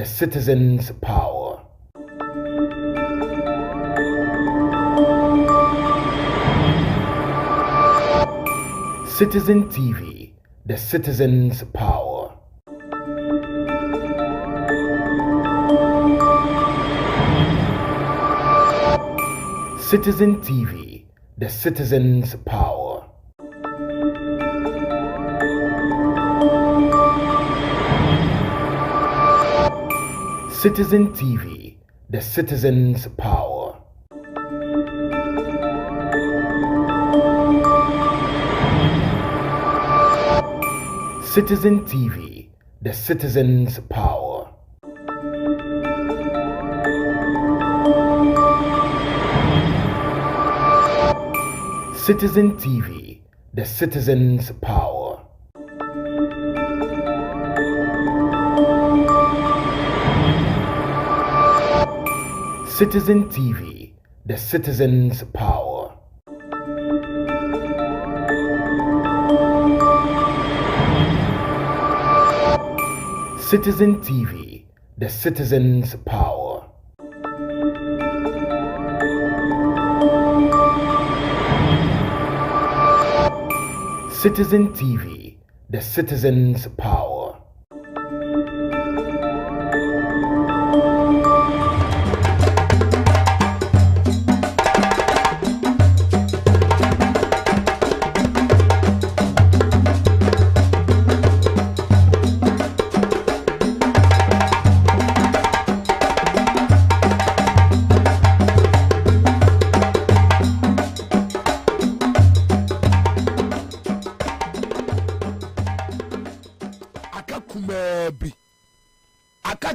the citizens' power. Citizen TV, the citizens' power. Citizen TV, the citizens' power. Citizen TV, the citizens' power. Citizen TV, the citizens' power. Citizen TV, the citizens' power. Citizen TV, the citizens' power. Citizen TV, the citizens' power. Citizen TV, the citizens' power.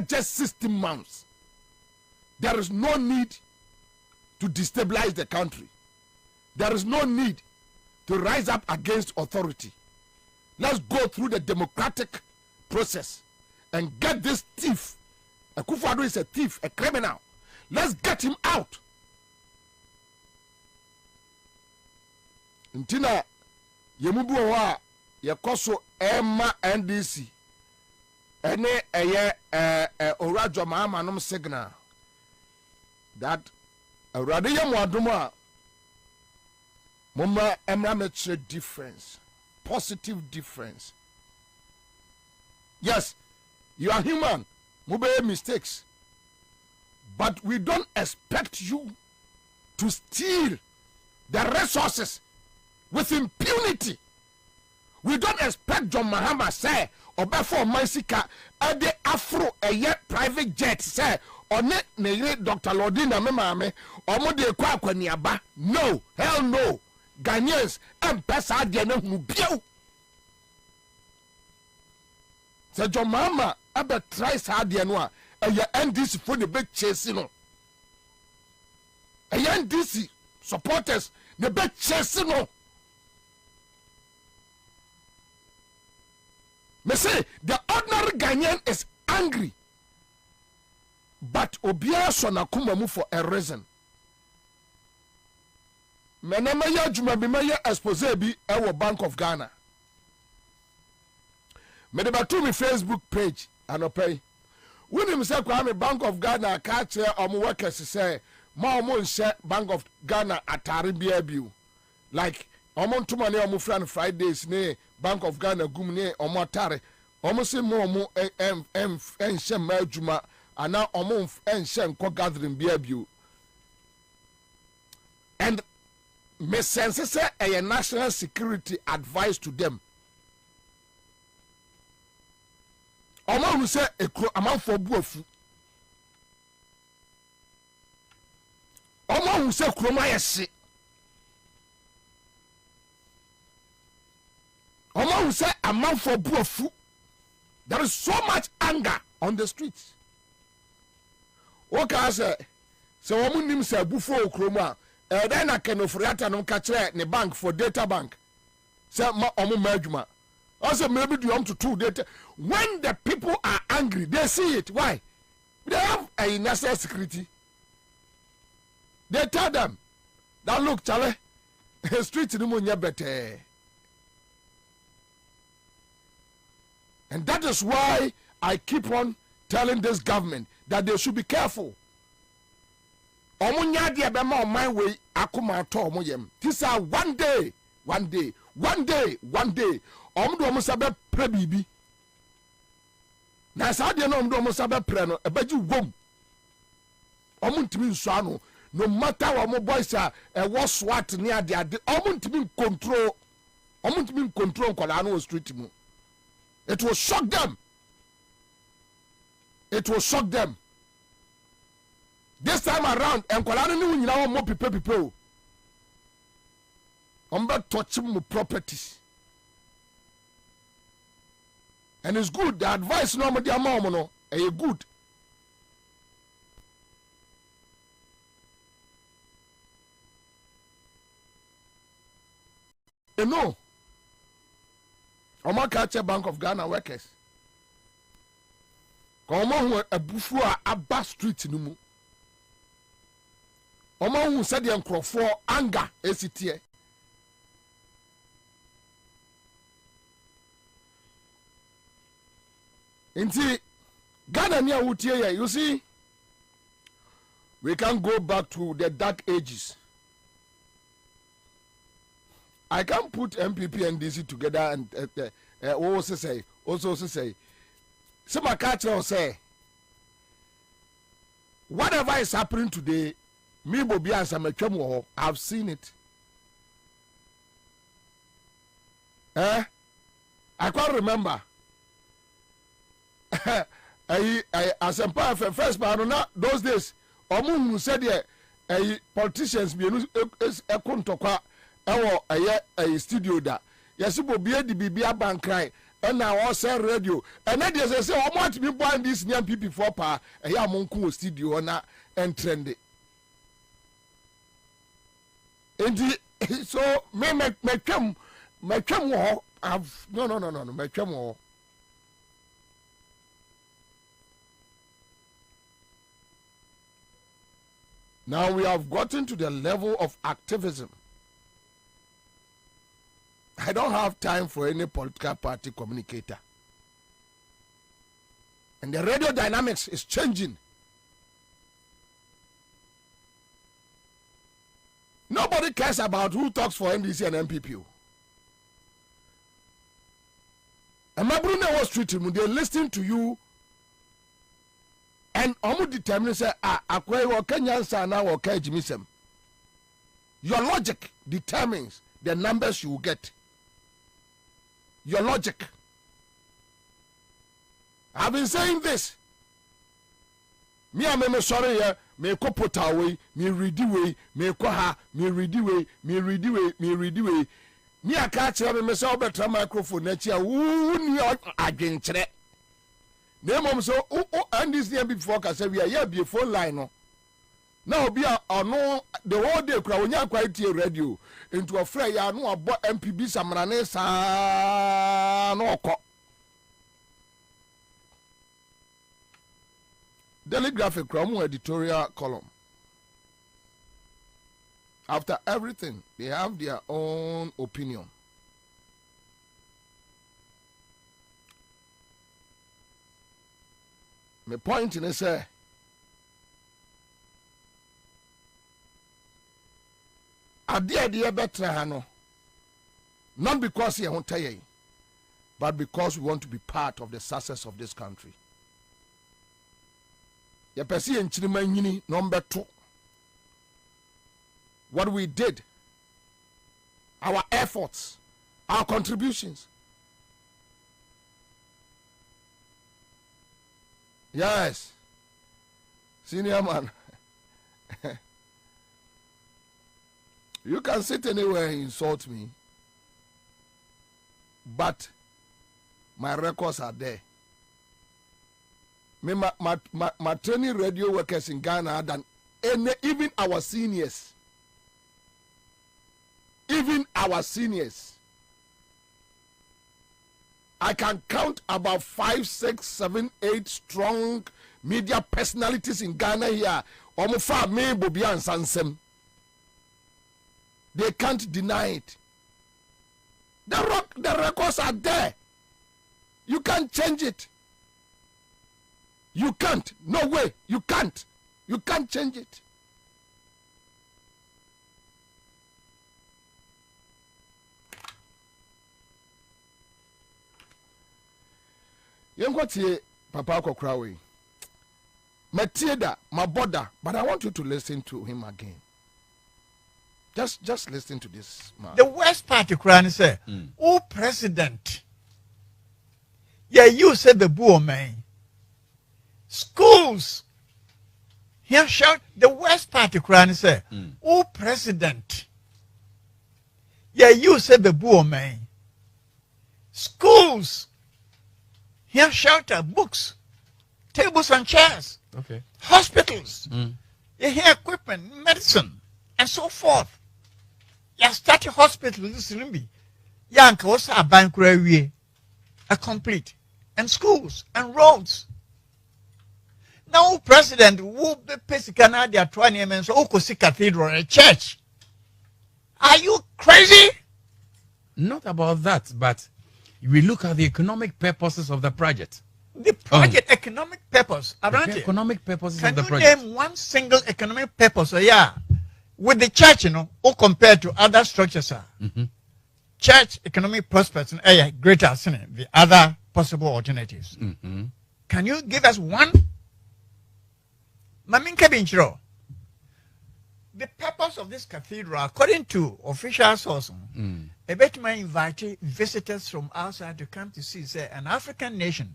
Just 16 months. There is no need to destabilize the country. There is no need to rise up against authority. Let's go through the democratic process and get this thief. Akufo-Addo is a thief, a criminal. Let's get him out. Ntina yemubu wa yekoso Emma NDC. Ene eye orajo maama nom signal that awrade ye moadom a mama emra difference, positive difference. Yes, you are human, mobile mistakes, but we don't expect you to steal the resources with impunity. We don't expect John Mahama say Obafo Mansika ade afro eye private jet say one ne Dr. Lordina memame omo de kwa akwaniaba. No, hell no. Ghanaians empesa ade na hunu biao. Say John Mahama abe try sa ade no a eye NDC for the big chase no. Eye NDC supporters the big chase no. Me say the ordinary Ghanaian is angry, but Obia Sonakumamu for a reason. Menamaya Jumabimaya expose bi ewo Bank of Ghana. Me debatu mi Facebook page anopay. When him say Kwame Bank of Ghana catch here omo workers say ma omo nse Bank of Ghana atare bia biu. Like omo ntuma ne omo friend Fridays ne Bank of Ghana gum ne omo atare omo se mo omo enhye ma adwuma ana omo enhye nko gathering bia biu. And me sense say a national security advice to them. Omo who say ekro amanfo buafu. Omo who say kroma yesi. Omo who say amanfo buafu. There is so much anger on the streets. Okay, say omo nim say bufo kroma. Then I can offer no catch ne bank for data bank. Say ma omo madjuma. Also maybe do to 2 data. When the people are angry, they see it. Why? They have a national security. They tell them that look, Charlie, street no more better. And that is why I keep on telling this government that they should be careful. Omunya dia bema on my way akuma to omuyem. This are one day. Omudo omusa be pre bibi. Na sa dia no omudo omusa be pre no ebaji wom. Omuntimi nso ano no matter what mo boys are was SWAT near the omuntimi control nkola no street mu. It will shock them. This time around, nkola no ni nyina wo mo pipe o. Omba touch mu properties. And it's good. The advice no mo dia ma no, e good. You know, Omakache Bank of Ghana workers. Omo hu abufu a aba street no mu. Omo hu said the nkrofo anger esitie. Inti Ghana near wutie, you see, we can go back to the dark ages. I can put MPP and DC together and also say, some catch will say, whatever is happening today, me Bobie Ansah, I've seen it. I can't remember. As a part of first part, those days, Omu said, politicians be a contokwa. A studio da yes Bobie di bibia bankrai and now also radio and then they say I want to be buying this young people for pa ya monku studio na and trendy and so me twam wo have no me twam wo. Now we have gotten to the level of activism. I don't have time for any political party communicator. And the radio dynamics is changing. Nobody cares about who talks for NDC and MPP. And my Bruno was treating they listen to you and omu determine say akwe wo Kenya Ansah na wo ka jimisem. Your logic determines the numbers you will get. Your logic. I've been saying this. Me am sorry here. Me ko put away. Me ready way. Me ko ha. Me ready way. Me ready way. Me ready way. Me a catch me say obetra microphone na chia. Ni adwenkyere. Na mom so and this year before ka say we are here be phone line no. Now be no the whole day kura onya quite radio into a fray ya no abo MPB samrane sa no okọ. Daily Graphic kura editorial column. After everything, they have their own opinion. My point is say Adi better hano. Not because he won't tell you, but because we want to be part of the success of this country. Ya pesi enchirima nyini number 2. What we did, our efforts, our contributions. Yes, senior man. You can sit anywhere and insult me, but my records are there. Me, my training radio workers in Ghana than even our seniors. Even our seniors. I can count about 5, 6, 7, 8 strong media personalities in Ghana here. Omufa me Bobie Ansah. They can't deny it. The records are there. You can't change it. You can't. No way. You can't. You can't change it. Yengwatie Papa Kokrawe. Matieda, my brother, but I want you to listen to him again. Just listen to this man. The worst part of Quran say, "Oh President, yeah, you said the bull man. Schools." Here shout the worst part of Quran say, "Oh President, yeah, you said the bull man. Schools." Here shout books, tables and chairs. Okay. Hospitals. You hear equipment, medicine, and so forth. You start a hospital this limbi. Yanka was a bank a complete. And schools and roads. Now President will be Pesicana they are trying and so Okosi Cathedral a church. Are you crazy? Not about that, but we look at the economic purposes of the project. The project economic purpose around it. Economic purposes Can of the you project. name one single economic purpose? Yeah, with the church, you know, or compared to other structures, church economic prospects and greater than the other possible alternatives. Can you give us one? Maminka Binchro. The purpose of this cathedral, according to official sources, a better man invited visitors from outside to come to see, say, an African nation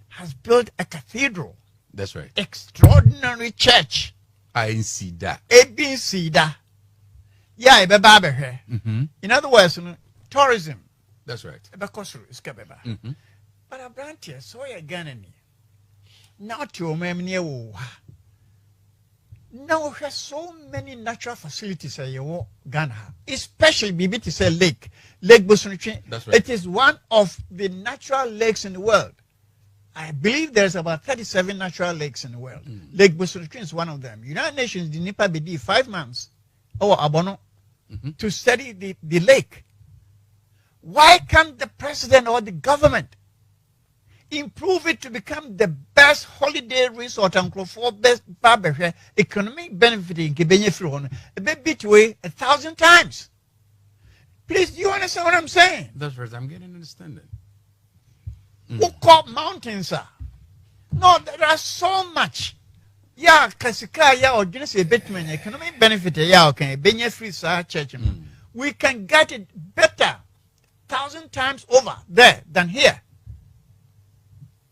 has built a cathedral. That's right. Extraordinary church. I see that. ABC da. Yeah, ebe babe here. In other words, tourism. That's right. Ebe kosuru iska beba. But a branch here, so ya ganani. Now to omemni wo. Now we have so many natural facilities here in Ghana, especially Bibi to say Lake Busunutri. That's right. It is one of the natural lakes in the world. I believe there's about 37 natural lakes in the world. Lake Busunutri is one of them. United Nations, the Nipa BD, 5 months, Abono, to study the lake. Why can't the president or the government improve it to become the best holiday resort and for best barber economic benefiting a bit between 1,000 times? Please, do you understand what I'm saying? That's right. I'm getting understanding. Who call mountains? No, there are so much. Yeah, Kasika, yeah, or Guinness a bit economic benefit, yeah, okay, Benya free church. We can get it better 1,000 times over there than here.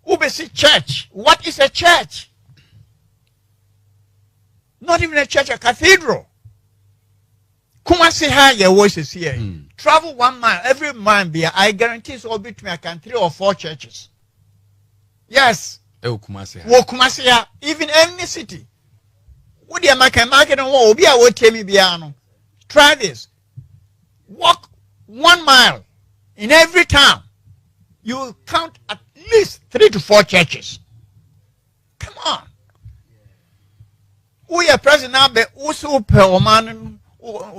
Ubesi church. What is a church? Not even a church, a cathedral. Kumasi high your voices here. Travel 1 mile, every mile be I guarantee it's all between 3 or 4 churches. Yes. Kumasi, even any city. What do you make a market and what be a tell me piano? Try this. Walk 1 mile in every town. You will count at least 3 to 4 churches. Come on. We are present now, but also per man,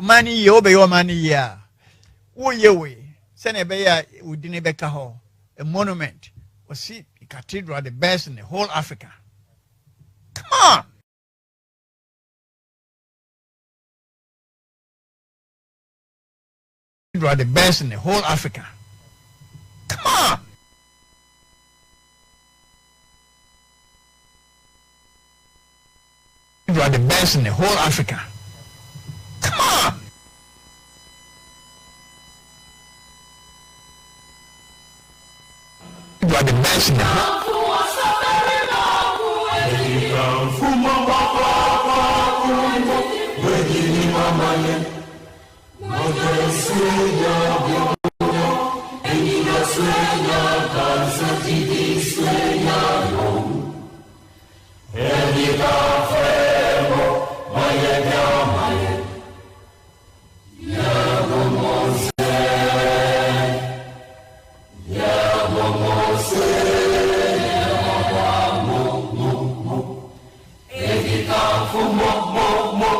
money, obe money, yeah. We send a bear within a becaho, a monument, or see a cathedral, the best in the whole Africa. Come on. Cathedral, the best in the whole Africa. Come on. You are the best in the whole Africa. Come on. You are the best in the whole Mo,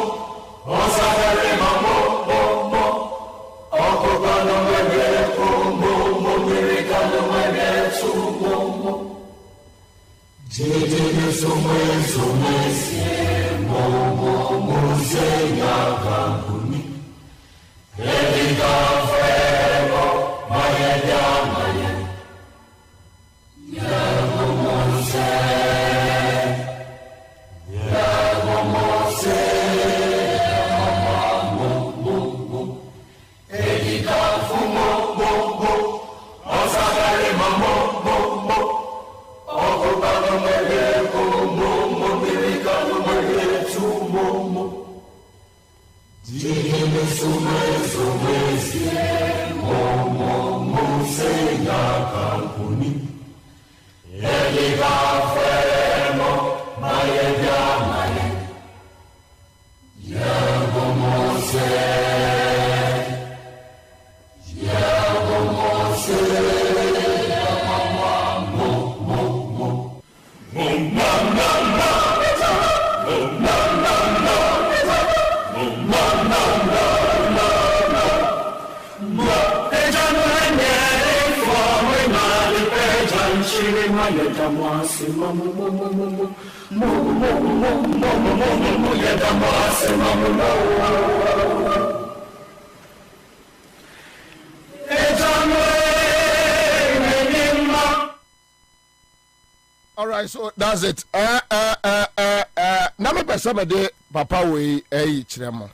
All right, so that's it. Na me pesa me de papa we chiremo.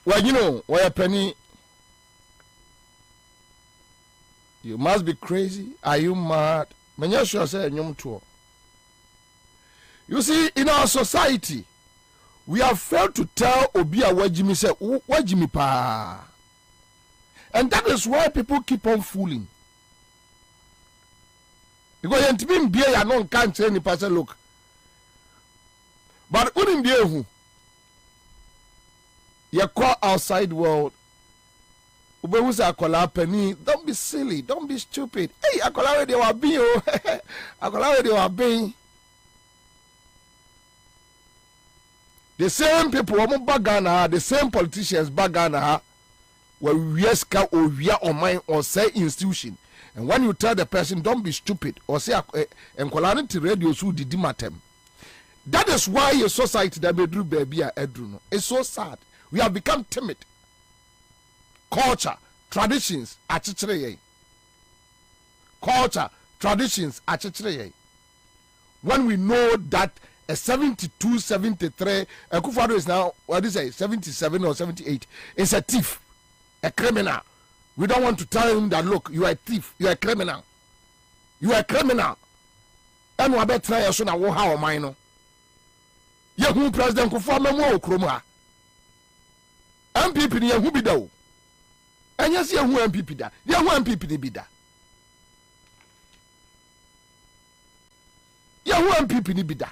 Well, you know, why a penny? You must be crazy. Are you mad? Menya sure say nyom to. You see, in our society, we have failed to tell Obi a wajimi say wajimi pa. And that is why people keep on fooling. Because you be beer ya no can't say any person look. But unim be who you call outside world. Ube who say akola penny, don't be silly, don't be stupid. Hey, akola we dey wa bin o. Akola we dey wa bin. The same people who bagana, the same politicians bagana, where we ska or we are on mine or say institution. And when you tell the person, don't be stupid, or say, and quality radio so did matem. That is why your society that be drew baby edruno. It's so sad. We have become timid. Culture, traditions, achichireye. Culture, traditions, achichireye. When we know that a 72, 73, Akufo-Addo is now, what is it, 77 or 78, is a thief, a criminal. We don't want to tell him that, look, you are a thief, you are a criminal. You are a criminal. And we better try to know how mine. Yahu President Kufuor Kroma. MPP ni yahu bi da o. Anya se yahu MPP da. Yahu MPP ni bi da. Yahu MPP ni bi da.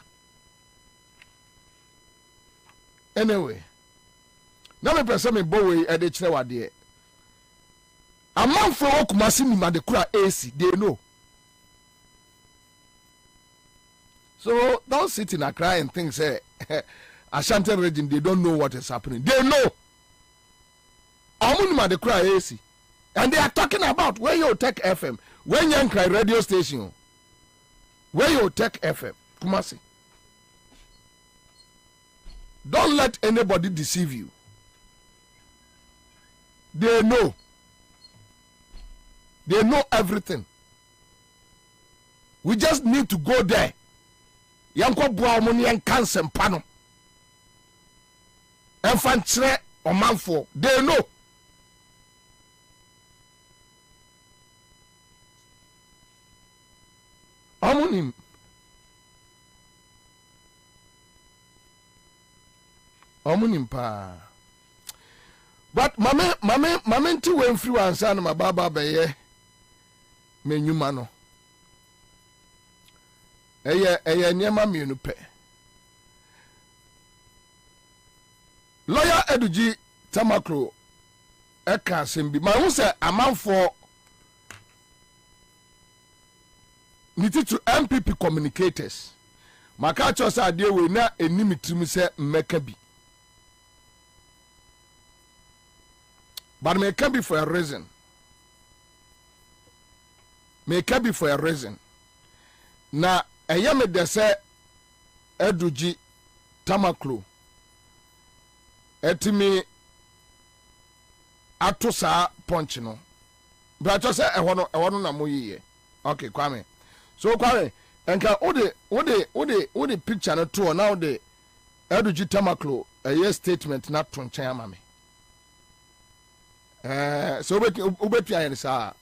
Anyway. Na me pese me bowe e de kire wade. Amanfo okumasi ni ma de kura AC, they know. So don't sit in Accra and think say Ashanti region they don't know what is happening. They know. Amunima de cry AC. And they are talking about where you take FM, when you cry radio station, where you take FM. Kumasi. Don't let anybody deceive you. They know. They know everything. We just need to go there. Yanko bua money and cancer pano. Infantry or manfo. They know. Amunim. Amunim pa. But mame ti we free Ansah na baba beye menyuma no. Eye niema mienu pe. Lawyer Eduji Tamakro eka sembi. Ma hu se amanfo niti to MPP communicators. Maka cho sa ade we na enimitim se mmeka bi. But may can be for a reason. May can be for a reason. na ɛyɛ me de sɛ adugi tamaklo ɛtumi ato saa punch no bracho sɛ ɛhɔ no na moyiyɛ okay Kwame so Kwame enka wode picture no to na wode adugi tamaklo ɛyɛ statement na to nkyɛn ama me so obetu ayɛ saa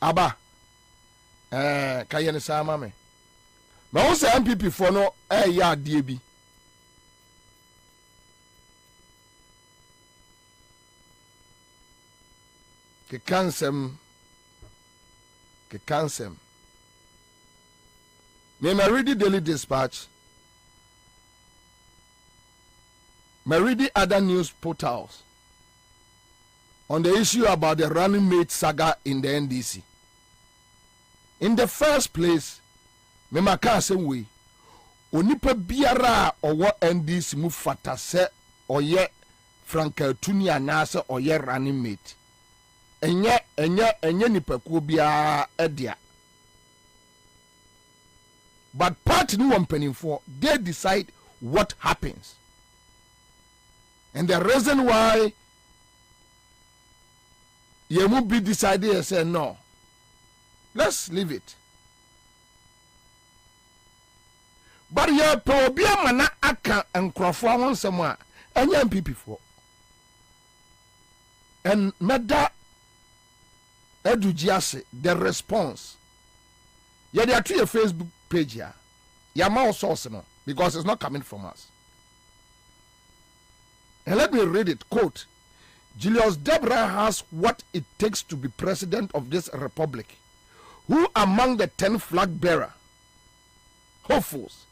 aba ka yɛ ne saa ama me ma wo sɛ MPP fo no ɛyɛ adeɛ bi kekansem me read the Daily Dispatch, me read the other news portals on the issue about the running mate saga in the NDC. In the first place, me maka same way onipa biara owo NDC mu fata se oye Franka Tuni anase oye running mate enye nipa ku biara edia. But party no one penny for they decide what happens. And the reason why you will be decided and say no, let's leave it. But you probably mana aka and crofwa one somewhere and young people for. And meda edujiase the response. Yeah, they are to your Facebook page here. Yeah, more source no, because it's not coming from us. And let me read it. Quote, Julius Deborah has what it takes to be president of this republic. Who among the 10 flag bearer hopefuls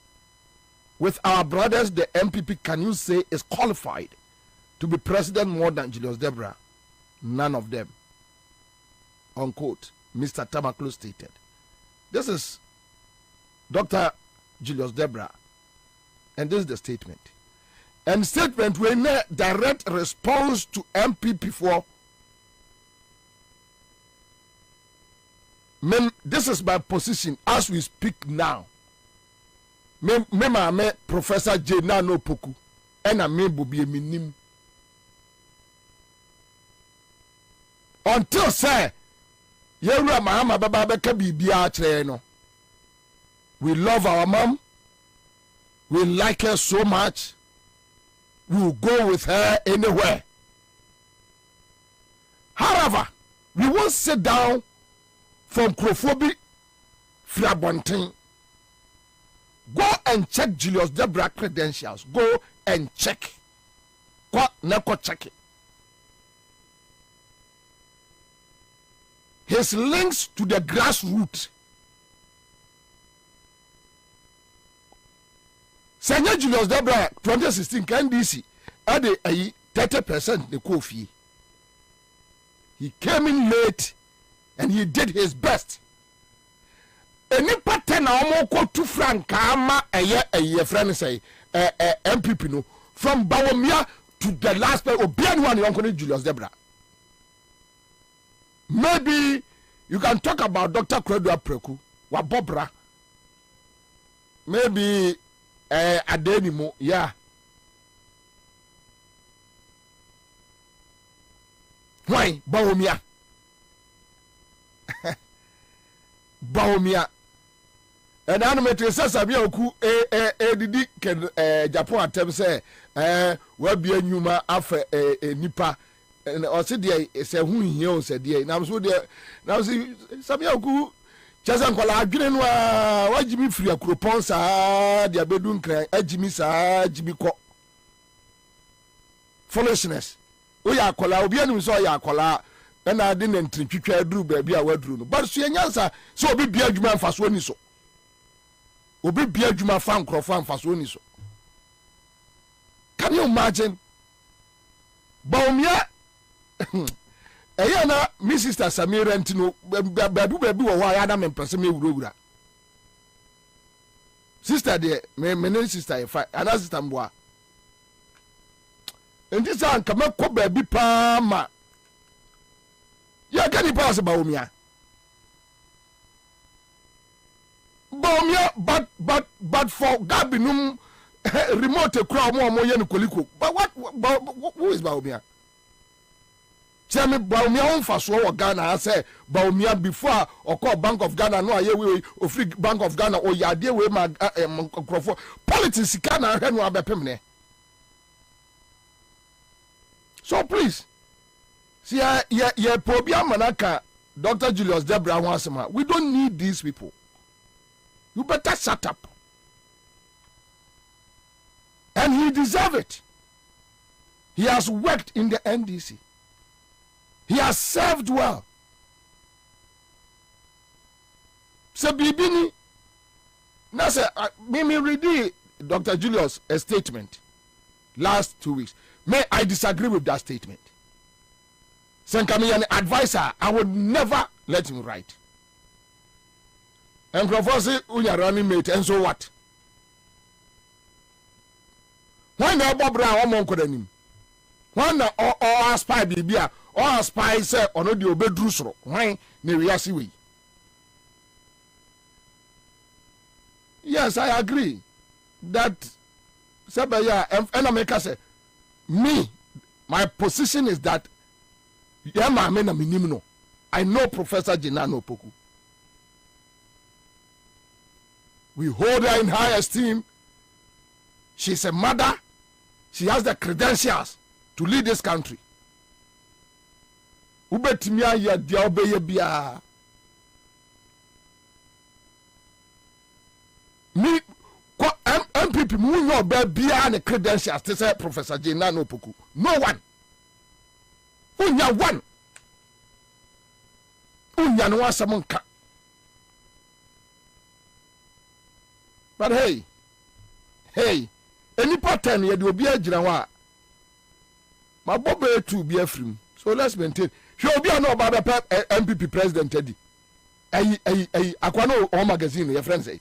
with our brothers the MPP can you say is qualified to be president more than Julius Deborah? None of them. Unquote. Mr. Tamaklo stated. This is Dr. Julius Deborah, and this is the statement. And statement when a direct response to MPP for this is my position as we speak now. Me Professor J na no poku and I me Bobie minim until say yewura mahama baba beka bibia kire no. We love our mom. We like her so much. We will go with her anywhere. However, we won't sit down from Krofobi Frabontin. Go and check Julius Deborah credentials. Go and check. Go check it. His links to the grassroots. Senya Julius Deborah 2016 NDC had a 30% the coffee. He came in late and he did his best. Any pattern almost to Frank Kama a friend say MPP no from Bawumia to the last day of one uncle Julius Deborah. Maybe you can talk about Dr. Kwabena Preku Wabobra. Maybe Adenimo, yeah. Why Bawumia? Bawumia. And animated says Sabioku did Japan attempt say will be a numa after a nipa and or said say who he said now so there now see Sabioku Chazan kwala adwene no a wagimi firi akropon saa dia bedu nkran agimi saa gimi ko foolishness o ya akola obi anu so ya akola na ade na ntritwitwa aduru ba bia waduru no but so enyansa so obi bia adwuma mfaso ni so obi bia adwuma fa nkrofo mfaso ni so. Can you imagine Bawumia na mi sister Samira ntino babu wo ha ya na me mpese me wurawura sister de me sister e fa ana sister mboa enti san kama ko baby pa ma ya ka ni pass Bawumia Baumia, but for Gabinum remote crowd more yen koliko. But who is Baumia? Tell me Baumia on fast or Ghana. I say Baumia before or call Bank of Ghana. No, I or free Bank of Ghana or ya dear way my politics Ghana and no pemne. So please, see, Pobia Manaka, Dr. Julius Debra Wansema. We don't need these people. You better shut up. And he deserves it. He has worked in the NDC. He has served well. So Bibini, now say, me read Dr. Julius a statement last 2 weeks. May I disagree with that statement? Senkami an advisor, I would never let him write. And Professor Unya running mate, and so what? Why not Bob Brown or Monkodanim? Why not all spy Bibia, or spy say or no the obedrusro? Why Neriasi we? Yes, I agree that Sabaya and America say me, my position is that I know Professor Jinano Poku. We hold her in high esteem. She's a mother. She has the credentials to lead this country. Ubetimia ya dia obeye bia. Me MPP mu no be bia ne credentials to say Professor Jinano Poku. No one. Unya one. Unya no asamonka. But hey, any pattern you do be a jirawa. My Bobie to be a free. So let's maintain. She'll be no about MPP president Teddy. Aquano or magazine, your friends say.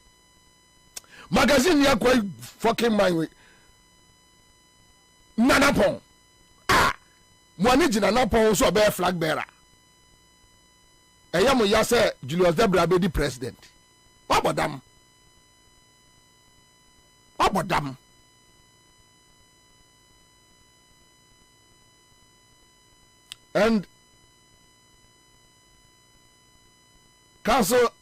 Magazine, you're quite fucking my way. Nanapon. Mwaniji nanapon so be flag bearer. Eyamu yase Julius Debra be the president. What about them? What about them? And council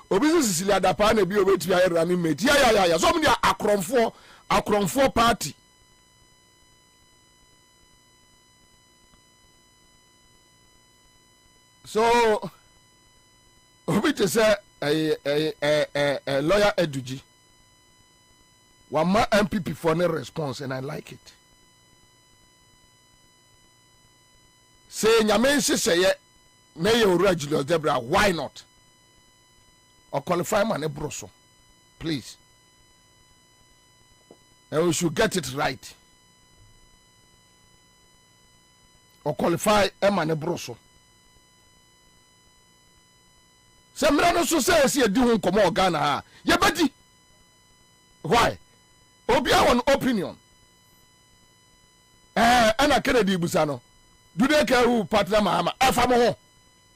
obisi Sicilia Dapa na bi obeti ya running mate. Yeah. So many akronfo party. So obiti say a lawyer Eduji. One more MPP for no response, and I like it. Say Nyamensi say Mayor Julius Debra, why not? Or qualify man a broso, please. And we should get it right. Or qualify a man a broso. Some rano so say see a doing come on Ghana. Yeah, buddy. Why? Obia one opinion. Ana Kennedy Busano. Do they care who partner Mahama? Afamo.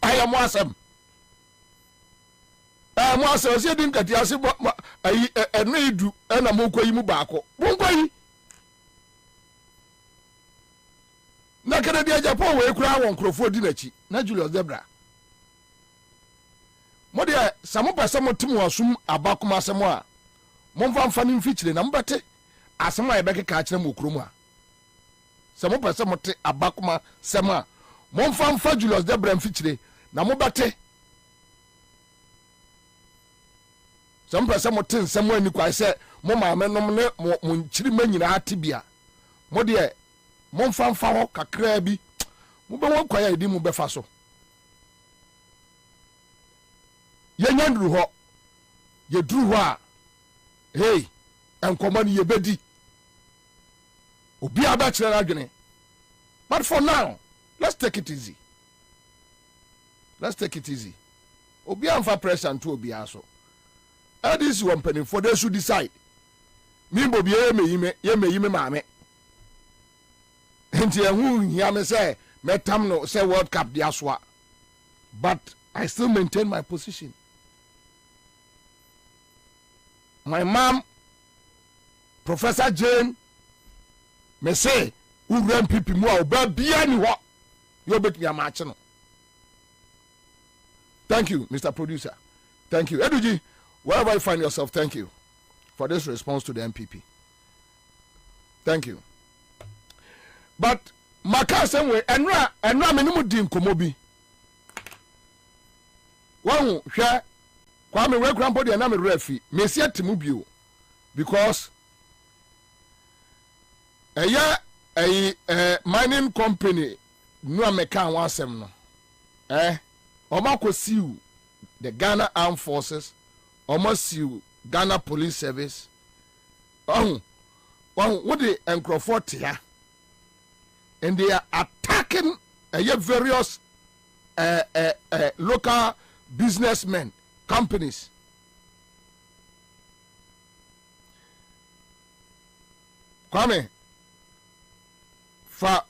I am wasam. Mwasa ose din kati ase eno edu na mokwa yi mu baako. Monkwa yi. Na Kennedy Japan we kura won krofo di nachi. Na Julius Debra. Mode samo pese motim wasum abakoma asemo a momfa mfa ni mfikyire na mbate asema ye beke ka kyerem okrom a samo pese mote abakoma sema momfa mfa Julius Debra mfikyire na mobate samo pese mote nsemo ani kwa se mo maame nom ne mo nkyiri manyina atibia mode momfa mfa ho kakra bi mo be won kwa ya edi mo befa so yanyandru ho ye duru ho a hey, and command ye bedi. Obi abachira adwene. But for now, let's take it easy. Let's take it easy. Obi amfa pressure and to obi aso. And this one penny for they should decide. Me Bobie ye me maame. Enti ehun hia me say metam no say World Cup diaswa. But I still maintain my position. my mom, Professor Jane, me say, who ran people more, but be anyone. You'll bet me a match. Thank you, Mr. Producer. Thank you. Eduji, wherever you find yourself, thank you for this response to the MPP. Thank you. But maka same way, enra menimu di nkomo bi. Wahu hwe kwa me we grandpa de na me refi, me sia timu bio because mining company no ameka wan asem no. Omako siu the Ghana Armed Forces, almost siu Ghana Police Service. What the Encrophort here, and they are attacking various local businessmen, companies. Kwame, fa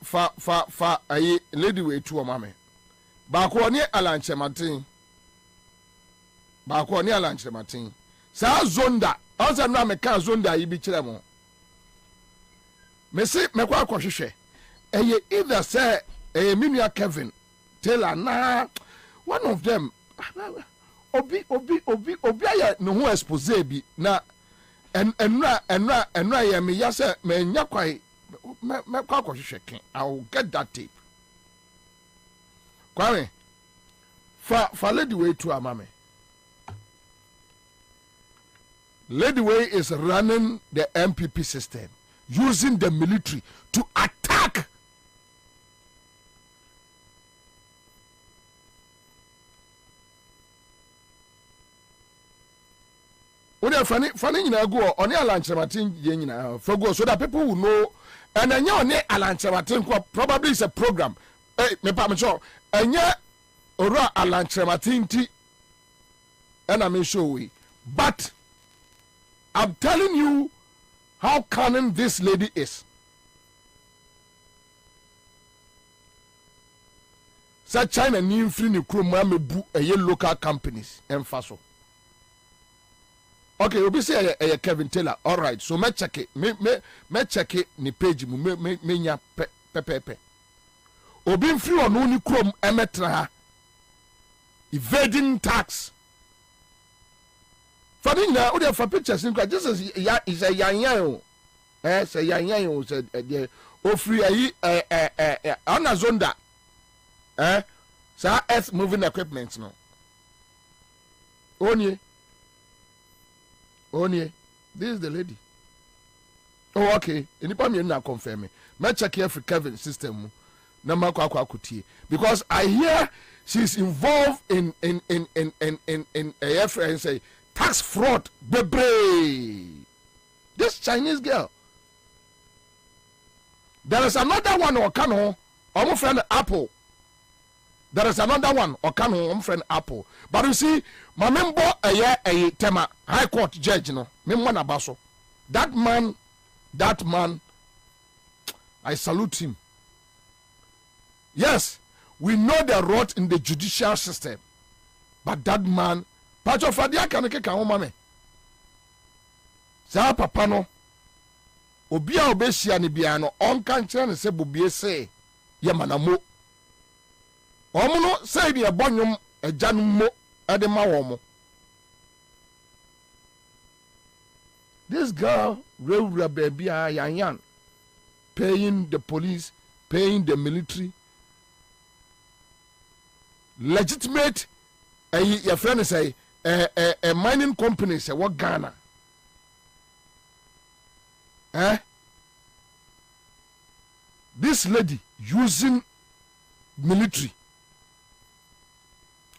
a lady way to a mame. Bakoni alanche matin. Sa zonda, ansa no ameka zonda yi bi kire mo. Me se me kwa kwahwehwe. Eye either say Minua Kevin Taylor na one of them obi aya no ho expose bi na enra ye me ya say me nya kwai me kwa kwahwehwe ken. I will get that tape. Kwame fa lady way to amame. Lady way is running the MPP system, using the military to attack funny go on your lunch for go so that people will know. And then you on Alanchematin probably is a program. Me pa me sure. And yeah, ora Alanchematin ti. And I'm sure we. But I'm telling you how cunning this lady is. Sa China ni free ni kroma me bu local companies emfaso. Okay, obi say Kevin Taylor. All right, so me check it. Me check it ni page mu me nya pepepe. Obi free onu ni krom emetra evading tax. Fading na ode for pictures in this is a yan say yan said o free ayi anazonda sa earth moving equipment no. Onye, this is the lady. Oh, okay. Enipa me na confirm me. Me check here for Kevin system. Na makwa akutie because I hear she's involved in a friend say tax fraud bebre. This Chinese girl. There is another one Okano, our friend Apple. There is another one Okano, our friend Apple. But you see, my member a tema high court judge no me mwana baso. That man, I salute him. Yes, we know the rot in the judicial system, but that man, Pacho Fadia kaneke ka mame. Sa papa no, obia obesia ni bia no onka nkyere ne se Bobie se ye manamo. Omo no say bi ebonyum agyanum mo ade ma wo mo. This girl rewura baby yan paying the police, paying the military. Legitimate your friend say a mining company say what Ghana. This lady using military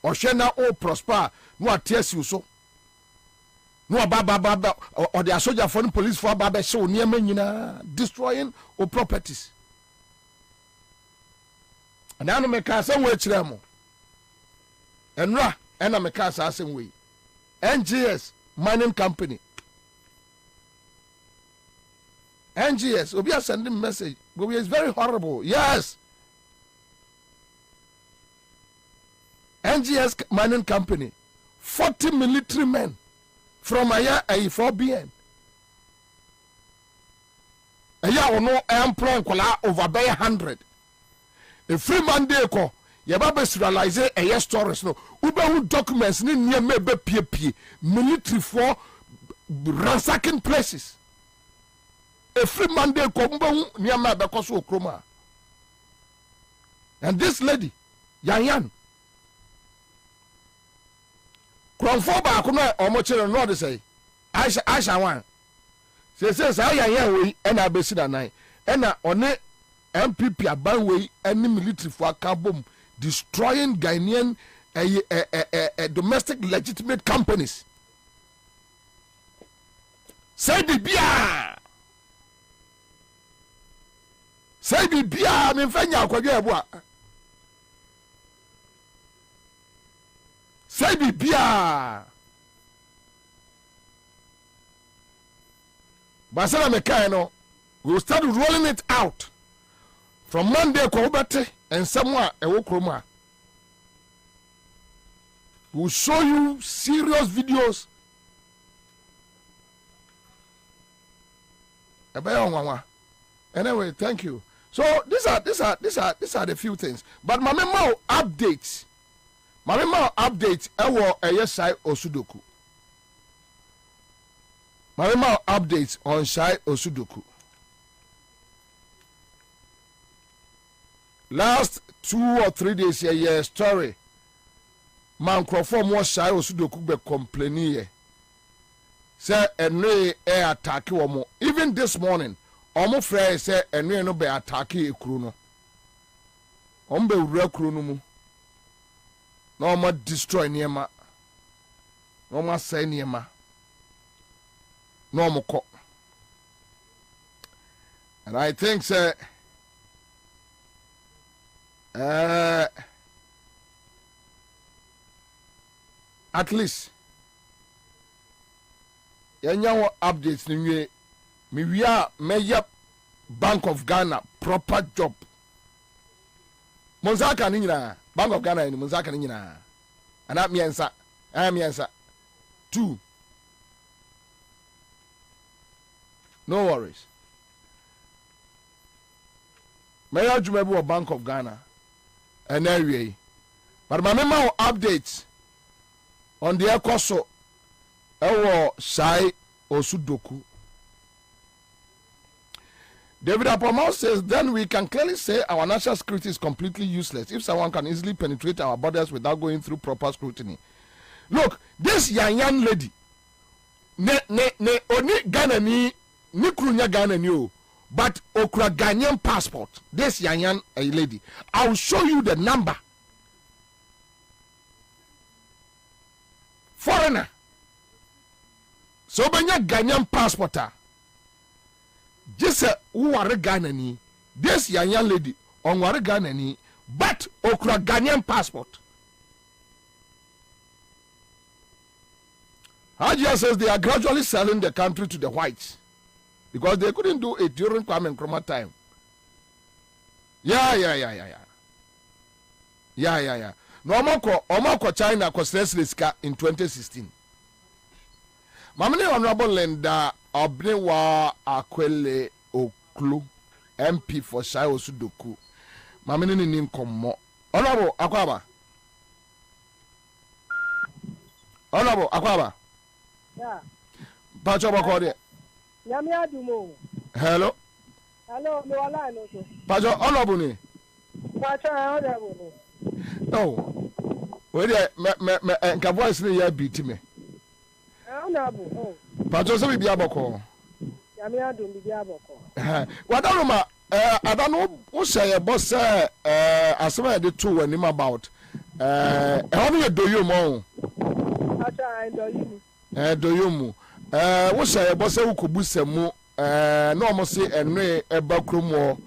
or shena o prosper no aties you so no baba or the soldier foreign police for baba show near nyina destroying our properties. And I make us some way chiremo and I make us some way NGS mining company NGS Obi sending message Bobie is very horrible. Yes, NGS mining company 40 military men from a 4 BN. A year no employ kola over by 100. A free Monday ko ye ba realize a year stories no. Ube documents ni near me be PP military for ransacking places. A free Monday ko ube near me be koso kroma. And this lady, Yan Kronfo ba ko no omo chere no de say Aisha wan says Yan we and abesi da nan and one MPP aban we any military for akabom destroying Ghanaian domestic legitimate companies. Say bibia me fanya akwadwe ebo say bibia Basala mekai no we will start rolling it out from Monday ko obete and somewhere e wo kroma. We will show you serious videos about. Anyway, thank you. So these are the few things. But my memo updates. Ewo Shai Osudoku. My memo updates on Shai Osudoku. Last 2 or 3 days here story. Man Crawford more Shai Osudoku be complaining. Say ene attack womo. Even this morning, omo frɛ say ene no be attack ekuru no. Omo be wura kuru no mu. Na omo destroy niema. Na omo asɛe niema. Na omo kɔ. And I think say at least yanya updates ni me wia meya Bank of Ghana proper job. Monzaka ni nyina Bank of Ghana ni monzaka ni nyina. Ana miensa. Miensa. 2. No worries. Meya jumebu Bank of Ghana. And anyway. But my memo updates on the Ekoso Ewo Shai Osudoku. David Apomau says, then we can clearly say our national security is completely useless if someone can easily penetrate our borders without going through proper scrutiny. Look, this young lady, oni Ghana ni krunya Ghana ni o, but okra Ghanaian passport. This young lady, I will show you the number. Foreigner. So banya Ghanaian passporter. Just who are Ghana ni. This young lady on ware Ghana ni, but okra Ghanaian passport. Hajia says they are gradually selling the country to the whites because they couldn't do it during Kwame Nkrumah time. Yeah. No omako China ko in 2016. Mamene Honorable Linda Obnewa Akwele Oklu MP for Shai Osudoku. Mamene ni nkommo. Honorable Akwaba. Yeah. Pacho bakode. Nyame adumo. Hello. Hello, no wala no so. Pacho honorable ni. Pacho honorable no. No. We dey me nka voice ni ya beat me. Honorable. Oh. Pacho se bibia boko. Nyame adum bibia boko. Wadano ma adano wo say boss asema dey to wani about how me do you mo. Pacho I do you. Do you mu wo say boss wo kobusemu no mo say enwe eba kromo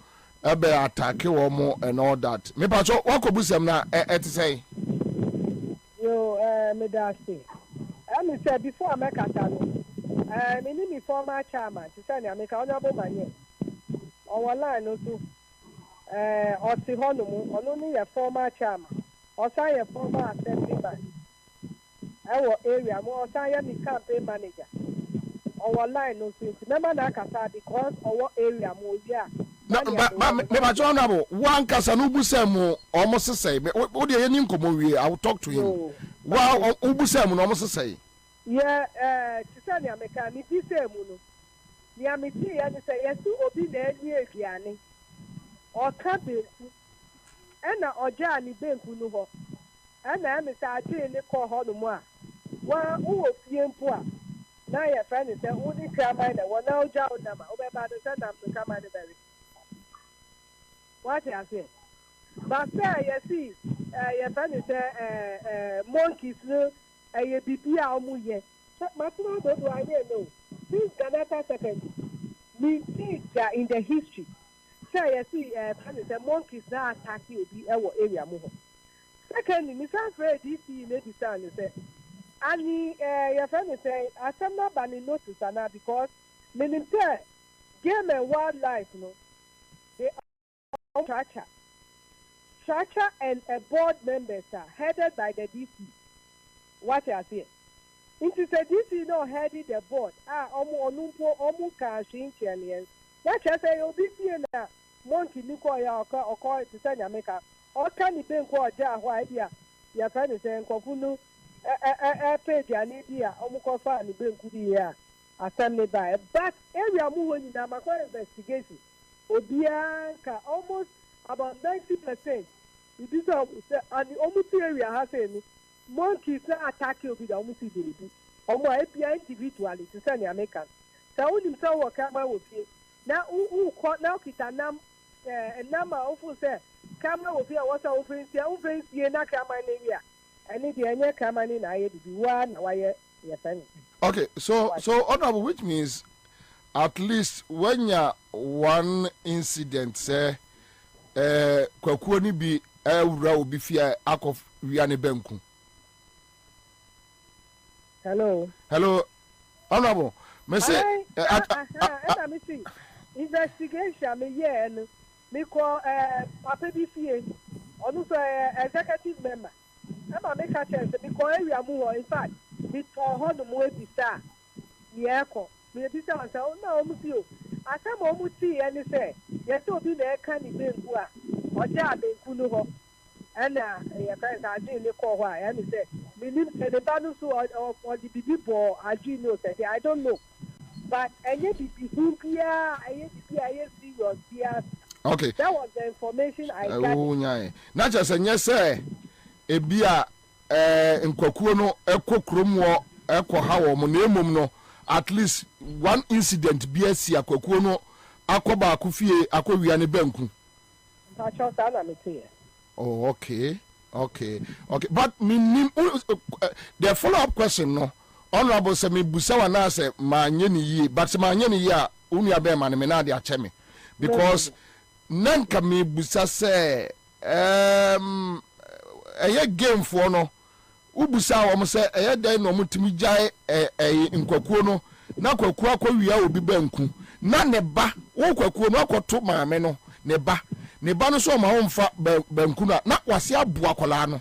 ebe attack wo mo and all that. Me Pacho wo kobusem na et say Yo me da say me say before I make atalo me ni mi former chairman to say na make honorable manye on wala no so oti hono mu ono ni your former chairman or say your former assemblyman our area more science campaign manager. Our line no since remember na kasa because our area more yeah. No, but honorable, one kasa no busem almost say, what do you nkomo I will talk to him. Wow, ubusem no almost say. Yeah, Tisani America, me say muno. Nia me see and say yes to obi na eni afiane. O ka benku. Ena oja ni benku no ho. Ena me say age ni ko ho no mu a. Wa wo fie mpo a. Na ya friend say wo ni kraman na wo na oja o na ma. O be ba do say na me kraman de bere. What you say? But say you see, your friend say monkeys no a bibi a omu ye. But no do I know. Since Canada second, we see that in the history. Say you see, friend say monkeys now attack you be our area more. Secondly, Miss Alfred DC maybe stand say, and your friend say I am not banning notice now because meaning say game and wildlife no. They Structure and a board members are headed by the DC. What you say? It is a DC no heading the board. Omu kanshin chenians. That you say you'll be seeing a monkey Nico ya or call it to send America. Or can you think what ja why idea? Your friend is saying Kopunu a page an idea, Omukofa and the Benkudia assembly by. But area moving in our investigation. Obianka almost about 90%. It is and the almost area has any monkeys not attacking with the almost baby. Almost API individually to send the American. So when himself will come out with you. Now who now kitanam a number of say camera will be a water offense, the offense ye na camera area. And if you are coming in, I be one why your friend. Okay, so honorable, which means at least when you one incident say kwakuo ni bi ewura obi fia akof wiane banku. Hello honorable me say me see investigation me here no me call papa bi fie onu so executive member ama me ka chance me call area mu ho in fact me to ho no mo bi sa ye ko me bi sa so na o mu si o asem o mu ti eni say ye to bi na e ka ni benku a o ja benku no ho ana ye ka sa ji ni ko ho a ya ni say me nim se de ba no so o di bibi bo aji no say I don't know but any bibi bia aye bibi aye serious bia. Okay, that was the information I got. Na just say ebia nkwakuo no ekokrom wo ekoha wo mo na emom no at least one incident bi asi akwakuo no akoba akofie akowia ne banku. Oh, okay. But the follow-up question no honorable say me busa wa na say ma nye ni yi but ma nye ni yi a unu ya be ma ne me na de ache me because nanka me busa say eye game for no ubusa wo mo say eye dan no mutimi jai nkwakuo no na kwakuo akowia obi banku na ne ba wo kwakuo no akoto maame no ne ba no so ma ho mfa banku na wase aboa kola no.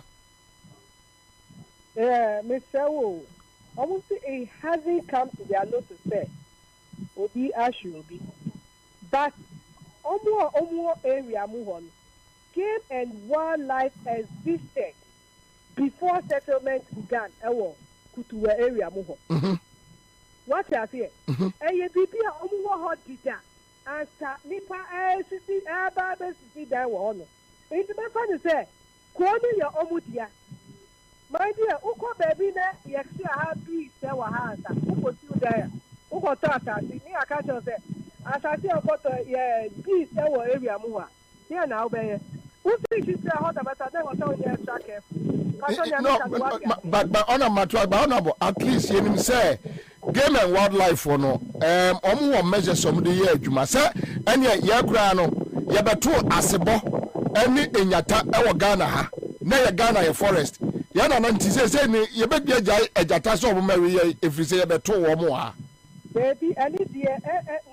Mr. Wo almost it hasn't come to their notice say obi ashu obi but omo area move on. Game and wildlife existed before settlement began. Kutuwa area muho. What I say? Eye bibi a omo hot dida. Ansah nipa sisi aba sisi dan wo no. It be fun say, "Kwani ya omo dia." My dear, uko baby na yeksi ha bi se wa ha Ansah. Uko ti there. Uko ta ni aka jo say. Asasi okoto ye bi se wo area muho. Here na obeye. But honorable, at least you say game and wildlife for no omu measure some the year adwuma say ene ye kura no ye beto asebo ene enyata e wo Ghana ha na ye Ghana ye forest ye na nti say ni ye be bia jai ejata so omu mawe ye efrise ye beto wo mo ha baby, I need the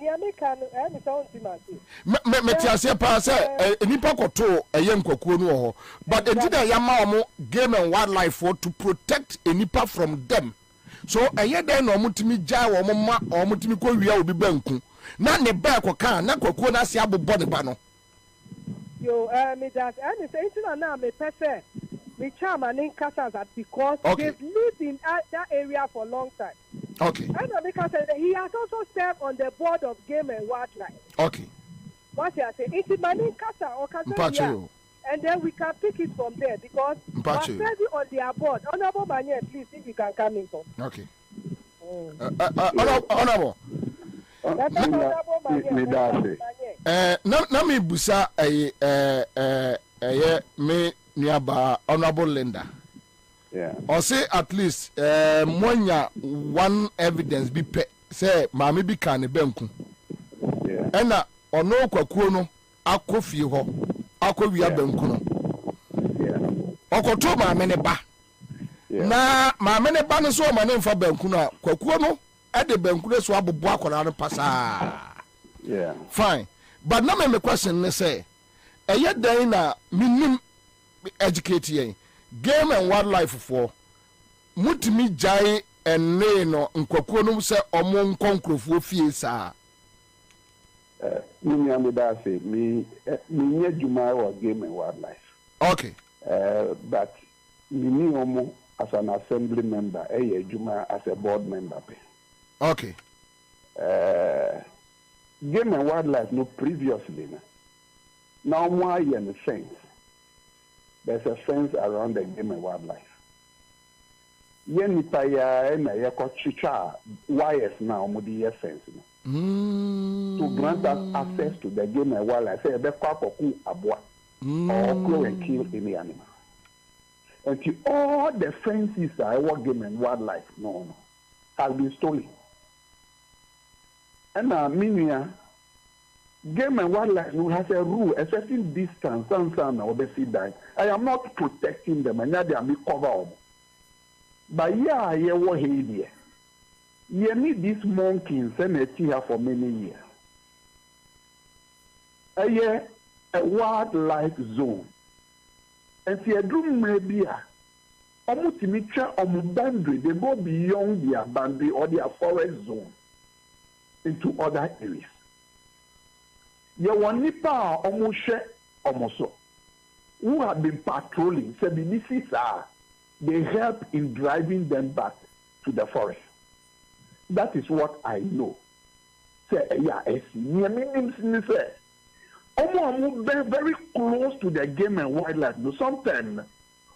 Niamican and its own Timothy. Metiasia pass a nipa koto a young cocoon, but it did a yamamo game and wildlife for to protect a nipa from them. So a year then or mutimi ja or mama or mutimiko will be banku. Not the back or can, not cocoon as yabo body bano. Yo, me that, and it's 18 now, me person. Me charm and in Kasazat because they've lived in that area for a long time. Okay. And because he has also served on the board of Game and Wildlife. Okay. What you are saying? It's in Manin Kasa or Kasa. And then we can pick it from there because we're serving on their board. Honorable Manye, please, if you can come in. Okay. Honorable. Na me busa me niaba Honorable Linda. Yeah. Or say at least monya one evidence be say mami bi kan benku. Yeah. Ena ono kwakuo no akofie ho akowia benku no. Yeah. Okoto mami ne ba. Na mami ne ba no so ma ne mfa benku no kwakuo no e de benku no so abobo akola no pasa. Yeah. Fine. But now my question ne say eye dan na minim educate yen game and wildlife for mutimi jai enne no nkwakuo no se omo nkonkrofo fie saa me amida say me nye juma wa game and wildlife. Okay. But me omo as an assembly member juma as a board member. Okay. Game and wildlife no previously now why in the fence. There's a fence around the game and wildlife. Yen nipa ya na ye ko chicha wires now mo the fence to grant us access to the game and wildlife. Say be kwa koku aboa or go and kill any animal. Until all the fences are what game and wildlife no has been stolen. And minia game and wildlife has a rule, a certain distance, I am not protecting them, and they are me cover. But yeah, you were here. You need these monkeys and here for many years. A wildlife zone. And if you do maybe almost on boundary, they go beyond their boundary or their forest zone into other areas. You want nipa almost who have been patrolling. So they help in driving them back to the forest. That is what I know. Say yeah, very close to the game and wildlife. Sometimes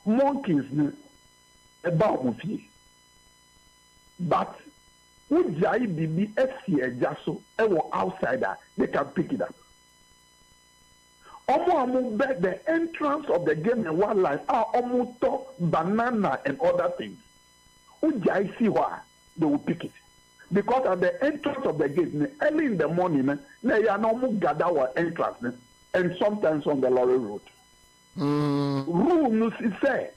monkeys about movie, but who jai bibi jaso outsider they can pick it up. The entrance of the game and wildlife are almost banana and other things. Ujai see why they will pick it. Because at the entrance of the gate, early in the morning, they are normally gather our entrance and sometimes on the lorry road. Rules say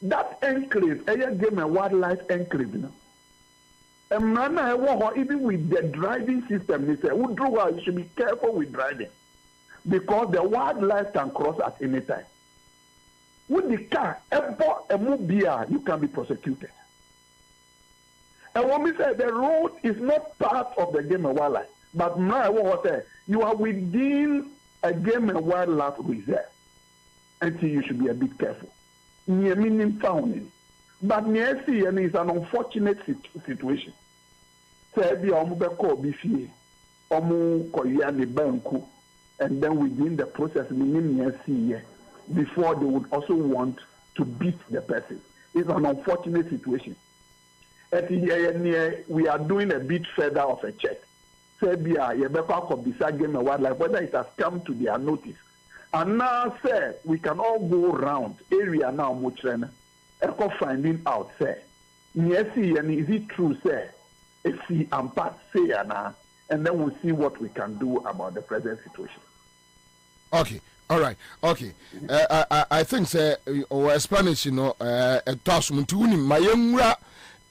that enclave, a game and wildlife enclave, even with the driving system, they say, you should be careful with driving. Because the wildlife can cross at any time. With the car, a mobile, you can be prosecuted. And when we say the road is not part of the game and wildlife, but now you are within a game and wildlife reserve, and so you should be a bit careful. Near meaning found, but near see, and it's an unfortunate situation. Say be omubeko bifi, omu koya ni banku. And then within the process, before they would also want to beat the person. It's an unfortunate situation. We are doing a bit further of a check. Game and wildlife, whether it has come to their notice. And now, sir, we can all go around area now, echo finding out, sir. Is it true, sir? If he and Pat say now, and then we'll see what we can do about the present situation. Okay, all right, okay. I think say or Spanish, a toss to my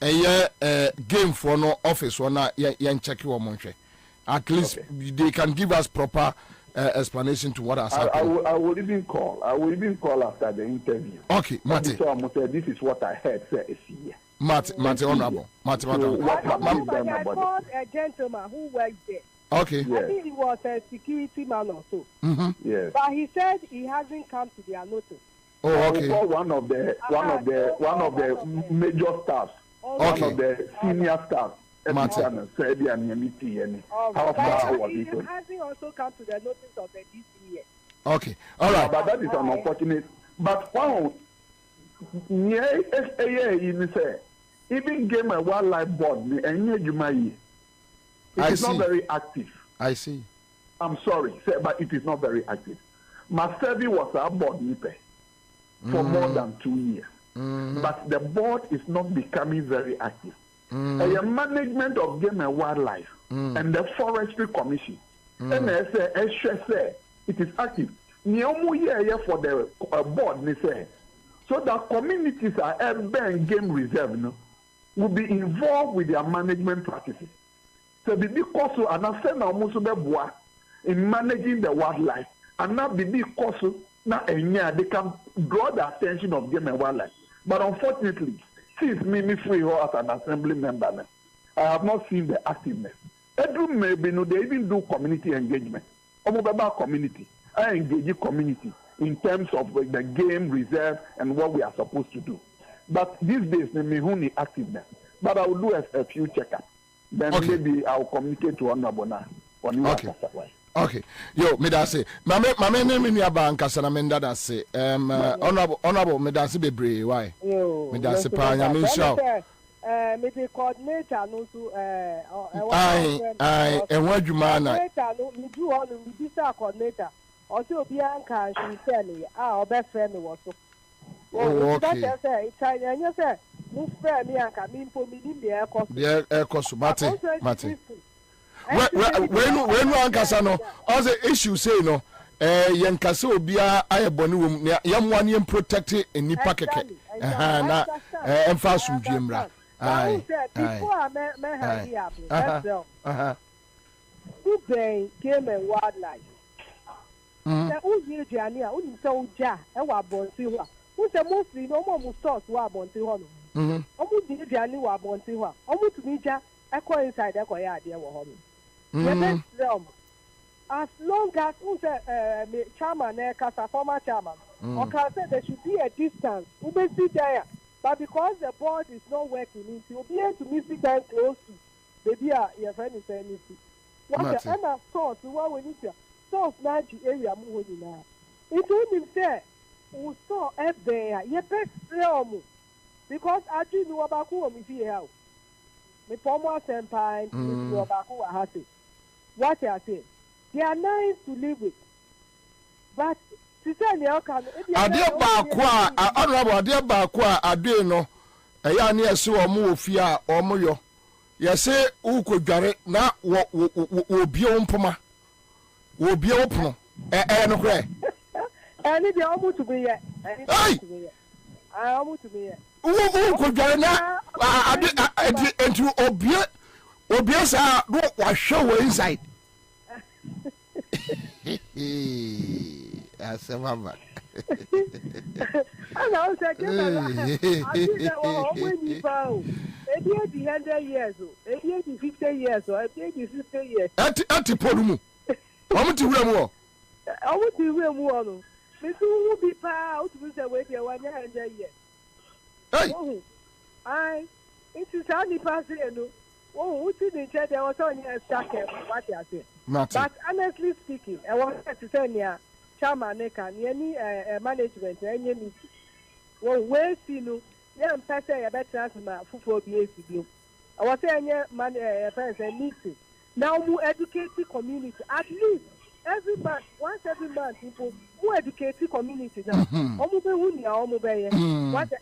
game for no office one yen check your monthly. At least they can give us proper explanation to what has happened. I will even call. After the interview. Okay, Mate. So I'm say this is what I heard. Say Mate, honorable. Mate. I called a gentleman who works there. Okay. I think he was a security man or so. Yes. But he said he hasn't come to their notice. Oh, okay. One of the major staffs. Okay. One of the senior staff. How far was he it? hasn't also come to the notice of the DCA. Okay. All right. But that is an unfortunate. But wow, even Game and Wildlife Board, it is not very active. I see. I'm sorry, but it is not very active. Masevi was our board nipper for more than 2 years. But the board is not becoming very active. The management of Game and Wildlife and the Forestry Commission, and say it is active. For the board, so that communities are urban game reserve will be involved with their management practices. So because and I say now in managing the wildlife, and not because now they can draw the attention of Game and Wildlife. But unfortunately, since me free as an assembly member, I have not seen the activeness. Maybe they even do community engagement. Community, I engage community in terms of the game reserve and what we are supposed to do. But these days, me activeness. But I will do a few checkups. Then maybe I will communicate to Honorable now. Okay. Yo, me da say. Mame name ni abanka sana me da say. Honorable me da say bebre why? Me da say pa nya me show. Me the coordinator no to enwa adwuma na. Coordinator no me do on me bisa coordinator. Osi obi anka she tell me obe friend me wo so. Oh, okay. That say it's anya say mu friend me anka me mpo me di me ekoso. The ekoso mate. When ankasa no all the issue say no yankasa obia ayebone wom yamwane protect nipa keke na emfa sumdwe mra ai before me hurry up who been Game and Wildlife na uzi jani a uni se uja e wa bonti ho who say mostly no mo stores wa bonti ho no omu di jani wa bonti ho omu tumi ja e ko inside e ko ya ade wo ho no as long as chairman, former chairman, or can say there should be a distance, but because the board is not working, it will be able to miss it time close to maybe your friend is saying it. What the end of source, what we need to source 90 area moving now. It would say, we saw a bear, ye best film because I do know about who I'm here. Me former senpai, you about who I have. What I say, they are nice to live with, but to say they can. Ade ba kwa honorable ade ba kwa ade no eya na ese omo ofia omo yo yese ukodware na wo bio mpoma wo bio pono no kre ani de omo to be here ani to be here I omo to be here ukodware na ade entu obia sa do wa hwe inside asemama ana o se ke na I think that when you bow it be 100 years it be 50 years it be 60 years ati polumu omo ti wura mu no me too be pa o tu say we dey 100 years hey I it is only passing no we see the chair there was only a second what you say. But honestly speaking, I want to say near chairman any management any meeting. Well, we see no, young person a better for BACD. I was saying person meeting. Now we educate the community at least every month, once every month people who educate the community now.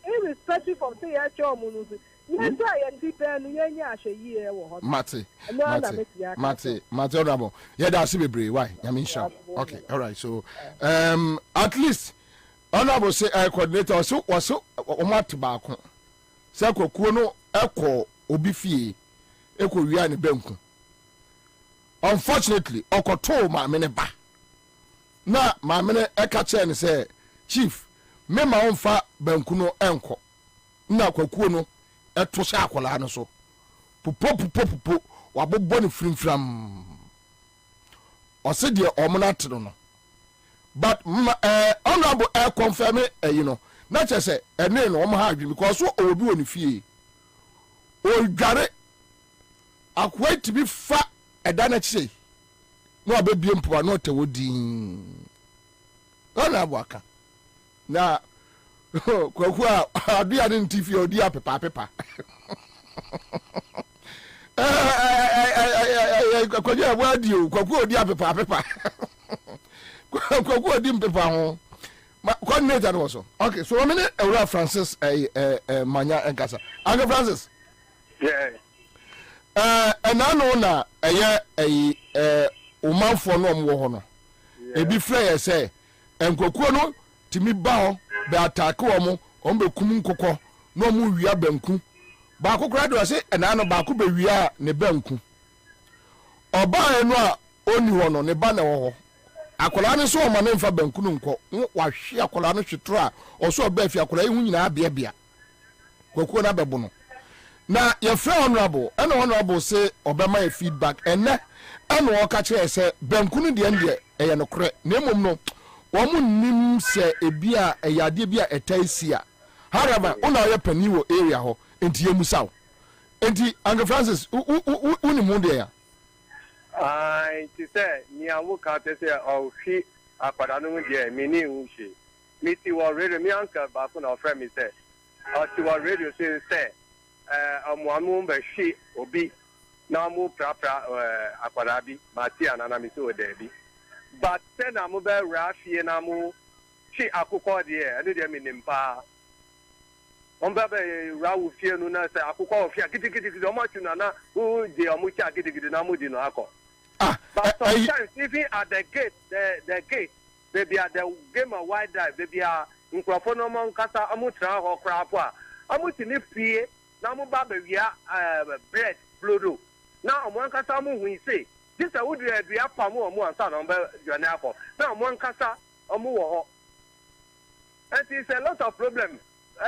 Irrespective of say Mate, honorable. Yeah, that's bebre. Why? I mean, sure. Okay, all right. So, at least, honorable say coordinator. So, was so, omat baako. Say kuno eko obi fie eko wia ne banku unfortunately okoto ma me ne ba na ma me ne eka che ne say chief me ma onfa banku no enko na kwakuo no eto sha akola no so pupo wabobɔ ne frimfram ɔse deɛ ɔmonate no but honorable confirm you know na kyerɛ sɛ ɛne no ɔmo ha adwene because so obi wɔ ne fie ɔdware akoa tibi fa ɛda no kyerɛ na ɔbɛbie mpoa na ɔtɛ wɔ din honorable aka na kwaku a aduane ne nti fie ɔdi apepa kwaku a wadi o kwaku odi apepa kwaku odi mpepa ho coordinator no so okay so me Ewura Francis manya enkasa Uncle Francis enano na umanfo no omwo ho no ebi frɛ yɛ sɛ enkokuo no timi ba ho be attack wo be kum nkokɔ no mu wia banku ba ko kra do se enano ba ko be wia ne banku oba eno a oni ho no ne ba na wo ho akola ne so o ma ne mfa banku no nkɔ wa hwe akola no hwetro a o so ba fi akola hu nyina bia kwakuo na bɛbo no na ye frɛ honorable ena honorable say obema ye feedback ene ena o ka kire se banku no de ende eye no korɛ na emom no wo mu nim se ebia eyade bia etaisia however una ye pani wo area ho enti yemusaw enti Uncle Francis uni mu de ya ti say ni awu ka te say o hwi apada no de me ni hu hwi me ti wo radio me anka ba ko na ofre me say o ti wo radio say amuamu be hwi obi na mu prapra apada bi ma ti anana me so de bi but say na mu be rafie na mu hwi akukọ de eno de me nimpa omba be rawu fie no na say akukọ ofia gidigidi o ma tuna na o de o mu cha gidigidi na mu di no akọ but sometimes even at the gate the gate baby at the game of wide drive baby nkrofo no mo nkasa amutra ho krapo a amutini fie na mo ba be wia bread blodo na omo nkasa mo hu say this a would dua pam omo ansa na omba dwane akọ na omo nkasa omo wo ho and it's a lot of problem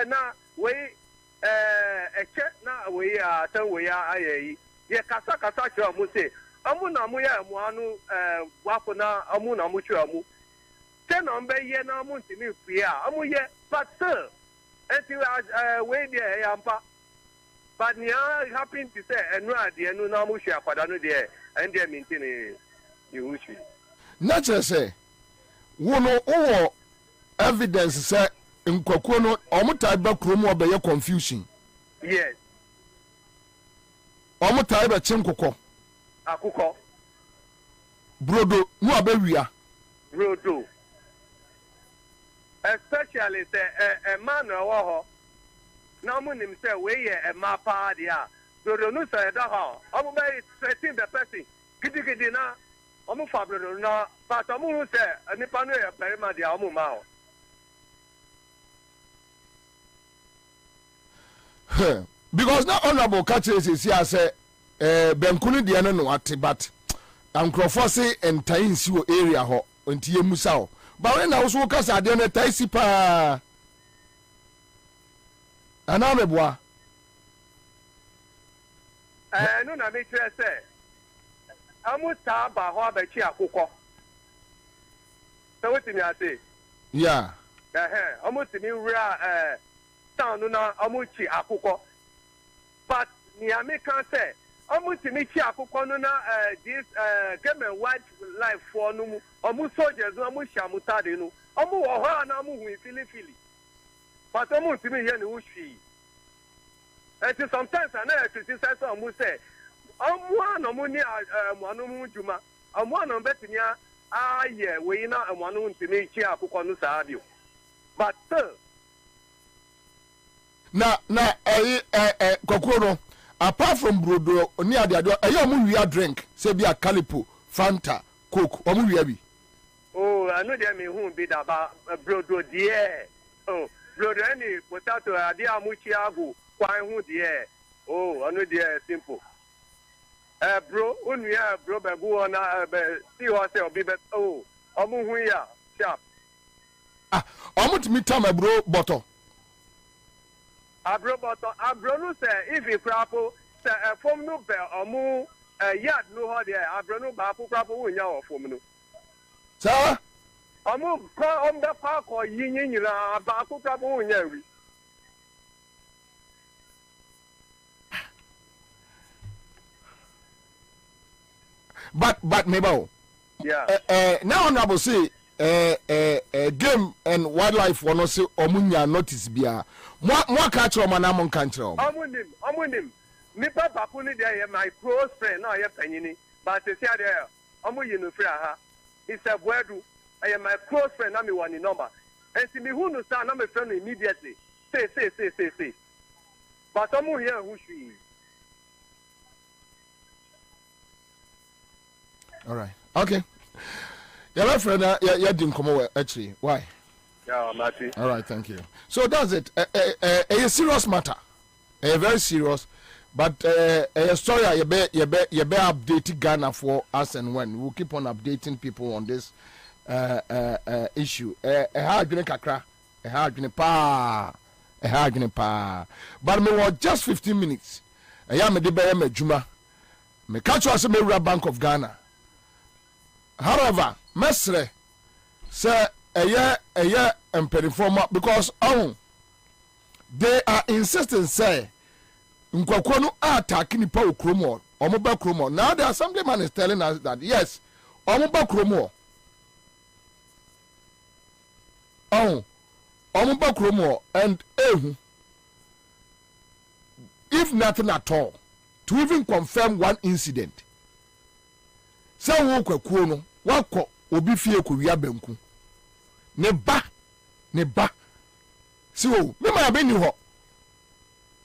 na we check na we tan we ayi ye kasa che omo say amu na mu ya mu anu wafo na amu na mu twa mu te na mbe ye na amu ntimi fie a amu ye but still enti we dey yampa but nia happen to say enu ade enu na amu hwe akwada no dey and dey maintain you uchi na chere say wo no wo evidence say nkwakuo no omutai ba kromu obeye confusion yes omutai ba chinkokọ akukọ brodo mu abawia brodo especially say a man wo ho na mu nim say we ye a ma pa dia brodo no say da ho omo be 13 the person gidigidi na omo fa brodo na but omo say nipa no ye perima dia omo ma ho because now honorable catches is here say benkunu de no ate but ankrofo se entai nsi wo area ho enti yemusa ho ba we na wo so kasa de no tai si pa ana meboa no na me kire say amuta ba ho abachi akukọ so wetin me ate yeah amutini wura town na amuchi akukọ but ni American say amutimi chi akukọ no na this game and wildlife for no mu amu soldiers no amu shamuta de no amu wo ho na amu hu fili but amutimi here ni wo hwi and sometimes na criticize amu say amu na mu ni anu mu juma amu na betini aye we na anu ntimi chi akukọ no sa bio but na kwakuo no apart from brodo oni ade omu wia drink say be a calipo fanta coke omu wia bi oh anu dey me hu bi da ba brodo die oh brodo any potato ade amuchi agu kwan hu die Oh, I know they simple. Bro, when we are bro, but go on, see what I'll be better. Oh, I'm here, sharp. I'm to meet my bro bottle. Bro, no say if you crapple, say from no bell or more, yard no how there. No bapu crapple when you're from no. Sir? I'm on the park or yin, bapu crapple when you're. But maybe. Yeah. Now honorable say game and wildlife will not say omunya notice bia. Mo catch o manam kan kire o. Omunim. Nipa bapu ni there my close friend na ye panyini. But say there omu yi no free ha. He said Bwedu, I am my close friend na me wani number. And see me who no stand na me friend immediately. Say. But omu here who she. All right. Okay. Your friend, you didn't come over actually. Why? Yeah, Matty. All right, thank you. So that's it. A serious matter. A very serious. But a story you be updating Ghana for us and when. We'll keep on updating people on this issue. A hard kakra. A hard pa. But me was just 15 minutes. I am a debate me juma. Me catch us me Bank of Ghana. However, mesre say a year and performer because they are insisting say nkwakwonu attack ni pa okromo omoba kromo. Now the assemblyman is telling us that yes, omoba kromo. Omoba kromo and if nothing at all to even confirm one incident. Say wo kwakuo no wakọ obi fie ko wia banku ne ba si wo me ma be ni ho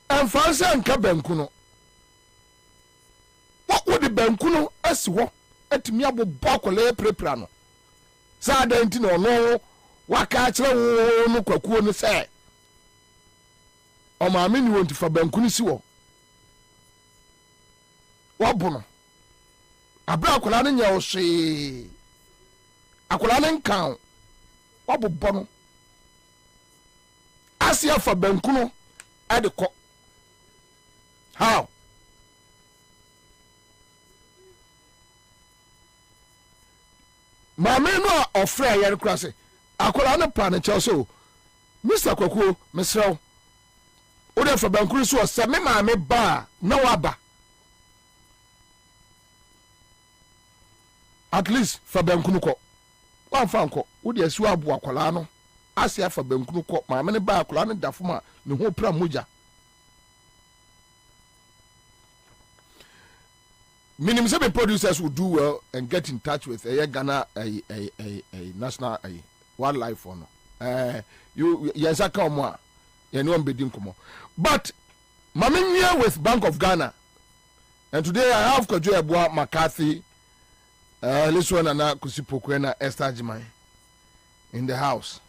amfansa nka banku no wo de banku no asi ho atimi abobọ akọla prepra no sa da nti no no waka akire wo no kwakuo no se o ma me ni won ti fa banku no si wo bo no abra akola ne nya ohwe akola ne nkan wabobọ no asia fa banku no ade ko how mame no ofre ayer kura se akola ne pa ne che so Mr. Kwakuo mesrew o de fa banku so se me mame ba na waba at least fa bankunu ko wan fa nko wo de asiwa abo akwala no asia fa bankunu ko ma me ba akwala no dafoma ne ho pra moja minimum seven producers will do well and get in touch with Ghana a national wildlife for no you Ansah ka omo a ye no mbedi nkomo but mame with Bank of Ghana and today I have Kojo Eboa McCarthy this one and Kwabena Esther Jimai in the house.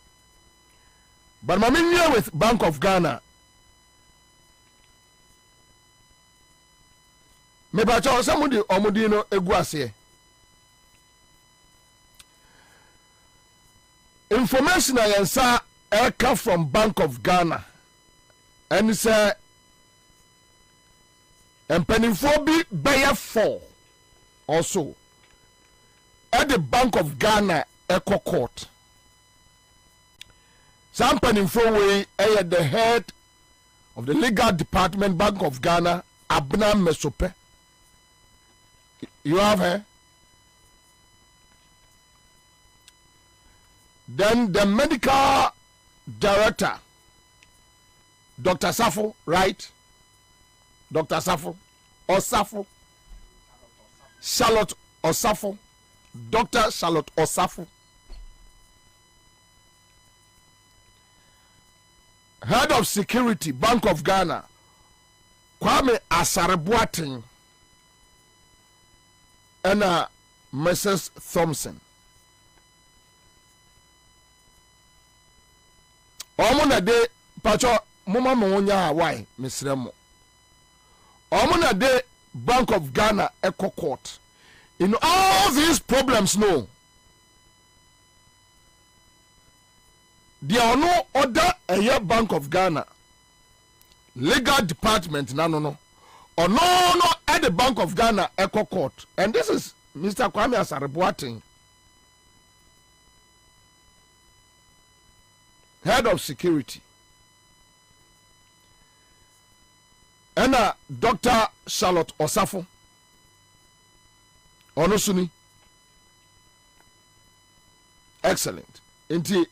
But my here with Bank of Ghana. Me ba cho somebody omudino eguase. Information I Ansah come from Bank of Ghana. And say and penifo bi bear 4 also. At the Bank of Ghana Eco Court. Sampan in way at the head of the legal department Bank of Ghana, Abna Mesope. You have her? Then the medical director, Dr. Safo, right? Dr. Safo, Osafo, Charlotte Osafo. Dr. Charlotte Osafo, head of security Bank of Ghana, Kwame Asare-Boateng, and Mrs. Thompson. Omuna de pacho mama monya why Miss Remo. omuna de Bank of Ghana Eco Court. In all these problems, no. There are no other Bank of Ghana legal department, no. Or no, at the Bank of Ghana Eco Court. And this is Mr. Kwame Asare-Boateng, head of security. And Dr. Charlotte Osafo Onosuni. Excellent. Inti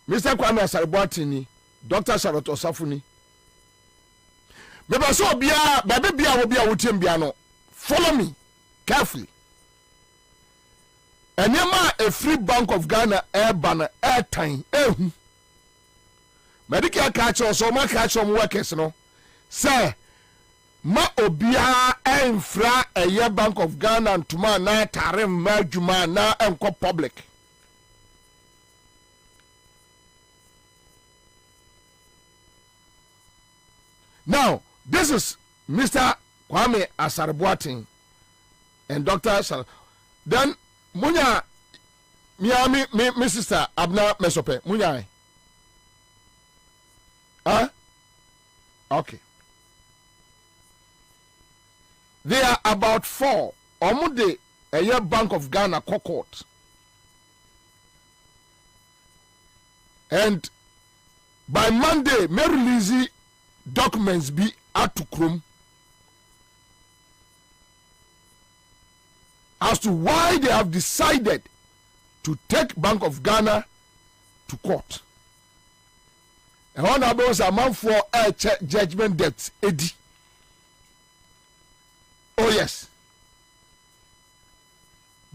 Mr. Kwame Asare-Boateng, Dr. Charlotte Osafo ni. Meba so bia baby bia wo bia wotem bia no. Follow me carefully. Enema a free Bank of Ghana ban airtime ehu. Medical catch or so ma catch some workers no. Say ma obia enfra a Bank of Ghana ntuma na tare ma djuma na enko public. Now, this is Mr. Kwame Asare-Boateng and Dr. Sal. Then munya me sister Abna Mesope munya. Okay. They are about 4. Omude a Bank of Ghana court. And by Monday, may release documents be out to Chrome as to why they have decided to take Bank of Ghana to court. And one of those a man for a judgment debts, Eddie. Oh yes.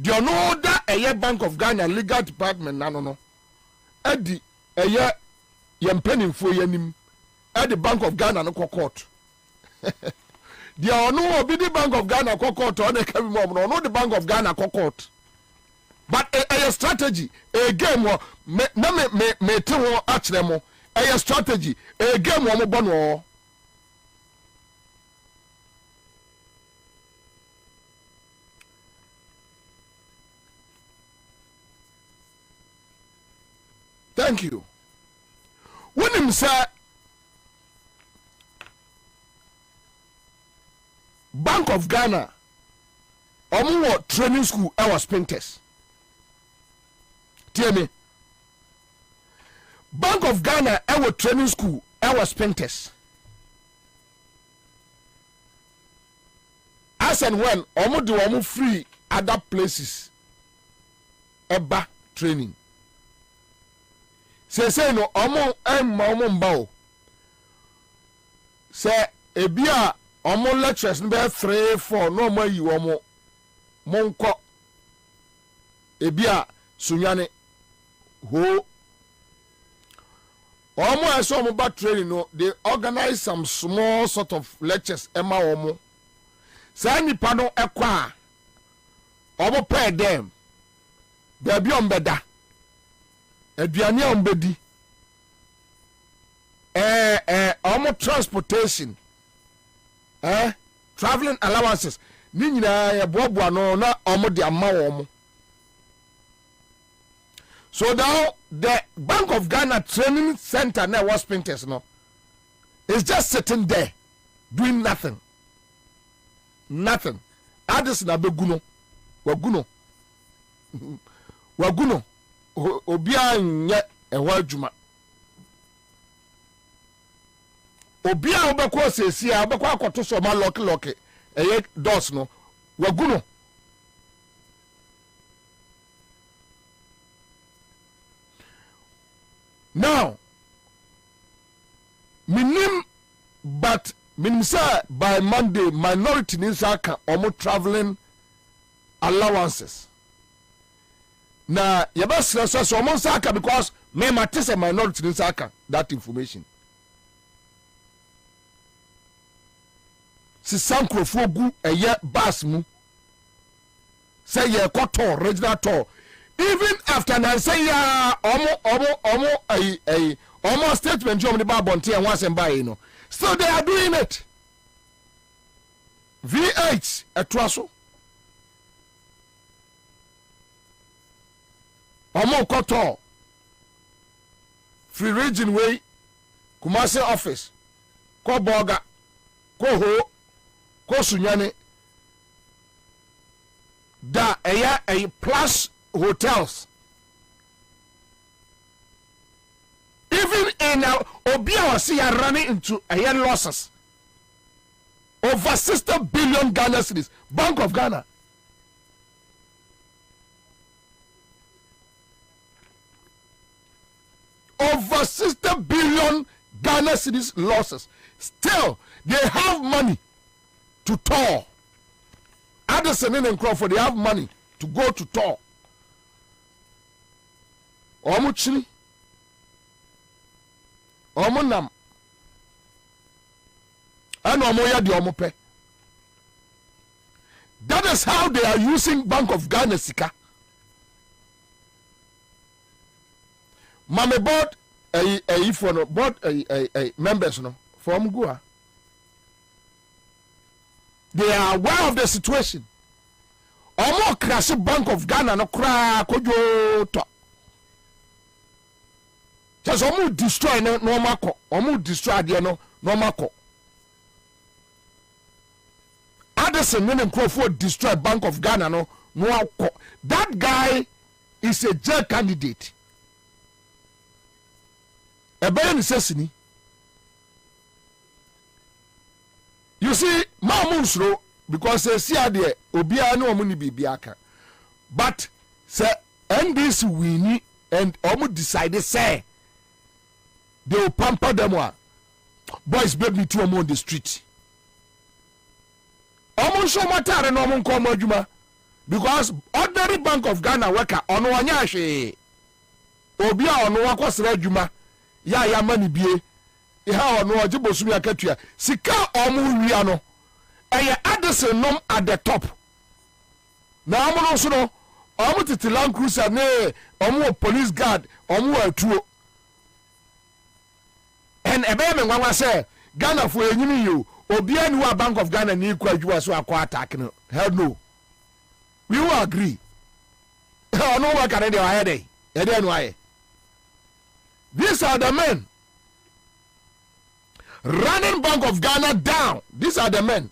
Do you know that a Bank of Ghana legal department? No. Eddie, a year penny for yenim at the Bank of Ghana no court. There are no be the Bank of Ghana court or no the Bank of Ghana court. But a strategy, a game or me te actually a strategy, a game or more. Thank you. When him say Bank of Ghana, omo training school, I was painters. Tell me. Bank of Ghana, our training school, I was painters. As and when omo do omo free other places, eba training. Say no omo omo mbao. Say ebia omo lectures nbe 3 4 no mo yi omo monko ebia sunyane ho omo eso omo ba training no they organize some small sort of lectures ema omo say nipa no ekwa omo pay them there be on beda aduane on bedi omo transportation traveling allowances ni nyina ya boaboa no na omo de ama omo. So now the Bank of Ghana training center now was painters no is just sitting there doing nothing others na beguno waguno obia nye eho adwuma obia obekọ sesi a obekọ akoto so ma lock doors no waguno. Now minim but minim say by Monday minority nisaka omo traveling allowances na yabasra so omo saka because me matese minority nisaka that information. Si sankrofo gu eye bas mu say ye koto regional tour even after na say ya omo statement jom the babonte and once and by you know still they are doing it. V8 ɛtoa so ɔmo kɔtɔ free region way Kumasi office kɔ Boga kɔ Ho kɔ Sunyane da ɛyɛ a plus hotels even in Obia was see running into a losses over 60 billion Ghana cedis. Bank of Ghana. Over 60 billion Ghana cedis losses. Still, they have money to tour. Addison and Crawford, they have money to go to tour. Omuchini. Omunam. And Omoya di Omope. That is how they are using Bank of Ghana Sika. Mame board members no from Gua. They are aware of the situation. Omo crash Bank of Ghana no kra kojo to. Just omo destroy no mako. Omo destroy there no mako. Addison and Crawford destroy Bank of Ghana no mako. That guy is a jail candidate. Ebeye necessity. You see, Mamunsro because they see there Obia no money be biaka. But say NDC winnie and Omu decided say they will pamper them one. Boys beg me to on the street. Omu show matare no omu nko adwuma because ordinary Bank of Ghana worker ono anya hwe. Obia ono wakosere adwuma ya mani bie. Iha ono ojibosumi akatua. Sika omu wia no. Eye Addison nom at the top. Na omu no so no omu titi Land Cruiser ne omu police guard omu atuo. And ebe me ngwa say Ghana for enyimi you obia ni wa Bank of Ghana ni kwa adwuma so akwa attack no. Hell no. We will agree. No work at the head. Why? These are the men running Bank of Ghana down. These are the men.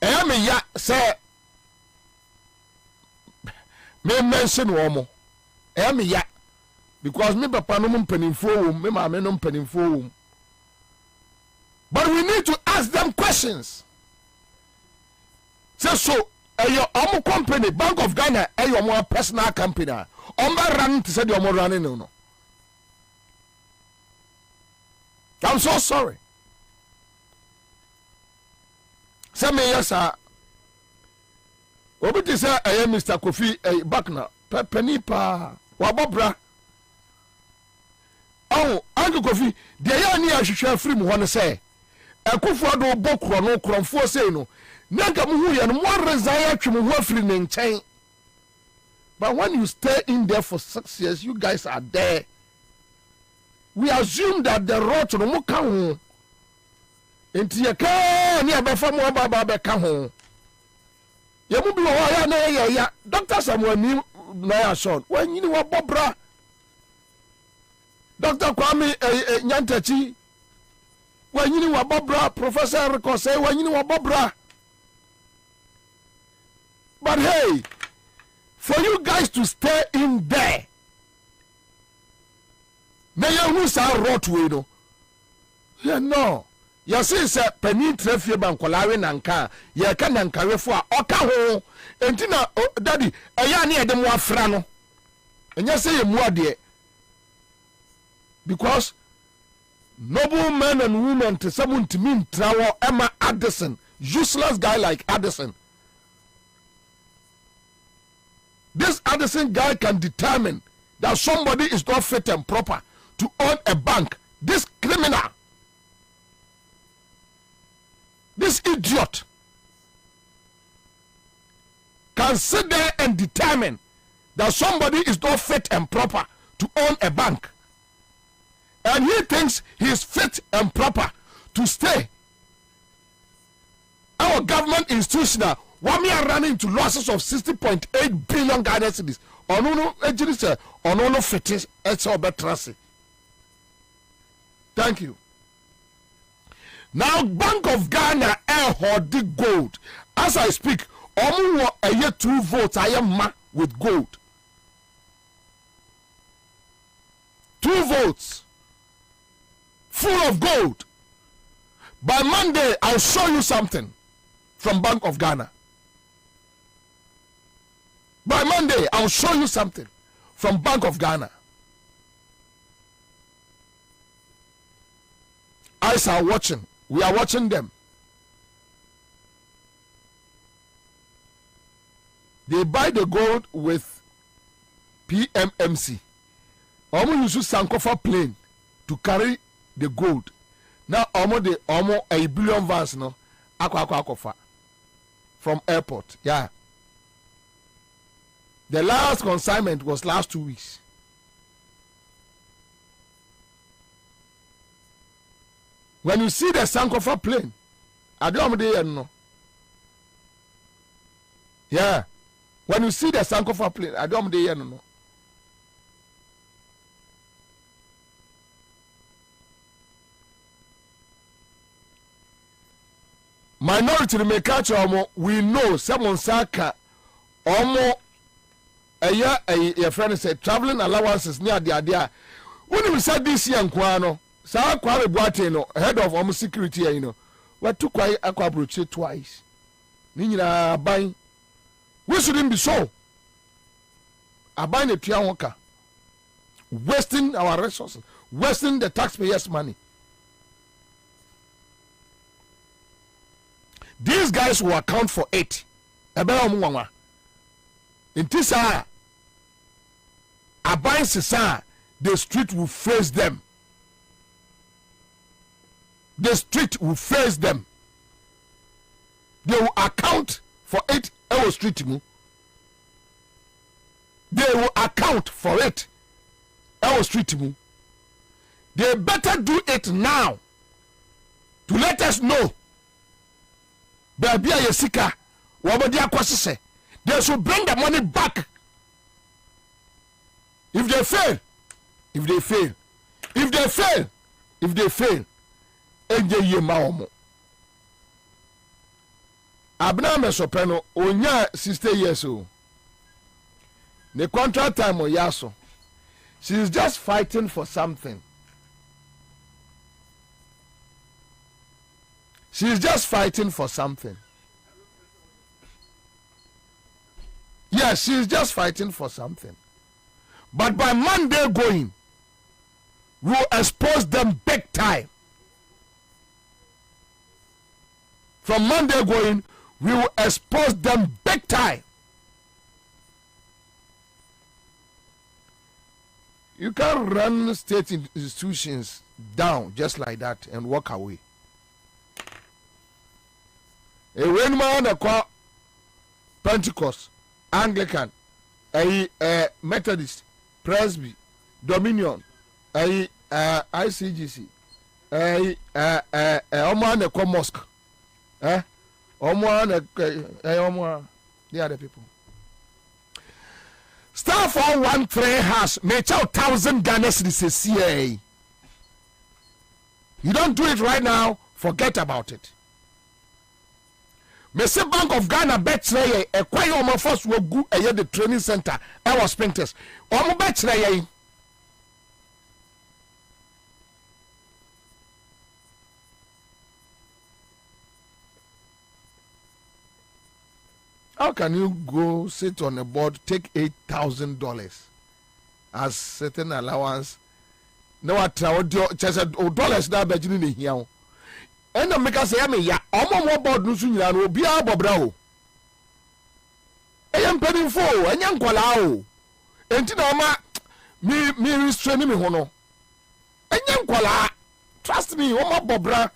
Me ya say me mention womo. Me ya because me papa no mpanimfo me mama no mpanimfo. But we need to ask them questions. So your own company, Bank of Ghana, your more personal company. Run to say your more running no. I'm so sorry. Say me yes sir. Obi say I am Mr. Kofi back now. Penny pa wabobra. Oh, Uncle Kofi, the ya ni ahwehwe free mu hono say. Ekufo do bokro no kromfo say no. Nanka mu hu ye no mo resign atwe mu hu afiri ne nchen. But when you stay in there for 6 years, you guys are there. We assume that the rot no mo ka ho. Enti ye ka ni abefa mo baba be ka ho. Ye mu bi wo ya na ya Dr. Samuel ni na ya short. When you wa bobra. Dr. Kwame Nyantachi. When you wa bobra, Professor Rico say when you wa bobra. But hey, for you guys to stay in there, may you lose our rot way no. Yeah, no. You see, sir, penny trefie bankolare nanka, ye can nankare for oka ho. Entina, daddy, aya ni edem wa fra no. And you say you more there. Because noble men and women to someone to mean travel Emma Addison, useless guy like Addison. This Addison guy can determine that somebody is not fit and proper to own a bank. This criminal, this idiot can sit there and determine that somebody is not fit and proper to own a bank. and he thinks he is fit and proper to stay. Our government institutional, one we are running into losses of 60.8 billion Ghana cedis. Onono ejiri onono fetish etso betrasi. Thank you. Now, Bank of Ghana hold the gold. As I speak, omo a year 2 votes I am with gold. 2 votes full of gold. By Monday, I'll show you something from Bank of Ghana. By Monday, I'll show you something from Bank of Ghana. Eyes are watching. We are watching them. They buy the gold with PMMC. Omo use Sankofa plane to carry the gold. Now omo a billion vans no akwa from airport. Yeah. The last consignment was last 2 weeks. When you see the Sankofa plane, I don't know. Yeah. When you see the Sankofa plane, I don't know. Minority may catch omo. We know someone saka omo. A friend said traveling allowances near the idea. When we said this year, Kwano, Sa Kwame Boate, no, head of home security, you know, what took quite aqua broche twice. Nina buying. We shouldn't be so. I buy a Tiawoka, wasting our resources, wasting the taxpayers' money. These guys will account for it. In Tisa, Abai Sisa, the street will face them. The street will face them. They will account for it. Our street, they will account for it. Our street, they better do it now to let us know. Baby, Yesika, they should bring the money back. If they fail, enje ye maomo. Abna me sopeno onya 60 years old. The contract time o yaso. She is just fighting for something. She is just fighting for something. Yes, she is just fighting for something. But by Monday going, we'll expose them big time. From Monday going, we will expose them big time. You can't run state institutions down just like that and walk away. A man call Pentecost, Anglican, a Methodist, Presby, Dominion, a ICGC, a man call Mosque, the other people. Star 413 has made 1,000 Ghana cedis CA. You don't do it right now, forget about it. Mese Bank of Ghana betre a kwai omo first wo gu eye the training center e was Spintex. Omo betre ye. How can you go sit on a board, take $8,000 as certain allowance? No, what dollars that be in here. And the maker say, ya, omo board no sunya no bia bobra o. Eyam paying for, and young kwala o. Enti na ma me restrain me ho no. And young kwala, trust me, omo bobra.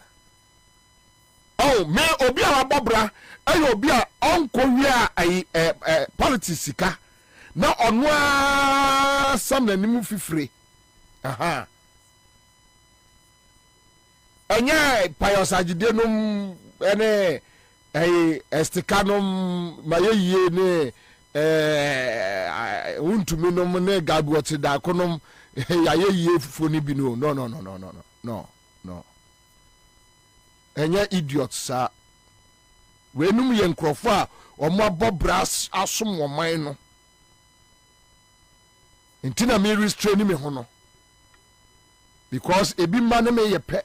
Oh, me obi a bobra, ayo obi a onko wi a politics sika. Na onwa sam na nimu fifre. Aha. enye payosagide num ene estikanom mayeyi ne untumi nom ne gabuot da konom yayeyi fufoni bi no enye idiot sa wenum ye nkrofo a omo abobras asom woman no intina me restrain me ho no because ebi man me ye pe.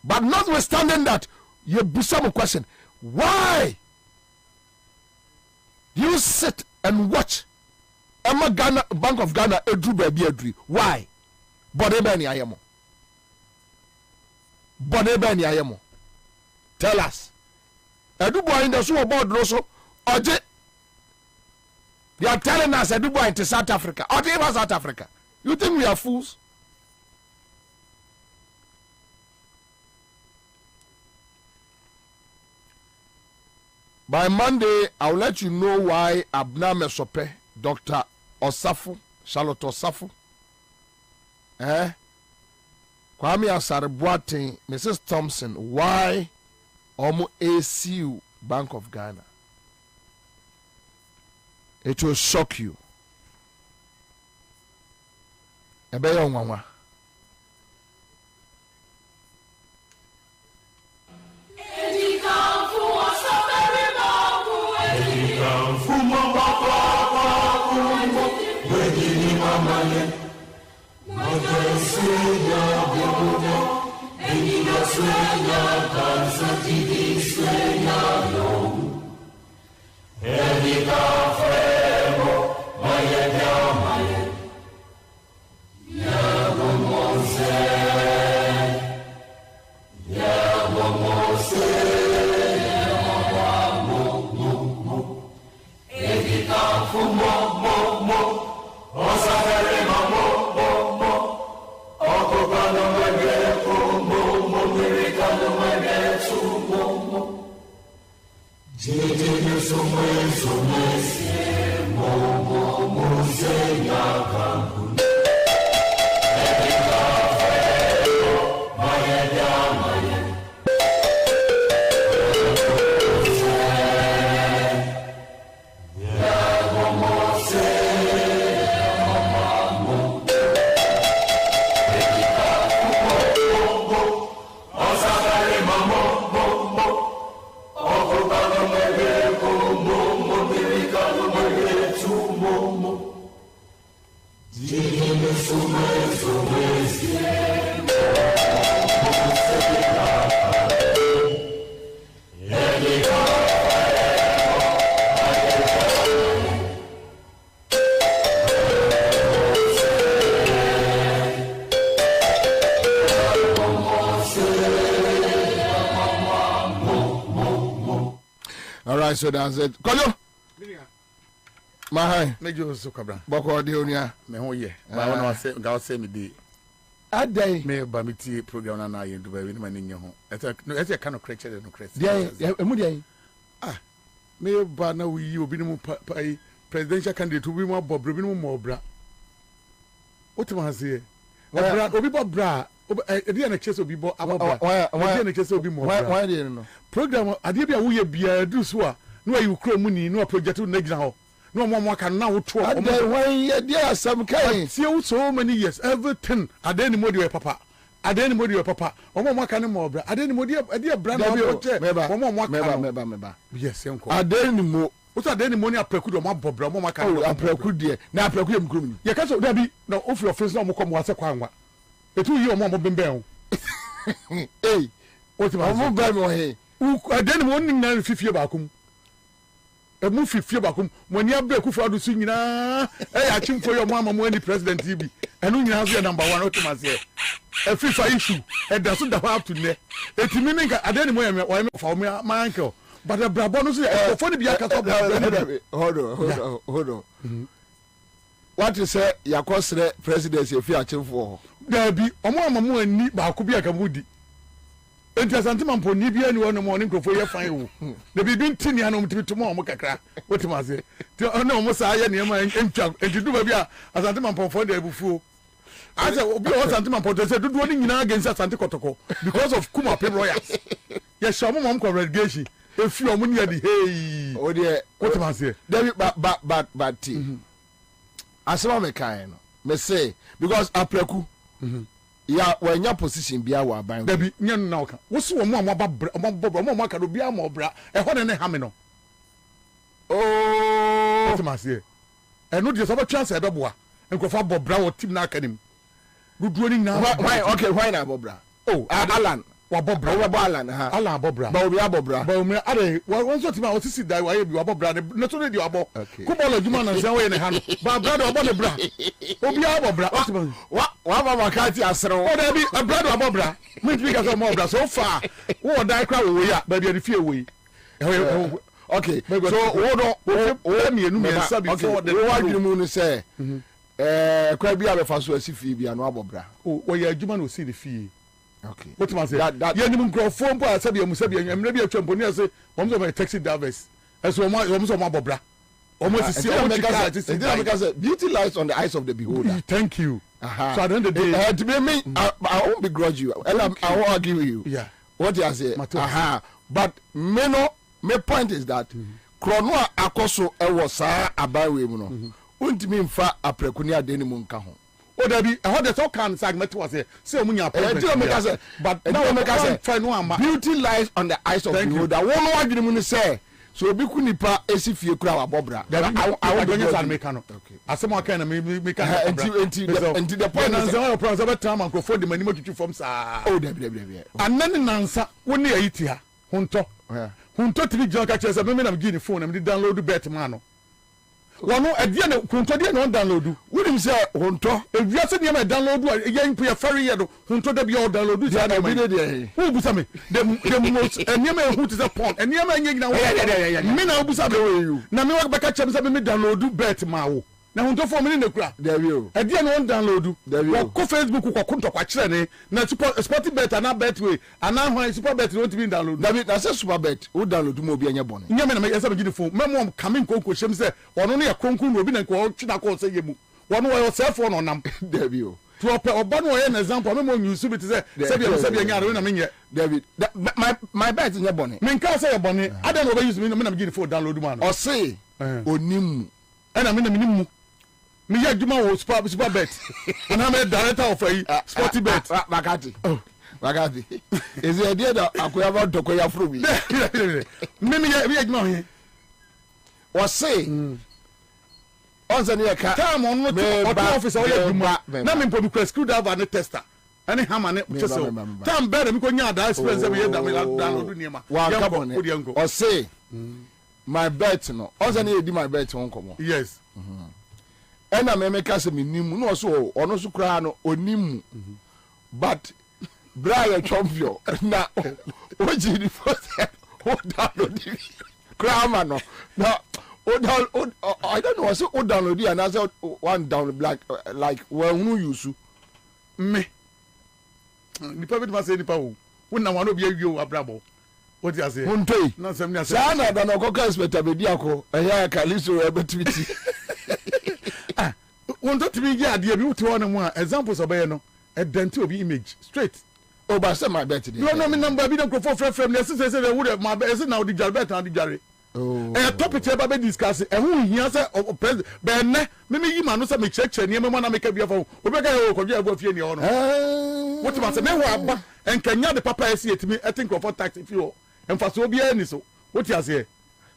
But notwithstanding that, you busam question, why do you sit and watch Emma Ghana Bank of Ghana edru baby edri? Why? Bonebe ni ayemo. Tell us. Edubo in the so board roso oje. They are telling us Edubo into South Africa. Or they were South Africa. You think we are fools? By Monday, I'll let you know why Abna Mesope, Dr. Osafu, Charlotte Osafu, Kwame Asare-Boateng, Mrs. Thompson, why Omo ACU Bank of Ghana. It will shock you. Ebeyo Nwanwa. So that's it. Koyo. Mahai. Mejo so Kwabena. Boko de onia. Me ho ye. Ba wona say ga say me di. Adai. Me ba me ti program na ye do ba we ma nye ho. Ete ka no creature no creature. Dey, emu dey. Ah. Me ba na we yi obi no presidential candidate obi mo bobra bi no mo obra. Otima say. Obra obi bobra. Edi na chese obi bo abobra. Edi na chese obi mo obra. Why dey no? Program ade bia wo ye bia du so a no ayi ukro mu ni no project na gina ho no mo aka na wo to ade why ye dia asam kai see you so many years everything ade ni modi we papa ade ni modi we papa mo aka ni mo bra ade ni modi ade bra na bo che mo aka meba yes enko ade ni mo o so ade ni mo ni apraku do mo bobra mo aka apraku de na apraku ye mkrum ni ye ka so da bi na ofri office na mo kom wa se kwanwa etu yi o mo bemben o eh o ti mo ba mo he ade ni mo ni na fifie ba kum emu fifie ba kum mo ni abra ku fa do su nyina ya chimfo yo mo amamu ani president bi enu nyina so number 1 o ti ma se e fifa issue e da so da up to ne etimi ni ka ade ni mo ya me fa me my uncle but the brabo no so e fo ni bi aka so hold on what you say yakosre president e fi a chimfo da bi omo amamu ani ba ku bi aka mudi enti man po ni bia ni wono mo ni krofo ye fan wo de bibi ntini ana mo tibitomo mo kakra wotima se ti ona mo sa ye ne ma entwa enti du ba bia asante man po fo da ebufuo I said, Obi or Santima Porto said, do anything against Santi Kotoko because of Kuma Pay Royals. Yes, some mom congregation. If you are money at the hey, oh dear, what am I say? David, but, as a man, may say, because Apreku, yeah, when your position be our bank, Debbie, no, what's one more Maka to be a more bra, a hot and a hamino. Oh, what am I say? And no, there's a chance at Dobwa, and go for Bob Brown Team Academy. Good running now. Why, okay, why not, Bobra? Oh, Alan. Bob Brown, Alan Bobra, Bobra, Bobra, Ade, once what I was to see that way, you are Bobra, not only the abo, Kubola, Juman, and Zaway in the hand, but brother about the bra, Bobra, what my cat is a brother of Bobra, which we got some Bobra so far. Oh, that crowd away, baby, the fear way. Okay, so, let me before the one you moon say, quite be a fast as if you be an Bobra. Oh, well, your Juman will see the fee. Okay. What must say? That you didn't grow phone by Sabia Musabi and maybe a champion. Say, one of my taxi drivers. As one of my Bobra. Almost see beauty lies on the eyes of the beholder. Thank you. So at the end of the day, to be me, I won't begrudge you. I won't argue with you. Yeah. What you say? But my point is that Krono Akoso Ewosa Abawe Muno. Won't mean fa a precunia denimun cajon. Oh, there be how the talk can segment was here. So when you but now beauty lies on the eyes of the beholder. One more you say. So be kunipa esifie kura Bobra. I want to use mechanic. Okay. As someone can me can until the point is our problem about time and for the money to from sa. Oh, and then Ansah when you eat here. Hunto. Hunto 3 junk catches a women of Guinea phone and download the bet mano. One no at the end Hunto didn't download. Would him say Hunto? If you are saying you download a young player ferry Hunto de be all download. Who busame? The most and you may who is a pond and you may now. Mina busabe you. Now me work back at Champs me download bet mao. Now Hunto for me in the crowd. There you. At the end one download. There you go Facebook ko kunto kwa chire na sporty bet and na bet way and now when super bet won't be download. David na say super bet who download mo bi anya bone. Nyame na me yesa be phone. Memo coming konko shem say ono no ya konko no bi na ko twina ko say yemu. Wono wo cell phone onam. There you. To oba no an example memo Misuse be say say anya na me nye. David my bet nya bone. Me nka say bone. Ada no be use me na me give phone download man. O say onimu. Ena me na me me ya juma wo super bet and I'm a director of a sporty bet Makati is the idea that akoya about to koya from me ya juma here was say on near time on not office or ya juma na me po screw driver and tester any hammer ne so time better me ko nya da experience we ya da me download niema wa or say my bet no on near di my bet won komo yes ena memeka se minimu no so ono so kra no onimu but Brian champion na oji di first o download kra no na I don't know so o download and I said one download like when who use me nipa bit ma say nipa wo wona wano bia wiwo abrabo what you say huntoi na sem ni say na da no koka expect be dia ko eya kaliso ebetwiti Won't to be yeah, dear, you to one examples of no a denti will be image straight. Oh, but say my bet. You know me number be don't go for from the sister say would have my best now the jalbet and the jari. Oh, a topic about discuss and who here say of president. Ben, maybe you man, no some check near me, man, make a beer for Obeka or you go for any honor. What you must say, and can you the papa see it me? I think of tax if you and for so be any so. What you say?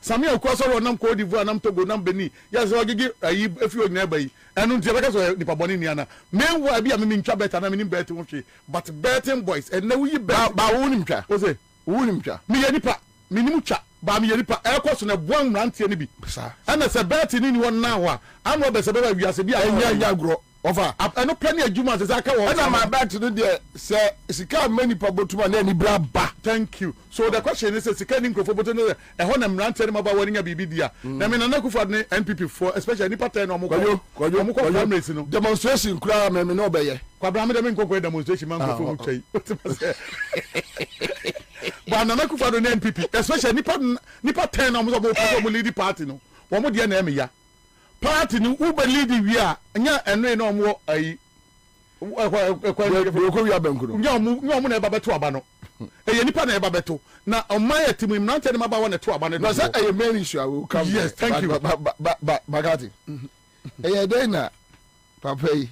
Samuel Kwaso nam Cote d'Ivoire nam Togo nam Benin yes o gigi if you never yi enu ntia beka so nipa boni ni ana me wa bia me ntwa bet na me nim bet ho hwe but betting boys and na we bet ba wo nim twa o say wo nim twa me ye nipa me nim twa ba me ye nipa e ko so na buan rantie ni bi sa ana se bet ni won na ho a anu be se be wi ase bia nya gro over eno plan adwuma se aka wo na my bet no there say sika many pabotuma na ni bra ba. Thank you. So the question is sika ni nkofo boto no e ho na mrante ni maba wani nya bibi dia na me na nakufa ne NPP for especially ni pattern no mo ko families no demonstration kura me no obeye Kwabena me dem nkoko demonstration man nkofo mo twai ba na nakufa no NPP especially ni pattern no mo so mo lead party no wo mo dia na eme ya party ni uber lead wi a nya eno no mo ayi ko wi abankuro nya mu na eba beto aba no eye nipa na eba beto na oman yetimu imnante ne maba wona to aba no say eye main issue will come. Yes, thank you. Bagati eye dey na papa yi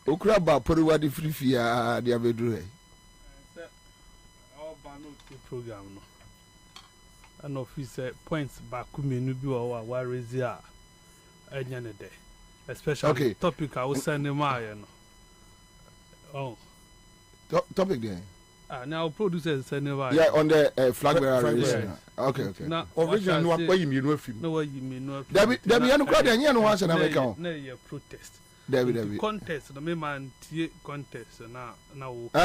okura ba poriwa de frifia de abeduru he our bano program no an officer points back menu bi o wa raise a enya ne dey especially topic I was sending my no oh topic there now producers sending my on the flag bearer okay now original no why you no afim no why you no David you no crowd enya no wan say na make am na your protest David contest no me man tie contest na wo oh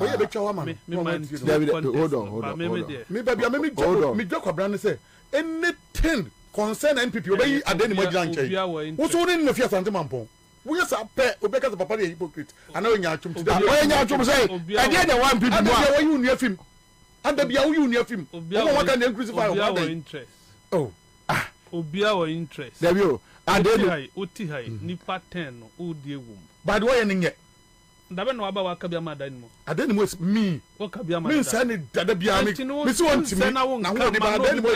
yeah betwa wa man David hold on me baby me Kwabena ne say anything concern NPP obeyi adeni mo gyan nkyai wo so ne fia sante mampon wo yes apɛ obeka se papa dey hypocrite ana wo nya atwom ti da wo nya atwom say e dey the one people mo a wo yu nia film anda bia wo yu nia film wo wa kan dey crucify wo dey interest oh obia wo interest David o adeni oti hai nipa 10 no o die wum by the way nye ndabe no aba wa ka bia ma dan mo adeni mo me wo ka bia ma me say ne dada bia me si won timi na wo de ba adeni mo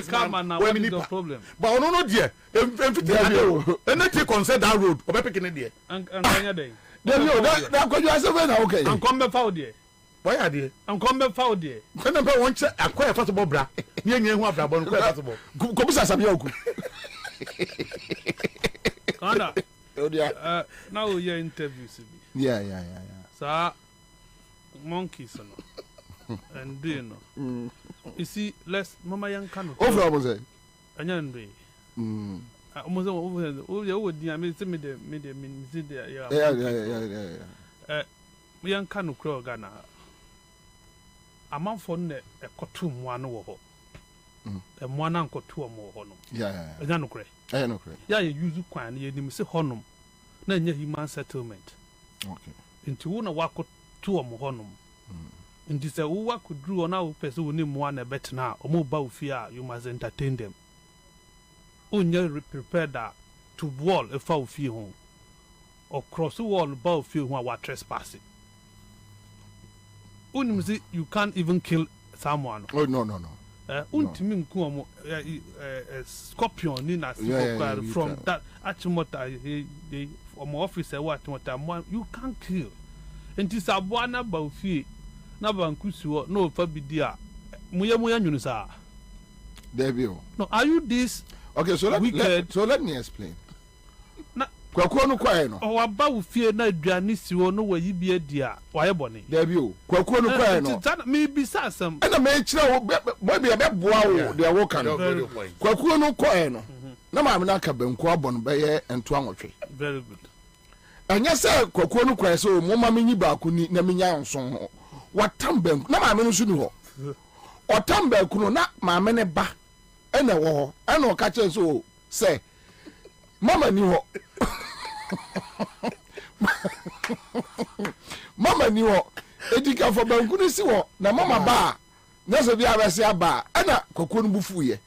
we me nipa problem but ono no de emfiti ade ene take concern that road obe pick ne de anya dey David o da koju asefe na okay ankom be fa o de why ade ankom be fa o de kana be won che akoya fasebo bra ne enye hu abra bo no koya fasebo ko bisa sabia oku Kanda now your interviews yeah so monkeys no and do you know you see let's mama yan kanu over mo say anya ndwe almost over you would me yeah yan kanu kro Ghana amanfo ne ekotu mwa no wo ho mwa na nkotu omo ho no yeah anya no kre ya ye use kwan na ye nim se honom na nya human settlement okay nti wo na wakotu omo honom nti se wo wakudru ona wo pese wo ni mwa na betna omo ba ofia you must entertain them onya prepared to wall if I feel home or cross the wall about feel who are trespassing. You can't even kill someone. Oh no. Scorpion in from that actually they from officer what you can't kill. And this abwana about fear. Na bankusu no fabidia. Muya nyunisa. Debio. No, are you this? Okay, so let me explain. Kwakuo no kwae no. O aba wo fie na aduane si wo no wa yibie dia. Wa ye bone. Dabi o. Kwakuo no kwae no. Me bisa asem. Na me kire wo Bobie be boa wo de wo kan. Kwakuo no kwae no. Na ma me na ka banku abon be ye ento anwotwe. Very good. Anya se kwakuo no kwae so mo ma me nyi ba ku ni na me nya nson ho. Watam banku na ma me no su ni ho. Otam banku no na ma me ne ba. Ene wo ho. Ene o ka che so se mama ni ho. Mama ni ho edika fo banku ni si ho na mama ba na so bia ba se aba ana kwakuo no bufu ye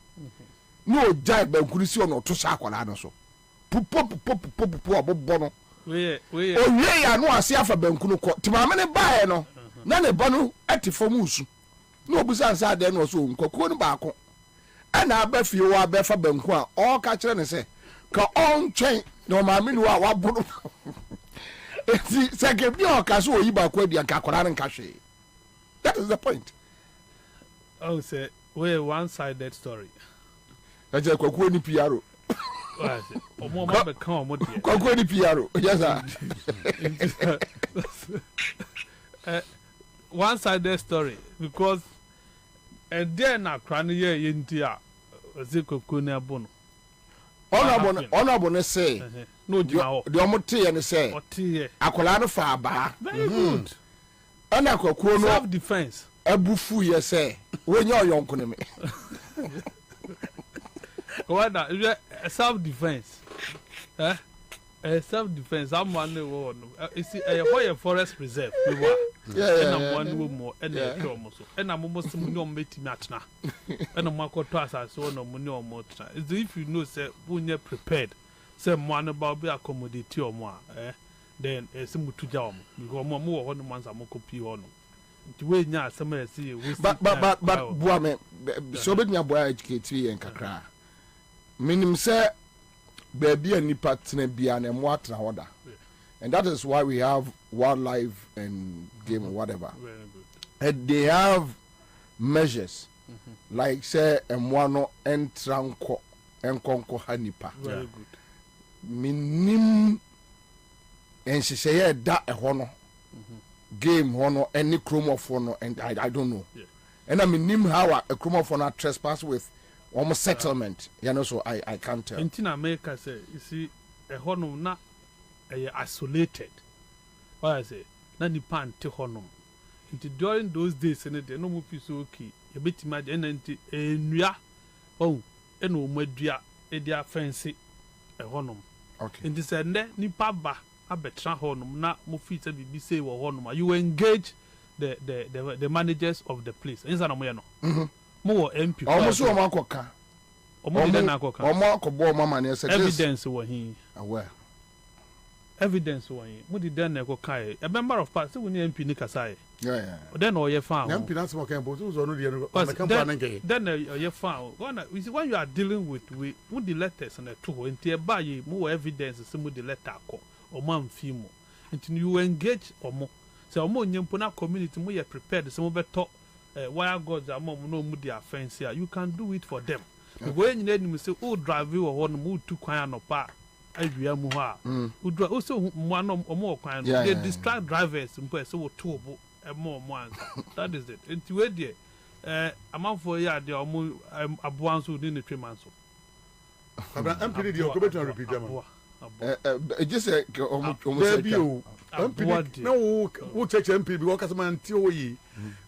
no jai banku ni si ho no to sa akwala no so pupo abobo no we owie ya no ase afa banku no ko ti mama ne ba ye no na ne ba no atifo musu no obusa nsa de no so kwakuo no ba ko ana aba fie wa ba fa banku a o ka kire ne se ka on twen no maame ni wa buru eti sake bi o ka so oyi ba ko adia ka kwara nka hwe. That is the point. Oh say we one-sided story. Aje kwakuo ni piaro. Omo ma be kan omo de. Kwakuo ni piaro. Yes sir. One-sided story because then akra no ye ntia ze kwakuo ni abono. Honorable ne say no jima de omote ne say akola no fa aba very good ana kwakuo no self defense abufu ye say wonya oyonko ne me Kwabena self defense self defense amman no you see a forest preserve we were na one wo mo e na twa mo so e na mo sim ni om betimi atena e na mo akoto asase wo na mo ni om atena if you know say wonye prepared say mo an ba be accommodate om a then simu to jam because more one months I'm copy on the way now some see but boy so be nya boy educate we en kakra minim say baby and nipa tena bia na mo atena hoda and that is why we have wildlife and game or whatever. Very good. And they have measures like say emwano entranko enkonko hanipa. Very good. Minim enhyehyɛ da ɛhɔ no game hɔ no any chrome of no and I don't know. Yeah. And I minim how a chrome of no trespass with almost settlement. You know, so I can't tell. In America say you see ɛhɔ no na isolated. What I say na nipa ante hɔ no. During those days and they no move so okay. You bet me and nnua oh eno omadua e dia fence ɛhɔ no. Okay. Nti sɛ ndɛ nipa ba abetra hɔ no na mo fit sɛ bibi say wɔ hɔ no you engage the managers of the place. Nsa na mo yɛ no. Mo wɔ MP. Almost o ma akoka. Omo de na akoka. Omo akɔbɔ o ma na say evidence wɔ hin. Aware. Evidence wɔ hin. Mo di den na akoka e. A member of party we MP ni kasa e. Yeah. Then or you found. MP na some can both so no dey no the company. Then you found. When you are dealing with the letters and the two nti e ba ye mo evidence say mo the letter akọ o man fi mo. Nti you engage omo. Say omo nyempo na community mo ye prepared say mo beto wire gods amom no mu the offense here. You can do it for them. Because you need me say o drive you or mo tu kwan anopa awia mu ha. O drive o so mo anom omo kwan no. They distract drivers mpo say wo to obo more Ansah. That is it. Until we there, amount for ya the abuanso in the 3 months. MP the occupation repeat them. Just say baby MP no who check MP because man tio yi.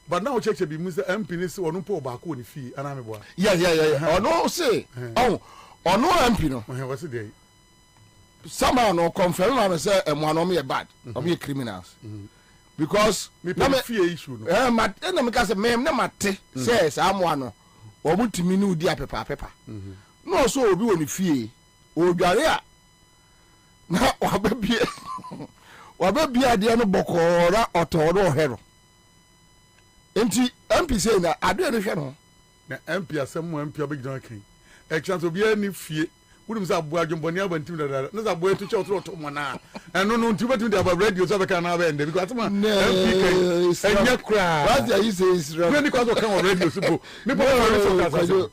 But now check be Mr. MP ni so no po ba ko ni fee ana me boa. Yeah. Oh no say. Oh no MP no. What's it there? Somehow no confirm am say emwano me bad. Or me criminals. Because me fear issue no ma na me ka say me na mate say samoa no omutimi ni udi apepa no so obi woni fie odware a na wababia de no bokora otoro ohero enti MP say na ade no hwe no na MP asem MP obegina kan e chance obi ani fie wouldn't say boy Jomboni abantim da na za boy to che oto mo na eno no nti betim dey radio so be kan na be ndé because man MP enya kra what you say is wrong when because kan radio so me boy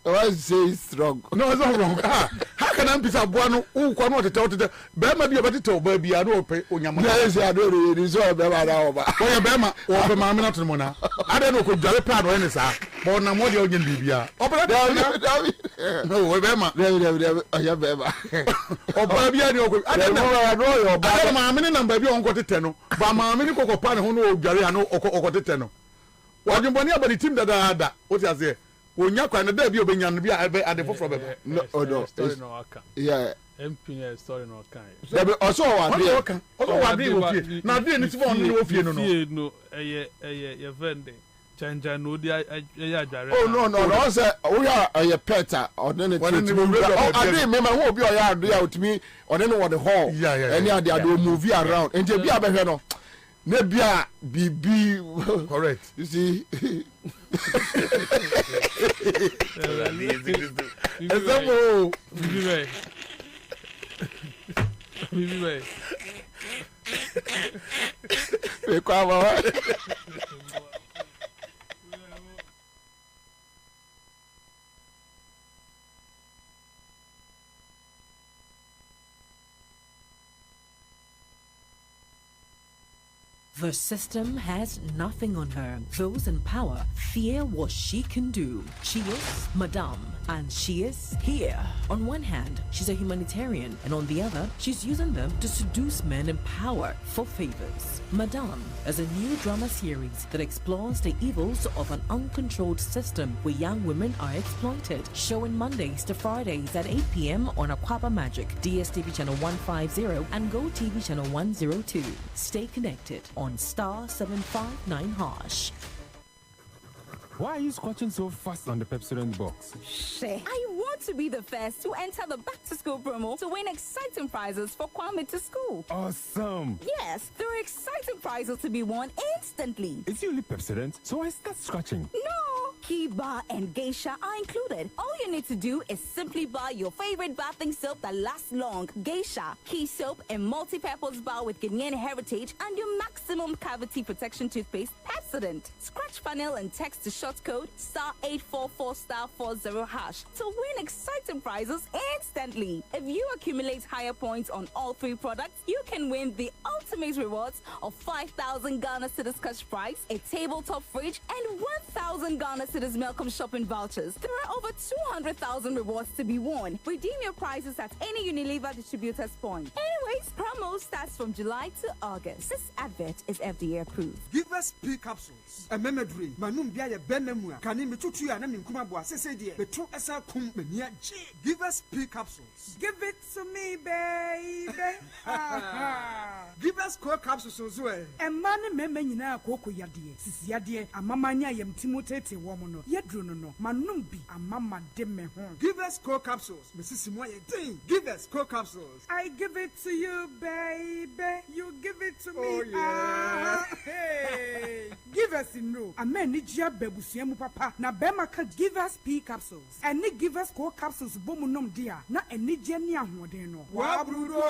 what say is wrong no it's not wrong how can MP say boy no wo kwa no tete be ma bi obetete ba bia no ope onyama na say ado re so be ma da oba boy be ma wo be ma me na to mo na ade no ko dware pa no ene sa bo na mo de onye bibia obere no we be ma beba oba bia ni okọ ade no oba ma me ni number bi onko tete no ba ma me ni kokopa ne ho no odware ano okọ tete no wadwumboni abadi team da o ti ase onya kwa ne da bi obenya no bi ade foforo beba no story no aka yeah MP story no aka there also wa de wo fie na de ni ti fo no wo fie no no ye vende chanja no dia ya jare oh no say we are pet odene ade me ma ho obi o ya ado ya otimi odene wo the hall any ade ado move around enti bi abehwe no na bia bibi correct you see Ezemo bibi e kwa ba The system has nothing on her. Those in power fear what she can do. She is Madame, and she is here. On one hand, she's a humanitarian, and on the other, she's using them to seduce men in power for favors. Madame is a new drama series that explores the evils of an uncontrolled system where young women are exploited. Showing Mondays to Fridays at 8 p.m. on Aquaba Magic, DSTV channel 150, and Go TV channel 102. Stay connected on star 759 hash. Why are you scratching so fast on the Pepsodent box? I want want to be the first to enter the back-to-school promo to win exciting prizes for Kwame to school. Awesome! Yes, there are exciting prizes to be won instantly. It's only Pepsodent, so I start scratching. No! Key Bar and Geisha are included. All you need to do is simply buy your favorite bathing soap that lasts long, Geisha, Key Soap, and multi-purpose bar with Guinean heritage, and your maximum cavity protection toothpaste, Pepsodent. Scratch funnel and text to short code *844*40# to win exciting prizes instantly. If you accumulate higher points on all 3 products, you can win the ultimate rewards of 5,000 Ghana Cedis cash prize, a tabletop fridge, and 1,000 Ghana Cedis Malcolm shopping vouchers. There are over 200,000 rewards to be won. Redeem your prizes at any Unilever distributor's point. Anyways, promo starts from July to August. This advert is FDA approved. Give us P capsules. A memory. Manum biya benemua. Kani mitutu ya na minkuma bua sese die. Betu esa kum menia G. Give us P capsules. Give it to me, baby. Give us core capsules as well. A man meme nyina koko yadie. Sisi yadie amamanya yem timotete womono. Yedro no manumbi amama deme ho. Give us core capsules. Mrs. Moye ding. Give us core capsules. I give it to you, baby. You give it to me. Oh yeah. Hey. Give us no. Amen ni jia bebusiemu papa. Na bema ka give us P capsules. Eni give us core capsules bomu nom dia. Na eni jeni ahoden no. Wabrudo.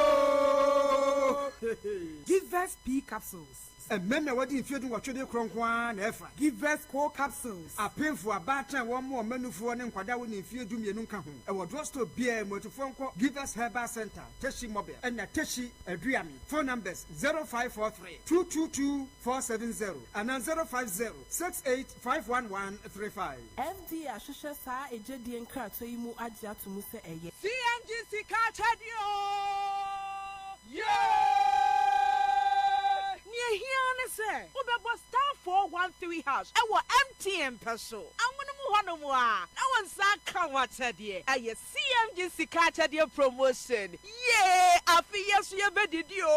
Give us P capsules. And men what if you do what you do cronkwan efa. Give us core capsules. A pain for a batter one more menu for an inquada when if you do me nunca home. I will draw to beer motophone give us Herbal Center, Teshi Mobile, and a Teshi Adriami. Phone numbers 0543 222 470 and 050 68 FD Ashusha Sa Ejedi and Kratoimu Adia to Musa Eye. CNGC Cartadio! Yeah! Here, sir. Ubebo star 413 house. I will MTN peso. I'm going to move on. I want Saka Watadi. I CMGC Cartadia promotion. Yeah, I feel yes, you better do.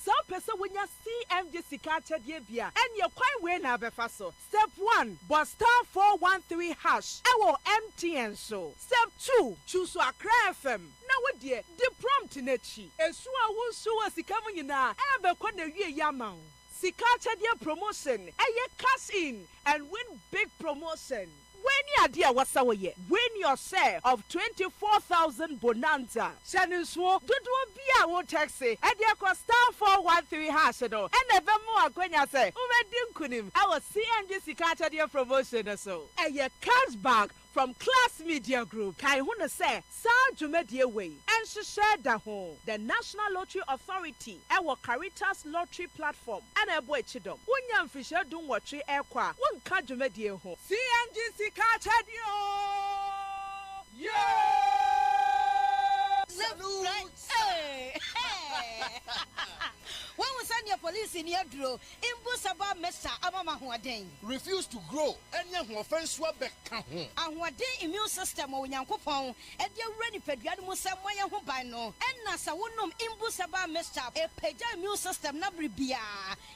Some person when you CMGC Cartadia beer and you're quite well now, Befaso. Step 1, but star 413 hash. I will MTN so. Step 2, choose a cry FM. Now, what dear, the prompt in it. And so I will show us the coming in now. Ever corner Yamau. Sikacha dear promotion. A cash in and win big promotion. When you are dear, what's our year? Win your share of 24,000 bonanza. Shannon Swo, do be our taxi. And you cost star 413 hash and never more when you say, Kunim, our CNG Sikacha dear promotion or so. A cash bag from Class Media Group. Kai Huna say, Sa Jumedia Way. And she shared the home. The National Lottery Authority. Our Caritas Lottery Platform. And a boy chidom. Unyam Fisher don't watch it airqua. One card Jumedia home. CNGC Cartadio! Yeah! Salute! Hey! When we send your police in your draw, Imbusaba Mesa Abama Huadeng. Refuse to grow, and young offense swabek. And what day immune system or Yankopon, and you're ready for Yadmusa Moya Hubano, and Nasa Wunum Imbusaba Mesa, a Peja immune system Nabribia,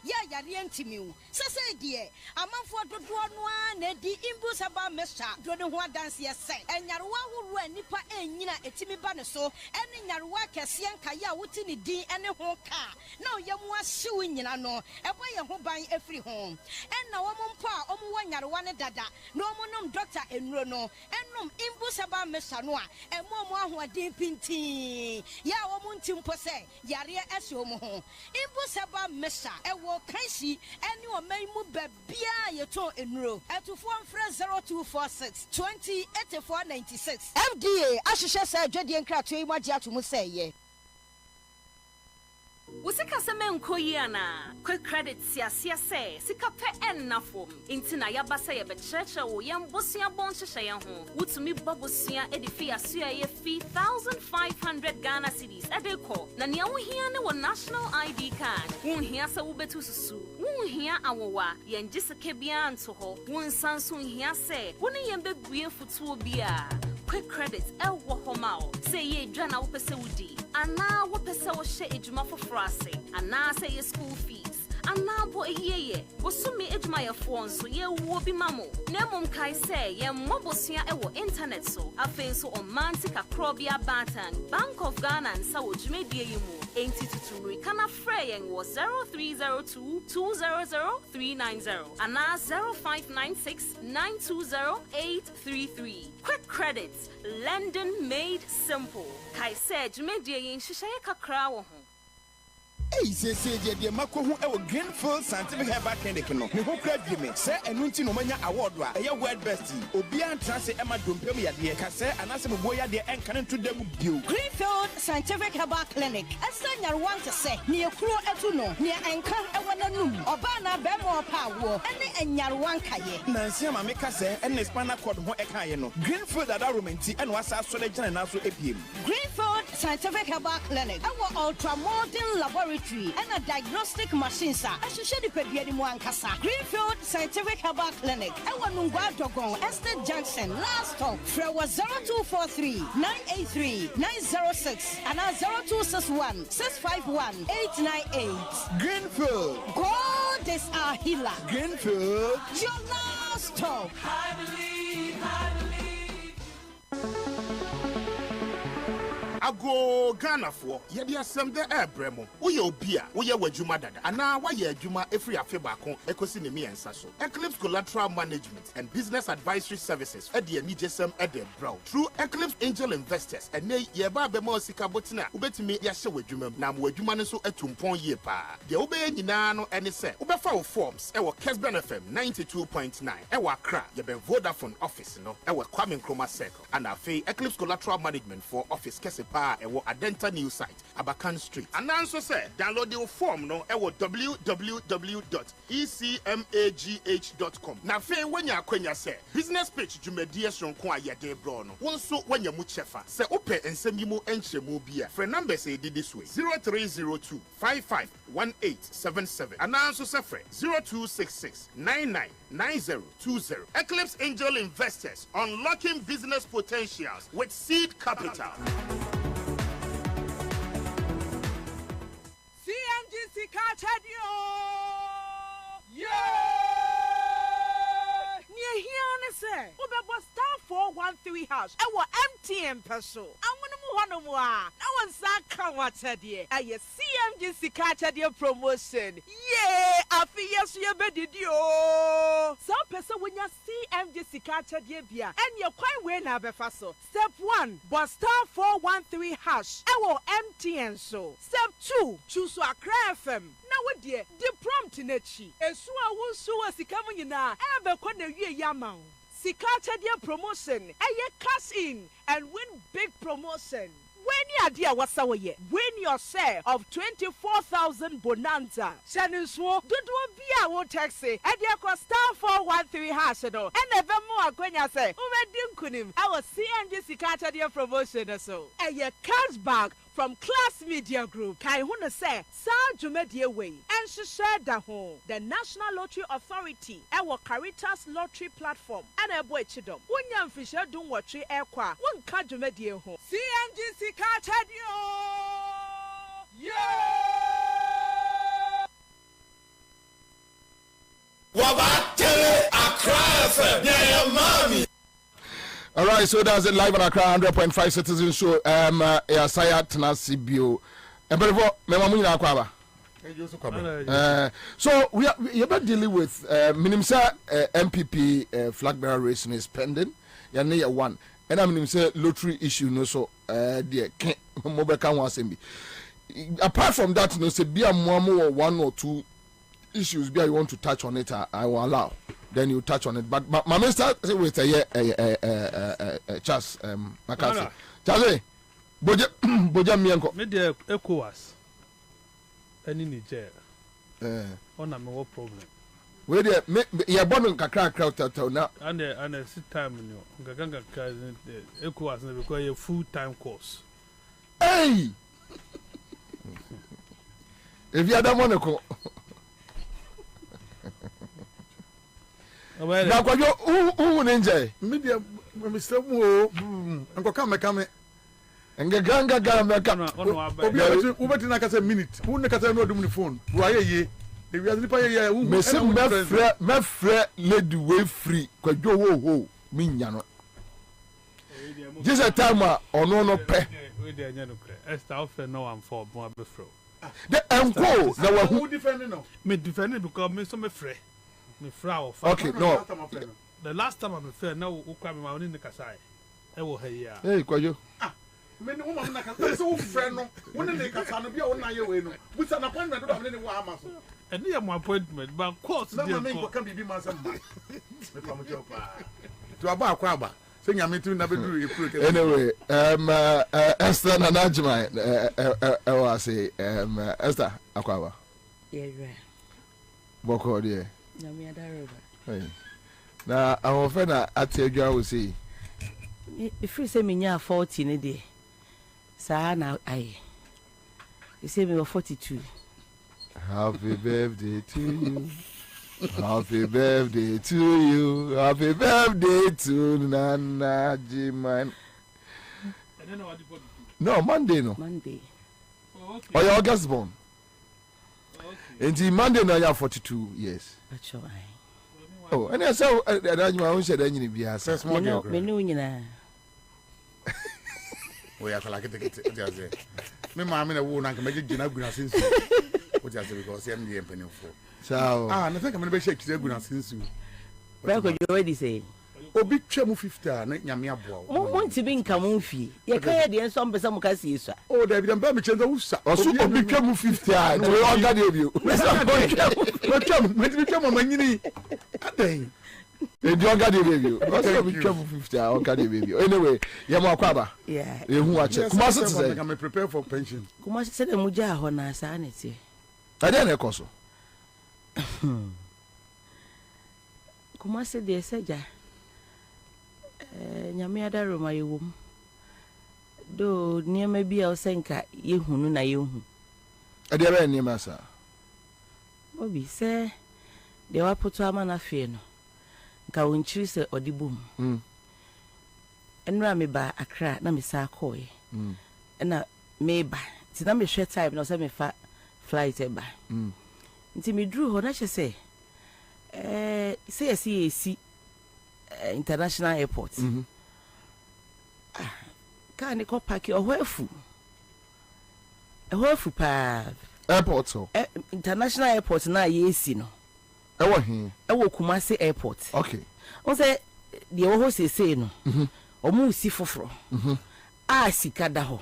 Ya Yarientimu. So say, dear, a month for the one, and the Imbusaba Mesa, Dronua dance yes, and Yarwa who ran Nipa and Nina Etimi Banaso, and in Yarwa Cassian Kaya Wutini D and a whole car. No, Yamwa suing Yano, a boy who buy every home. And now one pa, one Yarwana Dada, no monum doctor and Rono, and num Imbusaba Mesanoa, and Momo who are deep in tea. Ya woman Timpose, Yaria Esomo, Imbusaba Mesa, and walk Kaisi, and you are may move Bia Yato in row, and to form friend 0246 20 8496. FDA, Ashisha said, Jedi and Kratui, what you to say. Usika seme nkoyiana quick credit siasia se sika pe ennafom intina yabasa ye be church wo yambosia bonhye ye ho wutumi babosia edifi aso ye fee 1500 Ghana cedis edeko na ne wo hia ne wo national ID card wo hia se wo betu susu wo hia awowa ye ngiseke bia nto ho wo nsanso hia se wo ne yembe bue futuo bia quick credit wo homao say ye dwana wo pese wudi ana wo pese wo hye ejuma for frase ana say ye school fees anabo eyeye bosumi edwumayefo nso ye wo bi mamo na mom kai say ye mobosua ewo internet so afen so omanti kakrobia batan Bank of Ghana Ansah wo dwumedie yimu enti tuturu kana freyen wo 0302200390 ana 0596920833 quick credits lending made simple kai say dwumedie yin hyehyeye kakra wo ho. Hey, say the Mako who Greenfield Scientific Herbal Clinic no. Me who crave me. Say enunti no manya award wa. Eya world best. Obian transe Emma Dumpem ya de. Ka say anase mo boya de enkan to dem bio. Greenfield Scientific Herbal Clinic. Asa nyarwan te say ne ekuro etu no. Ne enkan ewana num. Oba na be mo pa wo. Ene enyarwan kaye. Nansi ma me ka say ene spinal cord ho ekaye no. Greenfield ada romenti ene wasa so le gina na so epiem. Greenfield Scientific Herbal Clinic. Our ultra modern laboratory and a diagnostic machine sir. I should share the pediatry Mwankasa. Greenfield Scientific Herbal Clinic. Our Nungwa Dogon, Estate Junction, last stop. Frewa 0243 983 906 and 0261 651 898. Greenfield. God is our healer. Greenfield. Your last stop. I believe. Ago Ghana for yedi asem de ebremo woye obi a woye wadwuma dada ana waye adwuma efri afe baako ekosi ne mi ensa so Eclipse Collateral Management and Business Advisory Services ede ani jesem ede brow through Eclipse Angel Investors ene ye ba be ma sika botina ubetimi ya hye wadwuma na wadwuma ne so atumpon ye pa de obeye nyina no ene se ubefa wo forms e wo Kesben FM 92.9 e wo Accra ye be Vodafone office no e wo Kwame Nkrumah Circle and afi Eclipse Collateral Management for office kese ewo Adenta new site Abakan Street and also say download the form no ewo www.ecmagh.com na fe wanya akwanya say business page jumedie sonko ayede bro no wonso wanya mu chefa say ope ensem yi mu enchemu bia for number say this way 0302 551877 and also say 0266 999020 Eclipse Angel Investors unlocking business potentials with seed capital. CMGC Cartadio! Yeah! Near here, say, Ubeba star 413 house. I will MTN peso. I'm going to move on. I want Saka Watadia. I CMGC Cartadio promotion. Yeah! I feel yes, you better do. Some person when you CMGC Cartadia beer and you're quite well now, Befaso. Step 1, but star 413 hash. I will MTN so. Step 2, choose a FM. Now what dear, the prompt in it. And so I will so as the coming in now. Ever con the year yamau. Sikachadia promotion. And you cash in and win big promotion. When you dear what's our year? Win your share of 24,000 bonanza. Shannon Swo, do be our taxi. And you cost star 413 hash and never more when you say, Kunim, our CNG Sikachadia promotion so. And your cash bag from Class Media Group. Kai Huna say, Sa Jumedia Way. And she shared the home. The National Lottery Authority. Our Caritas Lottery Platform. And a boy chidom. One young fisher don't watch it airqua. One card Jumedia home. CMGC Cartadio! Yeah! Wabatele Accra FM. Yeah, mommy. All right, so that's it live on Accra 100.5 Citizen Show. Ansah Tenasibio. And before, Kwaba. So we are dealing with Minimsa MPP flag bearer race is pending. Near one. And I mean, say lottery issue no so dear mobile can was apart from that, no say be a more one or two issues be I want to touch on it, I will allow. Then you touch on it. But my minister say with Charles McCarthy. Charlie, Boja Mianko. Media ECOWAS. Any Niger. On a more problem. Where the ya born kakra crowd now. And a sit time in your Gaganga ECOWAS because a full time course. Hey! If you don't want to go. Na kwajo ninja media Mr. Mo anko kame ngaganga obi ubeti na kasa minute won kasa no dum ni phone wa ye we are nipa ye me say me frɛ lady we free kwadwo wo minya no just a time ono no pɛ we dey anya no kra Esther offer no one for bon abefro the enko na wa who defend no me defend because me so me frɛ of okay no the last time I'm frɛ na wo kwa me ma oni ne kasai e wo ha yi a hey kwadwo me ne wo ma na kasa so wo frɛ no wo ne ne kasa no bia wo na ye we no busa na appointment do me ne wo ama so and you my appointment but course na me ko kan bibi ma sam me pa mo chopa to aba akwa aba so nyame tu na beduru ekuru anyway Esther na najma I say Esther akwa yeah boko de nyame adaroba hey na our friend at your will say if you say me nya 40 ne de sa na ai you say me 42 happy birthday to you happy birthday to you happy birthday to Nana Jiman no Monday oh you August born okay Monday now you are 42 years that's right oh and I say Ajima won said anyini bia say small girl me no nyina we are like it just me ma me na wo na ka me gina guna sinsu o just because am the empany for so na think am be shake to guna sinsu bra ko you already say obi twa mu 50 na nyame aboa mo nti bi nka mo mfi ye ka ye de enso mpesa mo ka sie so oh da bi dem ba me chenza wusa oso obi twa mu 50 no we oga de bio no twa me twa mo manyini adan Ebi oga de baby. Oso obi twa mu 50 oga de baby. Anyway, ye mo akwaba. Yeah. Ehu a che. Kuma so say I'm prepare for pension. Kuma se de muja ho na sa na tie. Ade na ekoso. Kuma se de seja. Nyame adaro ma yewom. Do niema bia o senka yehunu na yehu. Ade ba niema sa. Bobie se de wapoto ama na fie no. Nka wonchiri se odibum. Enra me ba Accra na me sa koe. Na me ba. Ti na me hwe time na se me fa flight e ba. Nti me dru ho na che se say international airport. Ka ni ko park o hwefu. E hwefu pa airport so. International airport na yesi no. Ewo hin. Ewo Kumasi airport. Okay. On say the wo say no. Omu si foforo. Sika da ho.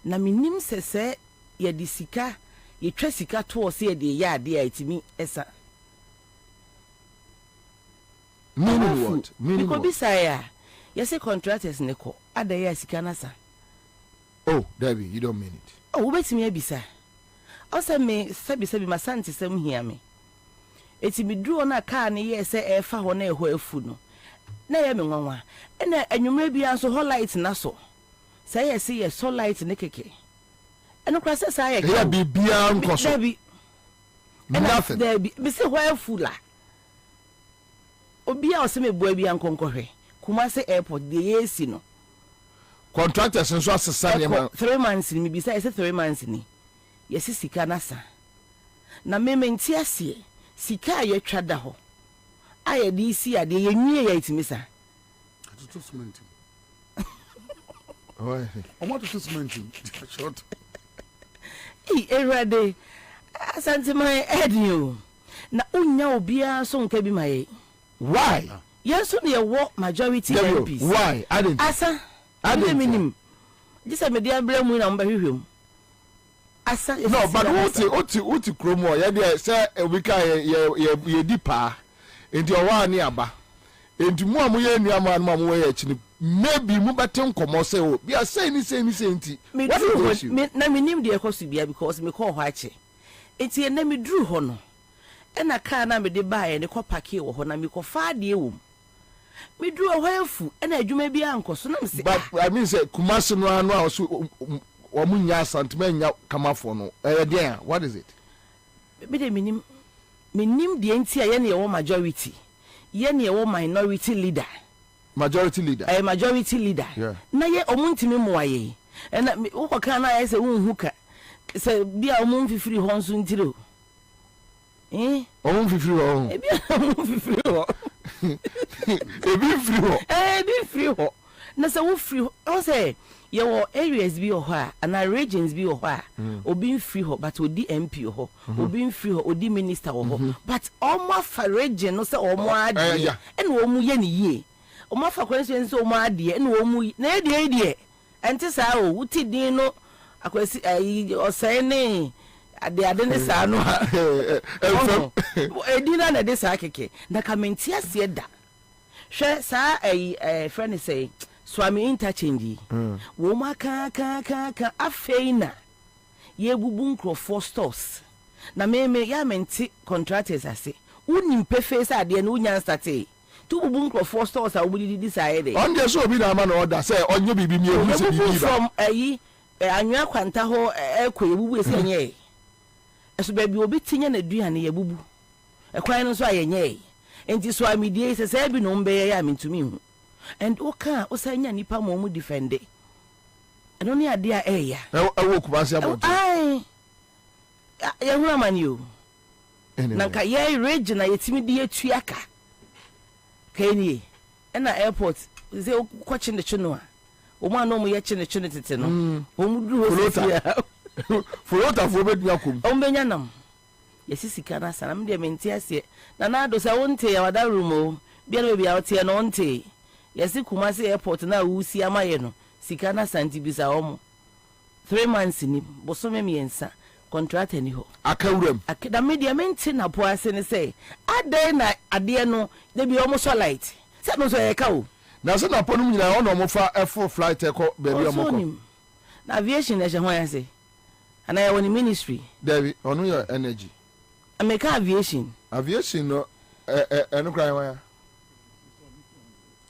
Na minim sese ye di sika, ye twa sika to o se de ya ade a itimi esa. Meaning what? Meaning what? Because you say contractors ne ko ada ya sika na sa. Oh, Debbie, you don't mean it. Oh, wait me bisa. Also me sebi masanti sem hia me. Eti mi duro na car ne ye se e fa ho na e ho afu no. Na ye me nwanwa. E na anwumre bia so ho light na so. Say ye see ye so light ne keke. E no kwase say ye. Ya bibia nkoso. Debbie. Nothing. Debbie, be say ho afu la. Obi a o se me bua bia nkonkohwe. Kumasi airport de yesi no. Contractors nso asesa ne ma 3 months ni bi say 3 months ni. Yesi sika na sa. Na meme nti ase sika ye twa da ho. Aye di si ade ye nwie ya itimi sa. Atutu cement. Oi. Omo atutu cement. Short. Erade asante my head you. Na unya obia so nka bi maye. Why? Yes, so the war majority MPs. Why? I didn't. Asa. I didn't mean. This a media blame we number him. Asa. No, but oti kromo. Ya dey say we can ye deeper. Enti o wa ni aba. Enti mu amu ye nuama no amu ye chini. Maybe mu batem komo say o. Be say ni enti. Me na me nim de ekosu bia because me call hwache. Enti na me dru ho no. E na car na me de bae ne ko parke wo ho na me ko fa de ewum. Me do a hwefu e na adwuma bia ankoso na me say. But I mean say Kumasi no anu a so omunya santiment nya kamafo no. There, what is it? Me de minim de enti a ye na ye wo majority. Ye na ye wo minority leader. Majority leader. Majority leader. Yeah. Na ye omuntimi moaye. E na wo ko kan na ye say unhu ka. Say bia omunfifiri ho nso ntiro. Omo fifiri ho. Ebi omo fifiri ho. Ebi firi ho. Ebi firi ho. Na se wo firi ho, o say ye wo areas bi ho a and regions bi ho a obi free ho but odi MP ho obi free ho odi minister ho but omo fa region no say omo ade and omo ye ne yie omo fa constituency omo ade and omo na ade enti sa o wuti din no akwasi osai ne ade ne sa no edina na de sa keke na kamenti ase da hwe sa friend say Swami interchange. Woma ka afeina. Ye bubu nkrofo stores. Na me ya menti contractors ase. Uni mpefe sa ade na unya starte. Tu bubu nkrofo stores a obudi di saide. On dey so obi na ma na order say onye bibi mi ehu se bibi ba. From anwa kwanta ho ekwa ebubu ese nye. Eso ba bi obi tinye na duane ye bubu. Ekwan no so ayenye. Enti Swami die se bi no mbe ya mentumi hu. And oka osanya nipa mo mu defend eno ne ade a eya ewo kubasi abodi ai ya hu amani o na ka ye region na yetimi de atuaka kanie na airport ze kwachi ne chuno a o ma no mu ye chi ne chuno tete no o mu duru ho sia flota fo bedu akom o mbenya nam yesisika na sanam de menti ase na na do sa wonte ya wada room o bia no bia wote no wonte yesi Kumasi airport na wusi amaye no sika na santi bisa omo 3 months ni bosome miensa contract ni ho akawuram akida media menti na po ase ne say ade na ade no de bi omo so light se no so e ka o na so na ponum nyina ono omo fa full flight e ko be bi omo ko na aviation e je ho ya say ana ya woni ministry David onu your energy America aviation no eno kra ya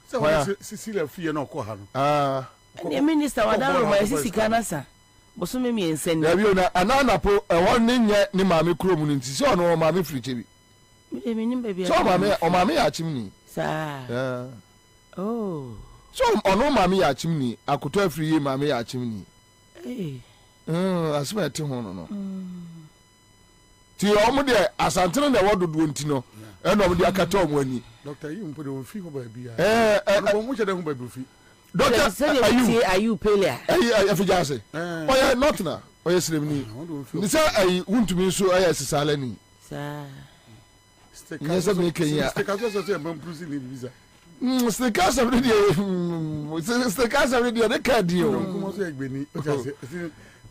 so what Cecilia fie no ko ha no the minister wadaro ma sisika na sa bosome mi enseni ya bi na anana po won ne nye ni maame krom ni nti so no maame friche bi mi nim baby so maame ya chimni sa oh so ono maame ya chimni akoto afri ye maame ya chimni asema te ho no ti omo de asantene na wododo nti no eno omo de akata omo ani Doctor, you put on fee for baby. Much of them by Buffy. Doctor, are you Pelia? If you just say, oh, yeah, not now. Oh, yes, I want to be so. I as a salary. Yes, I'm making ya. Stick out of the visa. Stick out of the stick out of the card deal.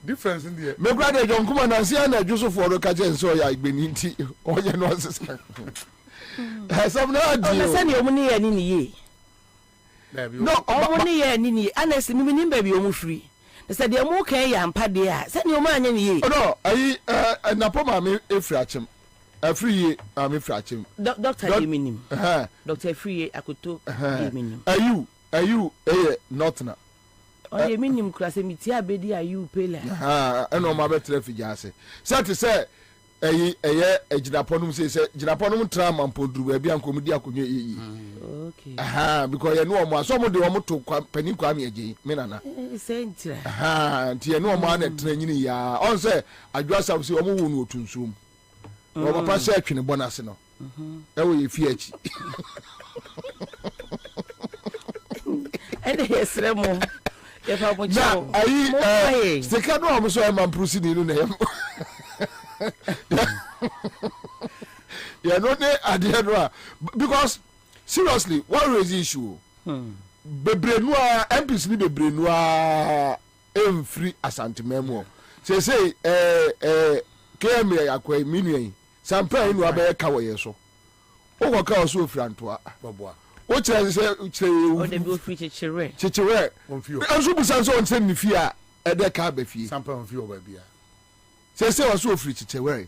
Difference in the me brother John come and see na Joseph for the kaje so ya igbeninti o ye no asesa some na di o se ni omuni ye ni ye no omuni ye ni honestly me nim ba bi omu free se de mo kan ya ampa de a se ni omu anya ni ye no ayi na po ma me efri achem afri ye me efri achem doctor ye minim doctor free ye akoto ye minim ayu not na oye minim klase miti abedi ayu pela eno ma betre fijase say ejinaponum say jinaponum trama mpoduru ba bia nkomudi akonye yi okay because ye no omo asomo de omo to panin kwa me age me nana sentira nti ye no omo ana tra nyini ya on say adwasa say omo wo no otunsum o papa say atwene bonus no ewo ye fi achi ene yesremo if I want to ayi sika no am so am proceed ni no em yeah no dey adhere no because seriously what is the issue bebrenu a MPs ni bebrenu a free asantememo say KM yakwa minuen sampa inu abaye ka wo yeso o go ka so frantoa boboa o chere se o de bi free chechere anso busan so on sen ni fia e de ka ba fie sampa on fie o ba bia se o so free chechere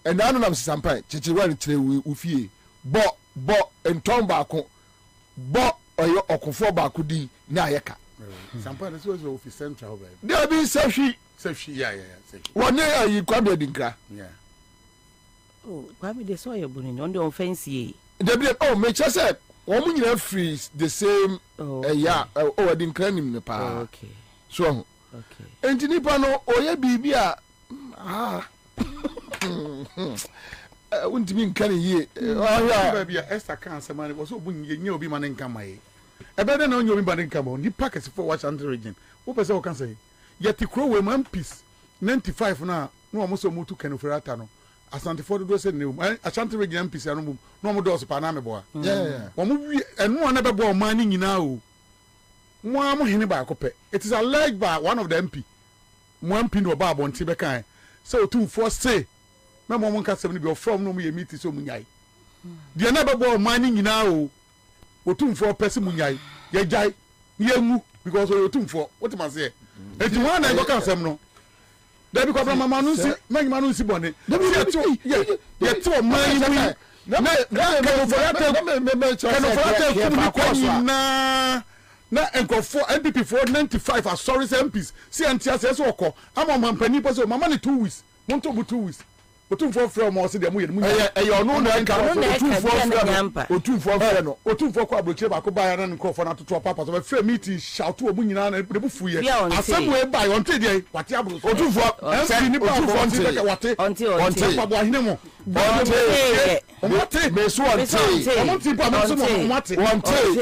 and anu nam sampa chechere ni chere u fie bo enton ba ko bo oyo okofo ba ko di na ayeka sampa na so office central ba there be safi yeah one ayi Kwabena dinkra yeah oh Kwabena de so ye boni on the offense ye the be me say omo nyina free the same dinkra nim ne pa okay so okay enti nipa no oye bibia wontimi nka ne yie baby Esther kan semane wo so bunye nye obi ma ne nka mai ebe de na onye obi ma ne nka ma ni package for Washington region wo pese wo kan say yeti kro we man peace 95 na no mo so mutu Kenufrata no Asante for do say ne Asante region peace no mo no mo do so pa na me boa wo mo wi eno na be bo man ni nyina o mo am hene ba akopɛ it is alleged by one of the MP mo MP no ba abonti be kan so two for say me mo nka sɛm no bi from no mo ye meet so munyai de na be bo man ni nyina o otumfo pɛse munyai ye jai ye mu because otumfo what man say eti mo na go kan sɛm no da bi ko from mama no si manyima no si bone ye ti o man ni na na enkofo MPP for 95 are sorry MPs see antia say so okọ ama mampani pose mama ni 2 weeks monto bu 2 weeks otumfo frɛ mo se de mo ye mu ono na nka otumfo frɛ no otumfo kwa abrochire ba ko ba ya na nkofo na toto papa so be frɛ meeting shout o mu nyina na de bu fuye asem we ba yon te de wate abro otumfo se ni ba wate onte pa bo ahine mo onte me so onte onte pa mo so onte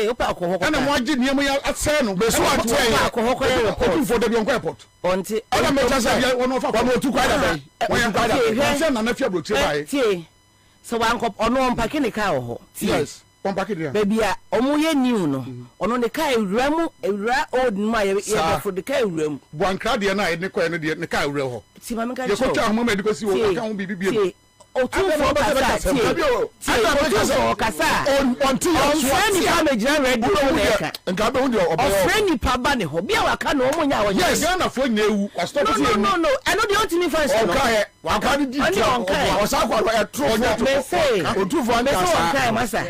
o pa ko hoko na mo agi niam ya ase no me so onte ko hoko otumfo de bi on ko airport onte ala me chasa ya wono fa ko otu kwa da bai na na fi abrochire ba tie so wan ko ono mpake ne ka ho yes mpake dia baby a omo ye new no ono ne ka ewura mu ewura old ma ye for the ka ewura mu buankra de na ne ko ne de ne ka ewura ho ti ma me ka ye ko twa ho ma de ko si wo ka ho bibi bi otumfo kasa onti onfreni pa me jira ready nka be hundi obo onfreni pa ba ne ho bia waka no omo nya wo yes na fo nya ewu wa stop no eno de ontimi fans no okay wa ka di o sa kwa e tro me say otumfo an okay masa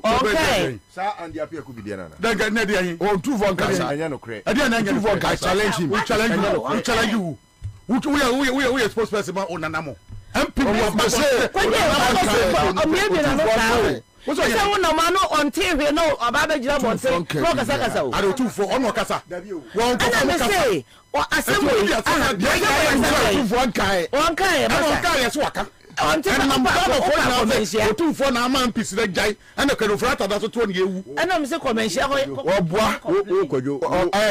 okay sa and ya pe ku bi dia na daga na dia hin otumfo an kasa anya no kre dia na anya otumfo an challenge him challenge you we spokesperson ma onanamo MP wa say what's say wona ma no onte hwe no oba be gira bonte no kasa o are otumfo ono kasa won ko kasa o asem on kai so waka onte na mbaba ko na mensia otumfo na ama mpisi na jai ana Kenufrata da so to ne ewu ana me se komensia ko oboa o kwajo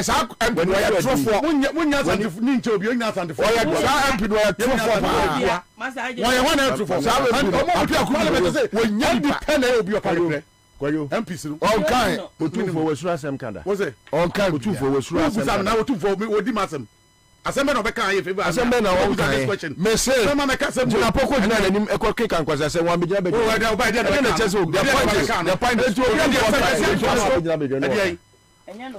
sa MP no ya trofo munya santif ni nche obi onya santif o ya sa MP no ya trofo pa wọ́n yẹ wọ́n náà tún fọ́ sáà ọmọ òbí àkúrò lè bẹ̀rẹ̀ sẹ́ wọ́n yẹ ní pẹ́ẹ́nì òbí ọ̀pá rẹ̀ kwayo MPs no onkan otumfo we sura sem kanda wọ́n sẹ́ onkan otumfo we sura sem kanda na otumfo o di ma sem asẹ́mbẹ́ na ọbẹ̀ kan ayé fẹ́ asẹ́mbẹ́ na wọ́n kan ayé mẹ́sẹ̀ jìnnà pọ́kọ́ jìnnà lẹ́ni ẹ̀kọ́ kíkà nkwasa sẹ́ wọ́n abidjan bẹ́ẹ̀ jẹ́ ọba ẹ̀dẹ́ ẹ̀dẹ́ ẹ̀dẹ́ the point is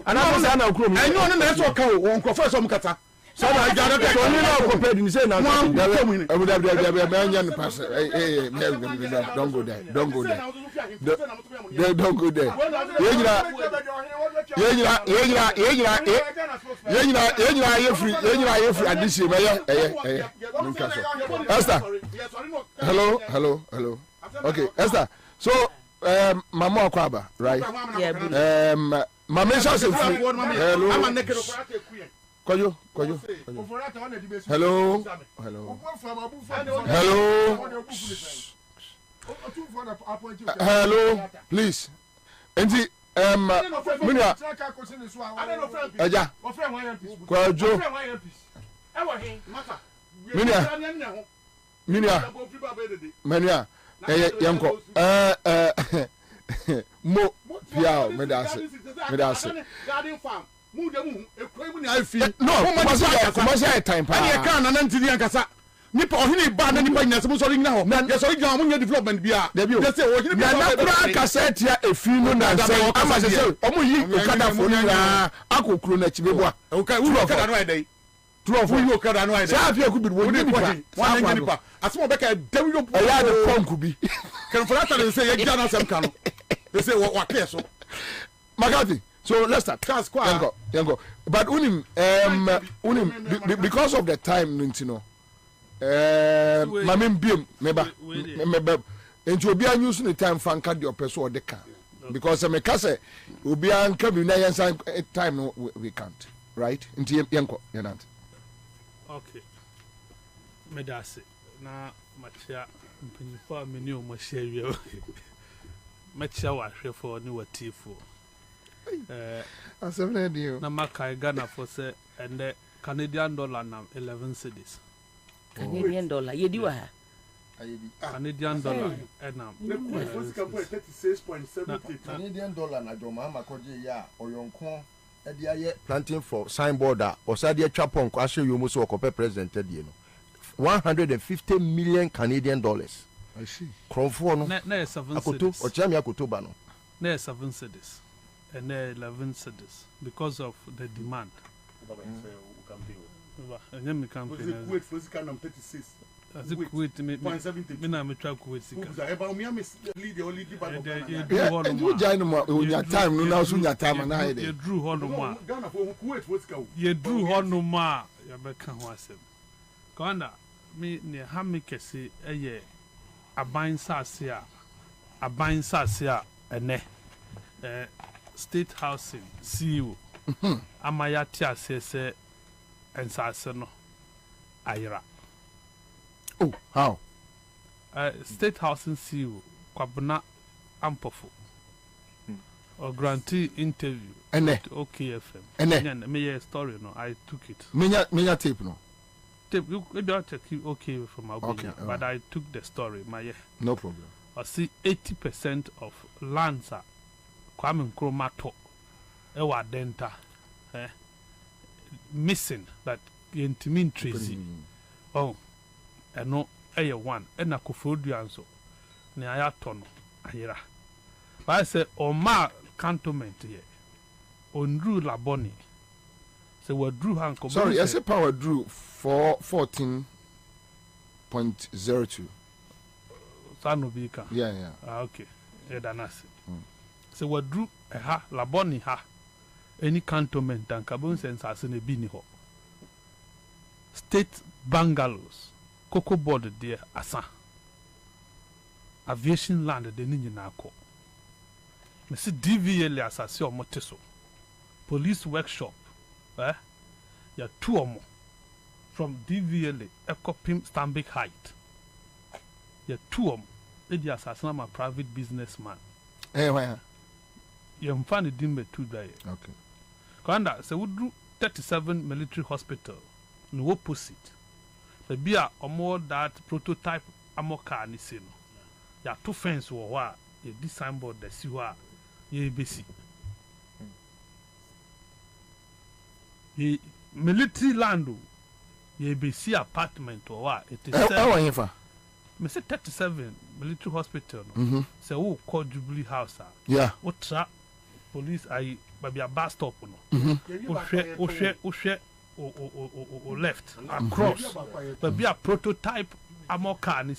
anamọ̀sẹ̀ àná okuro mi ẹ̀yin ọ̀nà náà ẹ̀sọ̀ kan o wọn kọ̀ fọ́ ẹ̀sọ̀ mu kata so na jara ka to ni na ko pe ni say na don't go there don't go there ye free adisi me ye nka so Esther hello okay Esther so mama Kwaba right mama say free hello Koyo. Hello. Hello. Please. Enti Minia. Eja. Kojo. Minia. Yanko. Mo piao medase. commercial time pa ani kan na ntidi ankasa nipa ohini ba na nipa nyase mo sori nyina ho ye sori gyan mo nya development bia de say ohini ba na kura kasa tia efinu na say ama say omo yi okada fo ni na akokuro na chibebua okay wu okada no ai true for you okada no ai say afia ku bi wo ni nipa wan nya nipa asemo be ka dawi yo ya de punk bi Kenufrata dey say ye gya na sem kan no they say wa clear so Magati. So let's start. Yango. But unim because of the time, you know. Mamim bim meba. Into obi an use the time fan card your person or the car. Because me kase obi an come na yan time no we can't. Right? Into yanko yanant. Okay. Medase na machia mpanyinfo me ne o mo share wi mecha wa hwefo ne watifo asem dio na makai Ghana for say and the Canadian dollar na 11 cedis. Canadian dollar yedi wa ha Canadian dollar na 36.70 Canadian dollar na joma makoje ya oyonko e dia ye planting for signboard or say dia twapon ko ahye yomo so okope president die no 150 million Canadian dollars. I see. Kromfo no. Na 7 cedis. Ochami akoto ba no. Na 7 cedis. And 11 cedis because of the demand. And then we can pay. Kuwait for Sika nam 36. As it Kuwait me na me try Kuwait Sika. Eba me lead the only di ba no. You join mo onya time no na so nya time na you drew hono ma. Ghana for Kuwait for Sika. You drew hono ma ya be kan ho asem. Kanda me ne ha me kese eye aban sase a ene state housing CEO amaya ti asese ensase no ayra. Oh, how? State housing CEO Kwabena Ampofo or grantee interview with OKFM. Me story no, I took it. Menya tape no. Tape you don't check okay from okay, but I took the story. No problem. I see 80% of lands are Kwame Nkrumah to ewa denta missing that yentimin Tracy. Oh, and no one and a Kofoduan so ne ayatono ayira. But I say Oma cantonment here on Drew Laboni. So we drew hanko. Sorry, I say power drew for 14.02. Sanubika. Yeah. Okay. Edanasi. So we drew a ha Laboni ha any cantonment and Kabun sense as in a bini ho. State bungalows, cocoa board there, Ansah. Aviation land the Ninjinako. Mr. DVL assassin or Moteso. Police workshop. Ya 2 or more. From DVL, Ecopim Stambik Height. Ya 2 or more. The assassin am a private businessman. Where? You find it in 2 days. Okay. Kanda, so we do 37 military hospital. No opposite. The beer or more that prototype amoka ni sino. Ya 2 fence or what? You design board the siwa. Ye basic. Ye military land. Ye basic apartment or what? It is. Me say 37 military hospital. No. Say who call Jubilee House. Yeah. What trap police I baby a bus stop no. Or left across. But be a prototype amoka ni.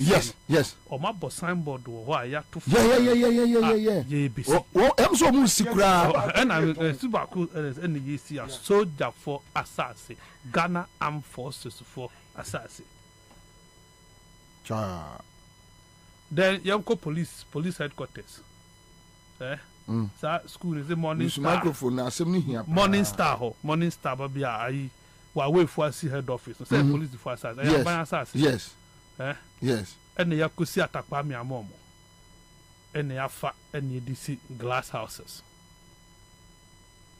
Yes. Or my boss signboard or why ya to. Yeah. Yeah, basic. I'm so musikra. And I'm Subaku and the see a soldier for assassin. Ghana Armed Forces for assassin. Then Yanko police headquarters. School is the Morning Star. Microphone na asem ni hia. Morning Star babia ayi wa wait for see head office. Say police for assassin. Yes. Yes. And ya kusi atakwa mi amomo. And ya fa and ya DC glass houses.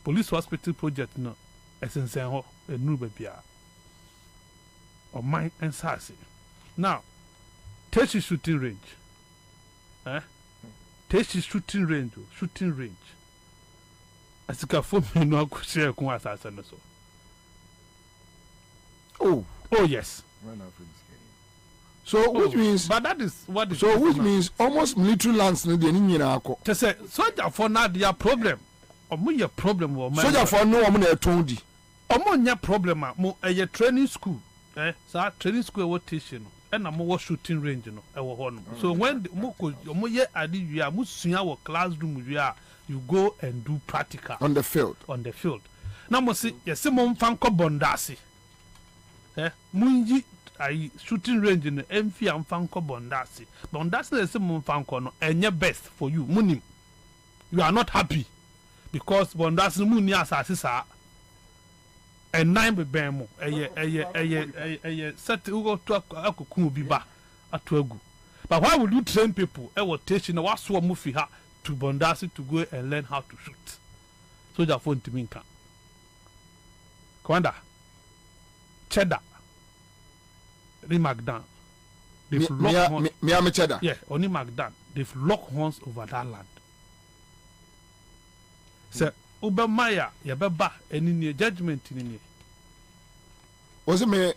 Police hospital project no esensen ho enu babia. O mine and sassy. Now Teshi shooting range. Teshi shooting range. Asika for me no share kun assassin so. Oh yes. So which means but that is what is so which means almost military lands no dey ni nyina akọ. Te say soldier for na their problem. Omo your problem wo man. Soldier for no omo na eton di. Omo nya problem mo eye training school. So training school what teaching no. And I'm shooting range no so when mo ye adi we are musua wo classroom we are you go and do practical on the field na mo say yes mo mfa nko bondase munji ai shooting range no emfi amfa nko bondase na yes mo mfa nko no enye best for you munim you are not happy because bondase mu ni asase sa and 9 be bemo set ugo to akokun obi ba atoagu But why would you train people? I will teach you what so move here to Bondasi to go and learn how to shoot. So that phone to me can. Commander, Cheddar, Magdan. They've locked horns. Me Cheddar. Yeah, only Magdan. They've locked horns over that land. So Uber Maya, Yababa, and in your judgment in here. Was it me?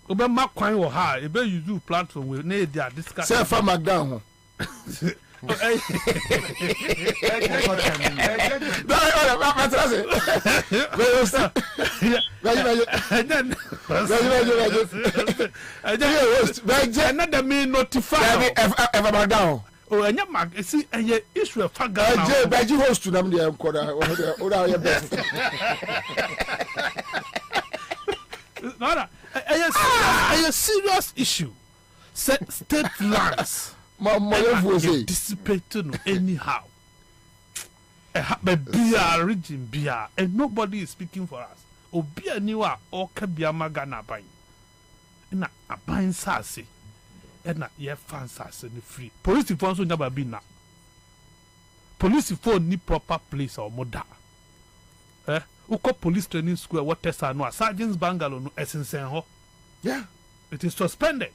Uber Makwine or high, a better you do platform with Nadia discussing. Say from Magdan. Another me notify ever down. Oh, and your mag, see, and your issue of Faga. Baji host to them, the a serious issue. State lands. Dissipated anyhow. Beer region beer, and nobody is speaking for us. Obia niwa or kabia magana buying. Na a buying sassy. And na ye fansas and free. Police phones will never be now. Police phone need proper place or moda. Uko police training school what test no sergeant's bungalow no essence ho. Yeah. It is suspended.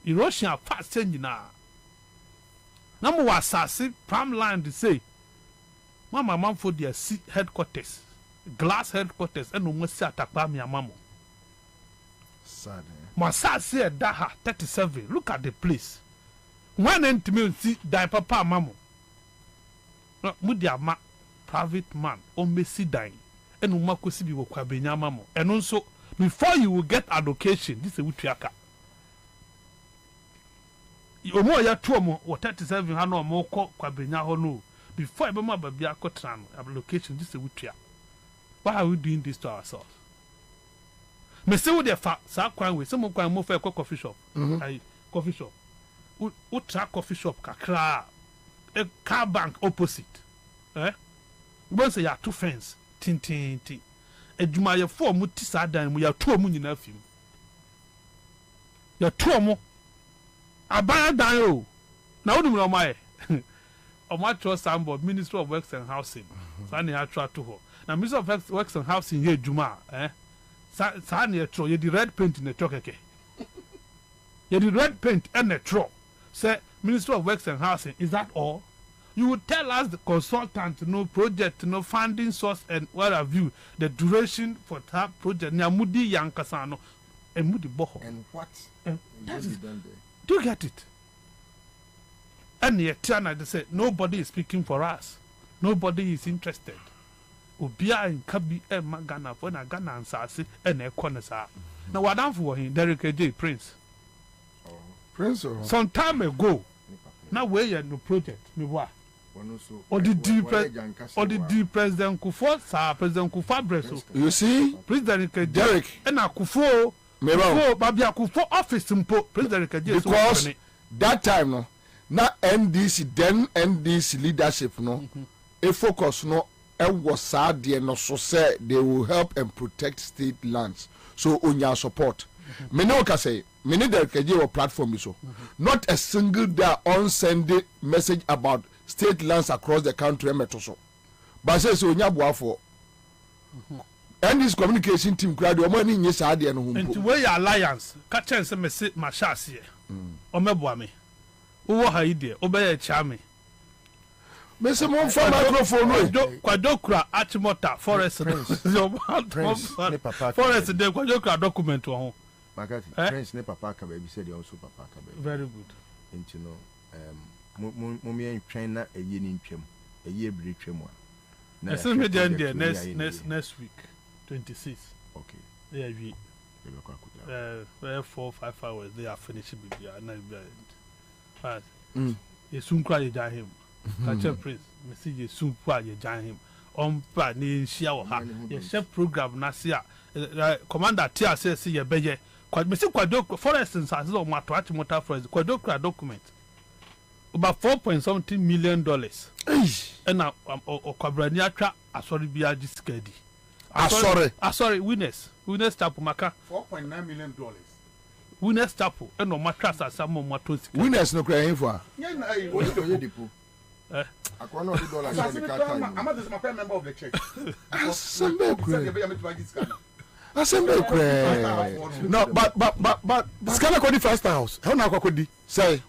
Erosion fast changing now. Number was sassy prime line to say. Mama man for their headquarters. Glass headquarters and no more say attack by me mamo. Sad. Masa say Daha 37. Look at the place. One end to me see die papa mamo. No, mudia ma private man o mesi dying. And no makosi bi wo Kwabena mamo. And also before you will get allocation, this is Utiaka. You more ya 2 mo 37 ha no mo ko Kwabena ho no. Before I remember baby akotran allocation, this is Utia. Why are we doing this to ourselves? Me say we dey fa sa kwan we some kwan mo fa coffee shop. Coffee shop. Utra coffee shop kakra a car bank opposite. Once say ya 2 fence tin. Eduma ye 4 mu ti sa dan mu ya 2 mu nyina fim. Ya 2 mu aban dan o. Na wodum no mai. Omatro Sambo, Minister of Works and Housing. Sani ha try to ho. Now Minister of Works and Housing here Juma, Sani tro ye the red paint in the chokeke. Ye the red paint and the tro. Say Minister of Works and Housing, is that all? You would tell us the consultant, no project, no funding source, and what have you, the duration for that project. Nyamudi Yankasano and Mudi Boho. And what? Do you get it? And yet, they say nobody is speaking for us. Nobody is interested. Obia in Kabi and Magana for na Ghana and Sasi and a corner. Now, what I'm for him, Derek J. Prince. Prince, some time ago, now where you no project, me what? Or the deep President Kufo, Sir President Kufa Breso. You see, President Derek and Akufo, Babia Kufo office simple, President because that time, no. Na NDC then NDC leadership no a focus no was sad no so say they will help and protect state lands so on your support me no can say me need the KJ platform so not a single day on send message about state lands across the country so but say so nya boa for and this communication team crowd o money nye sad no humpo into way alliance ka chance me say ma shase o meboa me wo ha ide obeye chame me se mo fa microphone we kwadokura achimota forest forest de kwadokura document ho Makati Prince ne papa ka baby said also papa ka baby very good into no mo me twɛn na eye ni ntwam eye ebiri twam a na so me dey next week 26 okay yeah we 4-5 hours they are finishing bibia na but ye soon cry ye jan him catch prince me see ye soon cry ye jan him on pa ni nsia wo ha ye chef program na sia commander tia say ye beye me see kwado forest as o mato motor forest kwado document about $4.something million and Kwabrani atwa asori bia giskedi sorry winners tapu maka $4.9 million Winners Chapel and no mattress as some matos. Winners no crying for. I'm not a member of the church. Assembly no, but Scanner Cody First House. How now could say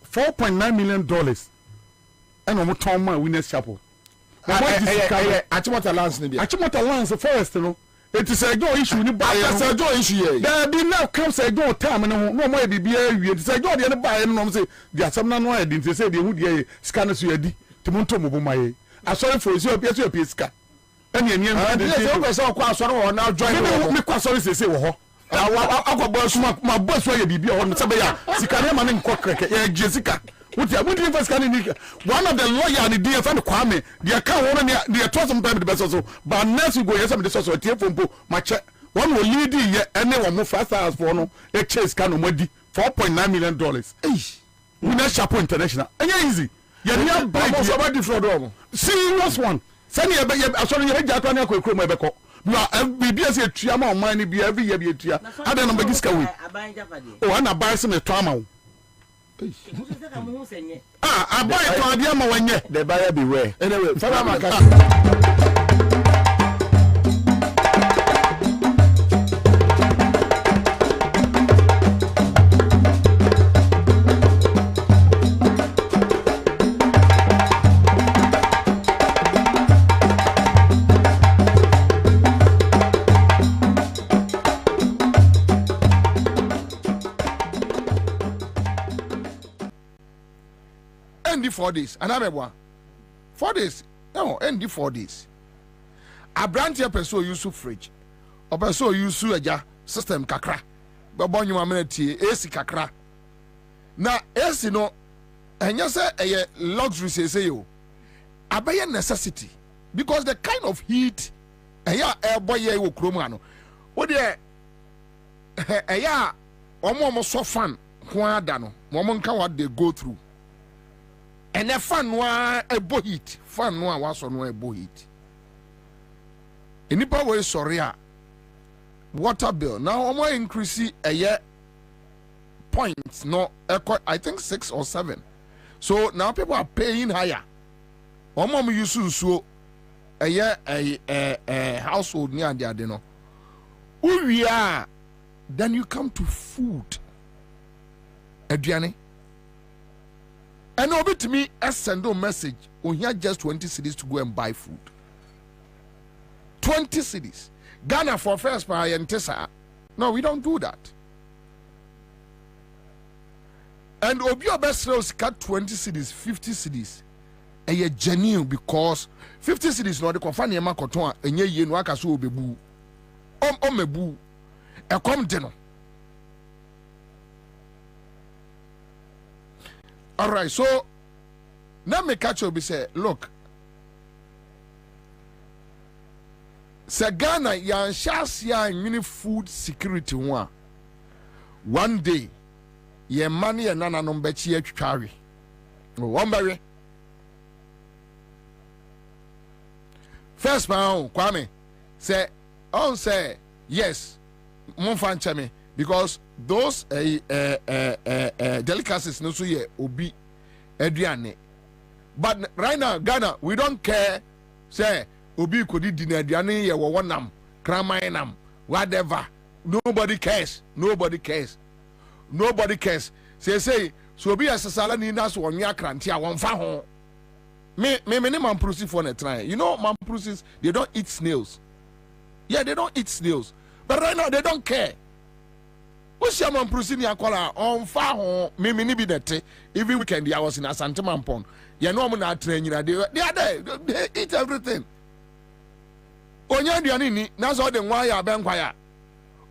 $4.9 million and almost Tom Winners Chapel. Achimota lands maybe. Achimota lands the forest, you know. It is a go issue. That's a go issue. There be now comes a go time and no more be it's a go the other buy and say there are some no idea say they would scanners you di Timonto Mobumai. I sorry for you appear to a pisca. And you person quite sorry now join me quite sorry say I got boss my boss where you be on Sabaya. Sicana man in Quack Jessica. One of the lawyer and the DFN Kwame, the account the attorney private best also, but next you go yes, some society from my check. One will lead you anyone more fast as for no a chase can money $4.9 million. We not Chapo International. And easy. You're near by somebody for serious one. Send you a sorry, you're Japan, Quaco. You are BBS a triama of money be every year be a tria. I don't know this way. Oh, and I buy some trauma. I buy it to Adiama when you the buyer beware. Anyway, ND 4 days, another one. 4 days, no, ND 4 days. A brand here person use fridge, or person use a system kakra, but bon you amenity AC kakra. Now, AC no, and you say a luxury say you, a by necessity, because the kind of heat a air boy will chromano. What there a ya almost so fun, Quadano, woman can what they go through. And a fan wa a bohit, fan wa was on a bohit. In the way, sorry, water bill now almost increase a year points, no, I think 6 or 7. So now people are paying higher. Mom used to so a year a household near the adeno. Who we are, then you come to food. Adriani. And over to me, send a message. We have just 20 cities to go and buy food. 20 cities. Ghana for first by and Tessa. No, we don't do that. And Obio best sales cut 20 cities, 50 cities. And you're genuine because 50 cities not the confine Makoton and ye no akaso bebu. Mebu. A come dinner. All right, so now me catch up. Be say, look, say Ghana yan shas yan mini food security one day, ye money and nana number chia chari. One berry. First man, Kwame say, say yes, Monfan chame. Because those delicacies no so ye obi Adriane. But right now, Ghana, we don't care. Say obi could eat dinner Adriane ye one nam, kramayam, whatever. Nobody cares. Nobody cares. Nobody cares. Say so be as a salani nas one yakrantia one fa Me man proceed for a try. You know, man proceeds, they don't eat snails. Yeah, they don't eat snails. But right now they don't care. What's your man proceeding? I call her on far me be that every weekend I was in a Santaman pond. You know, I'm not training. They are there, they eat everything. Onya Dianini, that's all the why I bang quiet.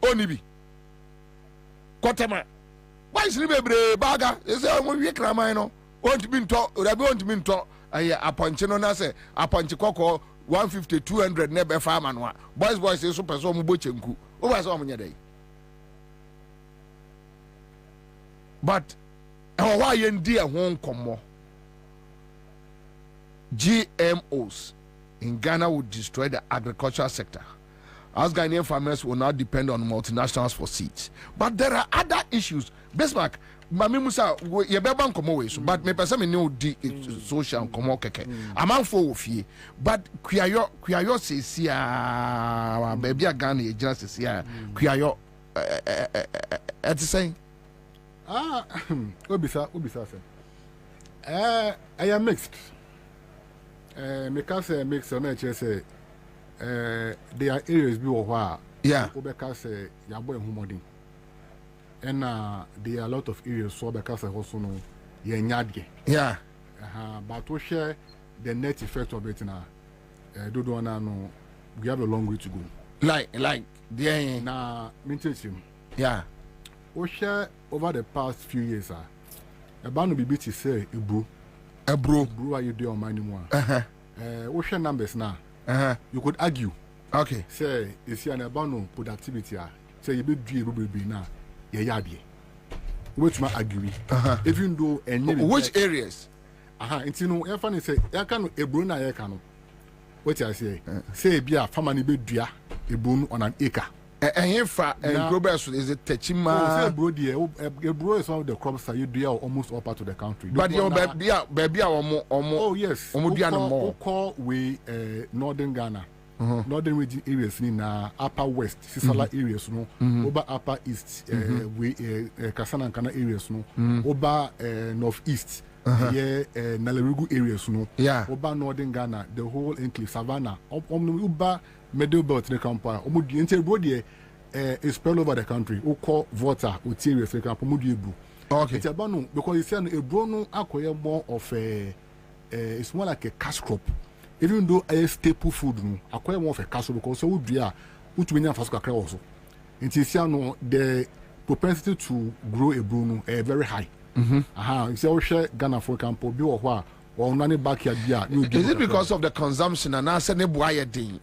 Only be Kotema. Why is it baga? Is there one week Ramino? Won't be taught, or I won't be taught. A punch on us, a punch cocoa 150, 200 never farm and one. Boys is super so much. Oh, I saw me day. But why in dear won't come more? GMOs in Ghana would destroy the agricultural sector. Us Ghanaian farmers will not depend on multinationals for seeds. But there are other issues. Bismarck, Mami Musa, you be ban komo we so, but me person me no di social komo keke. Amanfo ofie, but kuyayo se sia, baby a Ghana e jina se sia, kuyayo et say obisa say. I am mixed. Me can say mixed on say there are areas be where obeka say yabo ehumodin. And there are a lot of areas so because I also know yenyadge. Yeah. But to share the net effect of it now, do no, we have a long way to go. Like there na mention. Yeah. We share over the past few years about no be to say ebro are you doing on my anymore. We share numbers now. You could argue. Okay. Say you see an about productivity say you be now. Which might agree. Even though which areas? It's you know, if I say, I can't a bruna, I can't. What I say be a family be dear, a bone on an acre. And here for Grobers is it Techima? A bro is one of the crops that you do almost all part of the country. But your baby or more. Oh, yes. Call we northern Ghana. Northern region areas in upper west, Sisala areas, no, over upper east, we Kasana and Kana areas, no, over northeast, Nalerugu areas, no, over northern Ghana, the whole enclave, Savannah, over middle belt, the campa, the entire body is spread over the country, who call water, or serious, like a Pomudiebu. Okay, it's a banu because it's a brono acquire more of it's more like a cash crop. Even though a staple food, no, acquire more of a castle because so would be a which we never also. It is the propensity to grow a bruno very high. It's also Ghana for campo be or none backyard. Is it because of the consumption and I said nebuaya day?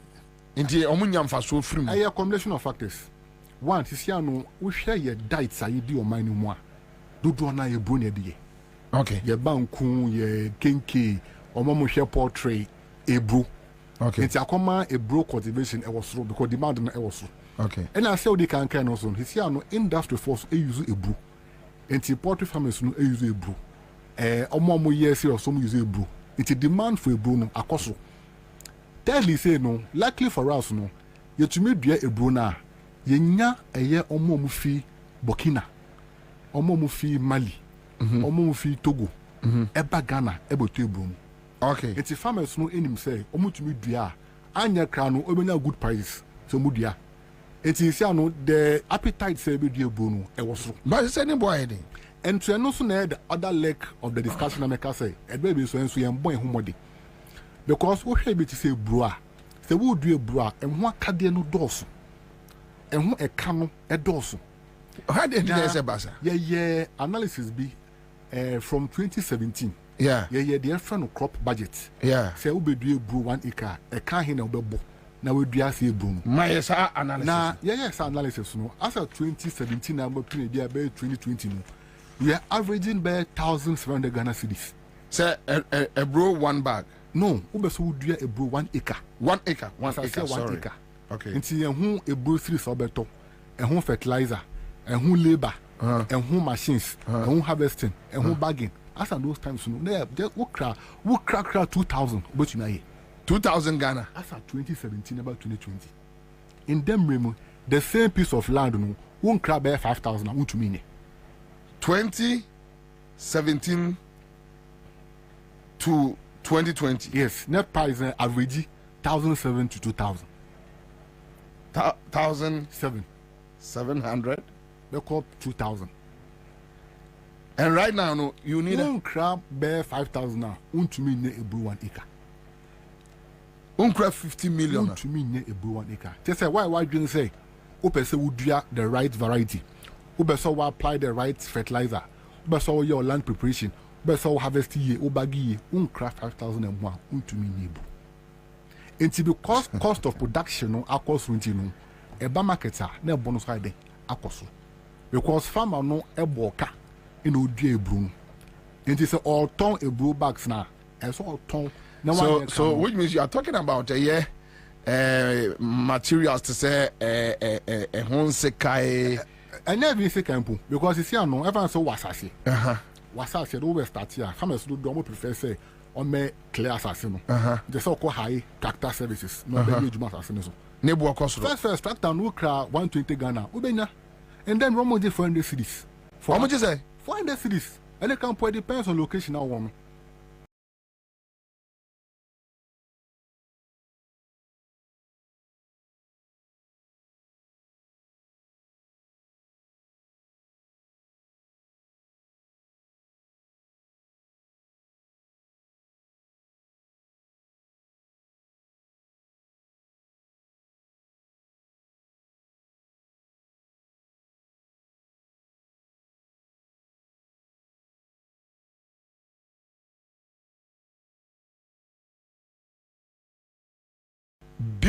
Into Omunyam for so free. A combination of factors. One, Tisiano, we share your diets, I do or mine more. Do na ye brunia de. Okay. Ye banku, ye kinky, or momo share portrait. Ebro. Okay. It's a common ebro cultivation was because demand na was. Okay. And I say they can also. He say no industry force use ebro. And poultry farmers no use ebro. Omo years or some use ebro. It's a demand for ebro no akoso. Tell you say no, likely for us no. You to me dia ebro na. Ye nya eye omo mu fi Burkina. Omo mu fi Mali. Omo mu fi Togo. Eba Ghana ebo to ebro. Okay. It's a farmers no in him say, Omutumi dua, anya crano, obenya good prices. So mudia. It is no the appetite say be dear bono, it was so. But it's any boy. And to no sooner the other leg of the discussion I make say, a baby so and so young boy humodi. Because what should be to say bra, say would do a bra, and what cadena no dorso, and what a cano a dorso. How did you say, Bassa? Yeah, analysis be from 2017. Yeah, the friend crop budget. Yeah, say we be do brew 1 acre. A can hin obebo. Now we do say brew. My analysis. Now, yes, analysis. No, as of 2017, I'm about 2020. No, we are averaging by 1,700 Ghana cedis. Say a brew 1 bag. No, we be do a brew 1 acre. 1 acre. 1 acre. 1 acre. Okay. Until who a brew 3 sobeto, and who fertilizer, and who labor, and who machines, and who harvesting, and who bagging. As at those times, no, just we crack 2,000, but you know, 2,000 Ghana. As at 2017, about 2020. In them remo, the same piece of land, no, won't crack by 5,000. I want to mean 2017 to 2020. Yes, net price average 1,700 to 2,000. 700. They call 2,000. And right now, no, you need a crab bear 5,000 now. To me, ne a brew 1 acre. Crab 50 million. To me, ne a brew 1 acre. Just say why do you say? Open say would do the right variety. Open so apply the right fertilizer. Open so your land preparation. Open so harvest ye. Obagi ye. Crab 5,001. To me, ne brew. And to because cost of production no across winter no. A bar marketer ne bonus high day across. Because farmer no a boka. In Odi Ebru. It is all ton Ebru bags now. And so ton. So which means you are talking about a year materials to say honsekai and never say campo because you see I know everyone so wasasi wasasi do we start here farmers do more prefer say on me clear assassin the so called high tractor services no be ejuma assassin so nebu cost first tractor no kra 120 Ghana ubenya and then one more 400 cities for how much is say 400 cities and the campo depends on location now one.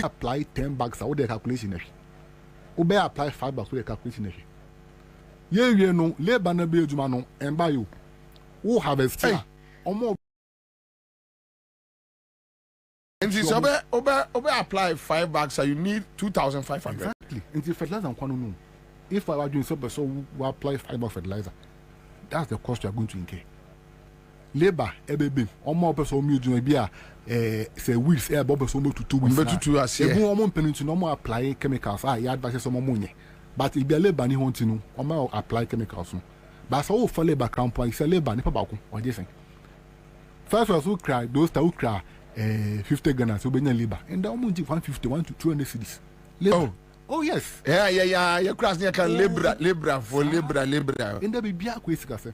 Apply 10 bags out the calculation. Obey apply 5 bags with the calculation. You know, labor na be jumano and buy you. Who have a stay or more. And this obey apply 5 bags, so you need 2,500. Exactly. And if fertilizer and quantity, if I were doing so, we apply 5 bags fertilizer. That's the cost you are going to incur. Labor, baby, or more person mu be say weeks air bubble so to 2 weeks. But to us, yeah. One penalty no more apply chemicals. You advise some money. But if be a labor ni want to know, or more apply chemicals. But so for labor camp, it's a labor ni pa ba ko. What do you think? First was who cry those that who cry 50 Ghana so be labor. And that one 151 to 200 cities. Labor. Oh yes. Yeah. You cross near can labor for labor. And that be a quick say.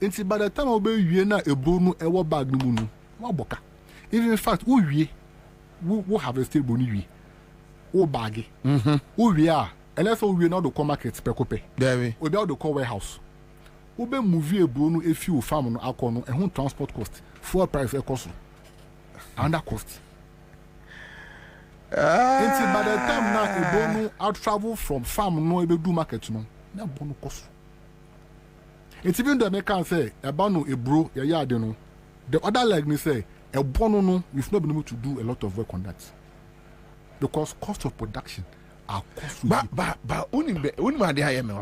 Inti by the time obey you na ebro no ewo bag no mu no wa boka. Even in fact wo wie wo harvest ebro ni wie wo bag wo wie a unless wo wie na do come market pekope there we be do call warehouse wo be move ebro no efi wo farm no akọ no ehun transport cost fuel price e cost and that cost inti by the time na ebro no out travel from farm no e be do market no na bo no cost. It's even the American say about no a bro, yeah, no. The other like me say a bono no, we've not been able to do a lot of work on that. Because cost of production are costly. But only my dear me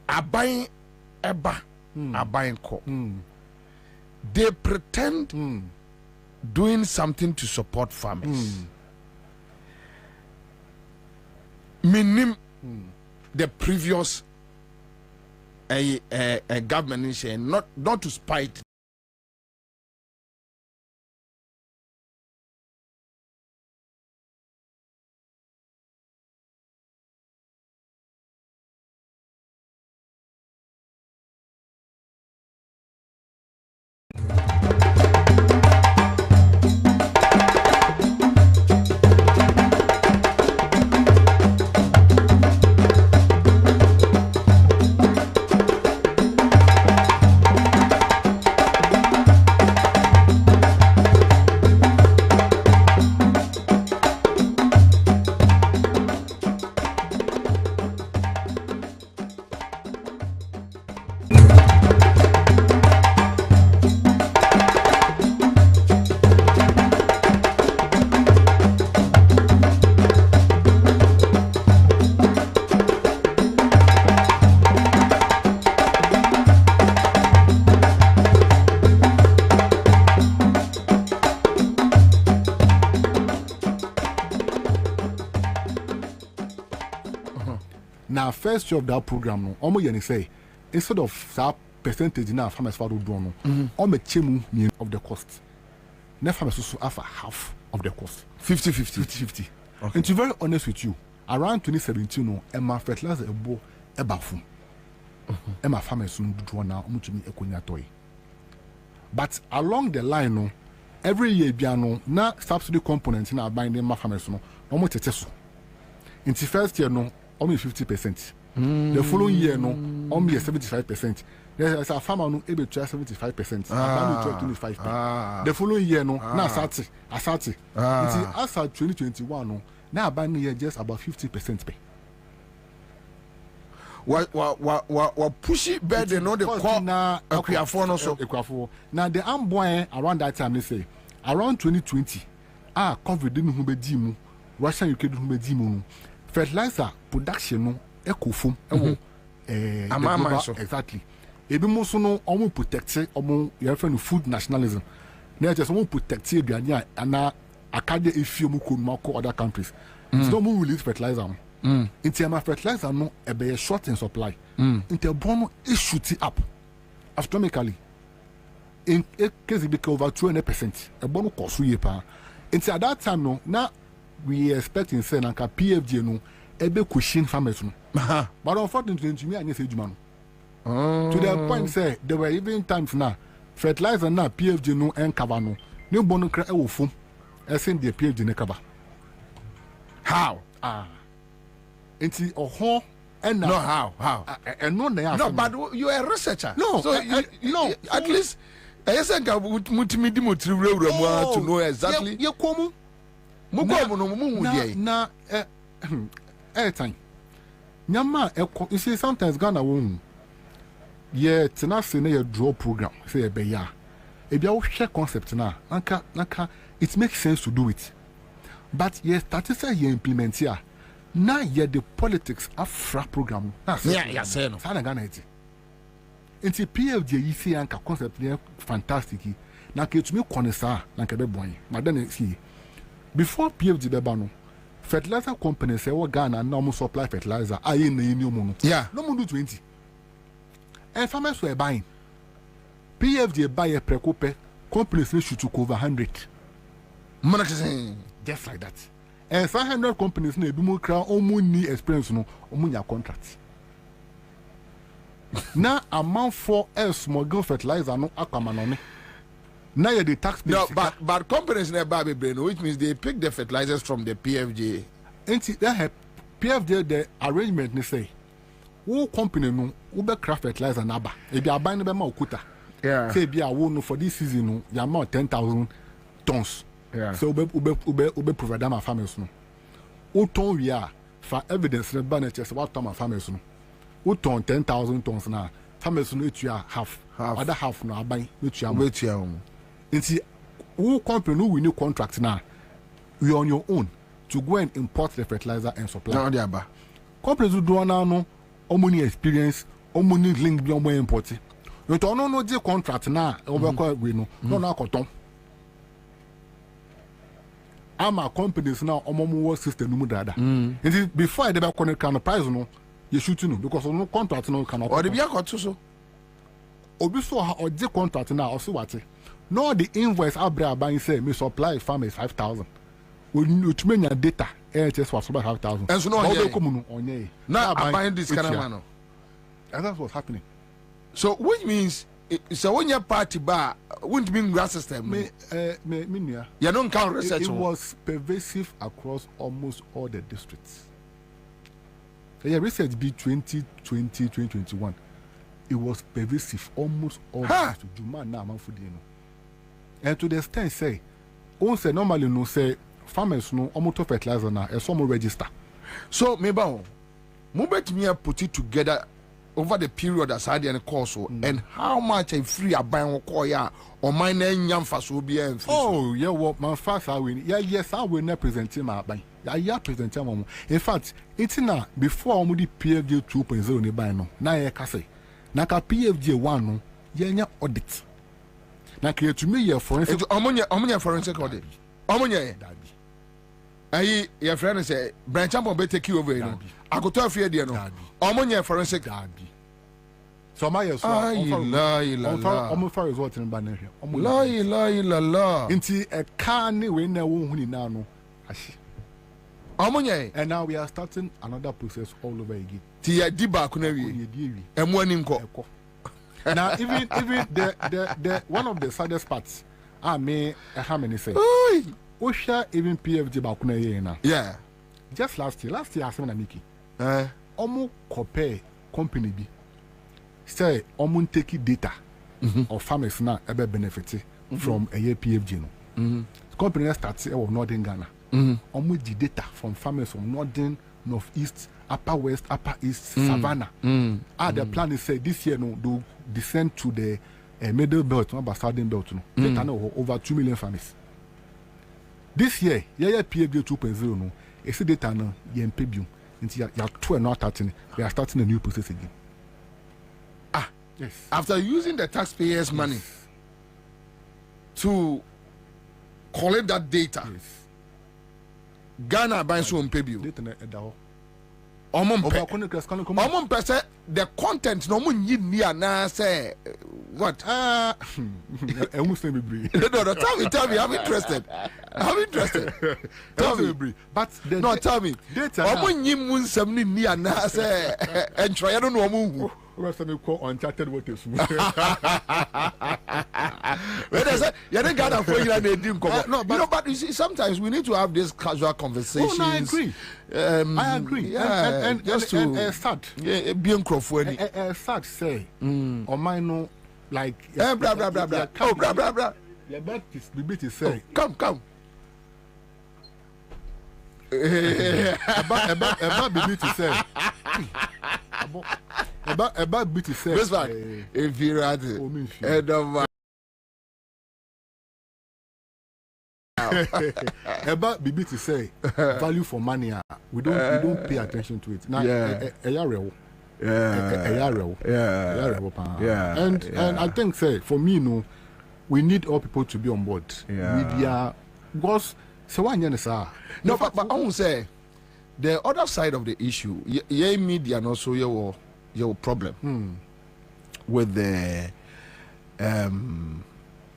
are buying eba, are buying co. They pretend doing something to support farmers. Minim the previous government is saying not to spite. Now, first year of that program, no, almost you say instead of that percentage now, farmers for do no, almost chemu of the cost. Now, farmers also have half of the cost, 50-50. Okay. And to be very honest with you, around 2017, no, Emma fertilizer a bathroom. Emma farmers soon do now, toy. But along the line, no, every year, biano, na subsidy components in our buying Emma farmers, no, almost a test. In the first year, no. Only 50%. The following year, no, only 75%. There's a farmer no able to 75%. A 25%. The following year, no, now Asati. It's as 2021, no, now buying here just about 50% pay. wa pushy bed no the call na akuafo no so akuafo na the amboy around that time they say around 2020 covid no hu bedi mu Russia UK no hu bedi mu fertilizer production no ekofom ewo exactly ebi mo so no omo protect omo your friend food nationalism na just omo protect aduane ana akade efie mu ko no ko other countries so mo release fertilizer into my fertilizer no e be short in supply into bono e shoot up astronomically in case it be over 200% e bono cost ye pa into at that time no na we expecting say na PFG no e be cushion farmers no but unfortunately me anya say juma no to the point say there were even times now fertilizer na PFG no en cover no ne bono kra e wo fom e send the PFG ne cover how Inti oho and no how and no but you are a researcher no so no at least I say ga mutimi di motri wura to know exactly ye komu mo komu no mo hu dey na time nyama you see sometimes Ghana won ye tena se na ye draw program say e be ya e bia wo hwe concept na naka it makes sense to do it but ye start say ye implement here na ye the politics afra program yeah say no sana Ghana iti nti PFG yi see anka concept ne fantastic na ka etumi konesa na ka be boy but then see before PFG be ba no fertilizer company say wo Ghana na mo supply fertilizer aye na yi ni omo no yeah no mo do 20 and farmers were buying PFG buy a precope companies should to over 100 just like that. And 500 companies na ebi mo kra omo ni experience no omo nya contract. Na amount for a small girl fertilizer no akama no ne. Na ye the tax base. No, but companies na ba be brain, which means they pick the fertilizers from the PFJ. Enti that help PFJ the arrangement ne say. Wo company no wo be craft fertilizer na ba. Ebi aban ne be ma okuta. Yeah. Say bi a wo no for this season no ya ma 10,000 tons. Yeah. So ube provide them a farmers no. Uton we are for evidence the banner what time farmers no. Uton 10,000 tons now. Farmers no you are half. Other half no buy which you are wait here. Inti who company no we new contract now. You on your own to go and import the fertilizer and supply. No dey ba. Companies who do now no omoni experience, omoni link bi omo import. You don't know the contract now. Over we no no akoton. Ama companies now omomo system no dada. Before I dey connect kind of price no you shoot no because no contract no cannot. Or dey be akoto so. Obi so or the contract now or so what? No the invoice abra buying say me supply farmers 5,000. When you to your data NHS was about 5,000. And so no onye. Now buying this kind of man. And that's what's happening. So which means so when your party bar wouldn't mean grass system. You don't count research. It was pervasive across almost all the districts. Yeah, research be 2020, 2021. It was pervasive almost all the districts. And to the extent say, on say normally no say farmers no almost fertilizer na some register. So maybe move me put it together over the period as I did and course and how much a free a buy or ya or my name Yamfas will be. Oh, yeah, what my fast I win. Yeah, yes, I will not present him my buy. Yeah, present him. In fact, it's now before I'm the PFG 2.0 in buy no. Now I can say, Naka PFG 1 no, yeah, audit. Now, create to me your forensic ammonia forensic audit. Ammonia. Aye, your friend say, branch up or better take you over. I could tell you, dear, no. Ammonia forensic. So my yes, almost far is what in banner here. La. Into a canny when I won't now no. Ammonia. And now we are starting another process all over again. Tia Diba Kunevi. And one in co. Now even the one of the saddest parts I may how many say. Osha even PFG Bakuna na. Yeah. Just last year I said Miki. Omo compare company bi. Say omo take data of farmers now ebe benefit from a year PFG no. Company starts of Northern Ghana. Omo the data from farmers from Northern, Northeast Upper West, Upper East, Savannah. The plan is this year they'll descend to the middle belt, not southern belt. They know over 2 million families. This year, PFD 2.0 no. It's a data now. Until you're 12 not starting. We are starting a new process again. Yes. After using the taxpayers' money to collect that data, Ghana buying so on PayBill. The content no one need near na say what? No, tell me, I'm interested. Tell me, but no, tell me. Omo nyim mun samni near na say and try I don't know omo. Uncharted waters. No, but you see, sometimes we need to have these casual conversations. No, I agree. I agree. Yeah, and just to start. Be uncrophony. Start say. Or mine no like. Blah blah blah blah. Oh, blah blah blah. Yeah, but this debate is say. Come. About baby to say. About beauty say. This one, if you read it, about baby to say value for money. We don't pay attention to it. Now, and I think say for me, no, we need all people to be on board. Media, because so one no, but I won't say the other side of the issue. Media and also your problem with the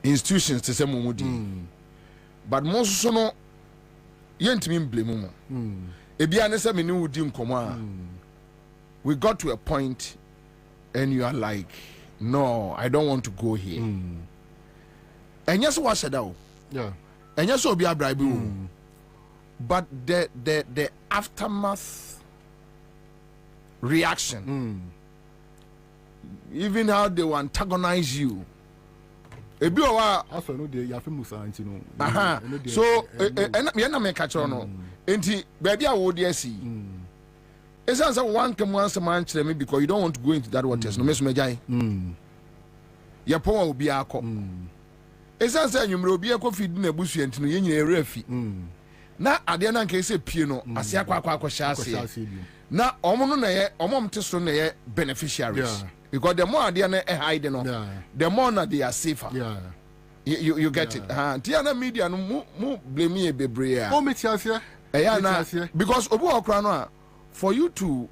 institutions to say but most so no yentimi blame ebia ne say me ni wudi nkoma we got to a point and you are like no I don't want to go here and yes what said that and yes obi abraibu but the aftermath reaction even how they will antagonize you ebi o wa also no dey ya musa anti no so me na me catch no enti baby a wo dey asi it's as one come once a man me because you don't want to go into that waters no me so mejai ya pon obi akọ it's as anwumre obi akọ feed na busu enti no ye nyina erafi na ade na nka ese pie no ase akọ hyase na omo no na ye omo mteso na ye beneficiaries because the more they are hiding the more na they are safer you get it tiana media no mu blame me bebre because obu okra no for you to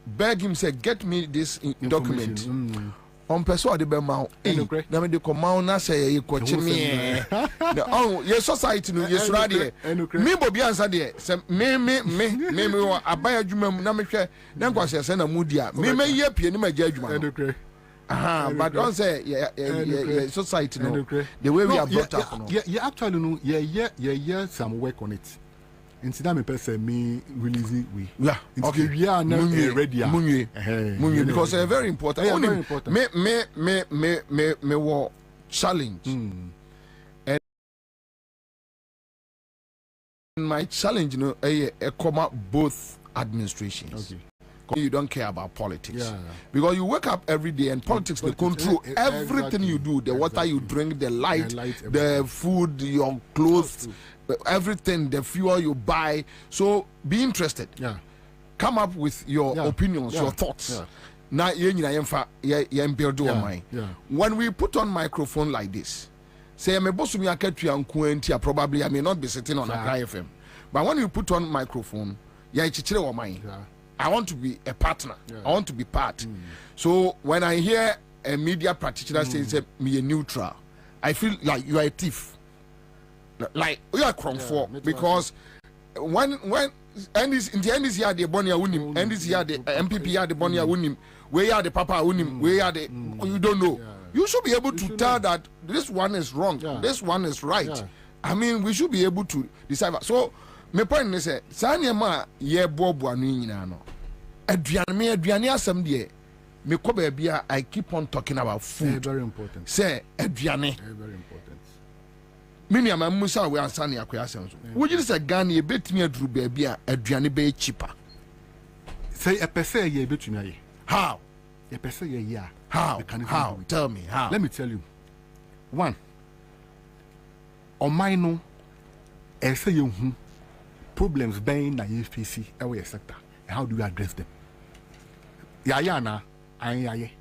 beg him say get me this document on person de be ma na me de command na say ye ko chime your society no ye sura de me Bobie Ansah de say me abaya adwuma mu na me hwe na nkwase say na mudia me ye pie ni ma gya adwuma but don't say society no the way we are brought up no actually no yeah some work on it. Instead me person me release we okay we are now ready munye because it's very important me war challenge and my challenge come up both administrations you don't care about politics because you wake up every day and politics they control everything you do, the water you drink, the light, the food, your clothes, everything, the fuel you buy. So be interested. Come up with your opinions, your thoughts. Now when we put on microphone like this, say probably I may not be sitting on a Accra FM, but when you put on microphone, I want to be a partner. I want to be part. So when I hear a media practitioner say me a neutral, I feel like you are a thief. Like you are for because when and this in the end this year the Bonia Unim, and this year the MPP are the Bonia Unim, where are the Papa Unim, where are the you don't know. You should be able to tell that this one is wrong, this one is right. I mean, we should be able to decide. So my point is that Sanyama ye bobu anu nyina no. Aduane asem de me ko ba bia I keep on talking about food. Very important. Say aduane. Very important. Many am musa we answer na akoya asem so. Wo jiri say Ghana e betimi aduru ba bia aduane be cheaper. Say a person ye between ye. How? A person ye yeah. How? Tell me how. Let me tell you. One. On my no, I say you problems being na ye face away sector. How do you address them? Yayana, aye.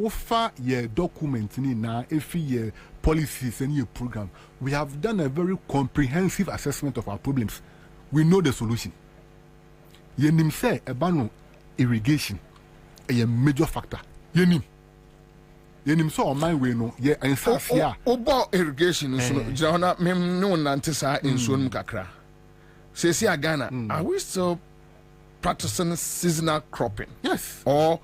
Offer your document na if your policies and your program. We have done a very comprehensive assessment of our problems. We know the solution. Yenim say ebano irrigation a major factor. Yenim so on my way no ye Ansah obo irrigation so jana mem no nantesa inso num kakra. Say Ghana, are we still practicing seasonal cropping? Yes. Or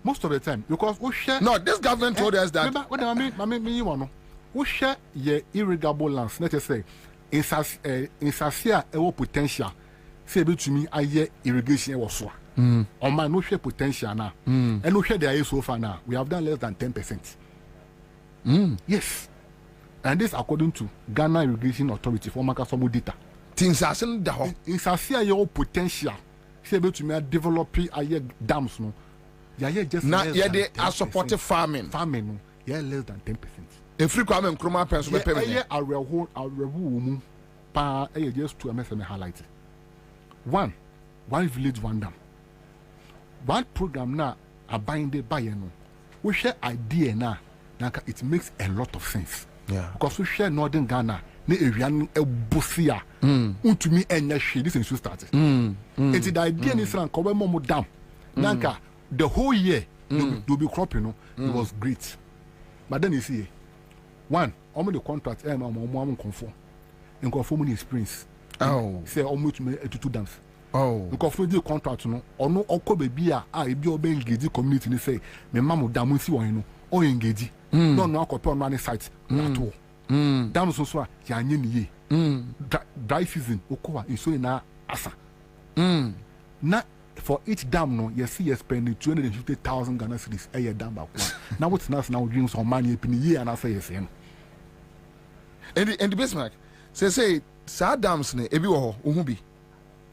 most of the time because we share. No, this government told us that. What I mean, you know, we share your irrigable lands. Let us say, in Sasia, a potential. Say to me, I hear irrigation was so. On my no share potential now, and no share there is so far now. We have done less than 10%. Yes, and this according to Ghana Irrigation Authority for Makasomu data. Things are saying that in Sasia your potential. Say to me, developing a dams no. Yeah, just now. Yeah, they are supporting farming. Farming, yeah, less than 10%. If free crime and chroma pens will pay. Yeah, our woman, pa, just to MSM highlight. One village, one dam. One program now, a binded by no. We share idea now. It makes a lot of sense. Yeah. Because we share Northern Ghana, ne area a busia. To me, and she this is started. It's the idea in Israel, Kwabena dam. Nanka. The whole year, they'll be cropping, you know, it was great. But then you see, one, almost the contract, I'm conform. And conforming experience. Oh. Say almost to 2 dams. Oh. Because for the contract, you know, or no, or could be I be obeying engaged community, and say, my mamma dam, see one, you know, or engage. No, no, copy on running sites at all. Dams also, Yan dry season, Okoa, is so in our Ansah. Now, for each dam, no, you see, you're spending 250,000 Ghana cedis a year dam back. Now, what's now dreams on money in a year, and I say, yes, and the Bismarck say, sad dams, ne, ebi wo uhubi.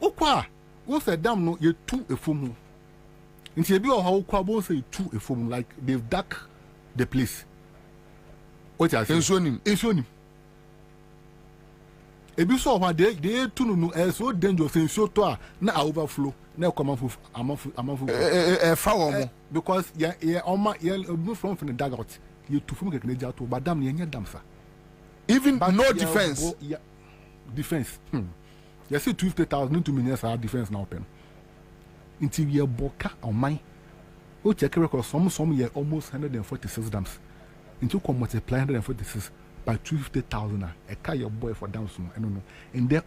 Okwa, what's a dam, no, you're 2 a fumu. In Sebi or how Kwabo say 2 a fumu, like they've dug the place. What I say, it's on Ebi saw what they too no so dangerous in so to na overflow na come off because yeah on move from the dugout you to from the to but dam near dam sir even but no defense defense you see 250,000 to minutes are defense now open until we boka on my o check record some year almost 146 dams into come multiply 146 by 250,000 a car your boy for dams I don't know in the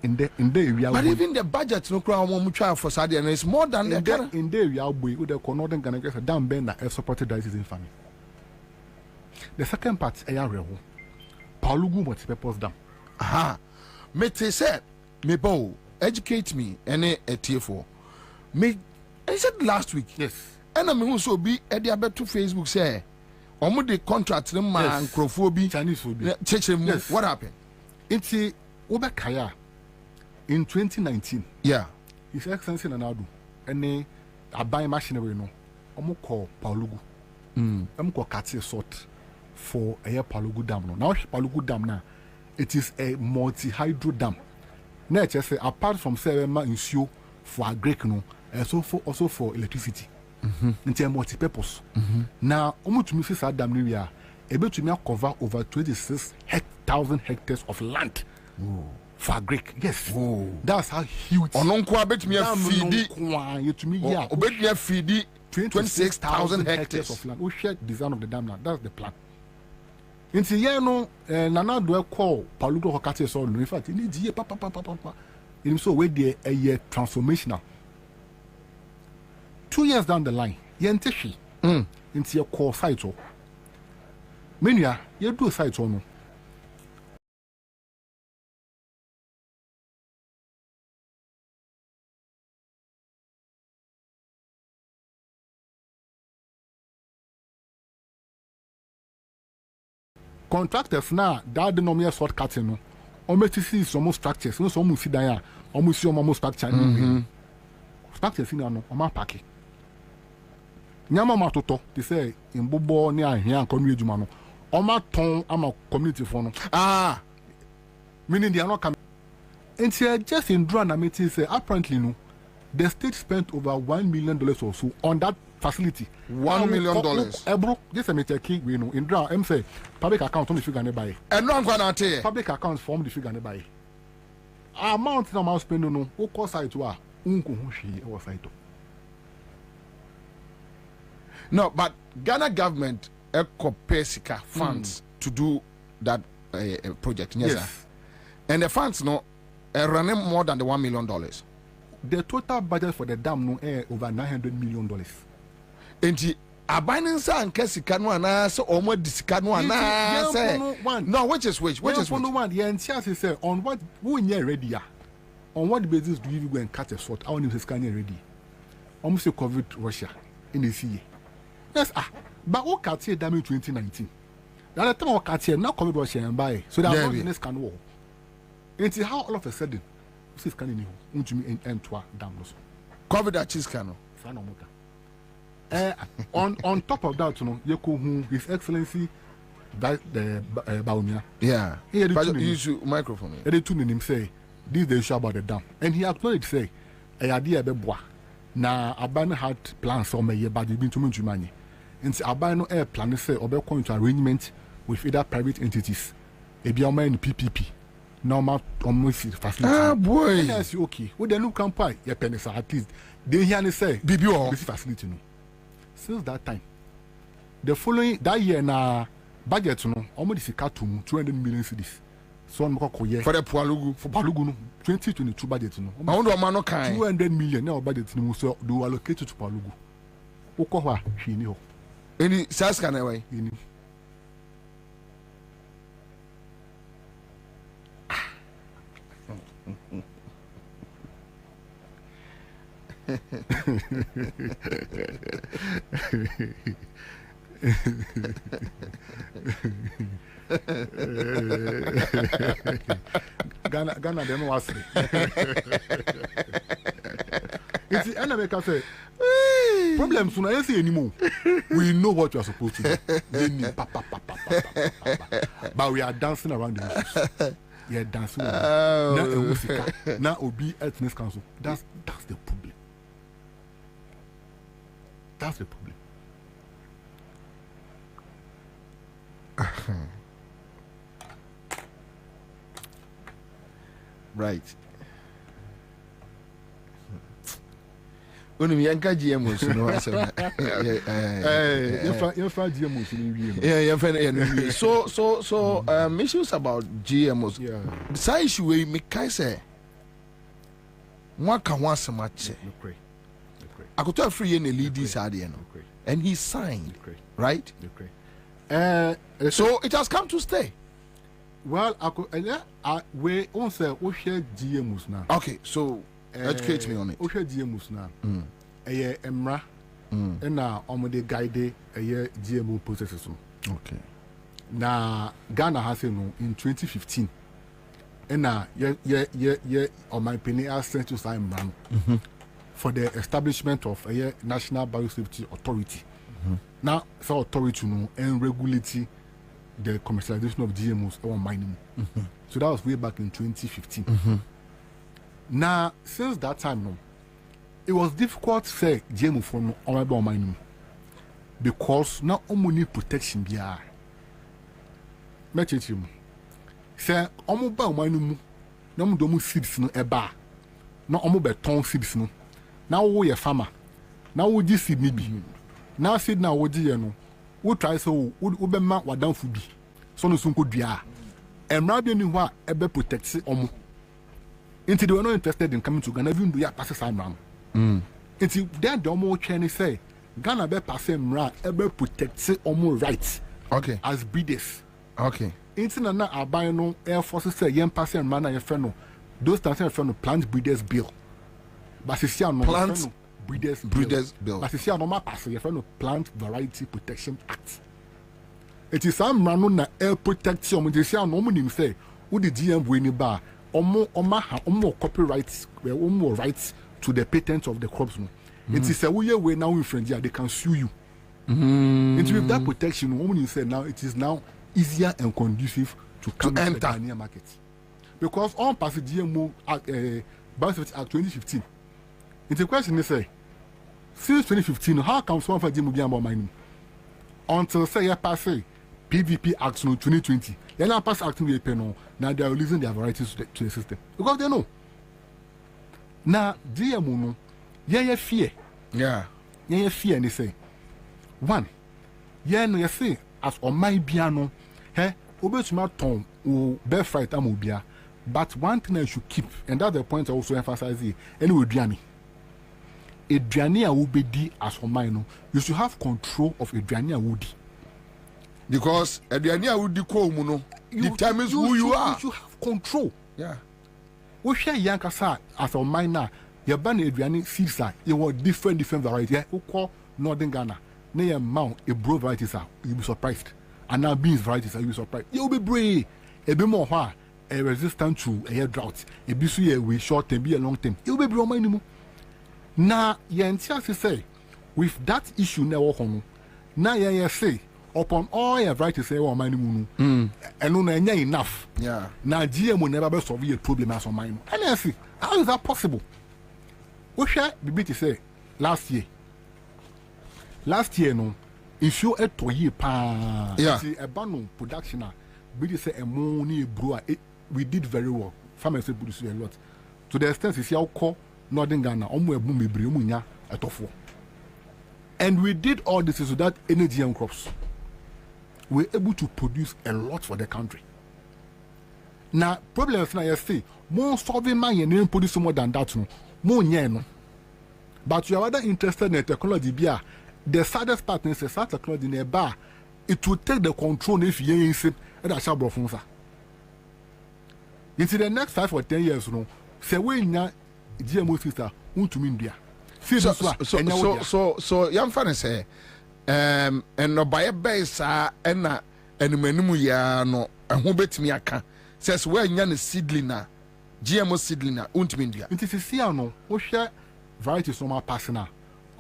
area but even the budget no crowd one try for Saudi and it's more than in the area boy with the Northern Ghana a dam bend that supported that is in farming. The second part area Palugu multi-purpose dam. Aha. Me te said me bow educate me any a TF4 me I said last week yes and I'm also be at the to Facebook say the contract them man crofobia Chinese will be yes. What happened? It's Obekaya in 2019. Yeah. His Excellency Nanadu and a buy machinery no. Call Palugu. Call Katsi sort for a Palugu dam. Now Palugu dam now. It is a multi-hydro dam. Now just say apart from Misuse for agric no, also for electricity. It's a multi-purpose. Now, almost to Misuse dam we are able to cover over 26,000 hectares of land. For agric, yes. That's how huge. Ononko bet me feed 26,000 hectares of land. We share the design of the dam now. That's the plan. In the year no, Nana do call Palugo Hokate so. In fact, it needs year papa. In so way there a year transformational. 2 years down the line, Yenteshi into your core site. Mania, you do a site on. Contractors now, that the normal short cutting. Almost see some structures, no some see there, almost see almost structure. structures in no oma paki nyama matoto they say in bobo ni ahia nkonu ejuma no oma ton ama community for no meaning they are not coming and just in draw na meeting say apparently no the state spent over $1 million or so on that facility. $1 million. Bro, this is a key we know in draw. I'm say public account on the figure nearby. And no I'm going to tell public accounts form the figure nearby. Amount na amount spend no. Who cost side to a unkuhushi or side. No, but Ghana government Ecopesica funds to do that project. Yes. And the funds no running more than the $1 million. The total budget for the dam no over $900 million. And abundance and Kessica no ana so almost discard no ana say no which is which one the answer say on what who near ready on what basis do you go and cut a short I want him to scan ready almost a COVID Russia in the sea. Yes but what cut here dam in 2019 that time what cut here now COVID Russia and buy so that was the next can war until how all of a sudden this can in you untumi entwa dam no so COVID that cheese can on top of that, you know, you His Excellency, the Baumia. Yeah. He had use microphone. He had to him say, this is the issue about the dam, and he acknowledged say, a idea be bois. Na Abano had plans for me, but you've been too much money. And Abano air plan say, or going to arrangement with either private entities, a bioma in PPP. Normal almost facility. Ah boy. Yes, okay. With the new campaign, your pennies at least. They hear say, BBO this facility no. Since that time, the following that year na budget no almost ikatum 200 million cedis. So on koye for the Palugu no 2022 budget no. I want to kind 200 million now budget no so do allocate to Palugu. Oko hwa hwini ho. Any sas can away. Any Ghana dem was it's the enemy can say problems so na say anymore we know what you are supposed to do but we are dancing around the issues. Yeah, dancing now obi ethnic council that's the problem. That's the problem. Right. When we anchor GMOs, you know, so issues about GMOs. Yeah. The side issue we make say one can want so much. I could tell free in the lead this idea, and he signed, right? So it has come to stay. Well, we also share GMOs now. Okay, so educate me on it. We share GMOs now. Emra, and now the guide GMO processes. Okay. Now Ghana has in 2015, and now on my penny I sent to sign for the establishment of a National Biosafety Authority. Now, so authority and regulate the commercialization of GMOs or mining. So that was way back in 2015. Now, since that time, it was difficult to say GMO for no mining because now only protection be a. Message him. Say, omo mining no domu seeds no eba. No omo beton seeds no. Now we a farmer. Now we just seed maybe. Now seed now we just no. We try so we be ma wadan fubi. So no sunko dua. Emra bi ni ho a ebe protect omo. Until they were not interested in coming to Ghana, even do ya pass some ram. Until then the omo training say Ghana be pass emra ebe protect omo rights. Okay. As breeders. Okay. Until na aban no air forces say yen pass emra na ye fe no. Those times ye fe no plant breeders bill. But it's no plant breeders bill. But it's normal pass your friend Plant Variety Protection Act. It is some rano na air protection. When they say no money say who the GM winning bar omo copyrights rights to the patent of the crops. No, it is a way now in French, they can sue you. And with that protection, when you say now, it is now easier and conducive to come into the Ghanaian market. Because on passed GMO Act 2015, it's a question they say, since 2015, how come someone for GMO be about mining? Until say you pass PVP Act 2020, they now pass Act we pay now they are releasing their varieties to the system. Because they know. Now, GMO no, yeah fear. Yeah, fear and they say, one, no you say, as on my piano, obetuma ton or bear fright amobia. But one thing I should keep, and that's the point I also emphasize here, anyway, Adriani. Adriani will be di as for mine. You should have control of Adriani Woody. Because Adriani Woody Komuno determines who you are. You should have control. Yeah. We share Yankasa as a miner. You ban Adriani seeds, you want different varieties. You call Northern Ghana. Near Mount, a bro varieties, you'll be surprised. And now beans varieties, you'll be surprised. You'll be brave. A bit more hard. A resistant to a drought, a busy we short term, be a long term. You'll be brown anymore. Now, Yantia say, with that issue never home. Now, ya say, upon all your varieties, say, oh, my moon, and no, enough. Yeah. Now, GM never be solve a problem as on mine. And I see, how is that possible? What shall be to say last year? Last year, no, if you had to year, yeah, a ban production, be say a money brewer. We did very well. Farmers produce a lot. To the extent you see how call Northern Ghana, and we did all this so that energy and crops. We were able to produce a lot for the country. Now, problem is now you see, more solving money and produce more than that, more no. But you are rather interested in technology, the saddest part is that technology in a bar, it will take the control if you ain't and I shall bro from into the next 5 or 10 years, no. Say we na GMO sister to India. So young fan say, and no buy a base and menu ya no and who bet me aka says where yan is seedling GMO seedling India. It is here no, we share varieties on my passing on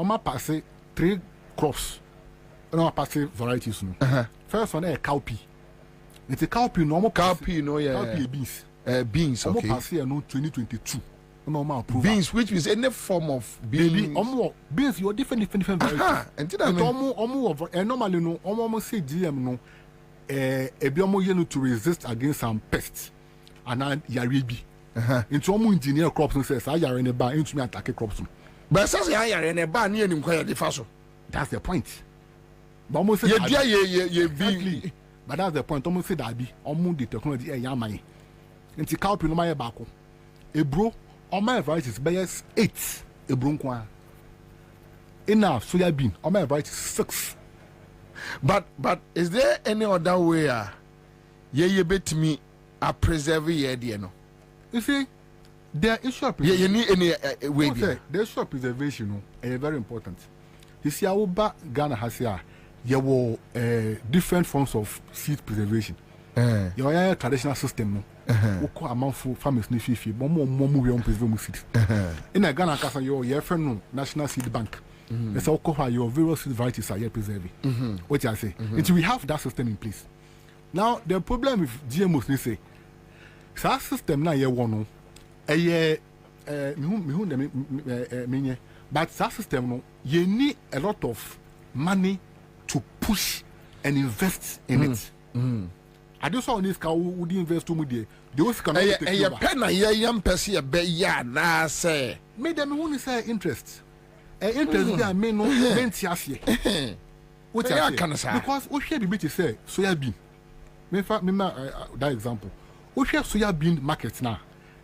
my pass 3 crops. No pass varieties no. First one a cowpea. It's a cowpea normal cowpea no yeah. Cowpea beans. Beans, okay. Pass here no 2022. Beans, which means any form of beans. Beans, you are different varieties. And did I normally no, almost say GM no, a biomo yellow to resist against some pests. And I yaribi. Into almost engineer crops and says, I are in a bar into me attack crops. But says I are in a bar near him quite the fashion. That's the point. But almost say, exactly. But that's the point. Almost say that be almost the technology a yamai. Nti cowpea no my bako. A bro, all my varieties bears 8. A bronqua. Enough soya bean, all my varieties 6. But is there any other way? You bet me a preserve ye no. You see, the issue of you need any way. The issue of preservation is very important. You see, our Ghana has here, there were different forms of seed preservation. You have a traditional system. No? Woko amountful farmers ni fifi but more we on preserve seed in a Ghana kasa your friend National Seed Bank there's all your various seed varieties are preserving what I say until we have that system in place. Now the problem with GMOs they say that system na year one but that system no you need a lot of money to push and invest in it. I just saw this car would invest too much. Those cannot take over. Pen a young person be ya na say. Made them only say interest. Interest there may no ventiasi. What I can say because we share the bit say soya bean. Me that example. We share soya bean market now.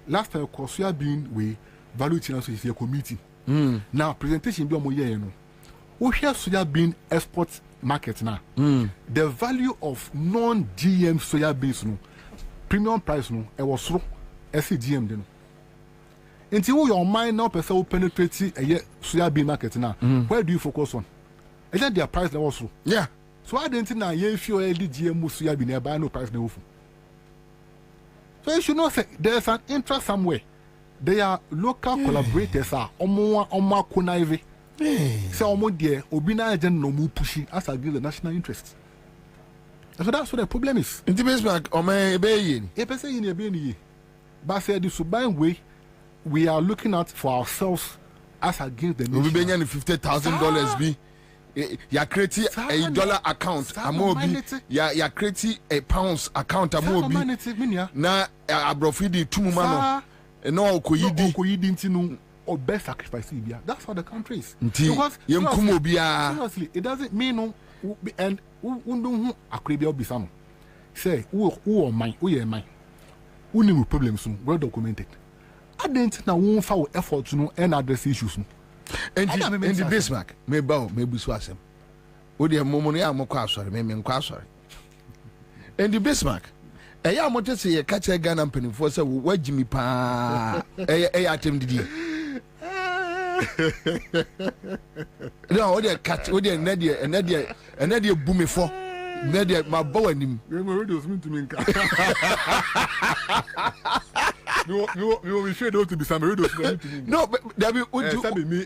Last time soya bean we value chain so is a committee. Now presentation be omo here no. We share soya bean export market now. The value of non-GM soya beans no premium price no it was low GM de no. Until your mind now person will penetrate a soya bean market now. Where do you focus on? Is that their price level so? Yeah. So I didn't know if you already GM soya bean buy no price level. So you should not say there's an interest somewhere they are local collaborators are omo konaive. Say omo there obina agent no mu pushing as against the national interest. So that's what the problem is. In the basement, but say the Suban way we are looking at for ourselves as against the nation. We be getting $50,000 be. You create a dollar account, amobi. You create a pounds account, amobi. Na abrofidi 2 mano. No koyidi or best sacrifice. That's how the country is. Because seriously, it doesn't mean no. And who akribia bisano. Say who mine, who ye mine. Who need problems well documented. I didn't know who found effort to know and address issues. And the Bismarck may bow, may be swasem. Would your momonia moko sorry, me sorry. And the Bismarck. A young motor say a catch a gun and penny for so what Jimmy Pa atem did. No, they catch, would they Nadia and Nadia boomy for Nadia, my bow and him. You will share those to be some radio. No, but David, would you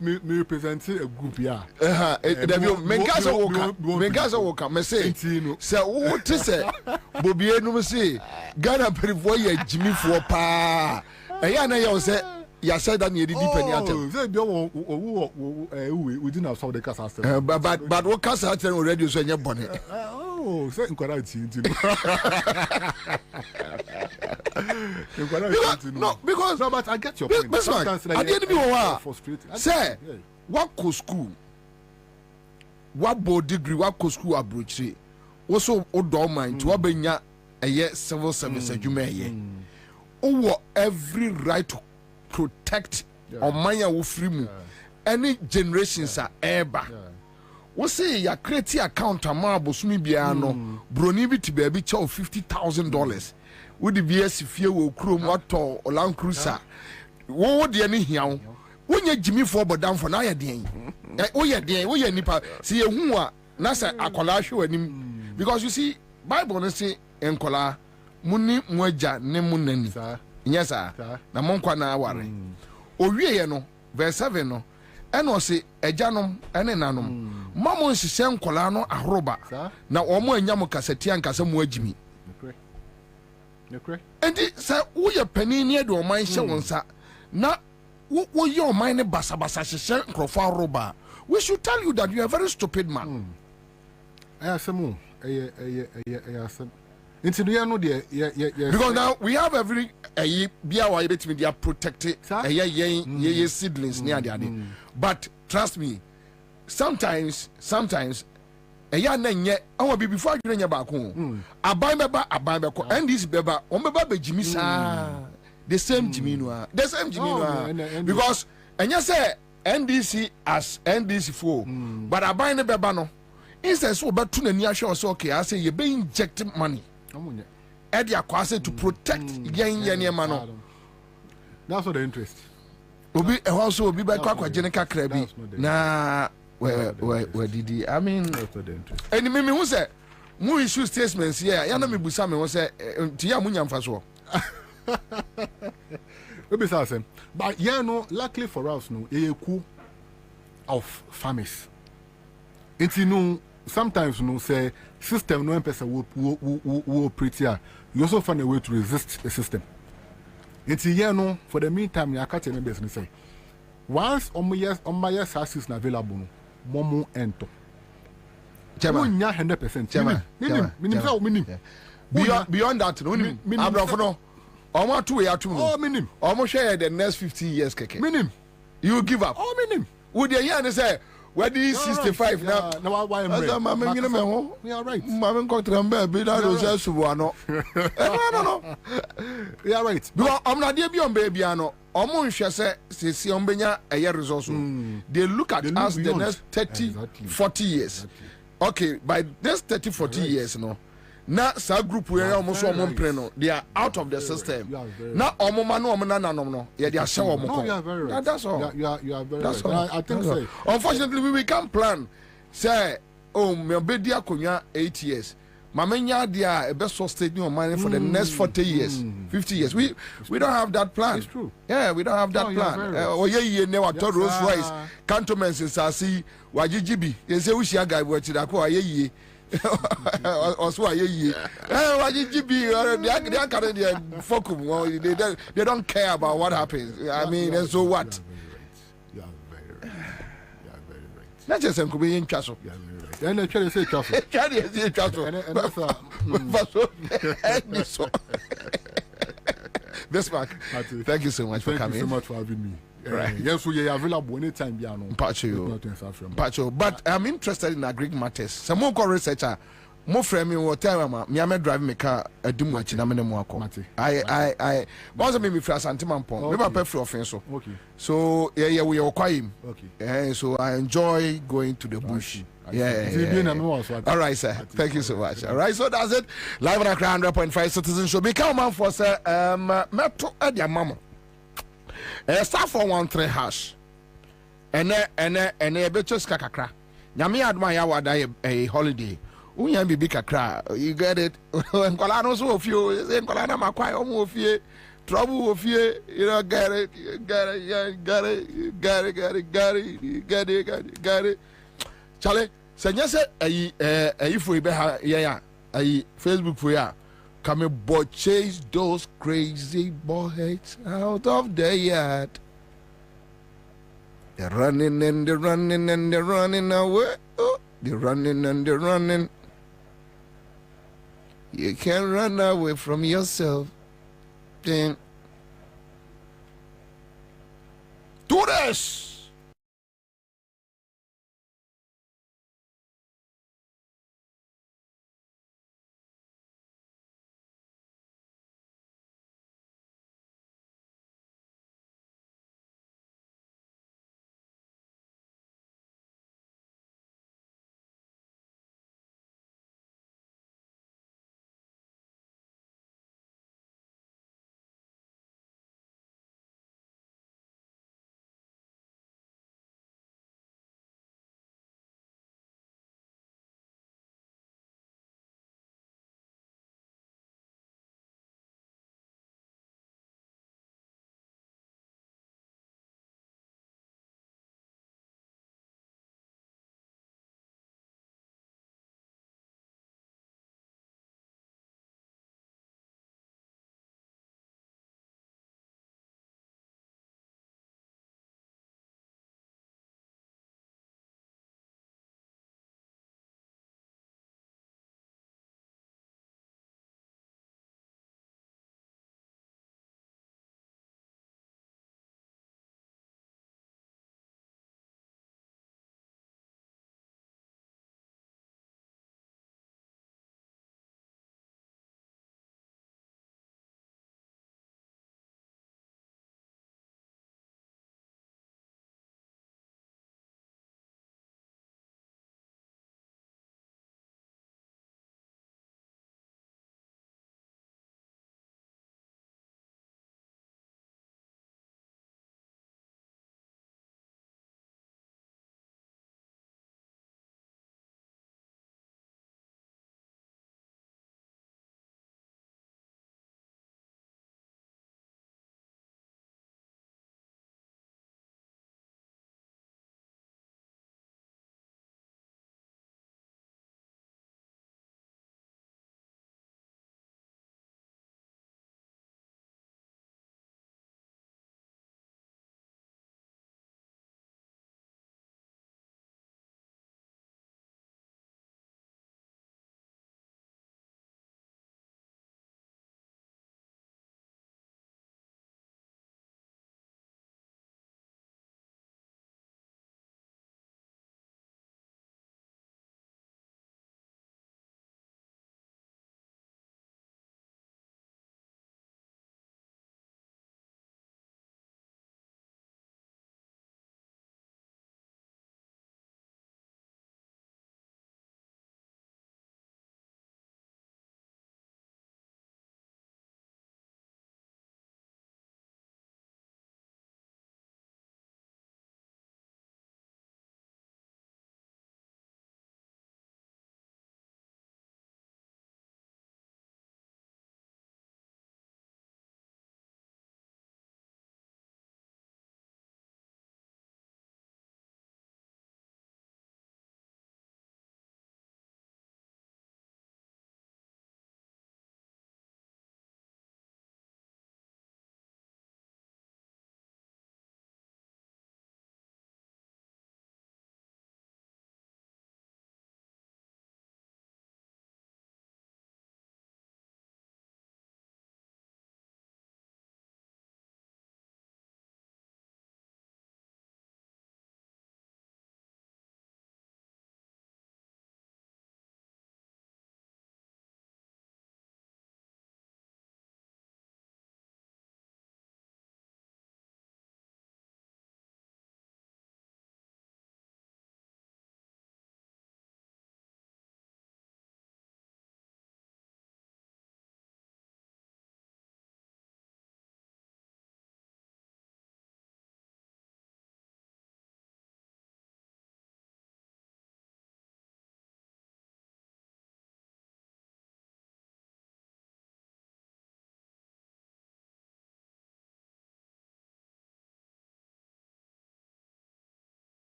me represent a group? Yeah, David, Megaza Walker, may say, so what to say? Bobie, no, say, Ghana, Perivoy, Jimmy for Pa. I say. You said that you did we didn't have solved the cast. But what cast already so your bonnet? Oh, certain correct. No, because no, but I get your point. I didn't be frustrated. Say, what could school? What board degree? What could school approach? Also, old mind to Kwabena a year civil service you may. Oh, every right to protect or manya wo free mu any generations are ever we say ya create account amabo sumi bia no broni bi ti baby chow $50,000 we the BS fie wo krom wato Land Cruiser wo de ani hiawo wonya jimi for bodam for na ya den wo ye nipa see ehu a na say akola hwe anim because you see Bible no say enkola muni moja ne munani yes sir na monkwa na aware owie ye no verse 7 no eno se ejanom ene nanom mamo nhihye nkola no ahoroba na omo anyam kasetia nkasa mu agimi enti sa wo ye pani ne de oman hye wonsa na wo ye oman ne basabasa hye nkrofo ahoroba we should tell you that you are a very stupid man ayasemu ayasem. Because now we have every bia wa betimi they are protected ye seedlings near the but trust me sometimes eya na nye awon bi before you nya ba ko aban beba ko and this beba on beba be jimi sa the same jimi no because enya say NDC as NDC4 but aban ne beba no instead so betu na ni ahwe so okay I say you be inject money Edia kwase to protect yen mano. That's what the interest. Obi also obi ba kwa jeneka krabi. Na we didi. I mean that's what the interest. And me who say mu issue statements here. Ya na me busa me who say tiya mu nyamfa so. We say same. But yeah no luckily for us no e ku of farmers. It's no sometimes no say system no person will operate here. You also find a way to resist the system. It's here no for the meantime you catch members and say once on my yes assist available no momo ento. Chairman 100%. Minimum. Beyond that no minimum. Omo 2 year 2 no. Oh minimum. Omo share the next 15 years keke. Minimum. You give up. Oh minimum. Would you hear say where do 65 now? Now why am I? You are right. Mama contrembe be that was subuano. No. You are right. Because I'm not there beyond baby ano. Omo nhwe say se ombenya a resource. They look at us the next 30 40 years. Okay, by this 30 40 years no. Na sa group we almost one no they are out of the system. Na omo ma no omo na nanom no they are share omo ko. You are very right. That's all. You are very that's right. All. I think so. Unfortunately we can't plan say oh me be dia konya 8 years Mamenya dia a best sustain your money for the next 40 years, 50 years. We don't have that plan. It's true. Yeah, we don't have that plan. Oh yeah, you know what Rolls Royce, cantonments in Sasi, Wajibi. You say we share guy watch that ko aye. Also aye. Wajibi they are carrying their focus. They don't care about what happens. I mean, and so what? You are very right. Not just could be in castle. And I try to say castle. Try to say castle. This Mark, thank you so much for coming. Thank you so much for having me. Right. Yes, we are available anytime. But I'm interested in agri matters. Some more researcher. More frame me what time me am driving me car a do much na me mo akọ. I once me fra Santiman pon. Me papa free offense so. Okay. So yeah we are quiet. Okay. So I enjoy going to the bush. Yeah. All right, sir. Thank you so much. All right, so that's it. Live on Accra 100.5 Citizen Show. Become man for sir Metro Edia Mama. Star 413 hash. Ene betos kakakra. Nyame adma ya wada a holiday. Unya bibi kakra. You get it. Nkola no so ofio. Say nkola na makwai omo ofie. Trouble ofie. You know, get it. Charlie, senya se ayi fo ibe ha ya ayi Facebook fo ya come but chase those crazy boys out of the yard. They're running and they're running and they're running away. Oh, they're running and they're running. You can't run away from yourself. Then do this.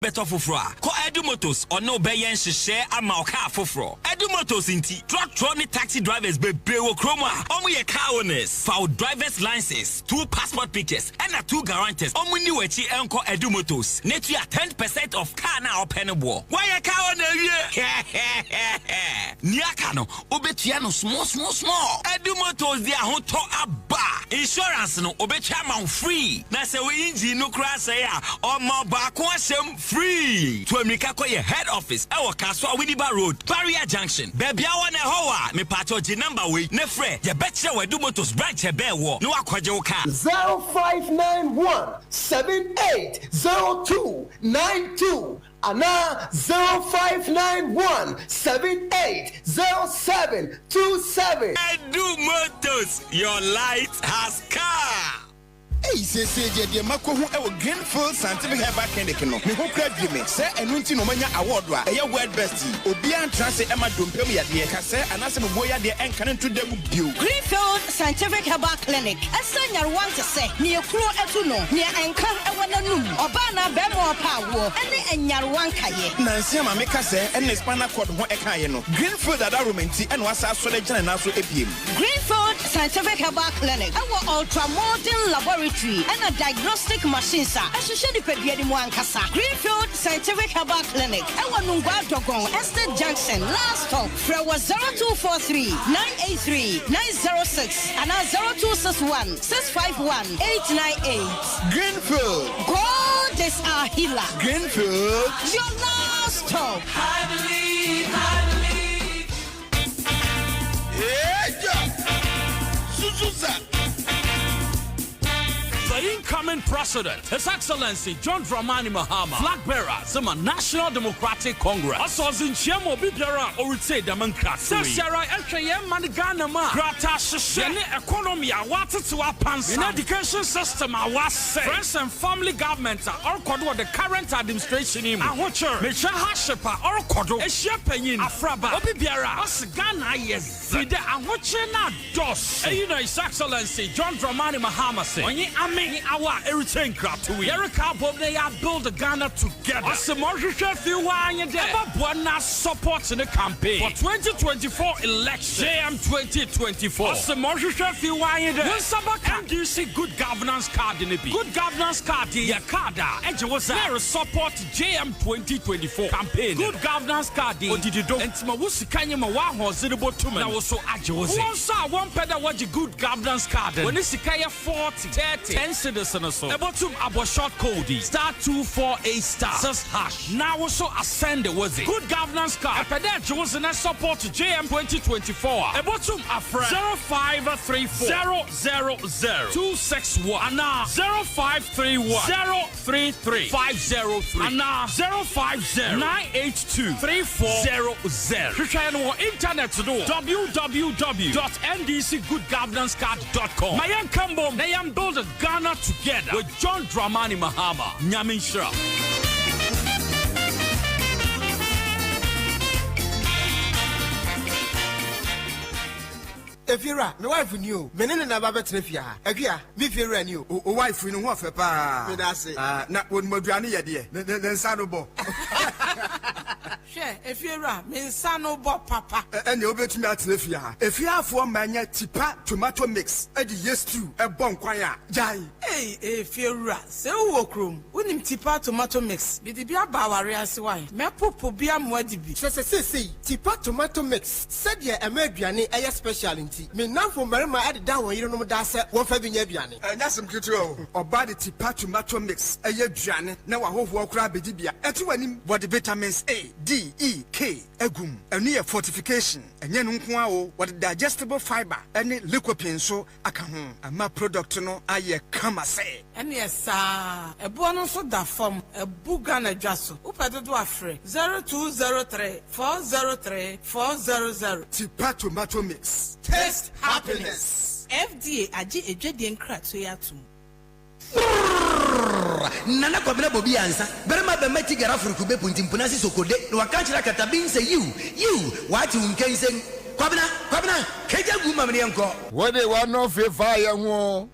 beto foforo ko Edu Motors ono be yen hyehyɛ ama oka foforo Edu Motors inti truck ni taxi drivers bebre wo kroma omo ye car owners for driver's license 2 passport pictures and 2 guarantors omo ni wachi enko Edu Motors netu ya 10% of car na open bo why ye car owner wie niaka no obetua no small Edu Motors dia ho to aba insurance no obetua man free na se we engine no kra say a omo ba ko asem free to America ko ye head office e wo Kaswa Widiba Road Barrier Junction baby awo na ho a me pato G number we ne frɛ ye betche we Edu Motors branch e be wo no akwaje wo car 0591 780292 Ana 0591 780727 Edu Motors, your light has car. Hey, say the mako hu e Greenfield Scientific Herbal Clinic no. Me ho kra dweme say enu nti no manya award wa eye world best. Obi an transe e ma dompem yade ka say anase me boya de enka nto dem bio. Greenfield Scientific Herbal Clinic. Asanya want to say ne ekuro etu no. Ne enka e wana num. Oba na be mo pa wo. Ene enyarwan kaye. Nansi ma me ka say ene spinal cord ho e kaye no. Greenfield adaromenti ene wasa so le gina na so epiem. Greenfield Scientific Herbal Clinic. Our ultramodern laboratory and a diagnostic machine sa ehwehwe di pedua di mu ankasa. Greenfield Scientific Herbal Clinic ewa Nungwa Dogon Estate Junction last stop fra 0243 983 906 and 0261 651 898. Greenfield, God is our healer. Greenfield, your last stop. I believe yeah, Suzusa. The incoming president, His Excellency John Dramani Mahama, flag bearer, Zima National Democratic Congress. Also, in Chemo Bibera, or say democracy. Sasara, LKM, Maniganama, Grata, Shani, economy, I wanted to our pants. In education system, I was say. Friends and family government are all the current administration in Ahocher, Mecha Hashepa, or Kodo, a shepherdin, Afraba, Obibiara, Osgana, yes, the Ahochena dos. You know, His Excellency John Dramani Mahama say, when you our everything crap to we. Erica Bob, they are build Ghana together. As a more chef, you are in there. Support in the campaign for 2024 election. JM 2024. As a more chef, you are in there. MDC good governance card in the B. Good governance card, your card. Edge was there support JM 2024 campaign. Good governance card. What did you do? And Timawusi Kanyama Waho Zidabo Tuman. I was so agile. One saw one pedal watch a good governance card. When it's Sikaya 40, 30, 10 citizens so. About to abo short code star 248 star #. Now also ascend was it. Good governance card. Pedal was in support JM 2024. About to a friend 0534 000 261 and 0531 033 503 and 050 982 3400. You can on internet to do www.ndcgoodgovernancecard.com. My young Cambo, they am build a Ghana together with John Dramani Mahama. Nyamin Shra. Efira, my wife knew. Menene na baba trefia. Ekia, me fira knew. O wife no ho afa pa. Me da say. Na won maduane ye de. Ne nsa no bo. Hwe, Efira, me nsa no bo papa. Ene obetumi atrefia. Efia afo manya tipa tomato mix. E di yes stew e bon kwan a. Jai. Hey, Efira, se wo krom. Wonim tipa tomato mix. Bi di bia ba ware ase wan. Me popo bia mo adi bi. Se tipa tomato mix. Said ye amaduane e special me now for Marima added down when you don't know that set one for being Yabiani. And that's some control. Or body tipa tomato mix, a Yabiani, now a whole walk crab dibia. At one what the vitamins A, D, E, K, egum, a near fortification, and Yanunquao, what digestible fiber, any liquid so I can a my product no I come say. And yes, a bonus of that form, a boogana jasso, Upa do afre 0203 403 400 tipa tomato mix. Taste happiness. FDA aji ejedi nkra to yatum. Nana Kwabena Bobie Ansah. Berema be meti gara furuku be puntimpuna si sokode. No akanchira katabin say you what you can say Kwabena keja guma mne enko. What they want no fe fire ho.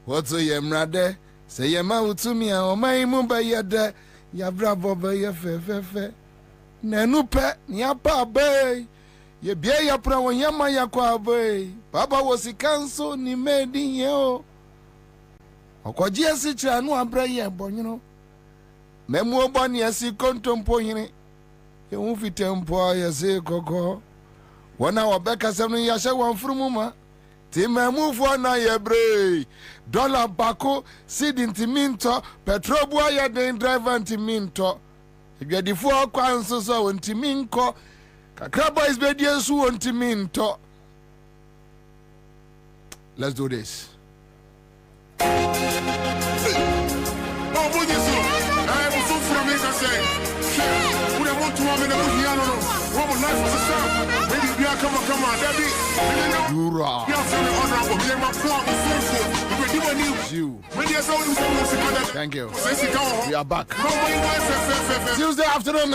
What so ye mrade say ye ma utumi a o mai mu ba ye de ya brabo be ye fe na nu pe ni apa be ye bia ya pra won yama ya kwa be baba wo sikanso ni medi ye o okoji esi kira nu abra ye bonyo memu obani esi kontompo hini ye hu fitempo ye se koko wana wabeka senu ya she wan frumuma ti memu fo na ye bre dollar bako seed intiminto petrol bua ya den driver intiminto igedifo akwa nso so wontiminko kakra boys be die su wontiminto. Let's do this. Thank you. We are back. Tuesday afternoon.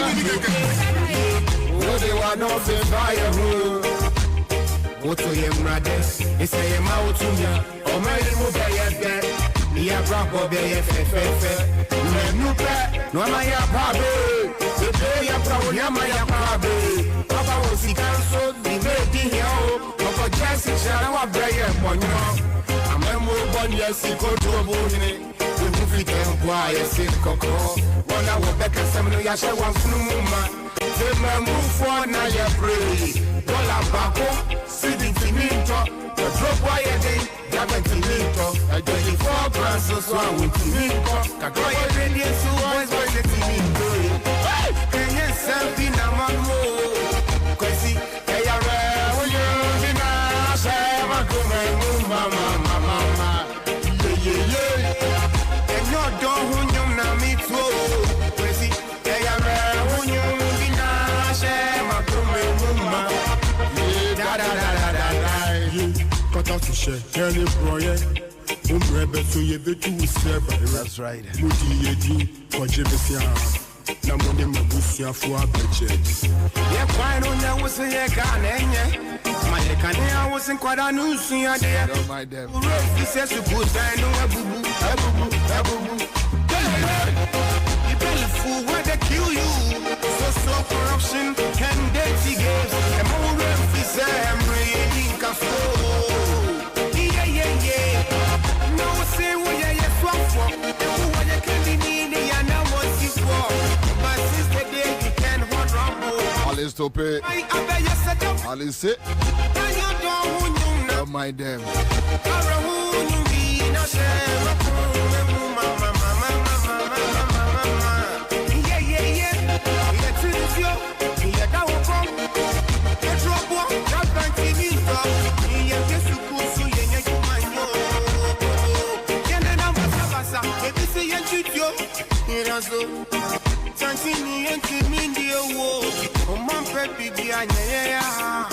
That's right. Don't mind them. Corruption and dirty games. No say what you swap for. What you can be needing, and now what you for. But since the day you can hold rumble. All is to pay. All is sit. Don't mind them.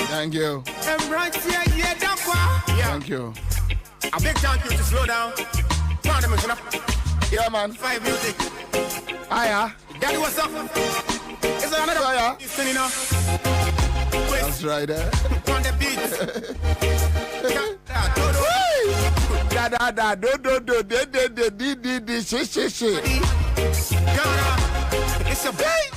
Thank you. Thank you. A big thank you to slow down. Yeah, man. 5 music. Aya. Daddy, what's up? Is there another? Aya. Listening now. That's right, eh? On the beat. It's a beat.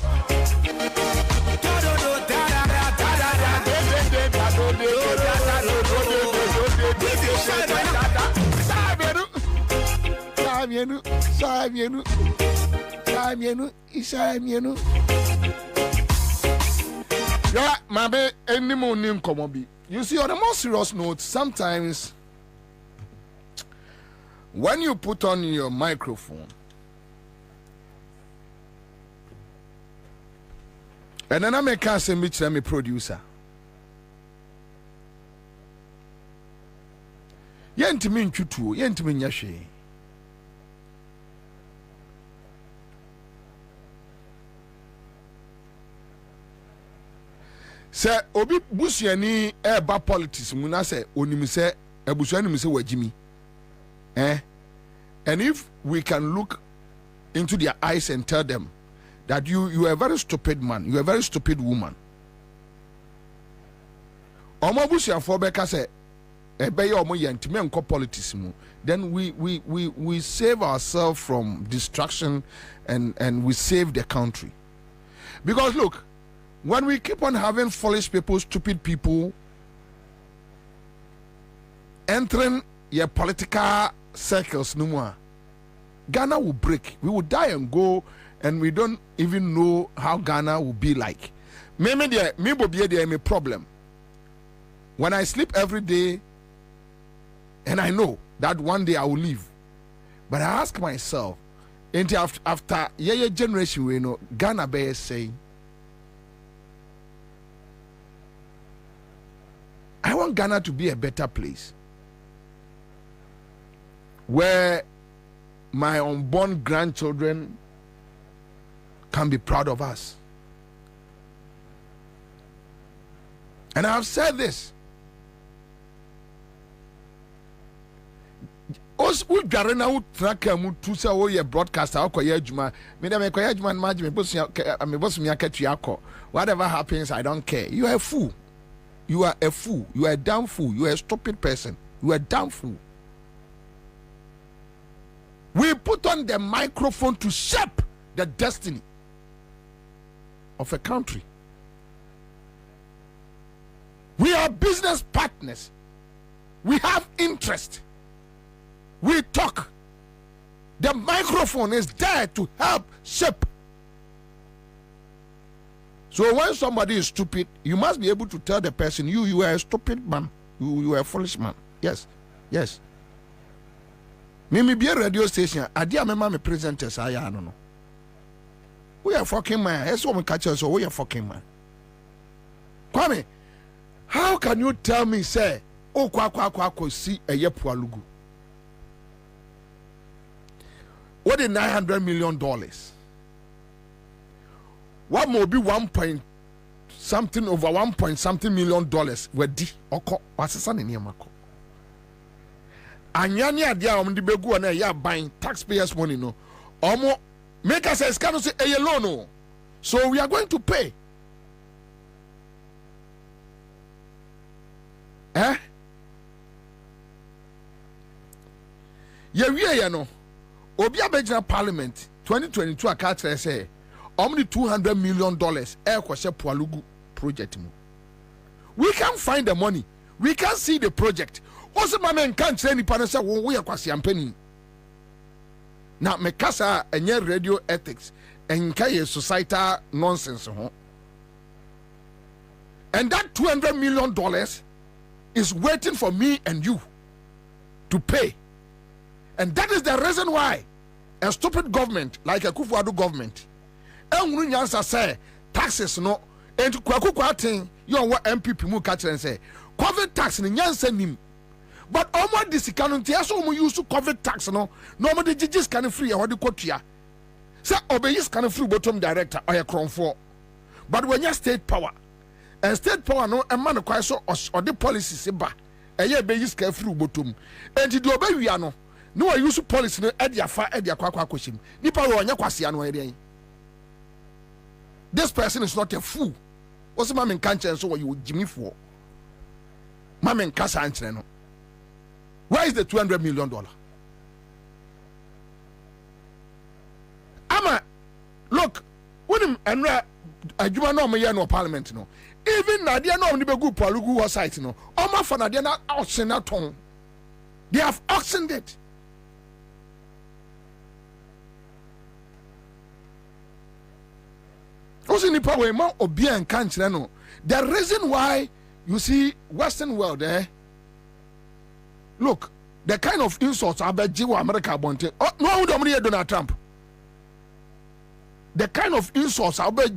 Yeah, maybe any more name come be. You see, on a more serious note, sometimes when you put on your microphone and then I make a say me producer. Yentimi nchutu, yentimi nyashe. Se obi busuani eba politics mu na se onim se ebusuani mu se wajimi. And if we can look into their eyes and tell them that you are a very stupid man, you are a very stupid woman. Omo busuafo beka se politics, then we save ourselves from destruction and we save the country. Because look, when we keep on having foolish people, stupid people entering your political circles no more, Ghana will break. We will die and go, and we don't even know how Ghana will be like. Me Bobie there a problem. When I sleep every day, and I know that one day I will leave, but I ask myself, after your generation, we know Ghana be saying, I want Ghana to be a better place where my unborn grandchildren can be proud of us. And I have said this. Os we dware na wo traka mu tu se wo ye broadcaster akoye adwuma me dem akoye adwuma na me bosu akatua akọ. Whatever happens, I don't care. You are a fool. You are a fool. You are a damn fool. You are a stupid person. You are a damn fool. We put on the microphone to shape the destiny of a country. We are business partners. We have interest. We talk. The microphone is there to help shape. So when somebody is stupid, you must be able to tell the person, you are a stupid man. You are a foolish man. Yes. Yes. Me be a radio station. I dear my mama presenters. I don't know. We are fucking man. That's what we catch us. So we are fucking man. Kwame, how can you tell me, say, oh, kwa see a yepualugu? What is $900 million? What more be 1 point something over 1 point something million dollars? Where di oko wasesa ne niamako. Anyani adia om di begu na ya buying taxpayers money no. Omo make us say can say a loan no. So we are going to pay. Ya no. Obi abegina parliament 2022 akatre say only $200 million air kwase Pualugu project mu. We can't find the money. We can't see the project. Also mama can't say ni pana say we kwase ampani. Na me kasa enye radio ethics enka ye societal nonsense ho. And that $200 million is waiting for me and you to pay. And that is the reason why a stupid government like a Kufuor government Ansah say taxes no and kwatin you are what MPP mu catch and say COVID tax ni nyansa nim but almost this canon so mu use to COVID tax no the judges can free what the kotua say obeyis can free bottom director or a crown for but when you state power and state power no a man quite so or the policy se ba e ye be use can free bottom and the obey we no no I use policy no e dia fa e dia kwa kwashim nipa we onya kwase ano e. This person is not a fool. What's the man can't so what you Jimmy for? Mamma Casa Antreno. Where is the $200 million? Ama, look, when him and a Juma no parliament no. Even Nadia no only be good Palugu site no. Oma for Nadia not auction at home. They have auctioned it. The reason why you see Western world look, the kind of insults about America bonte. No Donald Trump. The kind of insults about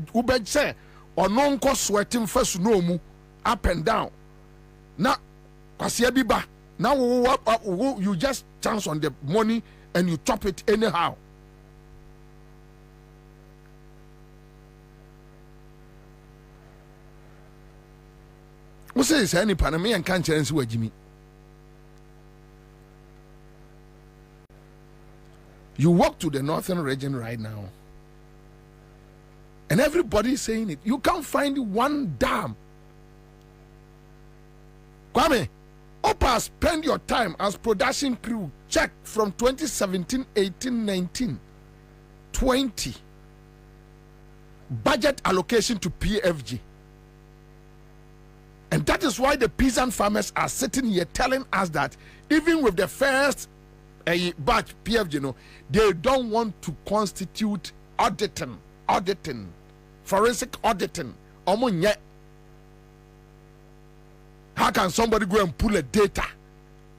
say or non cost sweating first no mu up and down. Now biba. Now you just chance on the money and you chop it anyhow. What says any Panamanian can't challenge with Jimmy? You walk to the northern region right now, and everybody is saying it. You can't find one dam. Kwame, Opa, spend your time as production crew. Check from 2017, 18, 19, 20. Budget allocation to PFG. And that is why the peasant farmers are sitting here telling us that even with the first batch PFG, they don't want to constitute auditing, forensic auditing. How can somebody go and pull a data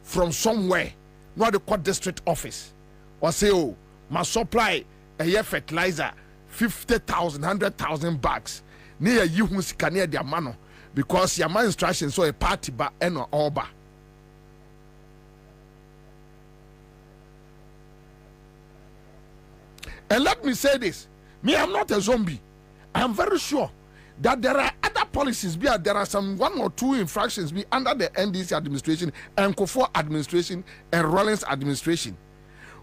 from somewhere, not the court district office, or say, oh, my supply a year fertilizer 50,000, 100,000 bags near you who can near their mano because your man instruction so a party ba and or ba. And let me say this, me, I'm not a zombie. I'm very sure that there are other policies, there are some 1 or 2 infractions under the NDC administration and Kufuor administration and Rawlings administration.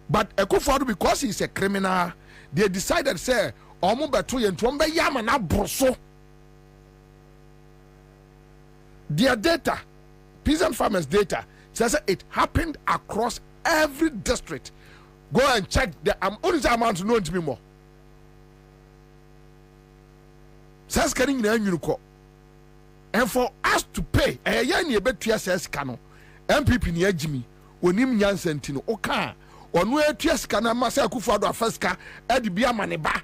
But Kufuor, because he's a criminal, they decided, say, Omo betu yentuombe yama na broso. Their data, peasant farmers' data, says it happened across every district. Go and check the amount to know it more. Says getting the and for us to pay a year bet TSS cano MPP near Jimmy onim nyansentino oka onu TSS cana masa Akufo-Addo afeska edi bia maneba.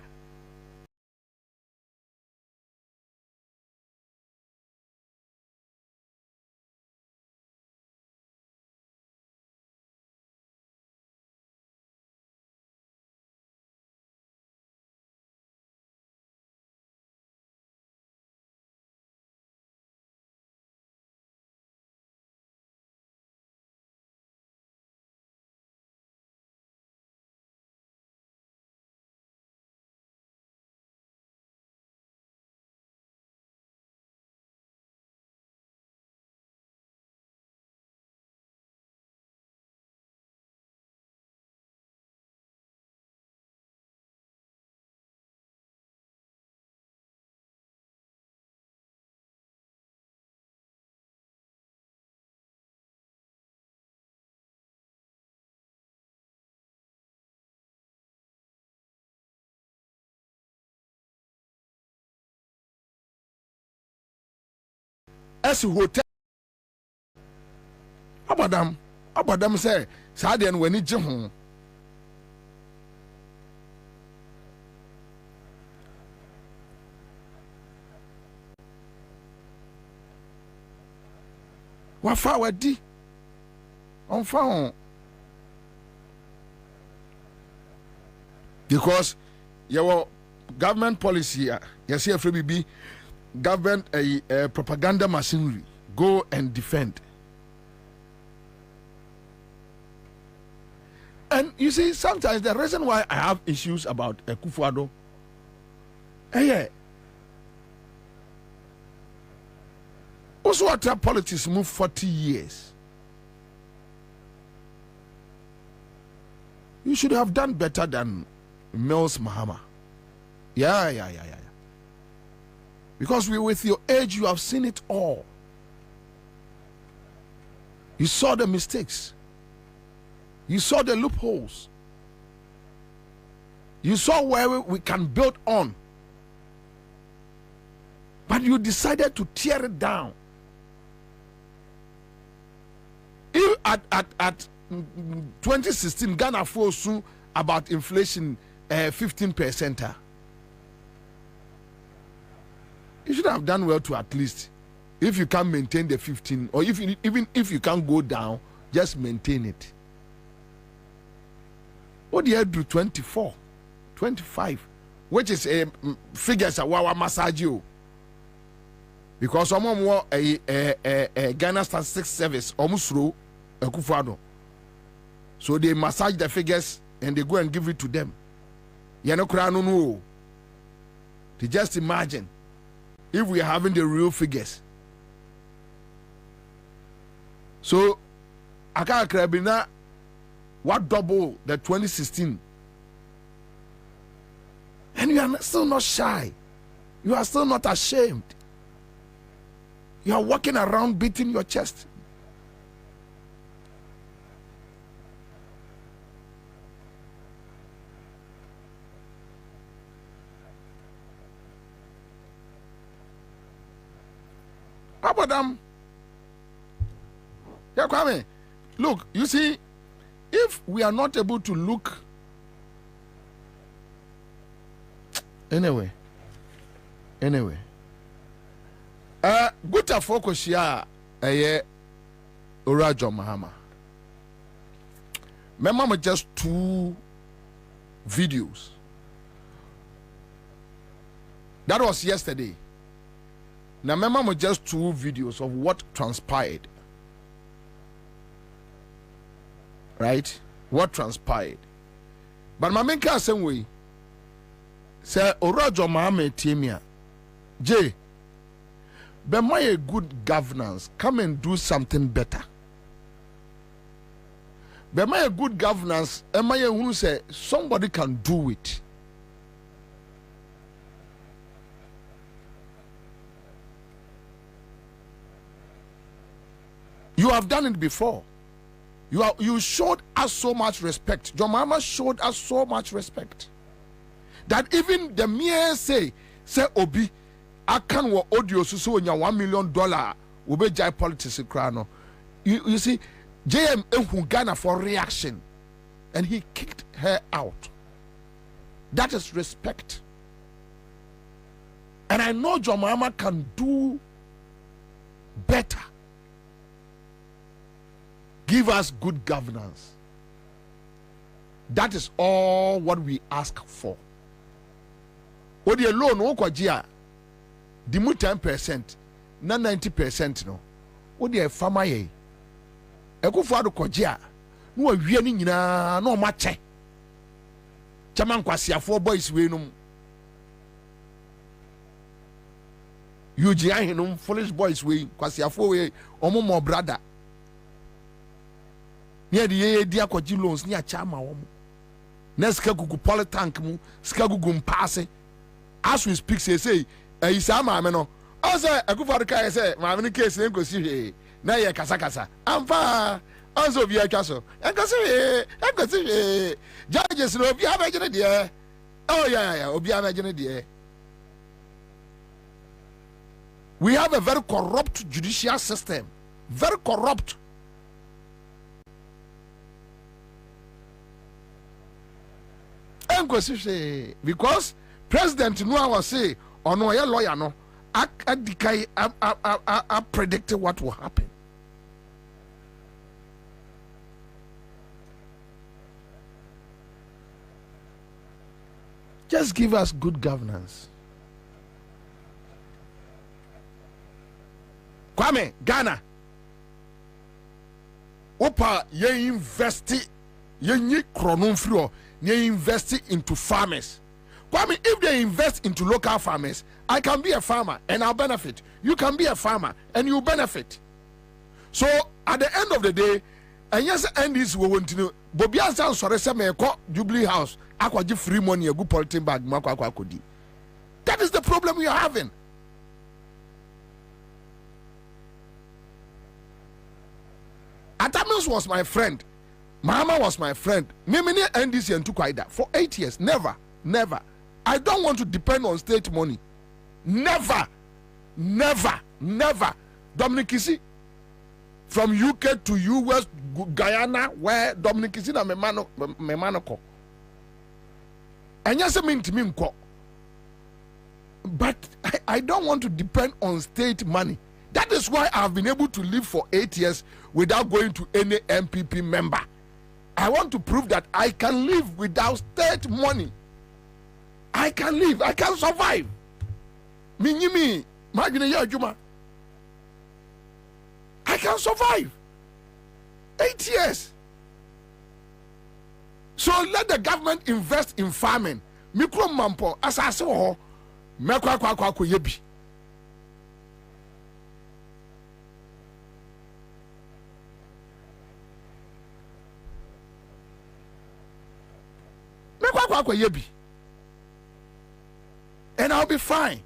As hotel abadam say saade no wani gye ho wafa wadi on fa ho because your government policy yes here be government a propaganda machinery go and defend. And you see, sometimes the reason why I have issues about Akufo-Addo, also after politics move 40 years, you should have done better than Mills Mahama. Yeah. Because with your age, you have seen it all. You saw the mistakes. You saw the loopholes. You saw where we can build on. But you decided to tear it down. If at 2016, Ghana forced about inflation 15%. You should have done well to at least, if you can maintain the 15, or even if you can go down, just maintain it. What do you do 24, 25, which is a figures a wawa massage you. Because someone more a Ghana Statistics Service almost through Akufo-Addo. So they massage the figures and they go and give it to them. You know, to just imagine if we are having the real figures. So Kwabena what double the 2016, and you are still not shy, you are still not ashamed, you are walking around beating your chest. How about them? Yeah, Kwame. Look, you see, if we are not able to look anyway. Guta focus ya Urajo Mahama. Remember just 2 videos. That was yesterday. Now remember just 2 videos of what transpired. Right? What transpired. But my main case same way. Say Urajo Mahama Timia. J. But my good governance, come and do something better. But my good governance, and my who say somebody can do it. You have done it before. You showed us so much respect. Your mama showed us so much respect that even the mere say Obi, I can wa audio so when $1 million will be jai politics crano. You see, JM in Ghana for reaction, and he kicked her out. That is respect. And I know John Mahama can do better. Give us good governance. That is all what we ask for. What the loan okwagia, the 10%, na 90% no. What the farmer ye? Eko fado kwagia, no awie ni nyina no mache. Chaman kwasiafo boys we num. UGI hinum foolish boys we kwasiafo we omo mo brother. Near the ye dia kwaji loans near chama womo. Neska gugu polytank mu, ska gugu mpase. As we speak, say, Isa Mameno. Also, a good for the car, say, Mammy case, and go see, Naya Casacasa. I'm far. Also, via castle. And go see, judges, no, be a dear. Oh, yeah, be a dear. We have a very corrupt judicial system. Very corrupt. And go see, because President Noah say, or no, a lawyer no, I predicted what will happen. Just give us good governance. Kwame, Ghana. Opa, ye investi, ye ni kronon frio, ye investi into farmers. Kwame, if they invest into local farmers, I can be a farmer and I'll benefit. You can be a farmer and you benefit. So at the end of the day, and yes, and this we want to know. Bobie Ansah sorry say me ko Jubilee House. Akwa give free money a good polythene bag. That is the problem we are having. Atamis was my friend. Mama was my friend. Mimini NDC and took that for 8 years. Never. I don't want to depend on state money. Never. Dominic Kisi from UK to US, Guyana, where Dominic Kisi na memanoko. And yes, I mean to me, but I don't want to depend on state money. That is why I've been able to live for 8 years without going to any MPP member. I want to prove that I can live without state money. I can live. I can survive. Me, I can survive. 8 years. So let the government invest in farming. Mikro mampo asase ho mekwa yebi. Mekwa yebi. And I'll be fine.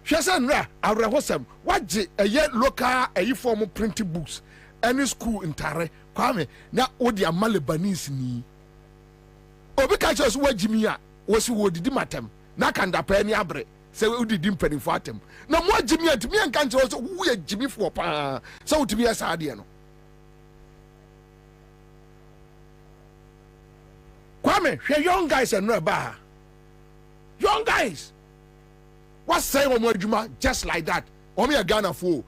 Shasanra, I'll rehosem. What a yet local a form of printing books. Any school in Tare, Kwame, now Odia Malebanese ni. Obi catches what Jimmy was who did matem. Nakanda penny abre. sɛ wodi di mpanimfo atem na mo agyimi atimi anka nkyerɛ sɛ woyɛ gyimifoɔ paa sɛ wotumi yɛ saa adeɛ no Kwame hwɛ young guys and no ba young guys what's saying omo adwuma just like that omo yɛ Ghana fo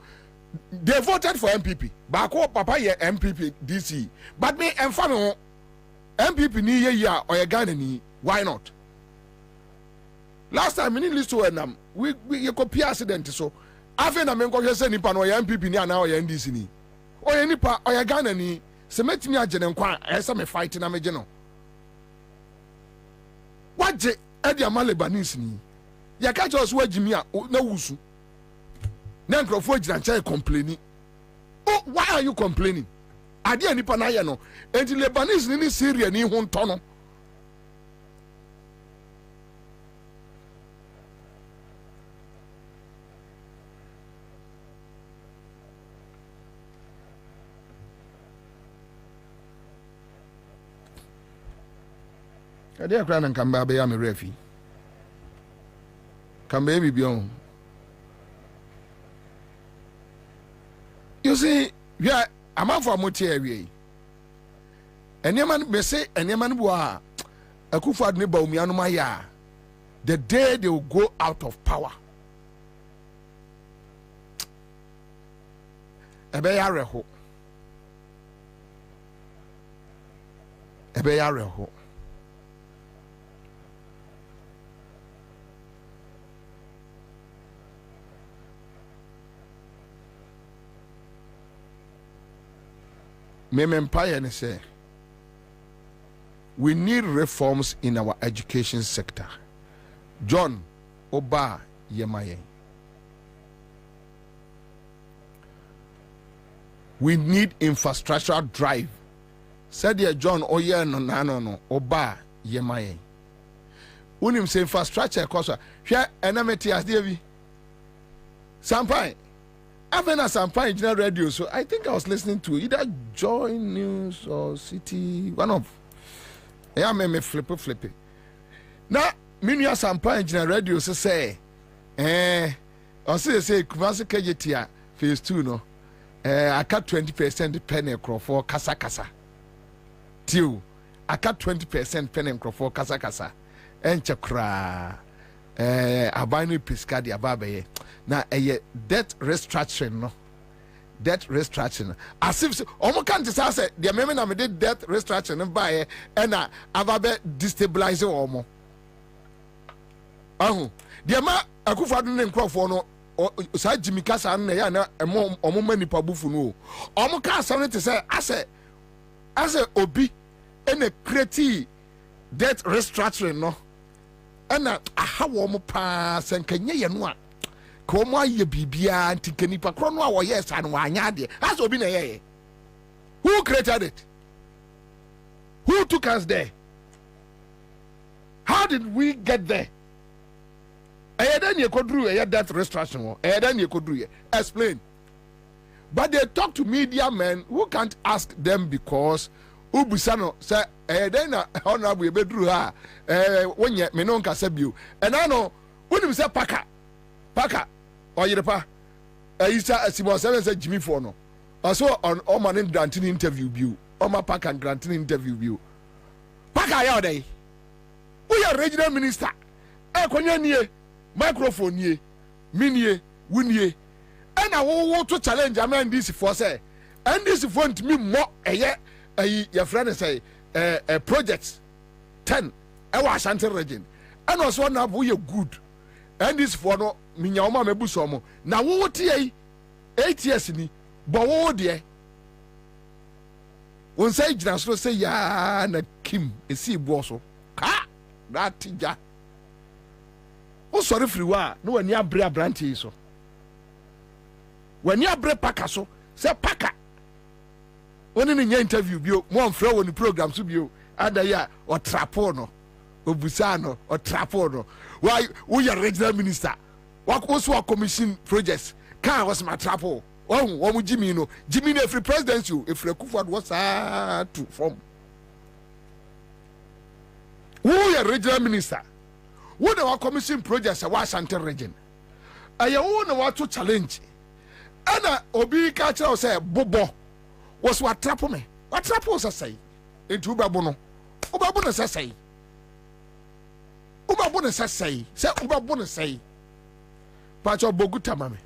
they voted for MPP baako papa yɛ MPP DC but me emfa me ho MPP ni yɛ yi a ɔyɛ Ghana ni why not last time we list to enam we copy accident so afi na me nkɔhwɛ sɛ nipa no ɔyɛ MPP ni ana ɔyɛ NDC ni ɔyɛ nipa ɔyɛ Ghana ni sɛ metimi agye ne nkwa ɛsɛ me fight na me gye no wagye ɛde ama Lebanese ni yɛ ka kyerɛ so wagye mi a na wusu na nkrɔfoɔ gyina nkyɛn complaining oh why are you complaining ade nipa na yɛ no enti Lebanese ni Syria ni ho ntɔ no ade akra na nkamba be ya me refi kamba bi bion you see we are amanfo amotie awie enema me say enema no bo a akufo ade ne ba omia no ma ya the day they will go out of power ebe ya reho Empire and say we need reforms in our education sector. John Oba Yemaye. We need infrastructural drive. Said ya John Oye no Oba Yemaye. Unim say infrastructure kosa. Hwɛ enamity as David. Sampai. Even as I'm fine general radio, so I think I was listening to either Joy News or City, one of. Yeah, me flippy. Now, me as I'm fine general radio, so say, I say, Kumasi KJT phase 2 no. I cut 20% penny for kasa. Till I cut 20% penny for kasa. And chakra. Abani Piscadi Ababe. Now, a debt restructuring, no? Debt restructuring. As if Omo can't say the amendment I did debt restructuring by and Ababe destabilizing Omo. The amount Akufo didn't crop for no. Sa Jimmy Kasa na na omo mani pabufu no. Omo ka something to say as a obi and a creative debt restructuring, no. And aha wo mo pa sankanye ye no a ko mo aye bibia antikani pa kro no a wo yes an wa anya de as obi na ye who created it, who took us there, how did we get there? Then you could do a death restoration, then you could do explain. But they talk to media men who can't ask them because Ubusano say then honorable bedru ha when ye me no nka sabio and I know when you say paka or yerepa isa asibo seven say Jimmy for no also on all man granting interview view all my paka granting interview view paka ya dey we are regional minister konya nie microphone nie minie wunie and I want to challenge am this for say and this for me more your friend say projects 10 ewa Ashanti region and also na we good and this for no minya oma mebuso mo na wo tie 8 years ni bo wo de won say gina so say ya na kim esi bo so ka that tija o sorry free wa no wani abre abranti so wani abre paka so say paka when in your interview, one throw on the program to be other ya or trapono or busano or trapono. Why we are regional minister? What was our commission projects? Car was my trapo. Oh, what would Jimmy know? Jimmy, if the president you, if the Kufad was to form. Who are regional minister? What our commission projects a Washington region. I own what to challenge. And Obi culture say Bobo was what trap me. What trap was I say? Into Babono. Ubabona say. Ubabona say. Say Ubabona say. Pacho Boguta mame.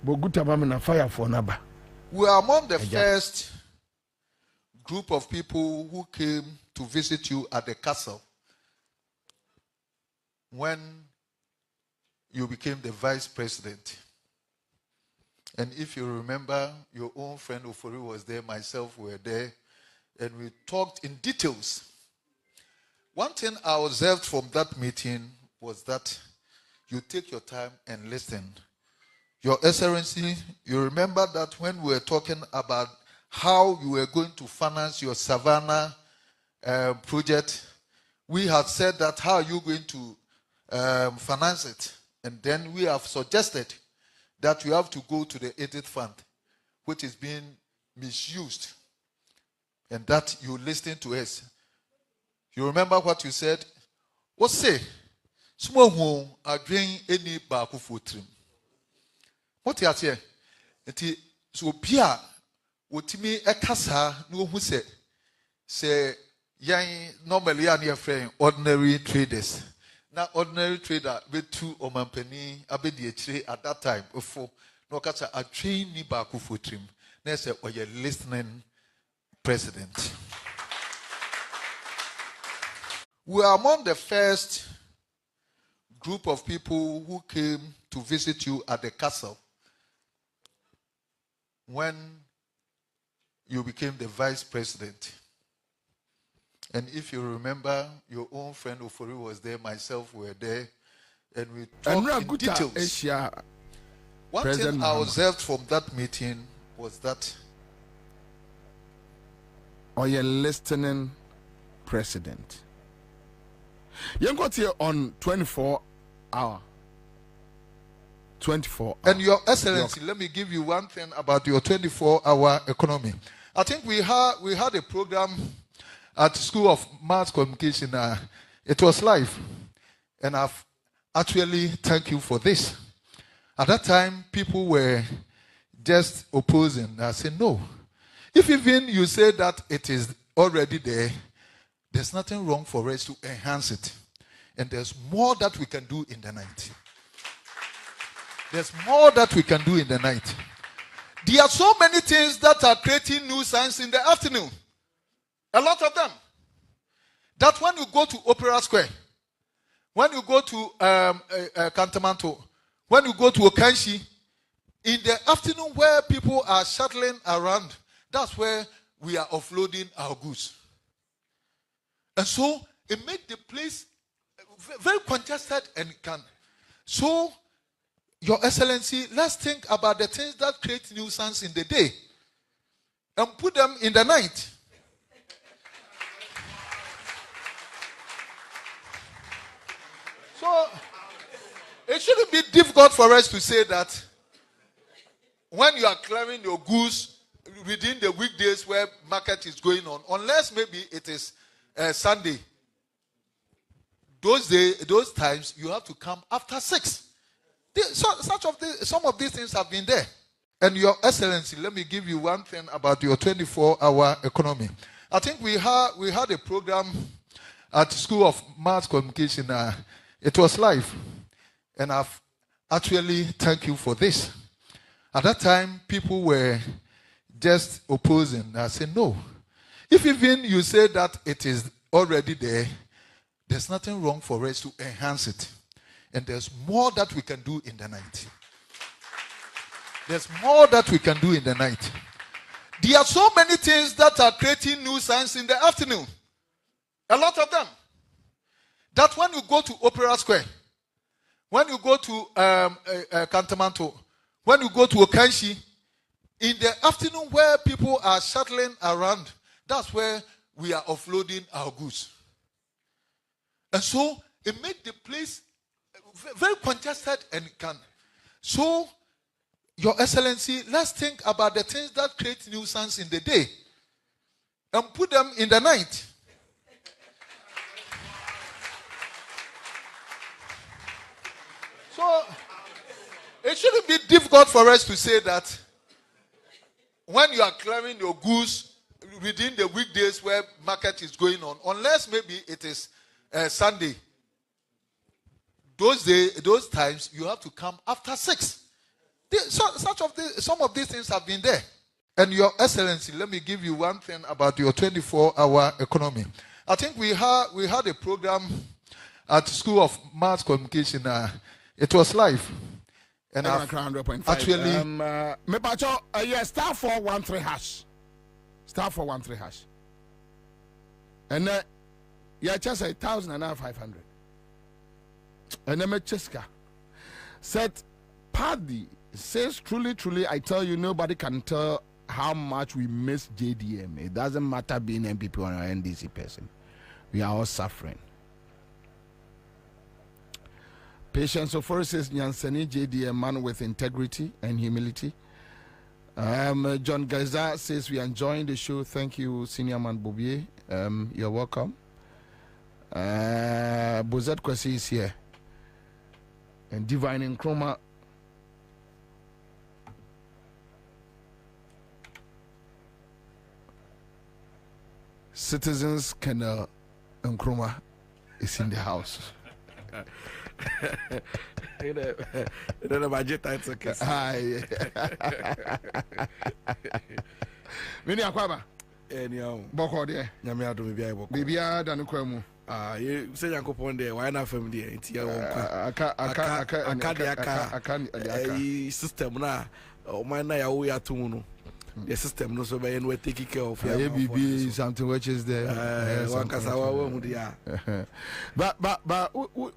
Boguta mame na fire for naba. We are among the first group of people who came to visit you at the castle when you became the vice president. And if you remember, your own friend Ofori was there, myself were there, and we talked in details. One thing I observed from that meeting was that you take your time and listen. Your Excellency, you remember that when we were talking about how you were going to finance your Savannah project, we had said that how are you going to finance it? And then we have suggested that you have to go to the edit fund, which is being misused, and that you listen to us. You remember what you said? What say? Small home are doing any baku for trim. What you are saying? So Pia, what me a casa no who say young normally are near friend ordinary traders. Now ordinary trader with two omampeni abedi at that time before no catch a train ni baku for trim. They say, "Oh, you're listening, President." We are among the first group of people who came to visit you at the castle when you became the vice president. And if you remember, your own friend Ofori was there, myself were there, and we talked in details. One thing I observed from that meeting was that are you listening, President? You got here on 24 hour. 24 hour. And Your Excellency, let me give you one thing about your 24-hour economy. I think we had a program at School of Mass Communication. It was live. And I've actually thank you for this. At that time, people were just opposing. I said, no. If even you say that it is already there, there's nothing wrong for us to enhance it. And there's more that we can do in the night. There's more that we can do in the night. There are so many things that are creating nuisance in the afternoon. A lot of them. That when you go to Opera Square, when you go to Kantamanto, when you go to Okanshi, in the afternoon where people are shuttling around, that's where we are offloading our goods. And so it made the place very congested and can. So, Your Excellency, let's think about the things that create nuisance in the day and put them in the night. So, it shouldn't be difficult for us to say that when you are clearing your goods within the weekdays where market is going on, unless maybe it is Sunday, those times you have to come after 6. Some of these things have been there. And Your Excellency, let me give you one thing about your 24-hour economy. I think we had a program at School of Mass Communication. It was live. And I've actually thank you for this. At that time, people were just opposing. I said, no. If even you say that it is already there, there's nothing wrong for us to enhance it. And there's more that we can do in the night. There's more that we can do in the night. There are so many things that are creating nuisance in the afternoon. A lot of them. That when you go to Opera Square, when you go to Kantamanto, when you go to Okanshi, in the afternoon where people are shuttling around, that's where we are offloading our goods. And so it made the place very congested and can. So, Your Excellency, let's think about the things that create nuisance in the day and put them in the night. It shouldn't be difficult for us to say that when you are clearing your goods within the weekdays where market is going on, unless maybe it is Sunday. Those times you have to come after 6. Some of these things have been there. And Your Excellency, let me give you one thing about your 24-hour economy. I think we had a program at School of Mass Communication. It was live. And actually, me pacho star 413 hash. Star 413 hash. And just 1,500. And then Cheska said, Paddy says, truly, I tell you, nobody can tell how much we miss JDM. It doesn't matter being MPP or an NDC person. We are all suffering. Patience of first says Nyansani JDM, man with integrity and humility. John Gaza says we are enjoying the show. Thank you, Senior Man Bobie. You're welcome. Bozet Kwesi is here. And Divine in Chroma. Citizens can Nkrumah is in the house. The budget that's okay. Hi. Many Kwaba. Anyhow, Boko there. Nyame ado me bia boko. Bibia da no kwamu. You say Yankopon there, why not from there? It's your system na. O man na ya wo ya tunu. The system no so by no take care of your baby something which is there. One kasawa wo mu dia. But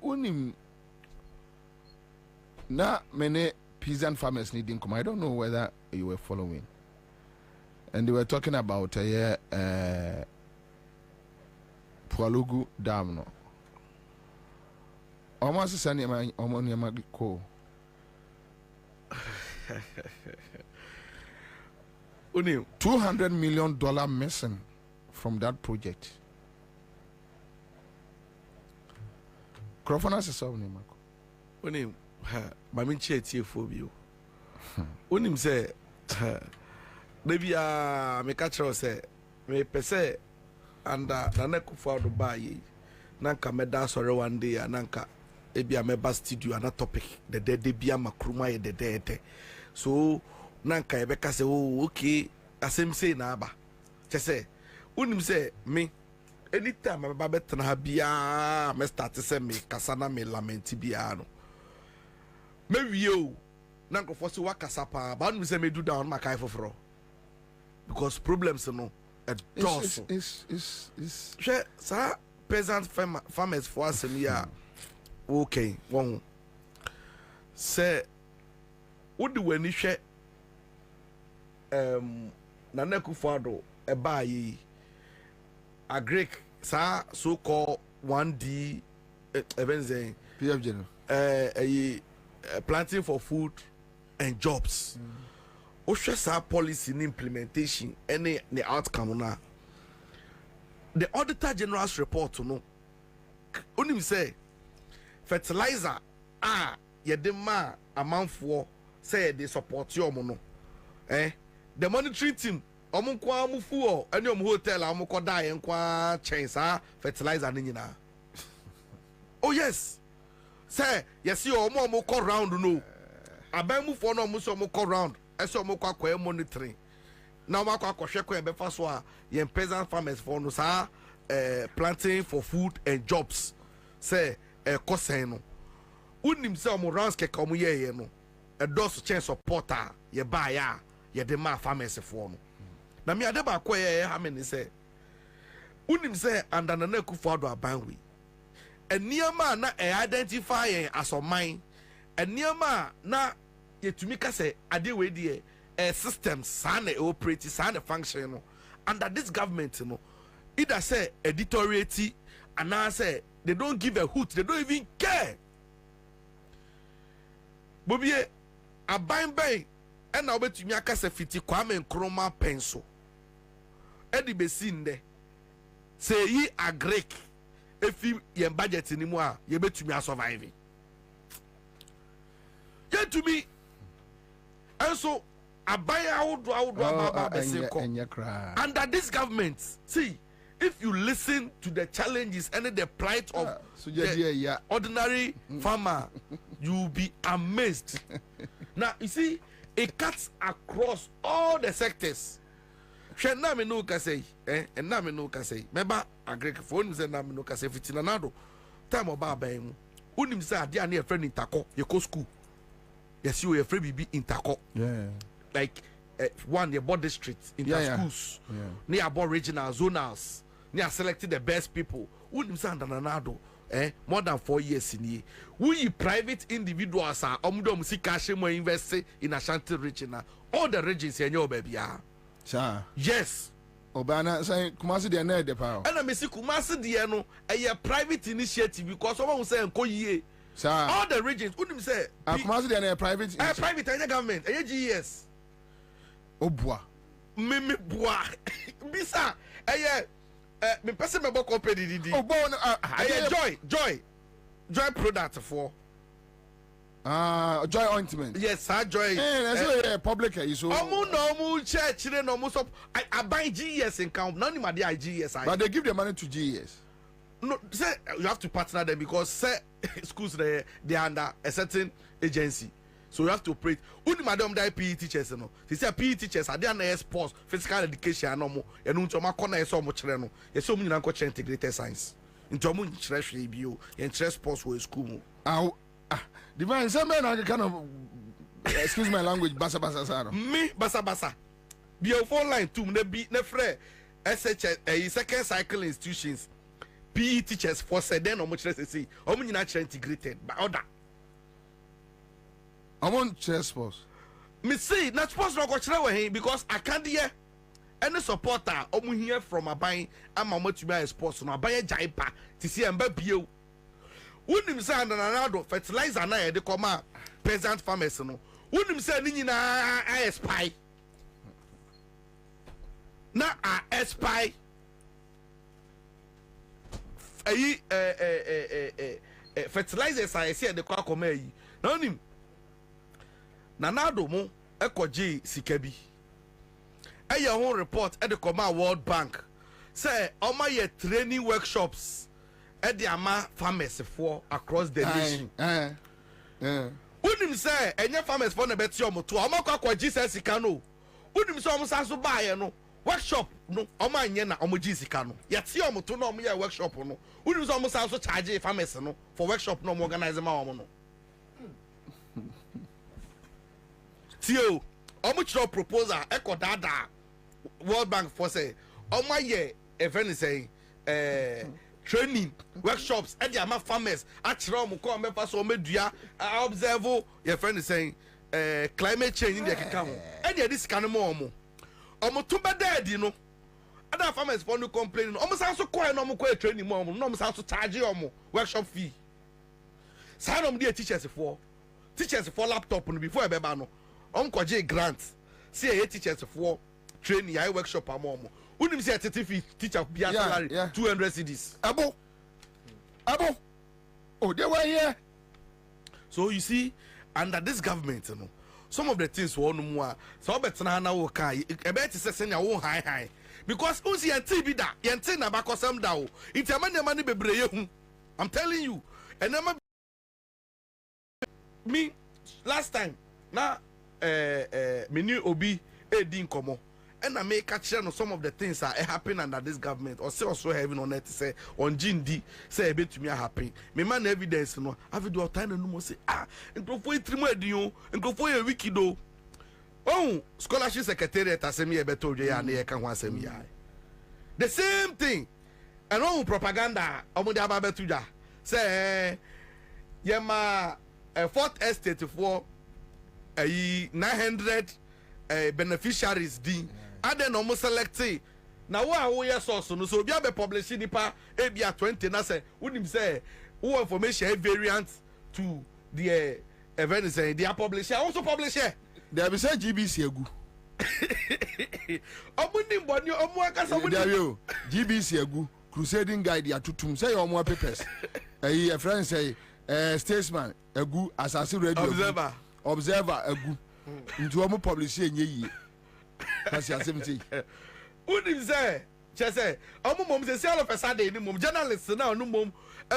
unim na many peasant farmers needing come. I don't know whether you were following. And they were talking about Pualugu Dam no. Almost the same amount ko. $200 million missing from that project. Crofana is solving Marco. Unim, Mamin Chetty for you. Unim say, maybe me catch us say, me pese, and Naneku for the buy. Nanka me da sorry one day, and Nanka, ebia me bas studio, and a topic, the dead debia makruma, the dead. So, Nanka Ebeka say, oh, okay, as him say, Naba. Just say, unim say, me, anytime I'm about to have bia, me start to say me, Kasana me lamenti biano. Maybe you, Nanko for so wakasapa, but me say me do down my kai for because problems no at doors. Is sir, peasant farmers for us in here. Okay, one say, what do we need? Naneku Fado a buy a Greek sa so called 1D events a planting for food and jobs. Osha policy in implementation any the outcome na. The Auditor General's report no only say fertilizer yedema amount for say they support your mono. The monitoring team, omunkwa amufuo, any hotel, amukoda enkwa chainsa fertilizer nina. Oh yes, say yes you omo call round no. Abemu for no muso mo call round. Eso mo kwa monitoring. Now ma kwa hwekwa e befa so a yen peasant farmers for no sa planting for food and jobs. Say kosen no. Unim say omo rounds ke ka omo ye no. A dos chain supporter ye buy ya. Ye de ma farmers for no. Na me ade ba kwa ha me ni say unim say under na na Akufo-Addo abanwe eniema na identify as oman eniema na yetumi ka say ade we die systems sa na operate sa na function no under this government no either say editoriate and now say they don't give a hoot, they don't even care. Bobie aban bay and now betumi aka say fiti Kwame Nkrumah pencil edi besi nde say yi agrek efi yen budget ni mu a ye betumi survive ye to me and so under this government, see, if you listen to the challenges and the plight of the ordinary farmer, you'll be amazed. Now, you see, it cuts across all the sectors. And now me no can say, remember, agriculture, say now me no can say, fitinanado, time of Baba, unim say, they are near friend in Tako, you go school. Yes, you are free baby in Tako. Yeah. Like, one, near board districts, inter schools, near about regional zonals, near selected the best people. Unim say, Nanado, more than 4 years in here. We private individuals are, si cash mo invest in Ashanti region. All the regions in your baby are. Yes. Obana say Kumasi de na de pa. And I me see Kumasi de no a private initiative because someone say enko yie. All the regions unim say Kumasi de na private private and government and GES. Obua. Me boa. Bisa me person me bo company didi. Joy product for Joy ointment. Yes, sir, Joy. Public so. No church, no so I buy GES in count. None of my GES. But they give the money to GES. No, say you have to partner them because say schools they are under a certain agency. So you have to operate. Only madam die PE teachers no. They say PE teachers are there na sports, physical education no mo. E no ntoma corner so mo kire no. E so mo nyina ko integrated science. Ntoma nkire hwe bio. E interest sports for school mo. Divine, some men are kind of, excuse my language, basa basa saro. Me basa basa. Be a phone line too. Ne be ne frere. SHS, second cycle institutions. PE teachers for said then omo kire say. Omo nyina kire integrated by order. I want chess sports. Me see, not sports no go kire we because I can't hear any supporter omo hear from aban am omo to be sports no aban jaipa to see emba bio. Unim say Nanado fertilizer na e de koma peasant farmers no. Unim say ni nyina I spy. Na I spy. Fertilizers I see de kwa koma yi. Na unim Nanado mo ekoje sikabi. Eye ho report e de koma World Bank. Say oma ye training workshops Ediama farmers for across the nation. Unim say enya farmers for na beti omo to omo kwa Jesus sika no. Unim say omo saso buy no workshop no omo anye na omo ji sika no. Yeti omo to no omo ya workshop no. Unim say omo saso charge farmers no for workshop no organize ma omo no. Tio omo chiro proposal eko dada World Bank for say omo ye e friend say training workshops and the ama farmers actually mo come me pass o medua observe your friend is saying climate change in the keka and this can mo omo to be dead no other farmers for no complain omo say so coin no mo ko training mo no mo say so charge omo workshop fee sign on the teachers for laptop no before e be ba no on ko je grant see teachers for training ya workshop amo unim say teacher be salary 200 cedis. Abo. Oh, they were here. So you see, under this government, you know, some of the things were no more. So better na wo kai. E be ti say na wo high. Because unsi yanti bi da, yanti na ba kosam da o. Inti amane bebreye hu. I'm telling you. And me last time na me knew obi edin komo. And I may catch on some of the things that happen under this government, or say also having on it to say on GND, say a bit to me happen. Me man evidence no, have you do a time and no say and go for 3 months and go for a wiki do. Oh, scholarship secretariat as me beto je ya na can once me. The same thing. And all propaganda omo de ababetu ja. Say yema a fourth estate for 900 beneficiaries din. And then almost select now what we are source no so be publish nipa ebia 20 na say wouldn't say who information variant to the event is they are publish also publish here there be say GBC egu omunim boni omu aka so GBC egu crusading guide ya tutum say omu papers a friend say statesman egu assassin radio observer egu Into a publish ye. That's your 70. Wouldn't say, just say, mom say, all of a sudden, no mom, journalists now, no mom,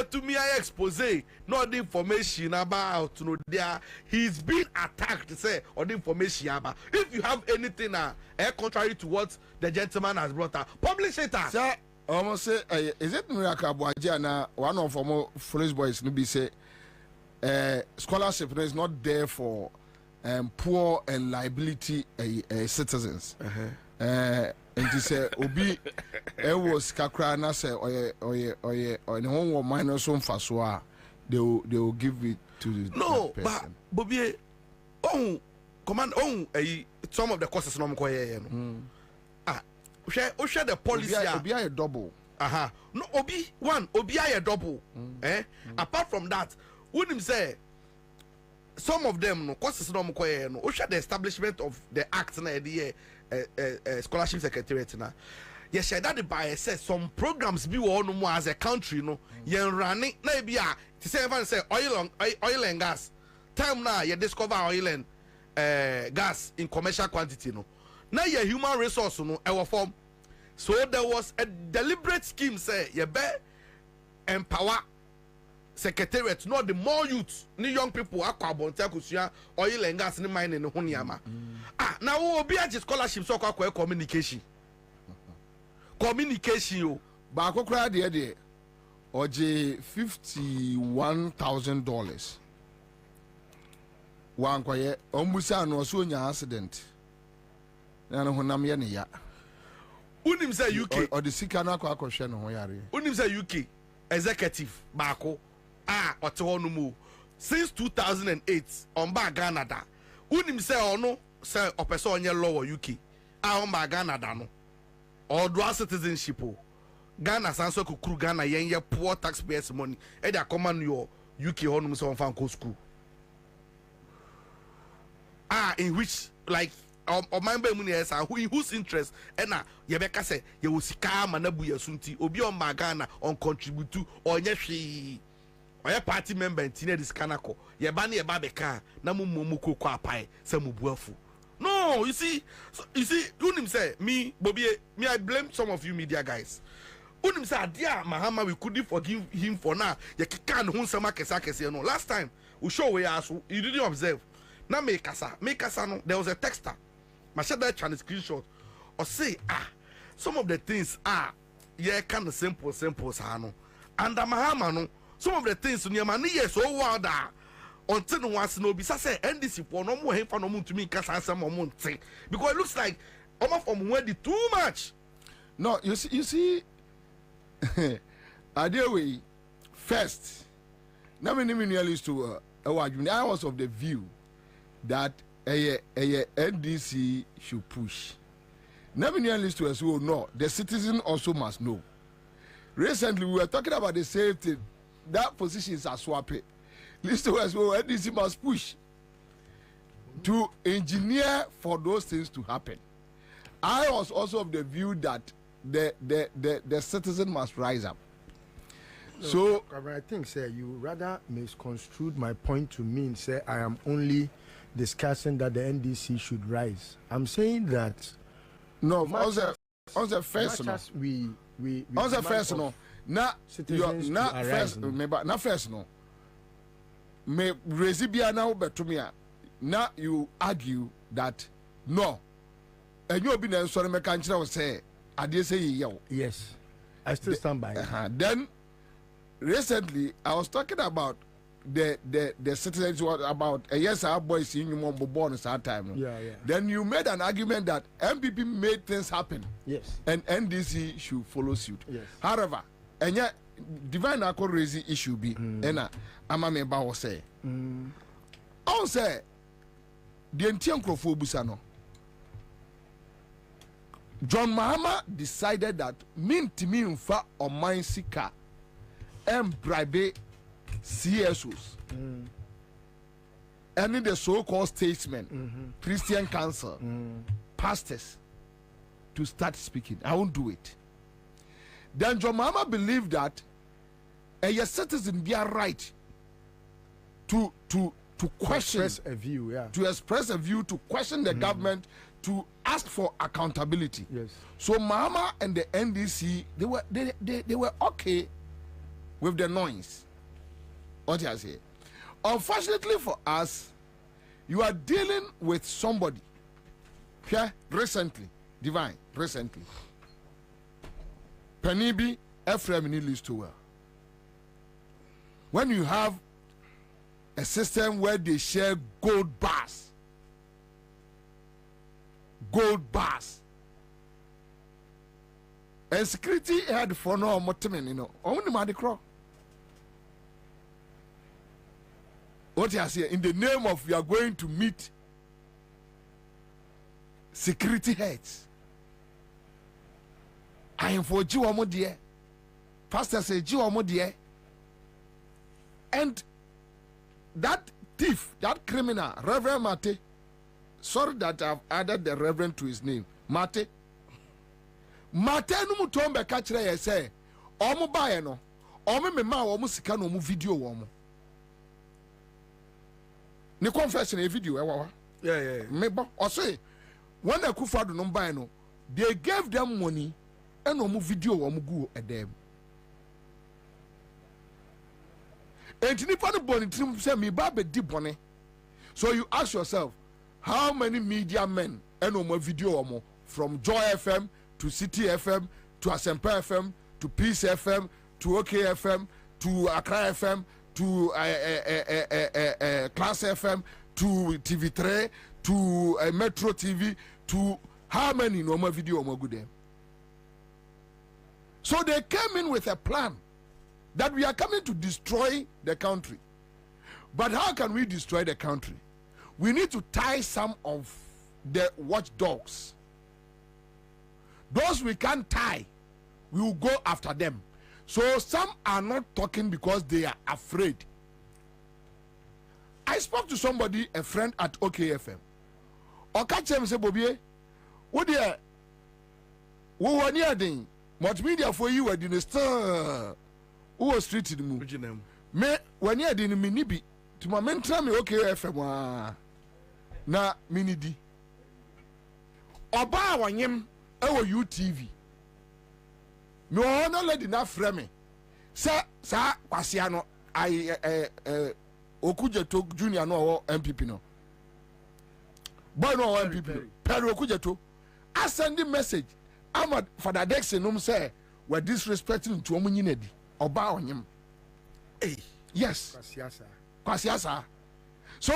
to me, I expose no the information about, no, there, he's been attacked, say, or the information about. If you have anything, contrary to what the gentleman has brought up, publish it. Sir, almost say, is it Miracle Boajana, one of our foolish boys, no be say, scholarship is not there for poor and liability citizens. And to say obi was kakra na say or the home minus on faswa they will give it to the no person. But Bobie command some of the courses no mko share the policy obi a double no obi a double apart from that wouldn't say some of them no courses no mko no share the establishment of the act na the scholarship secretariat na you share that by say some programs be one more as a country no yen running na be a to say even say oil and gas time now you discover oil and gas in commercial quantity no now your human resource no our form so there was a deliberate scheme say you be empower secretariat not the more youth ni young people akwa bonta kusua oil and gas ni mining ho niama now obi a scholarship so akwa communication yo ba akokra de oje $51,000 wan kwaye omusa no so nya accident na no honam ye ne ya unim say UK or the sika na akwa hwe no ho yare unim say UK executive baako ote ho no mu since 2008 on ba Ghana da unim say ono say opese onye law UK on ba Ghana da no or dual citizenship o Ghana sanso kukuru Ghana yen poor taxpayers money e dey command your UK honum say on fan go school in which like member mu yes who in whose interest na ye beka say ye wo sika ma na bu yasunti obi on ma Ghana on contribute to onye hwe oye party member ntina dis kanako ye ba na ye ba beka na mu kokko apai say mu buafu. No, you see, unim say me Bobie, me I blame some of you media guys. Unim say dear Mahama we couldn't forgive him for now. You can't hun sama kesa no. Last time we show we ask you didn't observe. Now make kasa no. There was a texter. My share that Chinese screenshot or say some of the things yeah kind of simple no. And Mahama no some of the things near man yes so wild until no one no be say NDC for no more for no moon to me kasa some month because it looks like from where the too much. No, you see way first now many used to I was of the view that a NDC should push. Never used to as well no the citizen also must know. Recently we were talking about the same thing. That position is a swap it. Listen as well, NDC must push to engineer for those things to happen. I was also of the view that the citizen must rise up. No, so I think, sir, you rather misconstrued my point to mean, say, I am only discussing that the NDC should rise. I'm saying that no, on the first no. On the first no. Not first no. Me resibia now betumia now you argue that no and you be na so me kan kire say ade say ye yes I still stand by then recently I was talking about the citizens about yes our boys in you born that time then you made an argument that MPP made things happen and NDC should follow suit however and yet divine accord raising issue be and ama me ba wo say on say the entian crofo busa no John Mahama decided that mintimi mfa oman sika bribe CSOs any the so-called statesmen Christian council pastors to start speaking. I won't do it. Then John Mahama believed that a citizen be a right to to question, express a view, to question the government, to ask for accountability. Yes. So Mahama and the NDC, they were okay with the noise. What I say? Unfortunately for us, you are dealing with somebody. Recently, Penibi Ephraim Nilis too well. When you have a system where they share gold bars, and security had for no motimin, only Madicro. What I say, in the name of we are going to meet security heads. I am for GMO dear. Pastor say GMO dear. And that thief, that criminal, Reverend Mate, sorry that I've added the Reverend to his name, Mate no mutombe kachire ye say, omo bae no, omo me ma omo sika no omo video omo. Ne confession a video ewa. Yeah. Me bo say when the Kufadu no buy no, they gave them money and omo video omo go at them. And nipa no boni trim say me ba be di boni. So you ask yourself, how many media men and omo video omo from Joy FM to City FM to Asempa FM to Peace FM to OK FM to Accra FM to Class FM to TV3 to Metro TV to how many normal video omo good there? So they came in with a plan that we are coming to destroy the country. But how can we destroy the country? We need to tie some of the watchdogs. Those we can't tie, we will go after them. So some are not talking because they are afraid. I spoke to somebody, a friend at OKFM. Okachem say, Bobie, what dear? Who were near the multimedia for you at the star? Who was treated me? When you didn't minibi to my mentor me OKFM. Na minidi. Oba wanyem ewo UTV. Me ono lady na frame. Sa kwasiano Okujeto Junior no MPP no. Boy no MPP. Perry Okujeto. I send the message. Ahmad Father Dexter no say we're disrespecting to omunyinedi. Oba wanyem. Hey, yes. Kwasiasa. So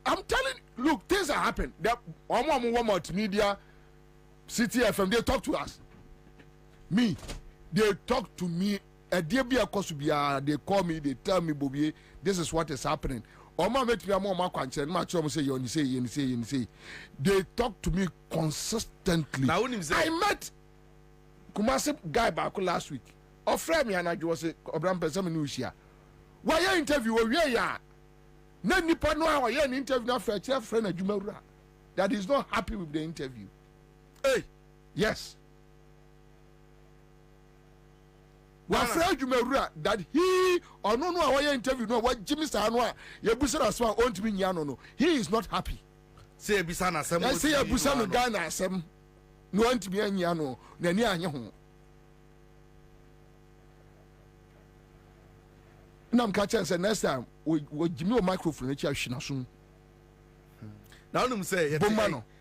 I'm telling, look, things are happening. The multimedia, City FM, they talk to us. Me, they talk to me. They call me, they tell me, Bobie, this is what is happening. They talk to me consistently. I met Kumasi guy back last week. Or friend me and I was a Obram Pesaminusha. Why you interview? No nipa no how an interview na for a friend Ajumawura that is not happy with the interview. Hey, yes. One friend Ajumawura that he or no how an interview no what Jimmy Sanwa ye busa aswa on to me no. He is not happy. Say busa na asem. Say busa no Ghana asem. No want to be anyano na ni anya ho. Now I'm catching say next time we give me a microphone and you shina soon. Now I'm say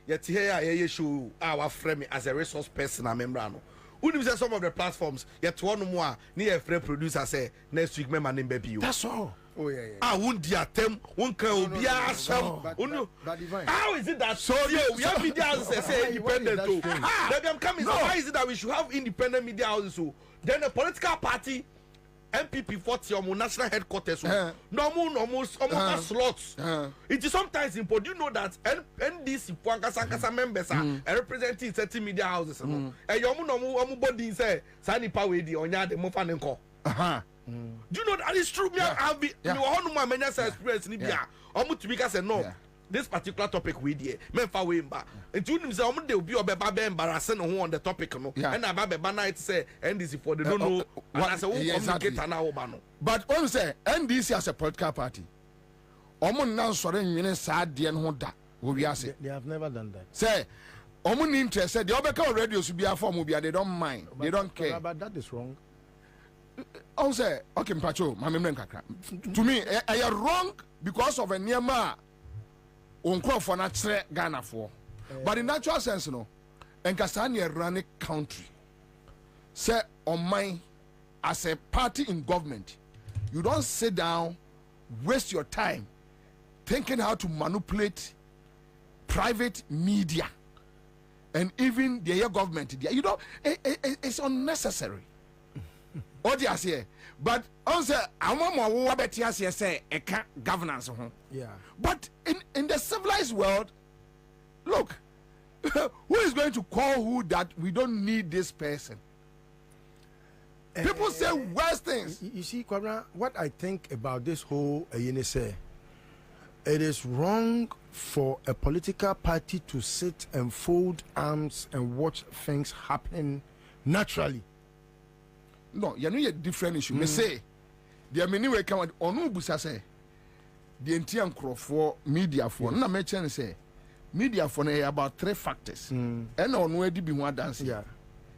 yet here show our frame as a resource person and member no. Who say some of the platforms yet one more near a free producer say next week member name baby you. That's all. Oh yeah. Ah, won't the attempt one can be how is it that so we have media houses say independent too? I'm coming. So why is it that we should have independent media houses? So then a political party MPP 40 or national headquarters. No slots. It is sometimes important. Do you know that NDC Sankasa members are representing 30 media houses? And your body say Sani Pawedi on Yard Mofanenko. Do you know that is true? I've been many experience in Libya. Omutubika said no. This particular topic we did, Memfa Wimba. And to him, they will be a baby embarrassing on the topic. And a baby banana say NDC for the don't know. And I say, get an hour. But when we say NDC as a political party, Omun nan sore nwene saa de no da wo wiase. They have never done that. Say omun interested the obeka radio so bia for mo bia they don't mind. They don't care. But that is wrong. I say okay mpacho ma memre nkakra. To me I wrong because of a niema onkofo na kire Ghana for. But in natural sense no enkasa na run country. Say on my as a party in government, you don't sit down, waste your time thinking how to manipulate private media and even the government. You know, it's unnecessary. What do you say? But also, I want more what you say, governance. Yeah. But in the civilized world, look, who is going to call who that we don't need this person? People say worse things. You see, Kwabena, what I think about this whole say, it is wrong for a political party to sit and fold arms and watch things happen naturally. No, you know a different issue. Me say, there many way come on busa say the entire crowd for media for na me chen say media for about 3 factors. And on where be one dance. Yeah.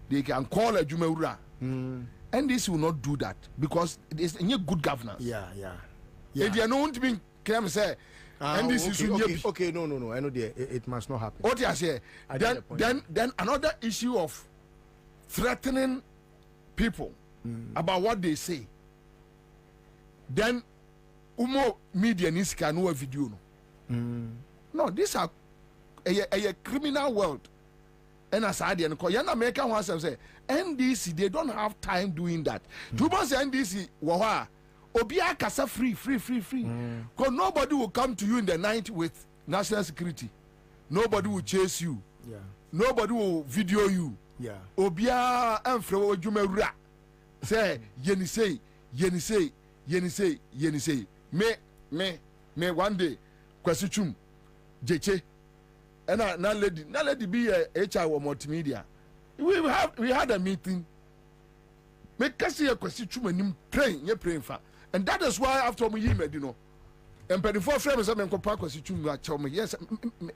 They can call a Jumewura. And this will not do that because it's a good governance. Yeah. If you don't be claim say and this is okay, no. I know it must not happen. What you say? Then another issue of threatening people about what they say. Then umo media needs can know a video. No, these are a criminal world. And as I didn't call American ones say NDC, they don't have time doing that. Two months NDC, waha, Obia Kasa free. Because nobody will come to you in the night with national security. Nobody will chase you. Yeah. Nobody will video you. Yeah. Obia Enfro Jumera say Yenise. Me one day, Kwasichum, Jeche. And now lady be a HR or multimedia. We had a meeting. Make us see a question and praying for. And that is why after me you know. And before frames I mean compare question tell me yes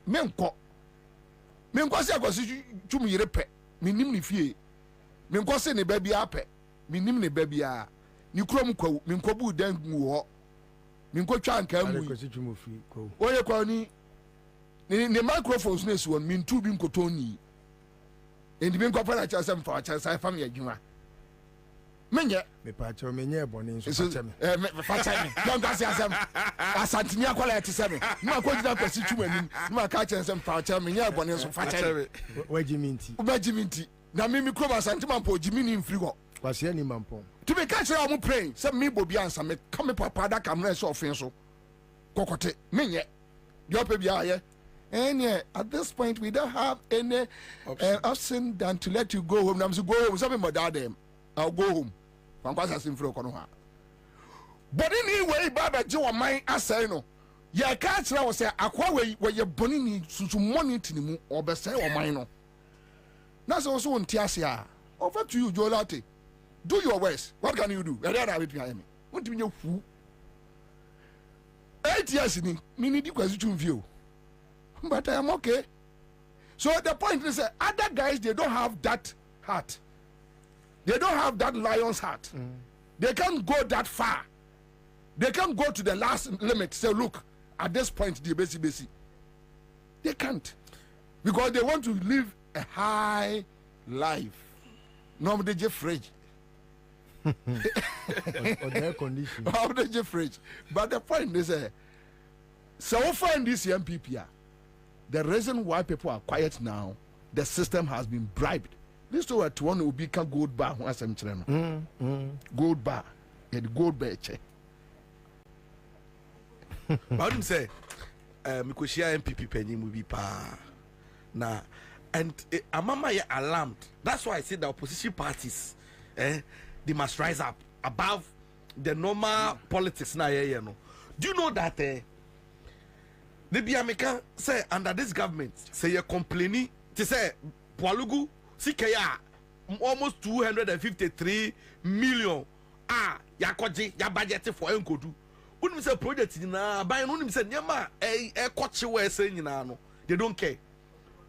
menko say question me repe me nim ni fie menko say ne baby ape me nim ne baby a ni krom kwa me nkobu dan mu ho me nko twa nka mu oye kwa ni ne microphones ne so me ntu bi nkotoni endi me nko pa na cha sem fa cha sai fam ya dwuma menye me pa cha menye boni so fa cha me fa cha me don ga sia sem asantini akwala ti sem no akojina kwasi twumanim no aka cha sem fa cha menye boni so fa cha me wajiminti na me mikro asantima po jimini mfiri ho kwasi ani mampo to be catch am praying say me Bobie Ansah me come papa da camera so ofin so kokote menye your baby aye. And yeah, at this point, we don't have any option than to let you go home. I'm go home. Something my dad I'll go home. But anyway, Baba Joe, my answer, no. Yeah, catch now say, Aqua, where you're burning to money to the or best or mine. That's also on Tiasia. Over to you, Joe Latte. Do your worst. What can you do? I don't have it behind me. What do you mean, fool? 8 years in me need you question view. But I am okay. So the point is that other guys, they don't have that heart. They don't have that lion's heart. They can't go that far. They can't go to the last limit. Say, look, at this point, the basic. They can't. Because they want to live a high life. No, they just fridge. Or their condition. They just fridge. But the point is, so far in this MPP, the reason why people are quiet now, the system has been bribed. This to a one will become gold bar. Gold bar. Yeah, the gold bar check. But I say, because MPP penny will be pa na, and Amama ya alarmed. That's why I say the opposition parties, they must rise up above the normal politics now. You know. Do you know that? The Biamika say under this government say you're complaining to say Pualugu Sikaya almost 253 million yakoji ya budget for enkodu unim say project nyina ban no unim say nyama koche we say nyina no they don't care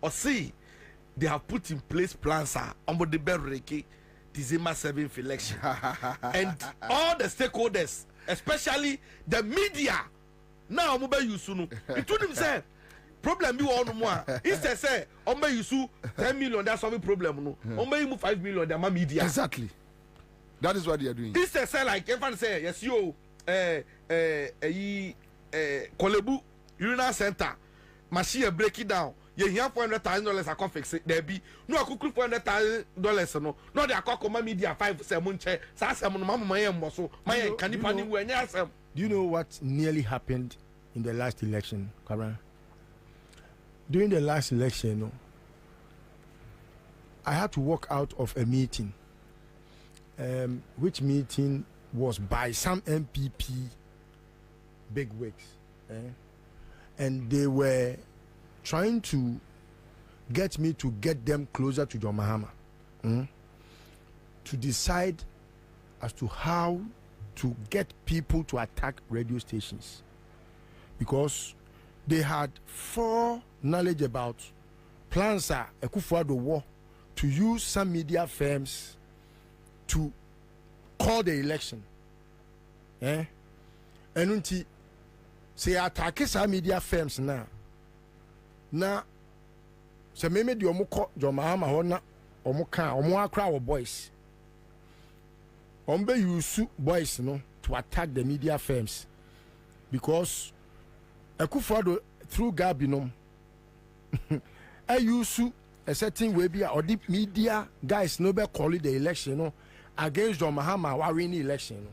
or see they have put in place plans on the berreke December 7th election and all the stakeholders especially the media now mo be use no it unim say problem bi wo no mo a instead say on be use 10 million that's solve problem no on be move 5 million the media exactly that is what they are doing instead say like if I say yes you Kolebu urinal center machine break it down you hear $400,000 I fix it there be no akuku $400,000 no they akoko media 5 che sa asem no mama yem so my kanipa ni we nya asem. Do you know what nearly happened in the last election, Kwabena? During the last election, I had to walk out of a meeting, which meeting was by some MPP bigwigs, and they were trying to get me to get them closer to John Mahama, to decide as to how to get people to attack radio stations, because they had knowledge about plans Akufo-Addo war to use some media firms to call the election. And until say attack some media firms now se me di omo John Mahama ho na omo akra wo boys ombe use boys no to attack the media firms, because Akufo-Addo through Gabinom I use a certain way be or the media guys no be call it the election against John Mahama wa win the election.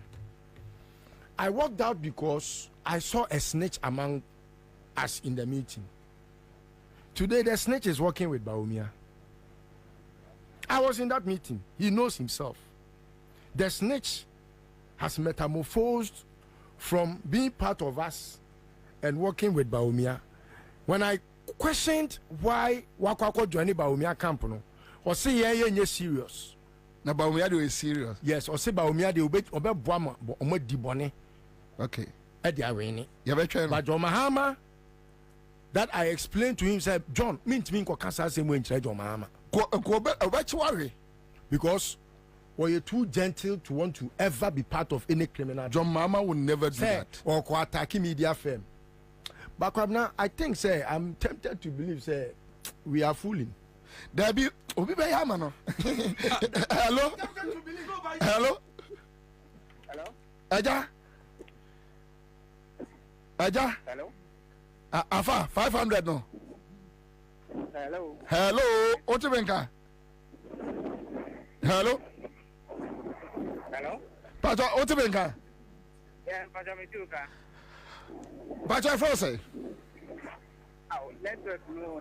I walked out because I saw a snitch among us in the meeting. Today the snitch is working with Bawumia. I was in that meeting. He knows himself. The snitch has metamorphosed from being part of us and working with Bawumia. When I questioned why Wakwako joined Bawumia camp, or say yeah serious. Na Bawumia is serious. Yes, or say Bawumia de obe boama omo dibone. Okay. Edi awini. But John Mahama, that I explained to him, said, John, mean ko kasa same way in John Mahama. Because you're too gentle to want to ever be part of any criminal. John Mahama would never do that. Or attacking media firm. But Kwabena, I think, I'm tempted to believe, we are fooling. There be Hello? Hello? Hello? Aja? Hello? Afa, 500 no. Hello? Hello? Otibenka? Hello? Hello? Pacho, Otibenka? Yeah, Pacho Mituka. Pacho, Frose? Oh, network no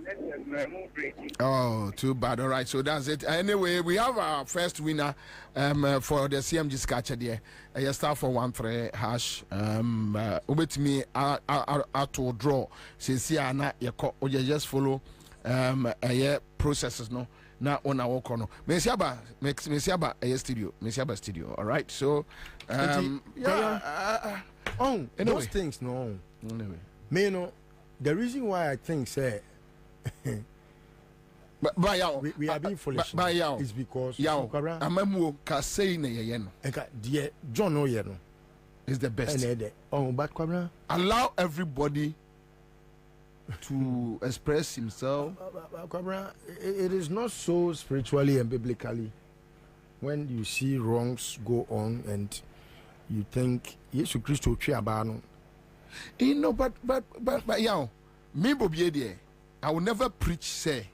breaking. Oh, too bad. All right, so that's it. Anyway, we have our first winner for the CMG Scatcher there. You start for 13#. With me, I to draw. Since you just follow processes no. Now on our work on Mesiaba studio. All right, so anyway. Those things no. Anyway, me no. The reason why I think we are being foolish is because John Oyeno is the best. But Kwabena, allow everybody to express himself. Kwabena, it is not so spiritually and biblically when you see wrongs go on and you think Jesus Christ Chiabano. You know, but me Bobie there, I will never preach say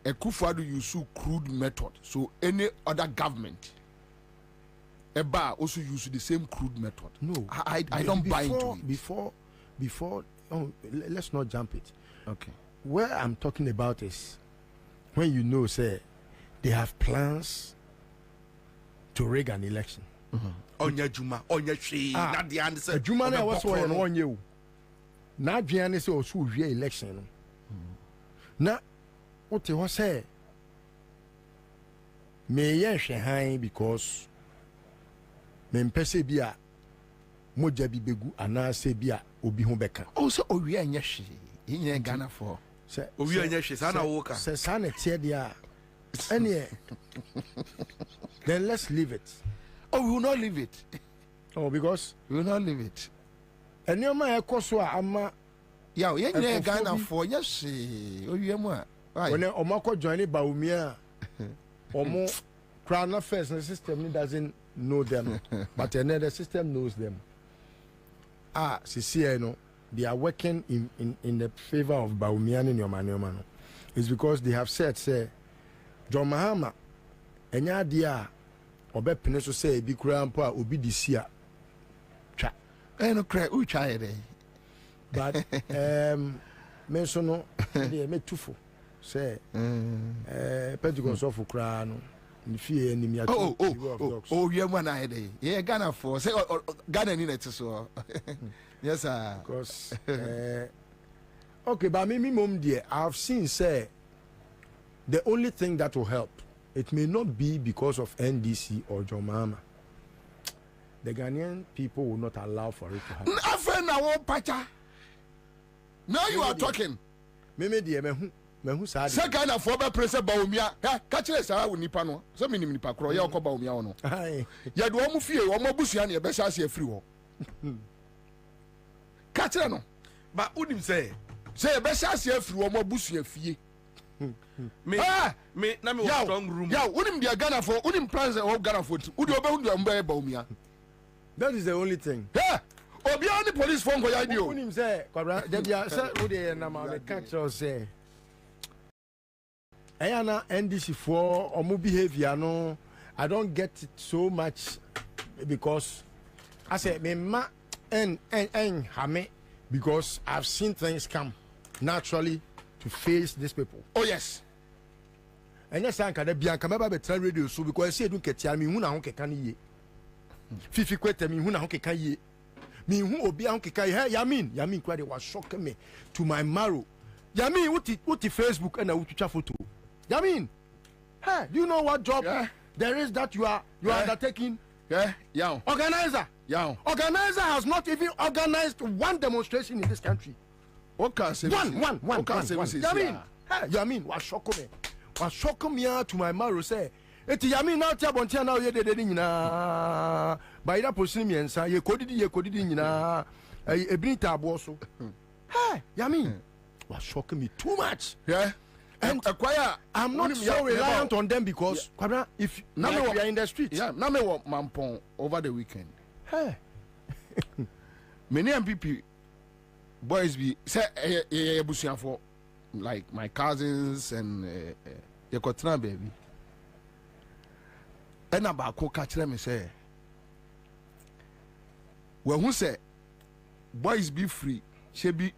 Akufo-Addo use crude method. So any other government also use the same crude method. No, I don't buy into it. Before let's not jump it. Okay. Where I'm talking about is when you know say they have plans to rig an election. Onya Juma, Onya Shi, not the answer. Juma na was one you. Na Gianni say also we election. Na what you say? Me yen high because me mpese bia moja bi begu ana se bia obi ho beka o se owi anya hwe yin Ghana for se owi anya hwe sana wo ka se sana tie dia any then let's leave it. Oh, we will not leave it. Oh, because we will not leave it. And your man ekoso ama ya yin Ghana for yes owi mu a when omako join Baumia omo crown first the system doesn't know them but another system knows them. CCI they are working in the favor of Baumian in your man. It's because they have said say John Mahama enya dia obe peneso say bi kura mpo a obi disia twa no kra u twa ere but me so no dey me tufo say Pentecost of kura no ni fie ni mi atu oh we am na ere ye Ghana for say Ghana ni net so yes sir because okay but me mom there I've seen say the only thing that will help, it may not be because of NDC or John Mahama. The Ghanaian people will not allow for it to happen. Now you are talking. Meme die mehu sa. Say Ghana for be press Baumia. Ka kire sa wo nipa no. So minim nipa kro ye okọ Baumia no. Ya do omu fie omu busua na e be sha se afiri wo. Ka kire no. Ba unim say e be sha se afiri wo omu busua fie. Me na me strong room. Yeah, unim dia Ghana for unim plans of Ghana for. Udi obe hundu ambe Baumia. That is the only thing. Yeah. Obi on the police phone go yadio. Unim say Kwabena dia say udi na ma me catch us say. Ayana NDC for omu behavior no I don't get it so much because I say me ma en hame because I've seen things come naturally to face these people. Oh yes. And yes, I can be a camera better radio so because I say don't get me who na can ye. Fifi kwete me who na can ye. Me who obi can ye. Yamin kwade was shocking me to my marrow. Yamin what Facebook and a Twitter photo. Yamin, hey, do you know what job there is that you are undertaking? Yeah. Organizer. Yeah. Organizer has not even organized one demonstration in this country. Okay, one. Yamin was shocking me. Was shocking me to my marrow say. Eti Yamin now tell Bontia now ye de nyina. By that position me Ansah ye kodidi nyina. Ebinita aboso. Hey, Yamin was shocking me too much. Yeah. And I'm not so reliant on them because Kwabena, if now we are in the streets. Yeah, now me want Mampong over the weekend. Hey. Many MPP boys be say busia for like my cousins and Yekotra baby. And about ko catch them say well who say boys be free she be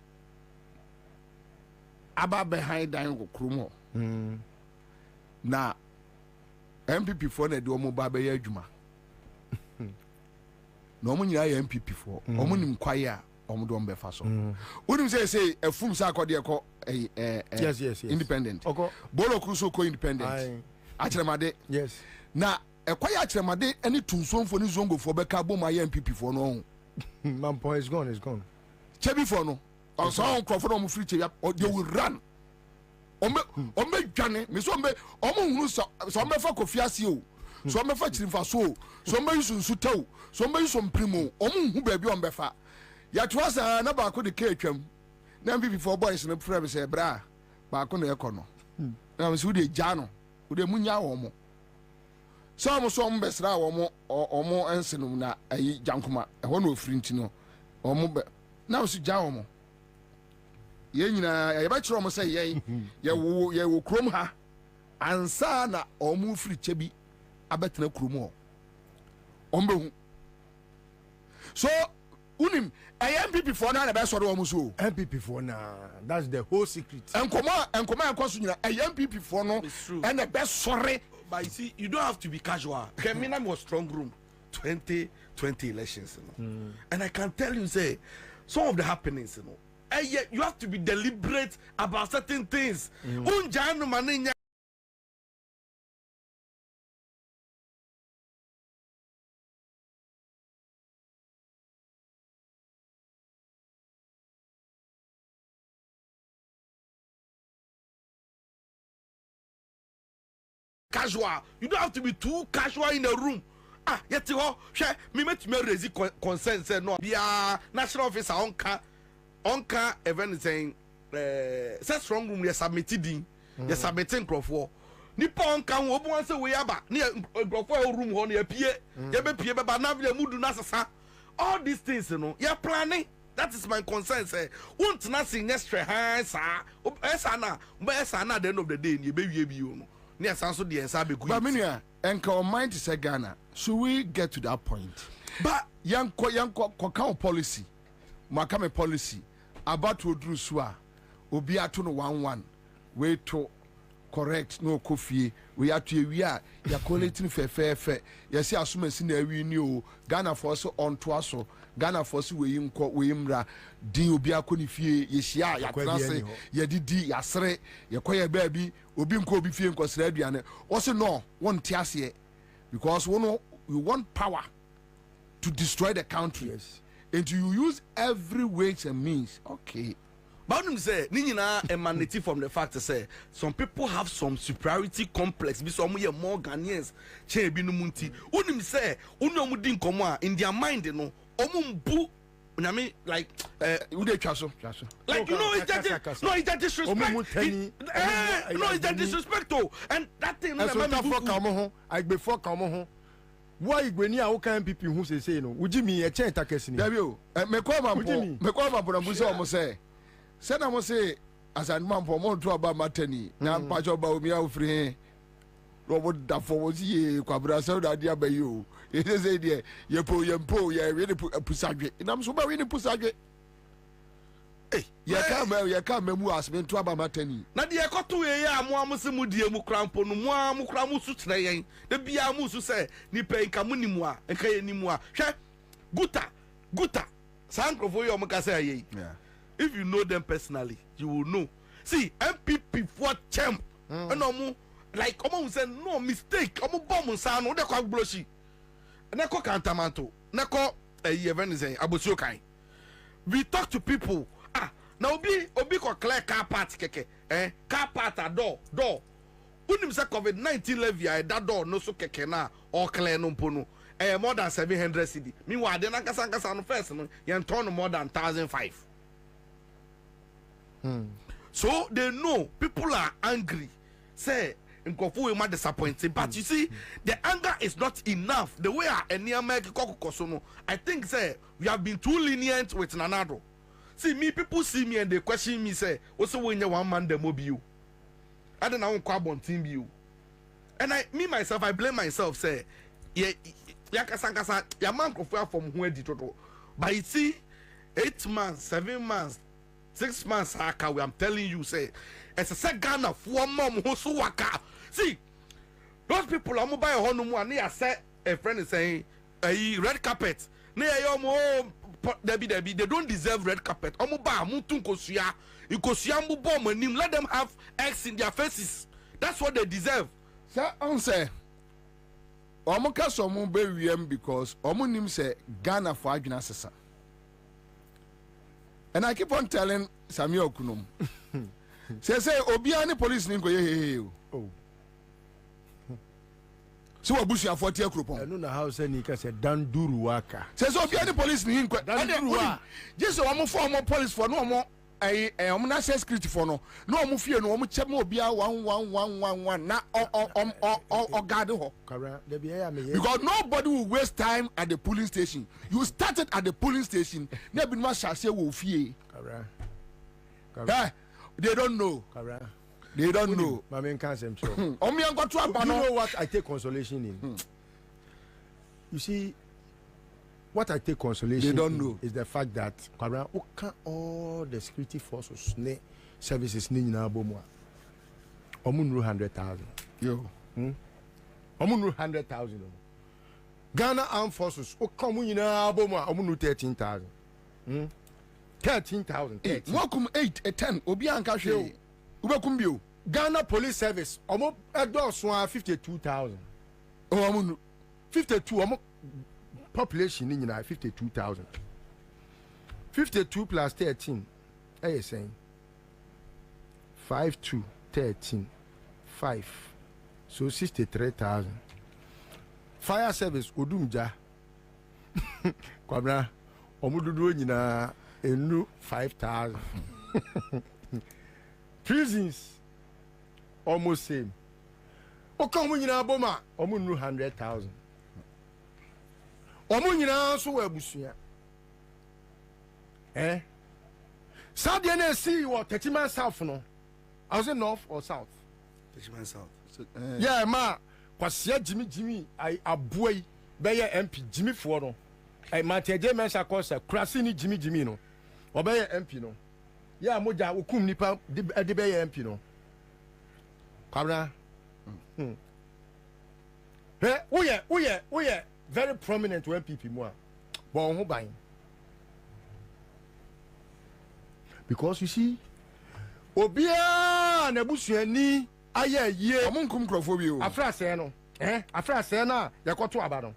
about behind dying krumo na MPP for na do mo ba be adwuma no mo nyina ya MPP for omo nim kwaye a omo do ombe fa so wonim say efum sa akode ekọ yes independent okay bolo cruso ko independent akyeremade yes na ekwaye akyeremade eni tunsonfo ni zongo for be ka bom ya MPP for no Mampo is gone chebi for no also Crawford omo free chebi they will run ombe dwane me so ombe omo hunu so ombe fa kofiase o so ombe fa chirimfa so ombe yusu taw so ombe yusu mprimo omo hu ba bi ombe fa ya twasa na ba ko de ka atwam na MPP for boys no frame say bra ba ko na ekono na me so de gya no de munya wo mo so ombe sra wo mo ensenum na ayi jankoma ho na ofiri ntino omo be na so gya wo mo ye nyina ye ba kiro mo say ye wo krom ha Ansah na omu free chebi abetena krom ho ombe hu so unim MPP for na be soro omu so MPP for na that's the whole secret enkoma enkoso nyina MPP for no and the best sorry but you see you don't have to be casual. Kemina was strong room 2020 elections and I can tell you say some of the happenings and yet you have to be deliberate about certain things. casual. You don't have to be too casual in the room. Ah, yet you share me met me raise concern say no. Be a national officer onka event saying say strong room you submitted in you submitting crofo. Nipa onka wo obu wan say we aba na crofo room ho na ye pie ye be pie be ba na vle mudu na sasa. All these things you know you planning. That is my concern say won't na sing extra hansa esa na at the end of the day you be wie bi no. Near Sanso the Ansah be good. But Minia, and our mind to say Ghana, should we get to that point? But young policy, Makame policy, about to do swa, Obiatu no 1-1, way to correct no coffee, we are to we are, ya collecting fair, yes, assuming in we knew Ghana for so on to us, Ghana for so we imra, di Obia Kunifie, Yeshia, Yakrase, Yadidi, Yasre, Yakoya baby. Obi nko obi fie nkosra aduane also no won tiase because we want power to destroy the country. Yes. And you use every way and means. Okay. But you say ni nyina emanate from the fact say some people have some superiority complex be some more Ghanaians che bi no munti unim say unom di nkomo a in their mind no omumbu I mean, like, like you know, it's just disrespect. It's just disrespectful, and that thing. I before come home. Why when you are kind people who say no? Would you mean a chain takes in? Me call my Busa almost say. Said I must say, as a man for more to about Matani, now patch about me out free. Robert Daffo was ye, Kwabena, so that dear by you. It is a dear, you really put a pusage. And I'm so very pusage. Hey, you can't remember us, men to about Matani. Nadia got to a yam, Mudia Mukrampo, Mukramus, the Biamus say, Nipe Kamunimua, and Kayanimua. Guta, Sanko for your Macasay. If you know them personally, you will know. See, MPP for champ, and no more. Like, come say no mistake. Bomb son, no, they call Bloshy. Neko Cantamanto, Neko, event is Abusokai. We talk to people. Now Obi ko clear car part keke. Car part a door. Unim say COVID-19 levy that door no so keke na or clear no pono. More than 700 cedi. Meanwhile, then Ankasa no first no, you turn more than 1,005. So they know people are angry. Say Nkofu is disappointed, but you see, the anger is not enough. The way I think say we have been too lenient with Nanado. See me, people see me and they question me say, "Also when you one man the mobile, I don't know carbon team you." And me myself, I blame myself. Say, yeah, Kasankasa, your man Kofu from where did total. But you see, 8 months, 7 months, 6 months, I'm telling you, say, it's a second of 1 mom who so waka. See, those people are mobile home and they say a friend is saying a red carpet. They don't deserve red carpet. Let them have X in their faces. That's what they deserve. Sir, Ansah. Omoka somo be wiem because omonim say Ghana for adwena sesa. And I keep on telling Samuel Kunom. Say obia ni police ni nkoye oh. So abusu afoti akropon. No na how say ni ka say danduru waka. Say so obia ni police ni nko. Just omo for police for no omo omo na security for no omo fie no omo chem obia 1111 na o guard ho. Because nobody will waste time at the polling station. You started at the polling station. Na bi no shall say wo fie. They don't know. They don't know. You know what I take consolation in? You see, what I take consolation they don't know is the fact that all the security forces services ni na bomwa. Omunru 100,000. Yo. Omunru 100,000. Ghana Armed Forces okamu nyina bomwa omunru 13,000. 13,000. Welcome 8 a 10. Obi anka hwe. Ubekum bio. Ghana Police Service omo edoso 52,000. Oh omo 52 omo population in 52,000. 52 plus 13. Are you saying? 5 2 13 5 So 63,000. Fire service Odumja. Kwabena omududu nyina enu 5,000. Prisons almost same. Oka mu nyina boma omu nu 100,000. Omu nyina so wa busua. Sadia na see what Techiman South no. I was in north or south? Techiman South. So, yeah, ma kwasia Jimmy I aboy be ye MP Jimmy for no. I ma teje mensa kosa krasi ni Jimmy no. Obe ye MP no. Yeah, moja okum nipa de be ye MP no. Kwabena. We very prominent when people more. But on who buying? Because you see, Obia Nebusuani aye ye amunkum krofo bi o. Afra say no. Afra say na yakoto aba no.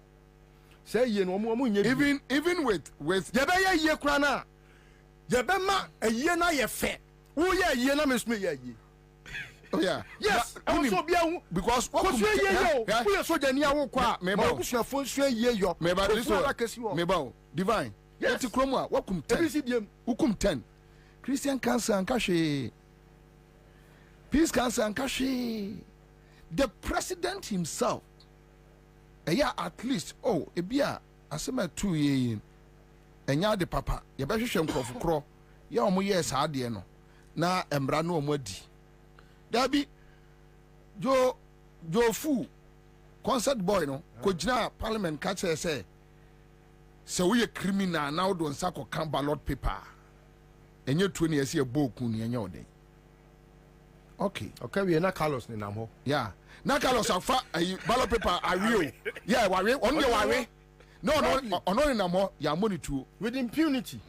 Say ye no omu nye even with ye be ye kura na. Ye be ma ye na ye fe. Wo ye na me ye ye. Oh yeah. Yes. Also be because what you yo. We so jani awo kwa. Me ba busua fo so ye yo. Me ba divine. Yes. Eti kromo a wakum 10. Ukum 10. Christian cancer and kashi. Peace cancer and kashi. The president himself. At least ebia asema 2 years. Enya de papa. Ye be hwehwe nkrofo kro. Ya omo ye sa de no. Na embra no omo adi. Dabi Joe Fu concert boy no kojina parliament catch say we a criminal now don't sako can ballot paper enye 20 years e boku ni enye ode. Okay we na Carlos ni nam ho. Yeah na Carlos afa ballot paper awie. Yeah wawe on the wawe. No ni nam ho ya monitor with impunity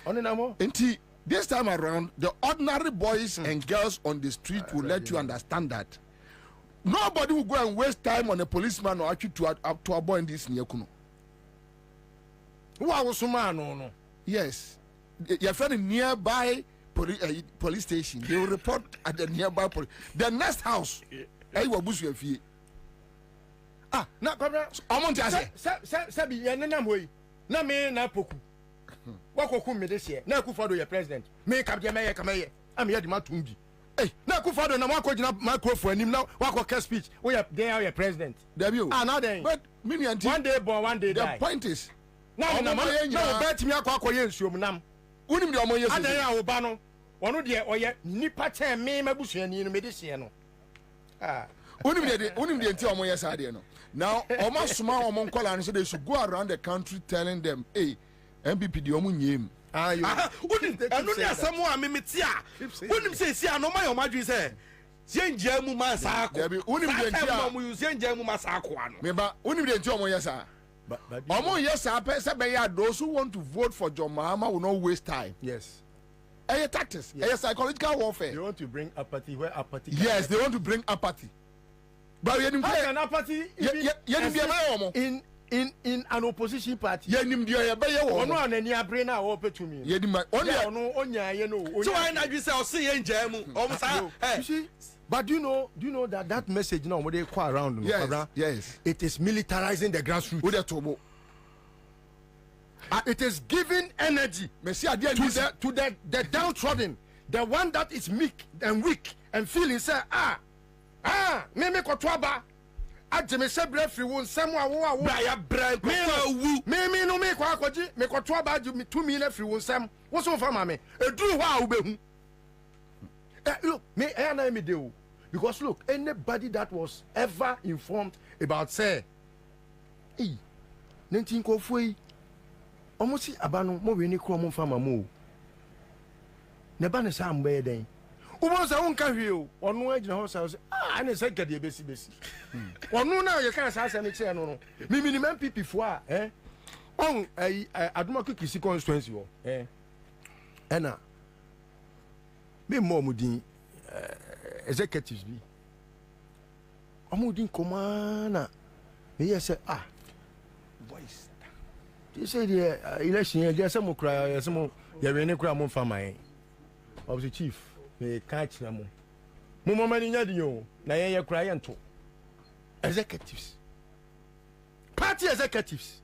on nam ho. Enti this time around, the ordinary boys and girls on the street will let you understand that nobody will go and waste time on a policeman or actually to avoid this Nyekuno. Who was no? Yes, your friend nearby police station. They will report at the nearby police. The next house, I will boost your fee. Na Kwabena. Omonti Sabi yenenam hoyi. Na me na poku. Wakokum me this year. Na Akufo-Addo your president. Me kabje me kamaye. Am ye di matumbi. Na Akufo-Addo na wako gina microphone nim na wako care speech. We are there your president. Debut. Now then. But one day born, one day die. The point is na bet me akwa ye nsuom nam. Unim de omo ye. Adan ya oba no. Ono de oye nipa ten me mabusuani no me this year no. Unim de nti omo ye sa de no. Now omo suma omo nkola no so they should go around the country telling them, hey, MPP di omu nyem. Unim anu ni asemu a memeti a. Unim say si anoma yo madwi say. Sienje mu masako. Unim de nti a mu sienje mu masako ano. Meba unim de nti omo yesa. Omo yesa pe se be ya those who want to vote for John Mahama will not waste time. Yes. Tactics. Psychological warfare. They want to bring apathy where apathy. Yes, they want to bring apathy. But how can apathy in an opposition party? Yenim dia ye be ye wo. Ono anani abre na wo petumi. Yedim ono onya ye no. So why na you say o see ye nja mu? O say you see, but do you know that message now they go around? Yes. It is militarizing the grassroots. It is giving energy to the downtrodden, the one that is meek and weak and feeling say me kotwaba ajeme sebre free won samu awo ya bra me no me kwa akwaji me kotwaba ajumi 2 million free won sam wo so fa ma me eduru ho a wo behu look me na me dey because look anybody that was ever informed about say nentin kofo yi almost abano mo we ni kro mo fa ma mo ne ba ne sa mbe den ubo sa won ka hwe o onu agina ho sa ane se gade besi onu na ye kan sa me che no mi minimum pp fo on aduma kisi constituency wo ena me mo mudin executives bi omudin komana me ye say voice you say the election ye just mo kra ye mo ye we ni kra mo fa man of the chief me catch na mo mani nya di yo na ye kra ye nto executives, party executives.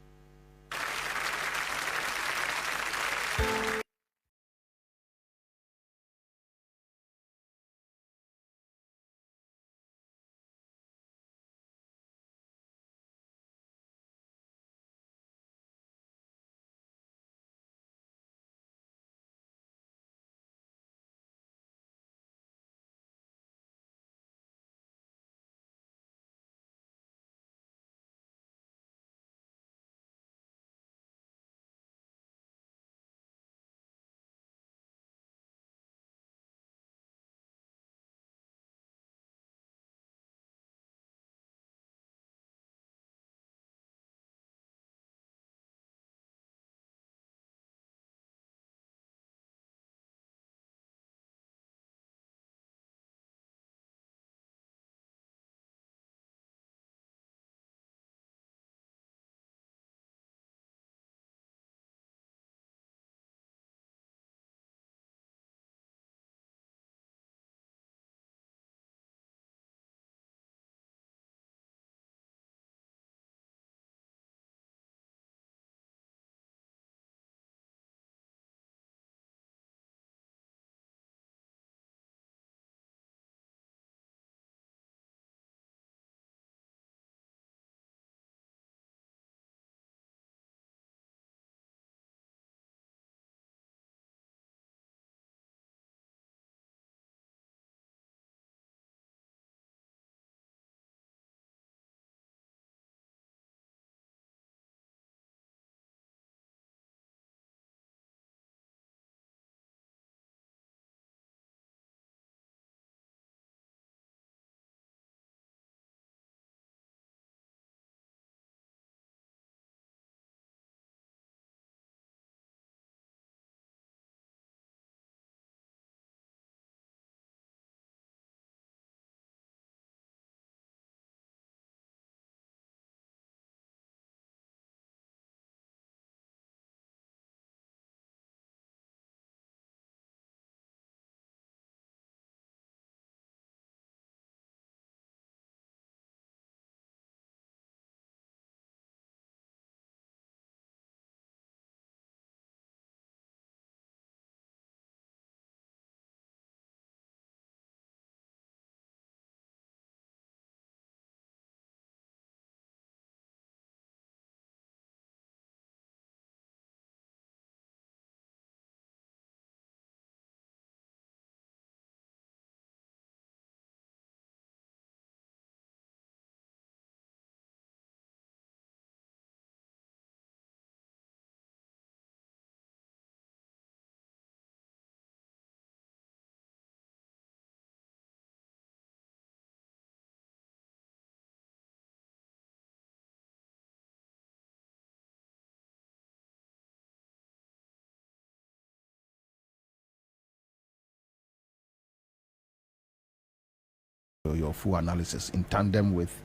Your full analysis in tandem with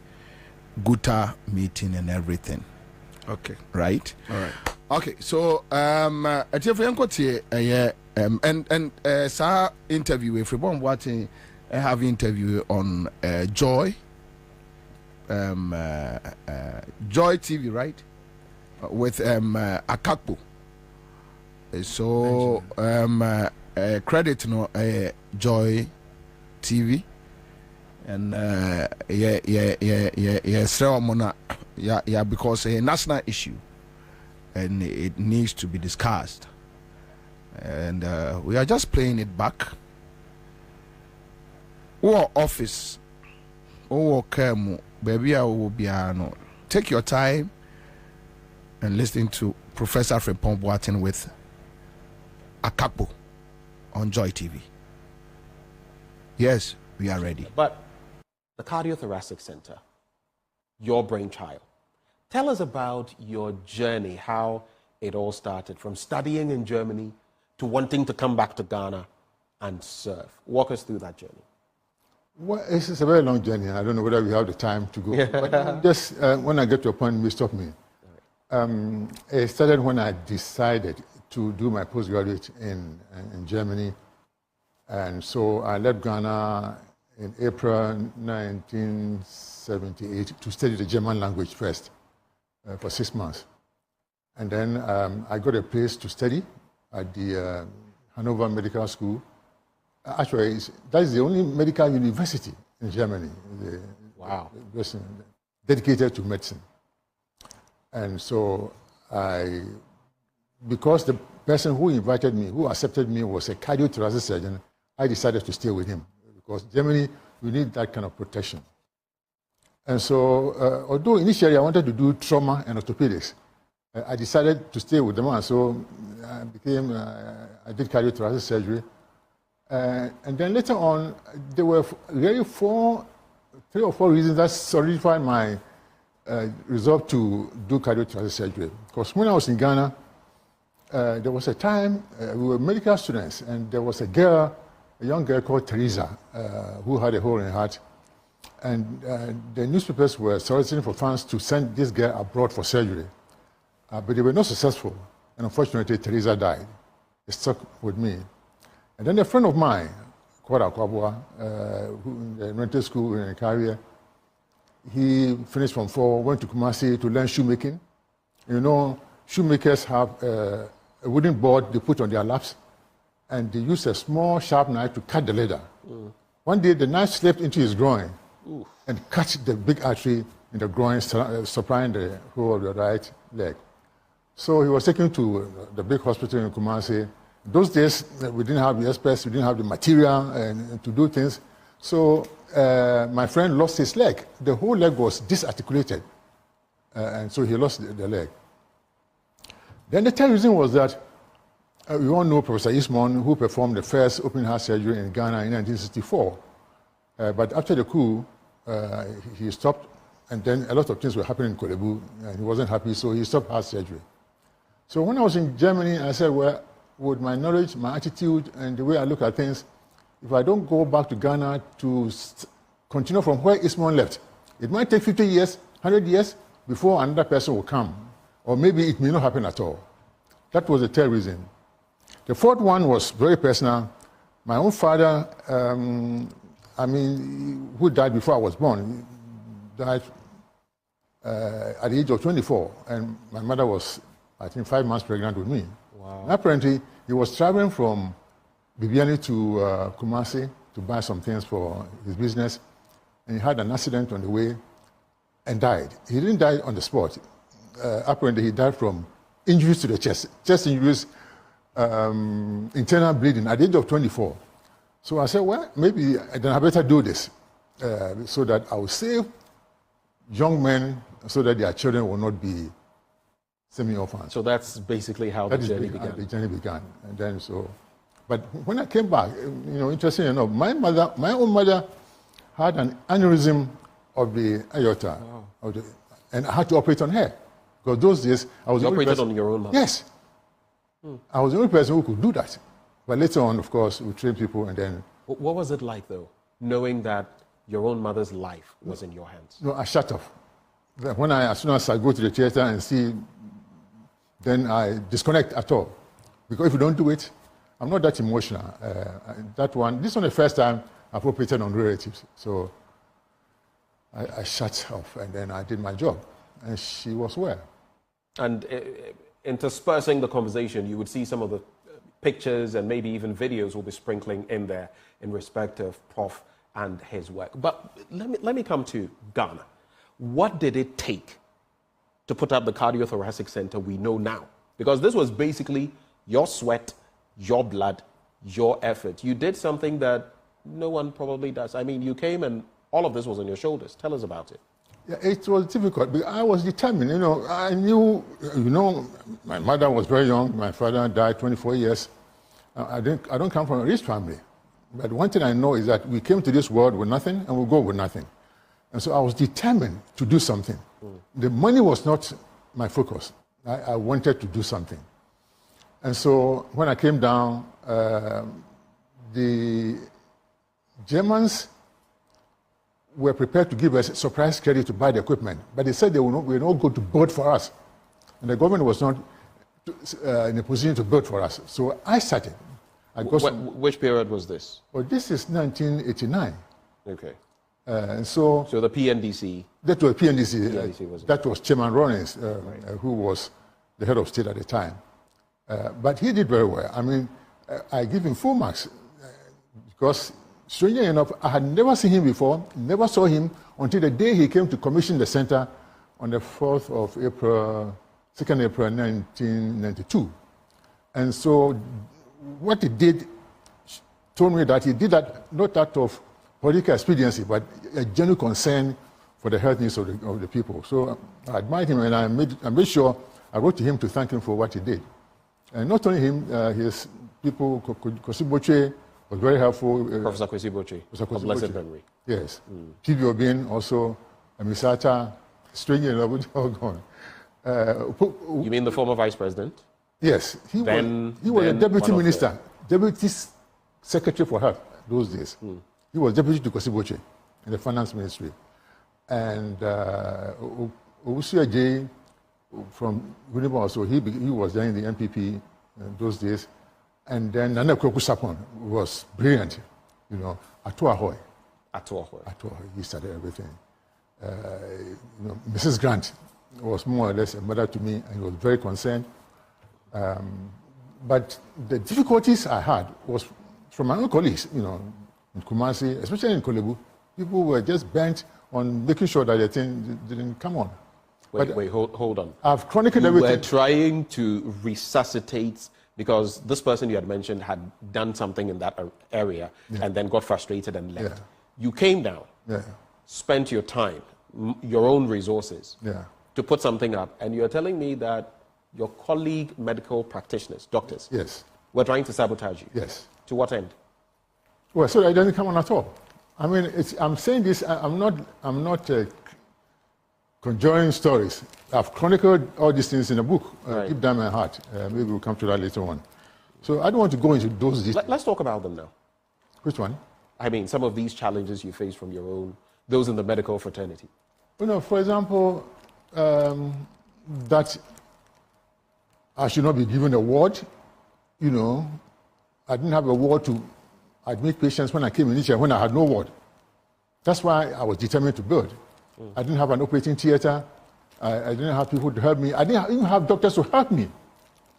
Guta meeting and everything. Okay. Right? All right. Okay, so and sa interview if you want watching I have interview on Joy Joy TV, right? With Akakpo. So credit no Joy TV and yeah because a national issue and it needs to be discussed, and we are just playing it back. Our office, our kemu, baby, I will be no. Take your time and listen to Professor Frimpong Boateng with Akakpo on Joy TV. Yes, we are ready. But the Cardiothoracic Center, your brainchild. Tell us about your journey, how it all started, from studying in Germany to wanting to come back to Ghana and serve. Walk us through that journey. Well, it's a very long journey. I don't know whether we have the time to go. But just when I get to a point, you stop me. It started when I decided to do my postgraduate in Germany. And so I left Ghana in April 1978 to study the German language first for 6 months. And then I got a place to study at the Hanover Medical School. Actually, that is the only medical university in Germany. Wow. Dedicated to medicine. And so because the person who invited me, who accepted me, was a cardiothoracic surgeon, I decided to stay with him. Because Germany, we need that kind of protection. And so, although initially I wanted to do trauma and orthopedics, I decided to stay with them, and so I did cardiothoracic surgery. And then later on, there were really 3 or 4 reasons that solidified my resolve to do cardiothoracic surgery. Because when I was in Ghana, there was a time we were medical students, and there was a young girl called Teresa, who had a hole in her heart. And the newspapers were soliciting for funds to send this girl abroad for surgery. But they were not successful. And unfortunately, Teresa died. It stuck with me. And then a friend of mine, Kwabena, who in the rental school in Career, he finished from 4, went to Kumasi to learn shoemaking. You know, shoemakers have a wooden board they put on their laps, and they use a small sharp knife to cut the leather. One day, the knife slipped into his groin and cut the big artery in the groin, supplying the whole of the right leg. So he was taken to the big hospital in Kumasi. Those days, we didn't have the experts, we didn't have the material and to do things. So my friend lost his leg. The whole leg was disarticulated. And so he lost the leg. Then the third reason was that we all know Professor Ismon, who performed the first open heart surgery in Ghana in 1964. But after the coup, he stopped, and then a lot of things were happening in Kolebu, and he wasn't happy, so he stopped heart surgery. So when I was in Germany, I said, well, with my knowledge, my attitude, and the way I look at things, if I don't go back to Ghana to continue from where Ismon left, it might take 50 years, 100 years before another person will come. Or maybe it may not happen at all. That was the third reason. The fourth one was very personal. My own father, who died before I was born, died at the age of 24. And my mother was, I think, 5 months pregnant with me. Wow. And apparently, he was traveling from Bibiani to Kumasi to buy some things for his business. And he had an accident on the way and died. He didn't die on the spot. Apparently, he died from injuries to the chest injuries, internal bleeding at the age of 24. So I said, well, maybe then I better do this so that I will save young men so that their children will not be semi-orphans. So that's basically how the journey began. The journey began. And then but when I came back, interesting enough, my own mother had an aneurysm of the aorta. Wow. And I had to operate on her. Because those days, I was the only person. You operated on your own mother? Yes. I was the only person who could do that. But later on, of course, we trained people and then... What was it like, though, knowing that your own mother's life was in your hands? No, I shut off. As soon as I go to the theater and see, then I disconnect at all. Because if you don't do it, I'm not that emotional. This was the first time I've operated on relatives. So I shut off and then I did my job. And she was well. And interspersing the conversation, you would see some of the pictures and maybe even videos will be sprinkling in there in respect of Prof and his work. But let me come to Ghana. What did it take to put up the Cardiothoracic Center we know now? Because this was basically your sweat, your blood, your effort. You did something that no one probably does. I mean, you came and all of this was on your shoulders. Tell us about it. Yeah, it was difficult, but I was determined. I knew, my mother was very young. My father died 24 years. I don't come from a rich family. But one thing I know is that we came to this world with nothing and we'll go with nothing. And so I was determined to do something. The money was not my focus. I wanted to do something. And so when I came down, the Germans were prepared to give us surprise credit to buy the equipment, but they said they were not going to build for us. And the government was not in a position to build for us. So I started. Which period was this? Well, this is 1989. Okay. So the PNDC. That was PNDC. PNDC was that was Chairman Rawlings, who was the head of state at the time. But he did very well. I mean, I give him full marks because, strangely enough, I had never seen him before, never saw him until the day he came to commission the center on the 4th of April, 2nd April 1992. And so what he did told me that he did that not out of political expediency, but a genuine concern for the health needs of the people. So I admired him, and I made sure I wrote to him to thank him for what he did. And not only him, his people, Kwesi Boche was very helpful. Professor Kwesi Boche, of blessed memory. Yes. P.B. Obin also, Misata, strangely enough, all gone. You mean the former vice president? Yes. He was a deputy minister, deputy secretary for health those days. He was deputy to Kwesi Boche in the finance ministry. And Owusu J from Winnipeg also, he was there in the MPP those days. And then Nana Kweku Sapon was brilliant, you know, Ato Ahoy. He started everything. Mrs. Grant was more or less a mother to me, and he was very concerned. But the difficulties I had was from my own colleagues, you know, in Kumasi, especially in Kolebu. People were just bent on making sure that the thing didn't come on. Wait, hold on. I've chronicled everything. You were trying to resuscitate, because this person you had mentioned had done something in that area and then got frustrated and left. You came down, spent your time, your own resources to put something up, and you're telling me that your colleague medical practitioners, doctors, were trying to sabotage you. Yes. To what end? Well, so that it doesn't come on at all. I mean, I'm saying this, I'm not conjuring stories. I've chronicled all these things in a book, Deep Down My Heart. Maybe we'll come to that later on. So I don't want to go into those details. Let's talk about them now. Which one? I mean, some of these challenges you face from your own, those in the medical fraternity. You know, for example, that I should not be given a ward. You know, I didn't have a ward to admit patients when I came in each year, when I had no ward. That's why I was determined to build. I didn't have an operating theater. I didn't have people to help me. I didn't even have doctors to help me.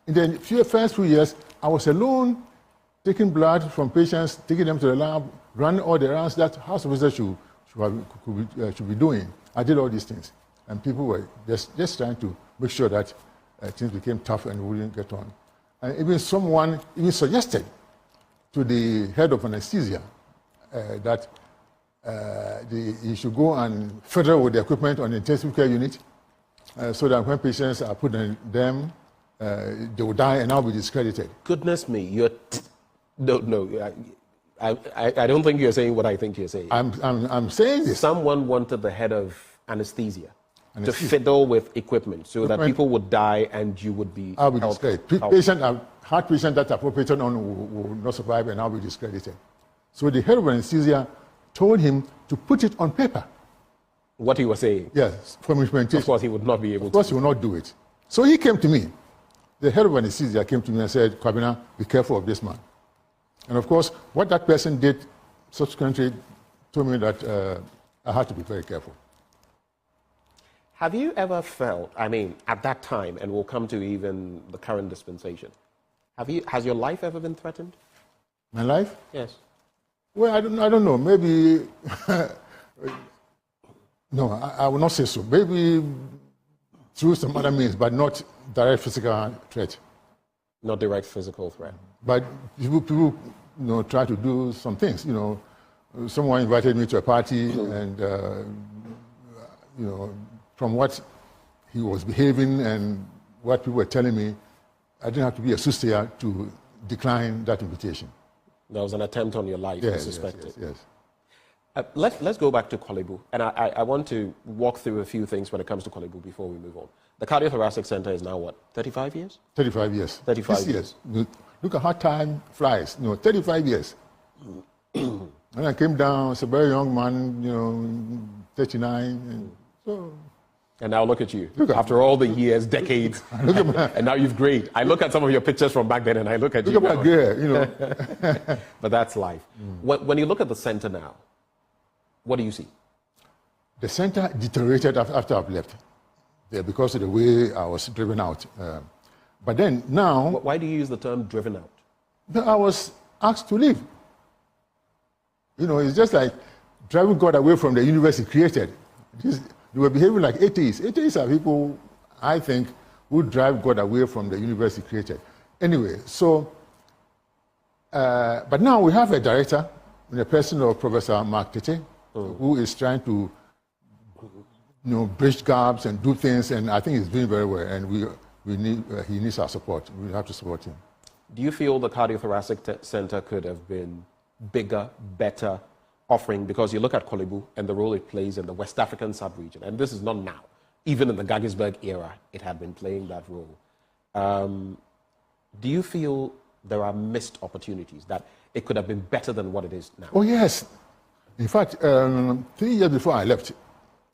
In the first few years, I was alone, taking blood from patients, taking them to the lab, running all the errands that house officers should be doing. I did all these things. And people were just trying to make sure that things became tough and we wouldn't get on. And even someone suggested to the head of anesthesia that he should go and fiddle with the equipment on the intensive care unit so that when patients are put in them, they will die and I'll be discredited. Goodness me, you're... No, I don't think you're saying what I think you're saying. I'm saying this. Someone wanted the head of anesthesia to fiddle with equipment so that people would die and you would be... I'll be discredited. Heart patients that are operated on will not survive and I'll be discredited. So the head of anesthesia told him to put it on paper. What he was saying? Yes, from implementation. Of course, he would not be able to. Of course, he will not do it. So he came to me. The head of anesthesia came to me and said, Kwabena, be careful of this man. And of course, what that person did subsequently told me that I had to be very careful. Have you ever felt, I mean, at that time, and we'll come to even the current dispensation, has your life ever been threatened? My life? Yes. Well, I don't know. Maybe, no, I will not say so. Maybe through some other means, but not direct physical threat. Not direct physical threat. But people try to do some things. You know, someone invited me to a party, and from what he was behaving and what people were telling me, I didn't have to be a soothsayer to decline that invitation. There was an attempt on your life, I suspect. Yes. Let's go back to Kolebu, and I want to walk through a few things when it comes to Kolebu before we move on. The Cardiothoracic Center is now what, 35 years? 35 years. 35 years. Look at how time flies. 35 years. When I came down, I was a very young man, 39, and so... And now look at you. After all the years, decades, and now you've grayed. I look at some of your pictures from back then and I look at you. Look at my gray, But that's life. When you look at the center now, What do you see? The center deteriorated after I've left because of the way I was driven out. But then now... Why do you use the term driven out? I was asked to leave. You know, it's just like driving God away from the universe he created. They were behaving like atheists. Atheists are people, I think, who drive God away from the universe he created. Anyway, so, but now we have a director, in the person of Professor Mark Tete, who is trying to, bridge gaps and do things, and I think he's doing very well, and he needs our support. We have to support him. Do you feel the cardiothoracic center could have been bigger, better offering? Because you look at Kolebu and the role it plays in the West African sub-region, and this is not now. Even in the Gaggisberg era, it had been playing that role. Do you feel there are missed opportunities, that it could have been better than what it is now? Oh, yes. In fact, 3 years before I left,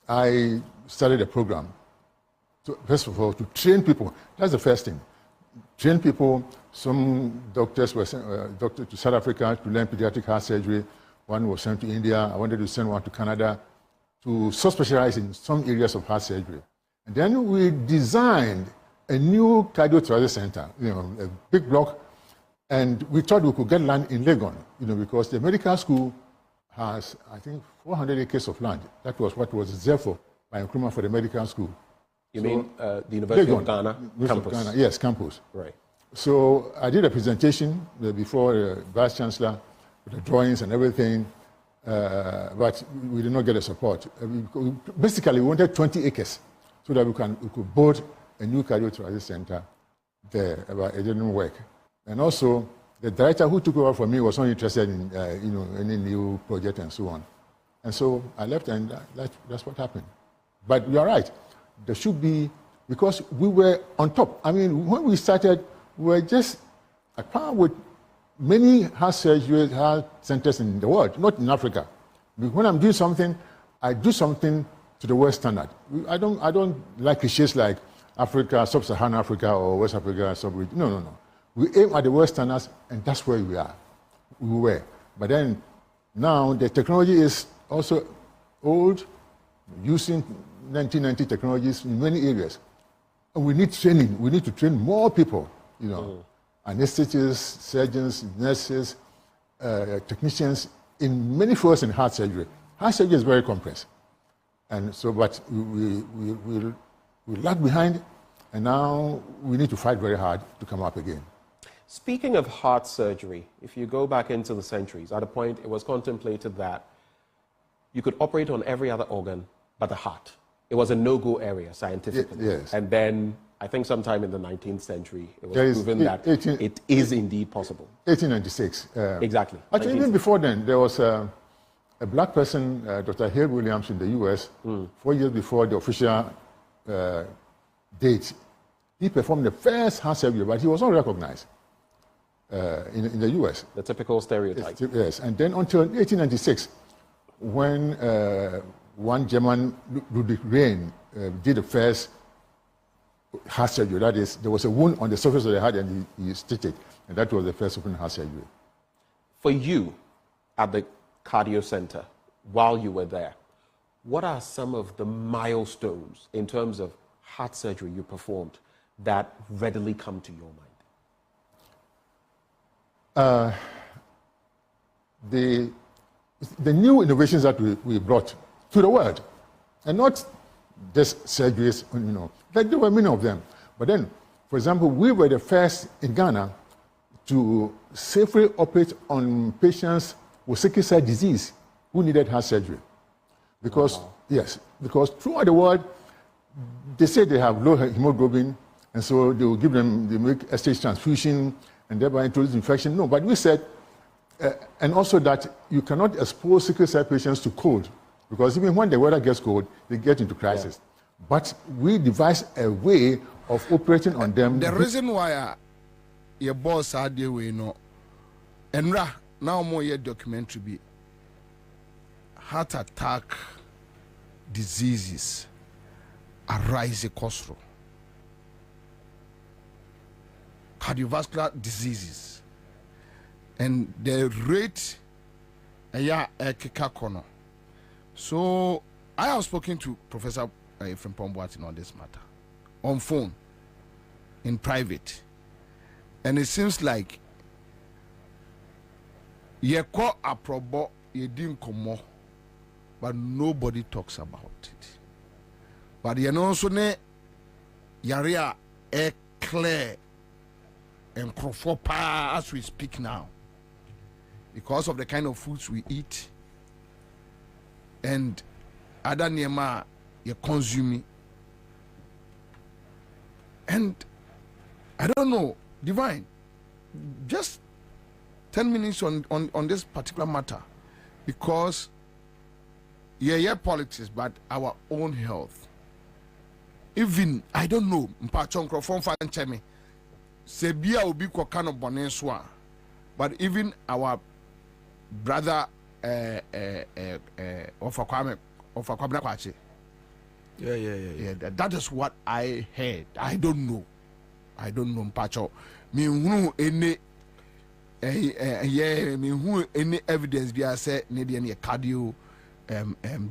I started a program. So, first of all, to train people. That's the first thing. Train people. Some doctors were sent to South Africa to learn pediatric heart surgery. One was sent to India. I wanted to send one to Canada to specialize in some areas of heart surgery. And then we designed a new cardiothoracic center, a big block, and we thought we could get land in Legon, because the medical school has, I think, 400 acres of land. That was what was reserved for by Nkrumah for the medical school. You mean the University of Ghana campus? Of Ghana, yes, campus. Right. So I did a presentation before the Vice Chancellor with the drawings and everything, but we did not get the support. Basically, we wanted 20 acres so that we could build a new cardiothoracic center there, but it didn't work. And also, the director who took over from me was not interested in any new project and so on. And so I left, and that's what happened. But you are right. There should be, because we were on top. I mean, when we started, we were just at par with many heart surgery heart centers in the world, not in Africa. When I'm doing something, I do something to the world standard. I don't like cliches like Africa, Sub-Saharan Africa, or West Africa, sub-region. No. We aim at the world standards, and that's where we are. We were. But then, now the technology is also old, using 1990 technologies in many areas. And we need training. We need to train more people, anesthetists, surgeons, nurses, technicians, in many fields in heart surgery. Heart surgery is very complex. And so, but we lag behind, and now we need to fight very hard to come up again. Speaking of heart surgery, if you go back into the centuries, at a point it was contemplated that you could operate on every other organ but the heart. It was a no-go area scientifically. Yes. And then I think sometime in the 19th century, it was proven that it is indeed possible. 1896. Exactly. Actually, even before then, there was a black person, Dr. Hale Williams in the US, 4 years before the official date. He performed the first heart surgery, but he was not recognized in the US. The typical stereotype. Yes, and then until 1896, when one German, Ludwig Rehm, did the first heart surgery. That is, there was a wound on the surface of the heart and he stitched it. And that was the first open heart surgery. For you, at the cardio center, while you were there, what are some of the milestones in terms of heart surgery you performed that readily come to your mind? The new innovations that we brought to the world, and not just surgeries, like there were many of them. But then, for example, we were the first in Ghana to safely operate on patients with sickle cell disease who needed heart surgery. Because, yes, because throughout the world, they say they have low hemoglobin, and so they will give them, they make a stage transfusion, and thereby introduce infection. No, but we said, and also that you cannot expose sickle cell patients to cold, because even when the weather gets cold, they get into crisis. Yeah. But we devised a way of operating on them. The reason why your boss had the way, and now more your documentary be heart attack diseases arise costro. Cardiovascular diseases. And the rate kikakono So I have spoken to Professor from Pomboatin on this matter, on phone, in private, and it seems like ye call a probo ye didn't come, but nobody talks about it. But you know, so ne yarea clear and crofopa as we speak now, because of the kind of foods we eat and other nema you consume. And I don't know, Divine, just 10 minutes on this particular matter, because yeah, politics, but our own health. Even I don't know, Mpachon from Fanchemi, Sebia will be Kokano Boneswa, but even our brother of Kwabena Kwachi. Yeah. That is what I heard. I don't know, Mpacho. Me who any me who any evidence be I say maybe any cardio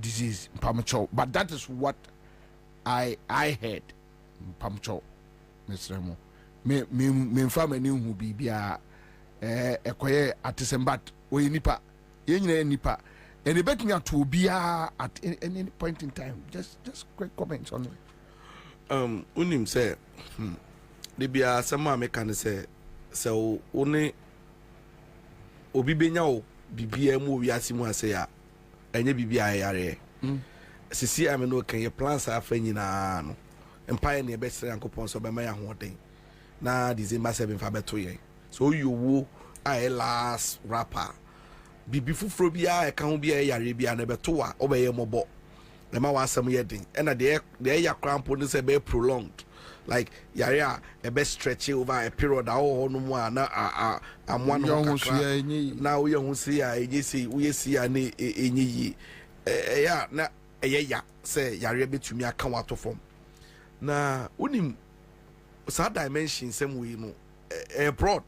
disease Mpacho. But that is what I heard, Mpacho, Mr. Remo. Me from any who be a atisembat we nipa nipa. And they bet me to be at any point in time. Just quick comments on it. Unim say, they be a some American say, so only Obi Benyao, BBM, we are Simon say, and you be a Sisi, I mean, no, can your plans are failing now? And pioneer best uncle Ponso by my own day. Now, December 7 Fabeto. So you woo, I last rapper. Bibi fufuro bia e kan bia yare bia na beto a obeye mobo na ma wasam yedin and the ya crampo ne se be prolonged like yare a e be stretch over a period a ho no mu a na amwa no kakra na wo ye hu si a enyi si wo ye si a ne enyi yi ya na ya se yare betumi aka wato fom na unim sa dimension sem we no broad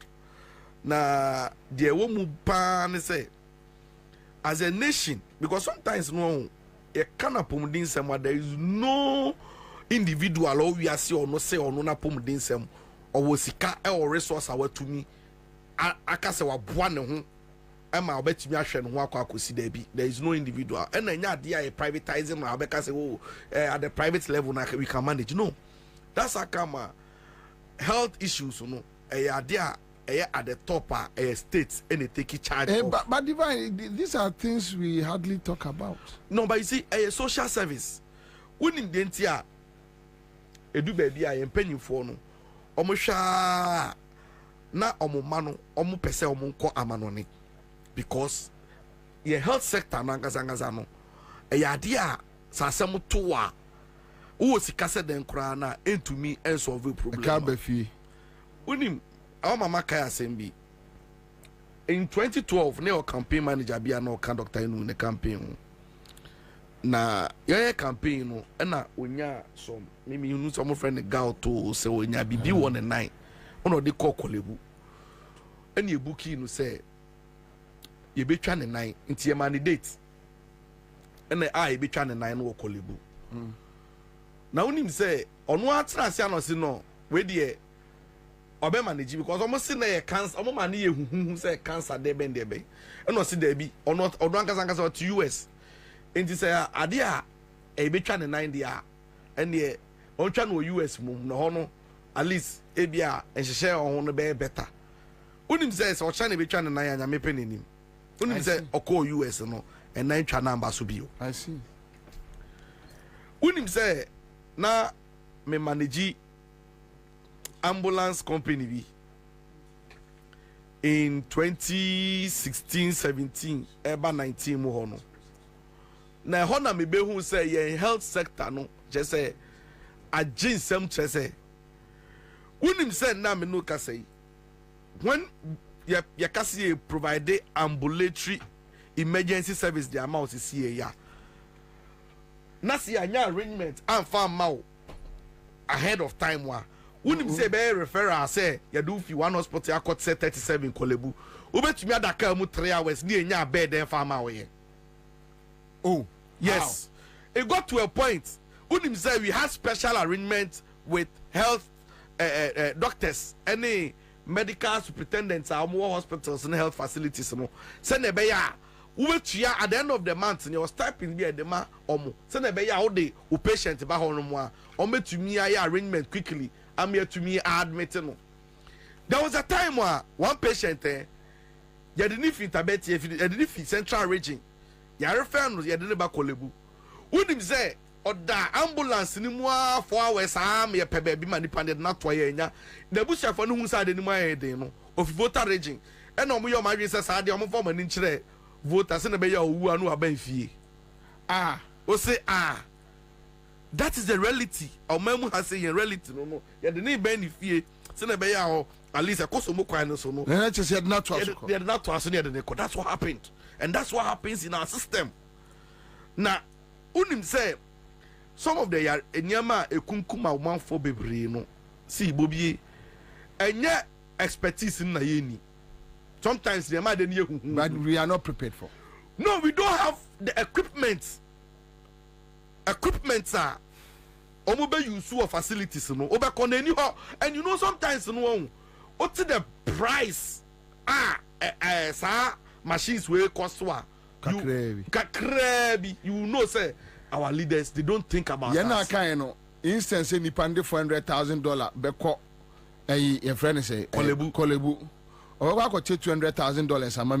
na de wo mu pa ne se as a nation, because sometimes no, a kind of pomodin there is no individual or we are see or no say or no na pomodin sem or wasika or resource our to me. Akase wa buane ho ema obetimi ahwe no ho akwa there is no individual and enya dia a privatizing na abeka say oh at the private level na we can manage. No, that's a kama health issues no dia at the top states and they take charge of. But Divine, these are things we hardly talk about. No, but you see, a social service. When in Dentia, a do baby, I am penny for no. Omosha na omomano, omu pese omunko amanoni. Because your health sector nangazangazano, a yadia sasemu toa. Who si kase den krana into me and solve a problem. Kabefi. Unim. Our mama kaya sembi. In 2012, ne campaign manager be no conductor in the campaign. Na your campaign no, na unya some maybe you know some friend gal to say unya bibi 1 and 9. Ono de call kolebu. And you bookie no say you be trying 9 into your money date. And I be trying 9 wo kolebu. Now unim say ono atra sia no se no we de obe manage because almost see na cancer omo mani ye huhu say cancer dey ben dey be and no see there be or not or ankasa to US enti say ade a e be twa ne 9 dia and ye on twa no US mum no ho no at least e bia enhyehyɛ ho no be better unim say o twa ne be twa ne 9 anya me penenim unim say okɔ US no and 9 twa number so bio I see unim say na me manage ambulance company be in 2016-17 eba 19 mo ho no na ho na me be hu say ye health sector no just say agin sem che say unim say na me no ka say when ya ka say provide ambulatory emergency service the amount is here ya na see anya arrangement and farm maw ahead of time wa unim say be referral say ya do fi one hospital akot say 37 kolebu obetumi adaka mu 3 hours ni enya bed en farm awye oh Yes. It got to a point. Unim said we had special arrangements with health doctors, any medical superintendents, our more hospitals and health facilities. Send a beya. Which ya at the end of the month, and you was typing be at the ma or send a beya all day, who patient about one or me to me arrangement quickly. I'm here to me admitting. There was a time where one patient you didn't fit Tabet, you didn't fit central region. You are a fan, you didn't back Kolebu. Wouldn't say, or the ambulance in more 4 hours, I'm a baby manipulated not to a the bush of whose side in my head, of voter region. And no more my says, I am from an inch voters in a bay who are no benefit. Ah, or say, that is the reality. Our memo has a reality, no, you didn't benefit. Send a bay at least a cost of more kindness or no. And I just said not to us. They are not to us near the Neko. That's what happened. And that's what happens in our system. Now, Unim say some of the Enyama Ekunkuma one for Bebrino. See, Bobie, and yet expertise in Nayeni. Sometimes they might but we are not prepared for. No, we don't have the equipment. Equipments are Omobe use of facilities, no, and you know sometimes no. What's the price? Machines will cost what? Kakrebi. You know, say our leaders they don't think about. Yena kaino instance ni pande $400,000 beko your friend say kolebu. Or I got $200,000 I'm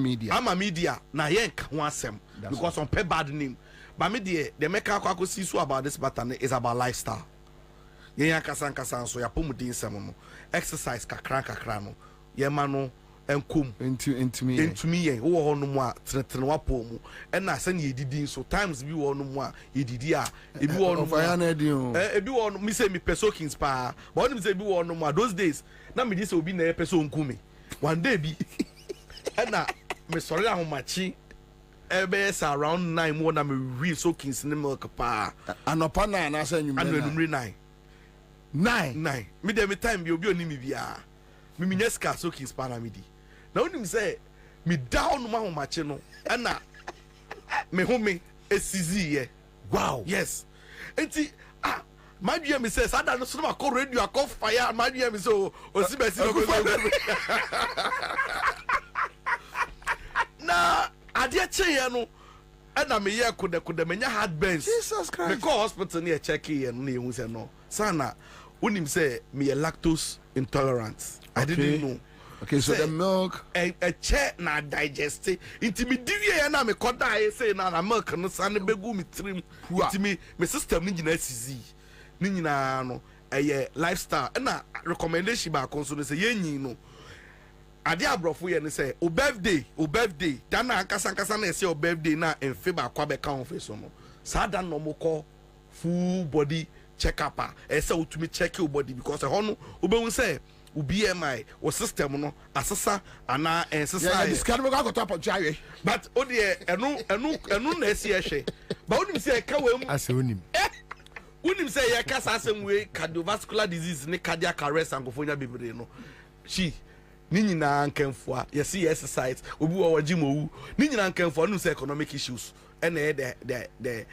a media. Na yenk wasem because on pay bad name. But media the make I see so about this button is about lifestyle. Yenya kasan so ya pomudin semono exercise kakra no ye ma no enkum into me yen wo ho no mu a tretre wa po mu e na se na yedidi so times bi wo no mu a yedidi a e bi wo no mu e bi wo no mi say mi pesokins pa but me say bi wo no mu a those days na me di say obi na e peso nkumi one day bi e na me sorry ahomachi ebes around 9 more na me real soakings in milk pa anopa na na say number 9 me dem time bi obi oni mi bia me minyeska soakings pa na me di na onim say me down no mahomachi no e na me home esizi ye wow yes enti madua me say sada no so ma call radio akọ fire madua me so osibesi no go na ade che no na me ye kodekode menya hard burns Jesus Christ me call hospital near check here no ehun say no sana unim say me lactose intolerant I didn't know. Okay, so the milk a chair na digest it me diwie na me koda I say na milk no san begu me trim it me system ni nyina sizi ni nyina no lifestyle na recommendation ba konso no say yenyi no ade abrofo ye ne say o birthday dan na akasa na say o birthday na enfe ba kwa be kan fe so no sa dan no mo call full body check up say utumi check your body because e hono obewu say o BMI o system no asesa ana ensesa yeah this can go to up jawe but o de enu na esi ehwe but onim say ka wam ase onim unim say ya kasa asem we cardiovascular disease ne cardiac arrest and gofonya bebre no she ni nyina nkanfo a yesi exercise obi wo GMOs ni nyina nkanfo no say economic issues and the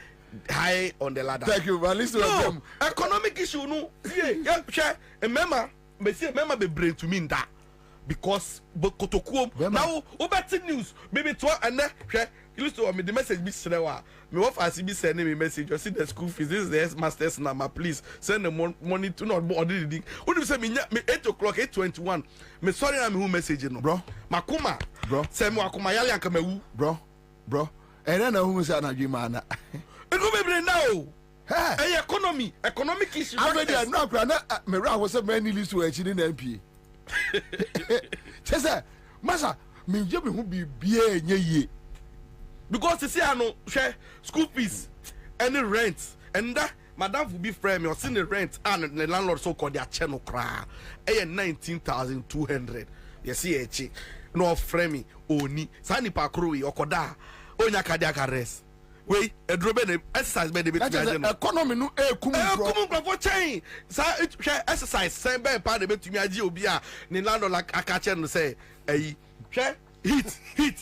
high on the ladder. Thank you but listen to them economic issue no yeah share remember be brain to mean that because kotokuom now over news maybe to and share you listen to me the message be serewa me what as be send me message you see the school fees this is the master's number please send the money to not order the who say me 8 o'clock 8:21 me sorry na me who message no bro makuma bro say me akuma yale anka mewu bro and na who say na dwuma na e go be brain now hey economic issue already no akra na me ra wo say many list we achi na MP chese masa me je me hu bibie enye ye because you see ano share school fees any rent and that madam will be friend me or see the rent and the landlord so called their channel cra 19,200 you see echi no friend me oni sani pakro we okoda onya cardiac arrest we edrobe na exercise be dey betumi economy no ekumu for chain sa exercise say be pa dey betumi agi obi a ni landlord akache no say hwe heat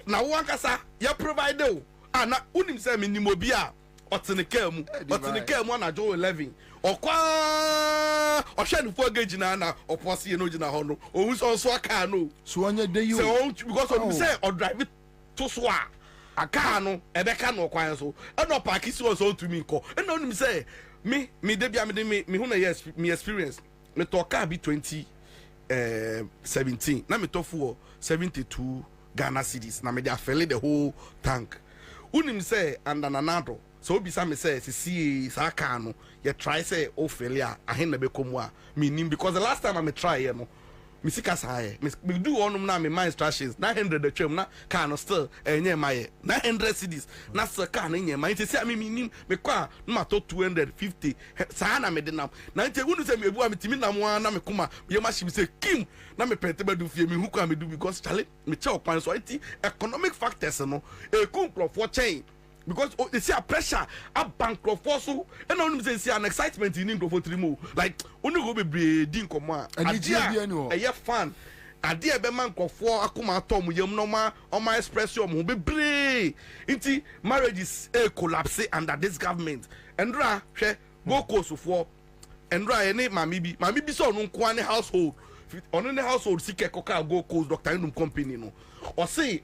na wo ankasa ya provide o ana unim say minimo bia oteneka mu na jo 11 okwa ohwe no gauge na opose no gina ho no ohun so aka no so onye dey you so because of say or drive to so aka no ebeka no kwan so e no park si so to me nko e no unim say me dey bia me hu na yes me experience me to car be 17 na me to for 72 Ghana cedis na me dey fill the whole tank unim say andananado so bisa me say see saka no you try say o failure ahen na be komu a meaning because the last time I me try no me sika say me do onum na me mind instructions 900 the trim na car no still enye my 900 cedis na so car na enye my say me meaning me kwa na to 250 sa na me de nam na nte wonu say me ebu a me timi nam na me kuma ye ma shim say kim na me pete be do fie me hu kwa me do because chale me che okwan so it economic factors no e kun for chain because they see a pressure a bankrupt for so and only say an excitement in for 3 more like only go be breeding come and a fan a dear be man for akuma tom yam no ma on my expression be bree inti marriages collapse under this government and ra hwe go course for and ra any mami bi so no kwa ne household on the household sike koka go course Dr. Indum company no or say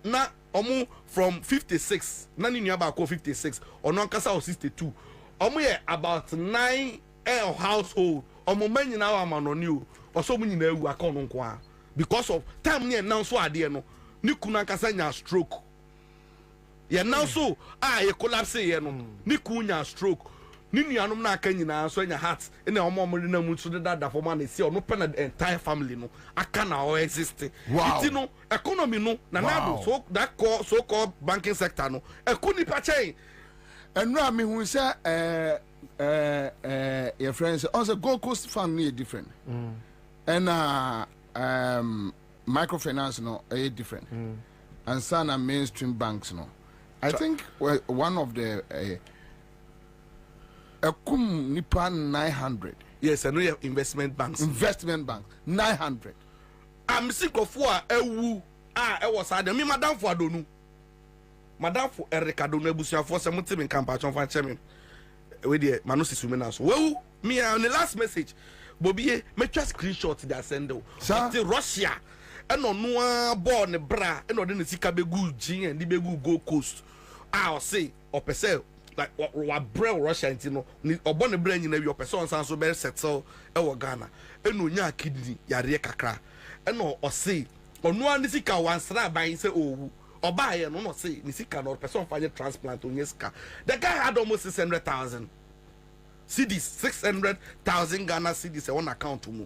na omu from 56 na ni nua ba ko 56 ono ankasa o 62 omu ye about 9 household omu manyina wa manoni o oso mu nyina ewu aka ono nko a because of time ne now so ade no ni kunu ankasa nya stroke ye now so ye collapse ye no ni kunu nya stroke ni nuanom na aka nyina so nya heart ina omo na mu so da for man see ono pe na entire family no aka na o exist it no economy no na na so that so called banking sector no ekuni pa chain enra me hu say your friends also Gold Coast fund is different and microfinance no is different and some mainstream banks no I think one of the Ekum nipa 900. Yes, I know you have investment banks. 900. I'm sick of what ewu was I me madam for adonu. Madam for Erika Donu ebusia for some time in campaign for chairman. We dey manusi sumena so. Well, me on the last message. Bobie me just screenshot that send o. Say Russia and no born bra and no dey sika be good gin and be good Gold Coast. I'll say or person like what brew Russia into no obon the brain you person so be settle e wo Ghana enu nya kidney yare kakra eno o say onu an sika wansra ban say owu oba ye no say ni sika no person fa transplant onyeska the guy had almost 600,000 cedis 600,000 Ghana cedis on account mu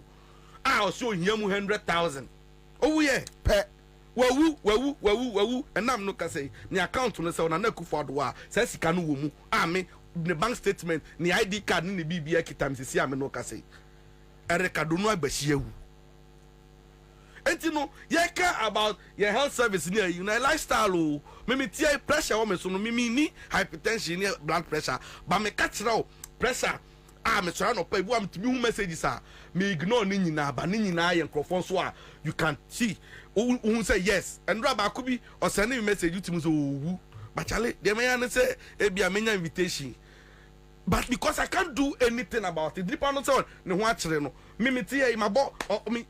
also him 100,000 oh yeah pe wawu and I'm no can say ni account no say na kufa do a say sika no wo mu me the bank statement ni ID card ni BBA kitam sisi ame no ka say Erika Donu agbahiewu enti no ye care about your health service near you na lifestyle o me tie pressure wo me so no me ni hypertension ni blood pressure ba me ka kire pressure me so no pa ibu am timi hu messages me ignore ni nyina ba ni nyina ye nkrofon so a you can see who say yes and raba could be or sending a message you to so but Charlie they may say be a many invitation but because I can't do anything about it depend on so no watch no me tie my me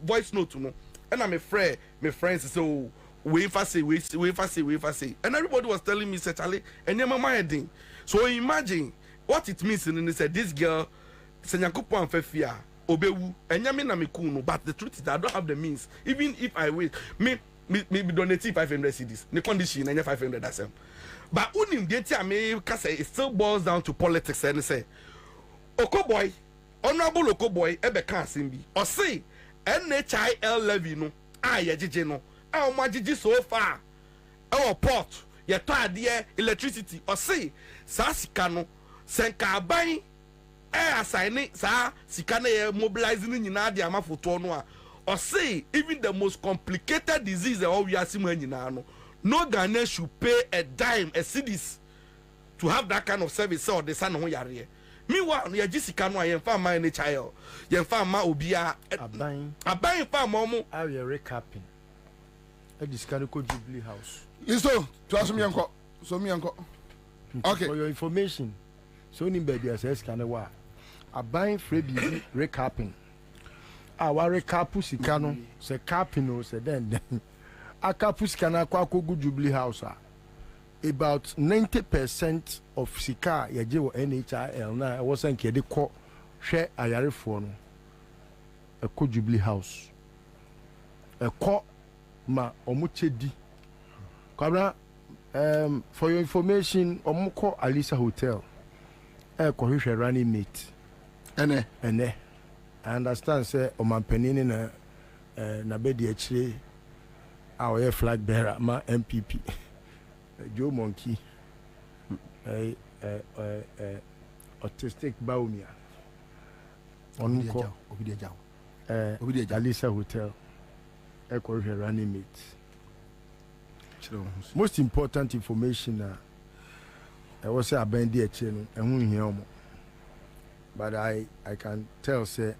voice note no and I'm afraid my friends so we say and everybody was telling me say Charlie and your mama heading so imagine what it means and they said this girl senyakupo amfefia obewu enyame na mekuno but the truth is that I don't have the means even if I will me donate 500 cedis the condition enya 500 asem but unim dey tia me kase it still boils down to politics and say Okoboy honorable Okoboy ebe kan asem bi o say NHIL levy no ye jeje no o ma jeje so far e port ye to ade electricity o say sa sika no senka ban assign sa sika na mobilizing nyina de amafoto no a or say even the most complicated disease that we are seeing nyina no Ghanaian should pay a dime a cedis to have that kind of service or the san ho yare meanwhile ya jisika no ayen fa man NHIL yen fa ma obia aban fa mo awe recapping a discount ko Jubilee House iso to asum yenko So me uncle. Okay. For your information, so ni baby as scan wa. Aban frebi recapping. Our recap sika no, se capping no se den. Akapu sika na kwa kogu Jubilee House. About 90% of sika yaje wo NHIL na wo sanke de kɔ hwɛ ayarefo no. Eko Jubilee House. Eko ma omuchedi. Kwabena for your information, omukɔ Alisa Hotel. Eko hwehwɛ running mate. Ene. I understand say omanpanini na bedi achire our flag bearer ma MPP. Joe Monkey. Autistic Baumia. Onko Alisa Hotel. Eko hwehwɛ running mate. Most important information I was say abendi achire no ehun hia omo. But I can tell say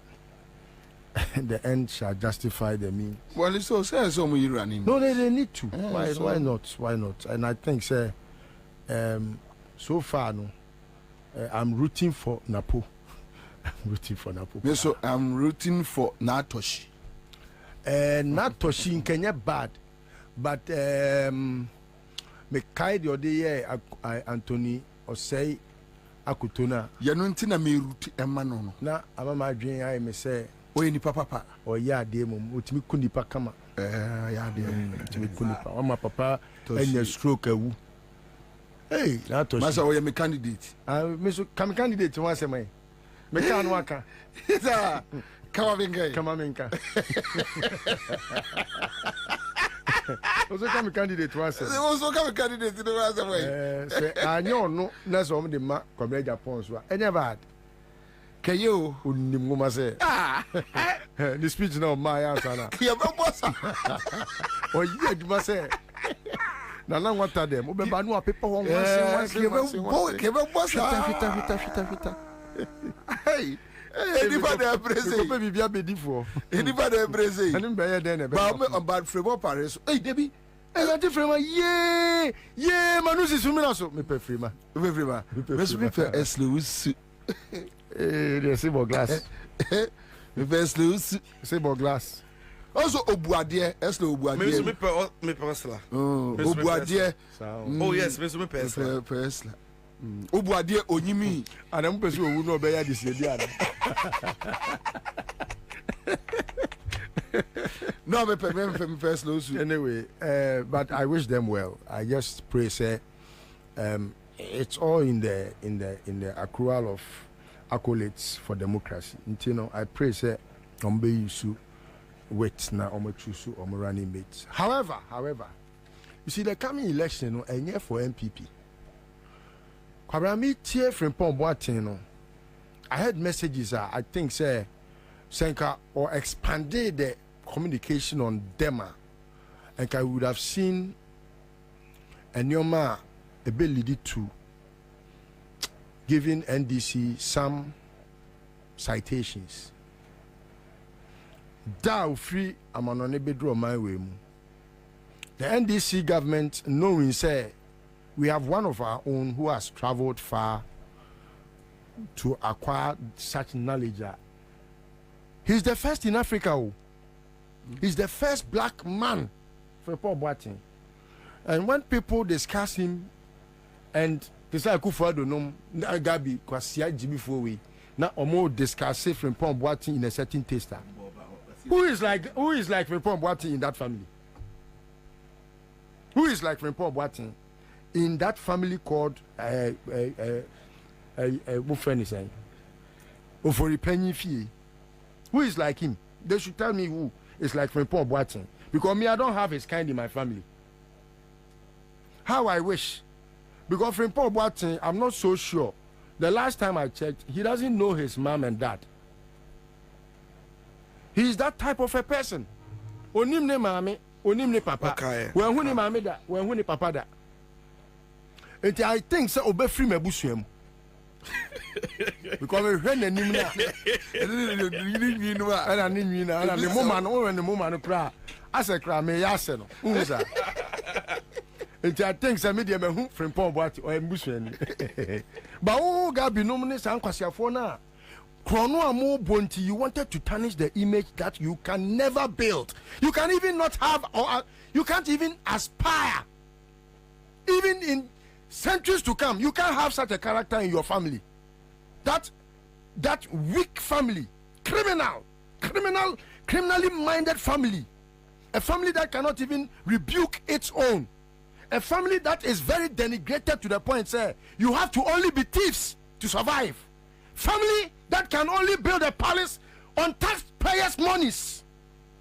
the end shall justify the means. Well, it's so say so we running. No, they need to. Why not? Why not? And I think say so far no I'm rooting for Napo. I'm rooting for Napo. Yes, so I'm rooting for Natoshi. Natoshi in Kenya bad. But me kai the other year Anthony or say Akutona. You know nti na me root emma no. Na amama adwen ai me say o ni papa o ya de mum otimi kunipa kama. Ya de otimi kunipa. O ma papa enya stroke awu. Hey, na to. Masa o ye me candidate. Me so kam candidate wan say mai. Me kan waka. Ita kama minka. Also come candidate was also come candidate no was way say anyo no na so de ma Kwabena Japan so enya bad kayo unim ngoma say the speech now my answer na ya be bossa o yi aduma say na nwata dem o be ba no paper one ke be bossa fita hey anybody embrace ko be bia be difo anybody embrace and be den e be ba bad frame paris hey debi ela te frema ye manusi sumina so me pe frema me so me pe eslusu they say bo glass me pe eslusu say bo glass also obuade eslo obuade me pe esla obuade oh yes me so me pe esla obuade onyimi ana mo pese owu no be ya de sie dia no me first lose anyway but I wish them well. I just pray say it's all in the accrual of accolades for democracy. You know, I pray say ombe yusu wait na omo chusu omo running mates. However, you see the coming election no enye for MPP. Kwabena me tie frimpon boatin no. I heard messages I think say Senka or expanded the communication on Dema, and I would have seen a Nyoma ability to giving NDC some citations. Da free amanone bedro my way. The NDC government knowing say we have one of our own who has traveled far to acquire such knowledge. He's the first in Africa. He's the first black man for Paul Boatin. And when people discuss him, and they say Akufo-Addo no Gabi kwasia jibi for we na omo discuss Paul Boatin in a certain taster. Who is like Paul Boatin in that family? Who is like Paul Boatin in that family called what friend is saying? Ofori Penny Fee. Who is like him? They should tell me who is like Paul Boatin. Because me, I don't have his kind in my family. How I wish. Because Paul Boatin, I'm not so sure. The last time I checked, he doesn't know his mom and dad. He is that type of a person. Onim ne mami, onim ne papa. When who ni mami da, when who ni papa da. And I think so obe free me busuem. Because we when the nimna and the woman cry as a cry me yaseno. I think some media who from Pomboati or Bushman. But oh, Gabi nominous and Quasiafona. Chrono Amo Bonti, you wanted to tarnish the image that you can never build. You can even not have, or you can't even aspire. Even in centuries to come, you can't have such a character in your family. That weak family, criminally minded family, a family that cannot even rebuke its own, a family that is very denigrated to the point, say, you have to only be thieves to survive. Family that can only build a palace on taxpayers' monies.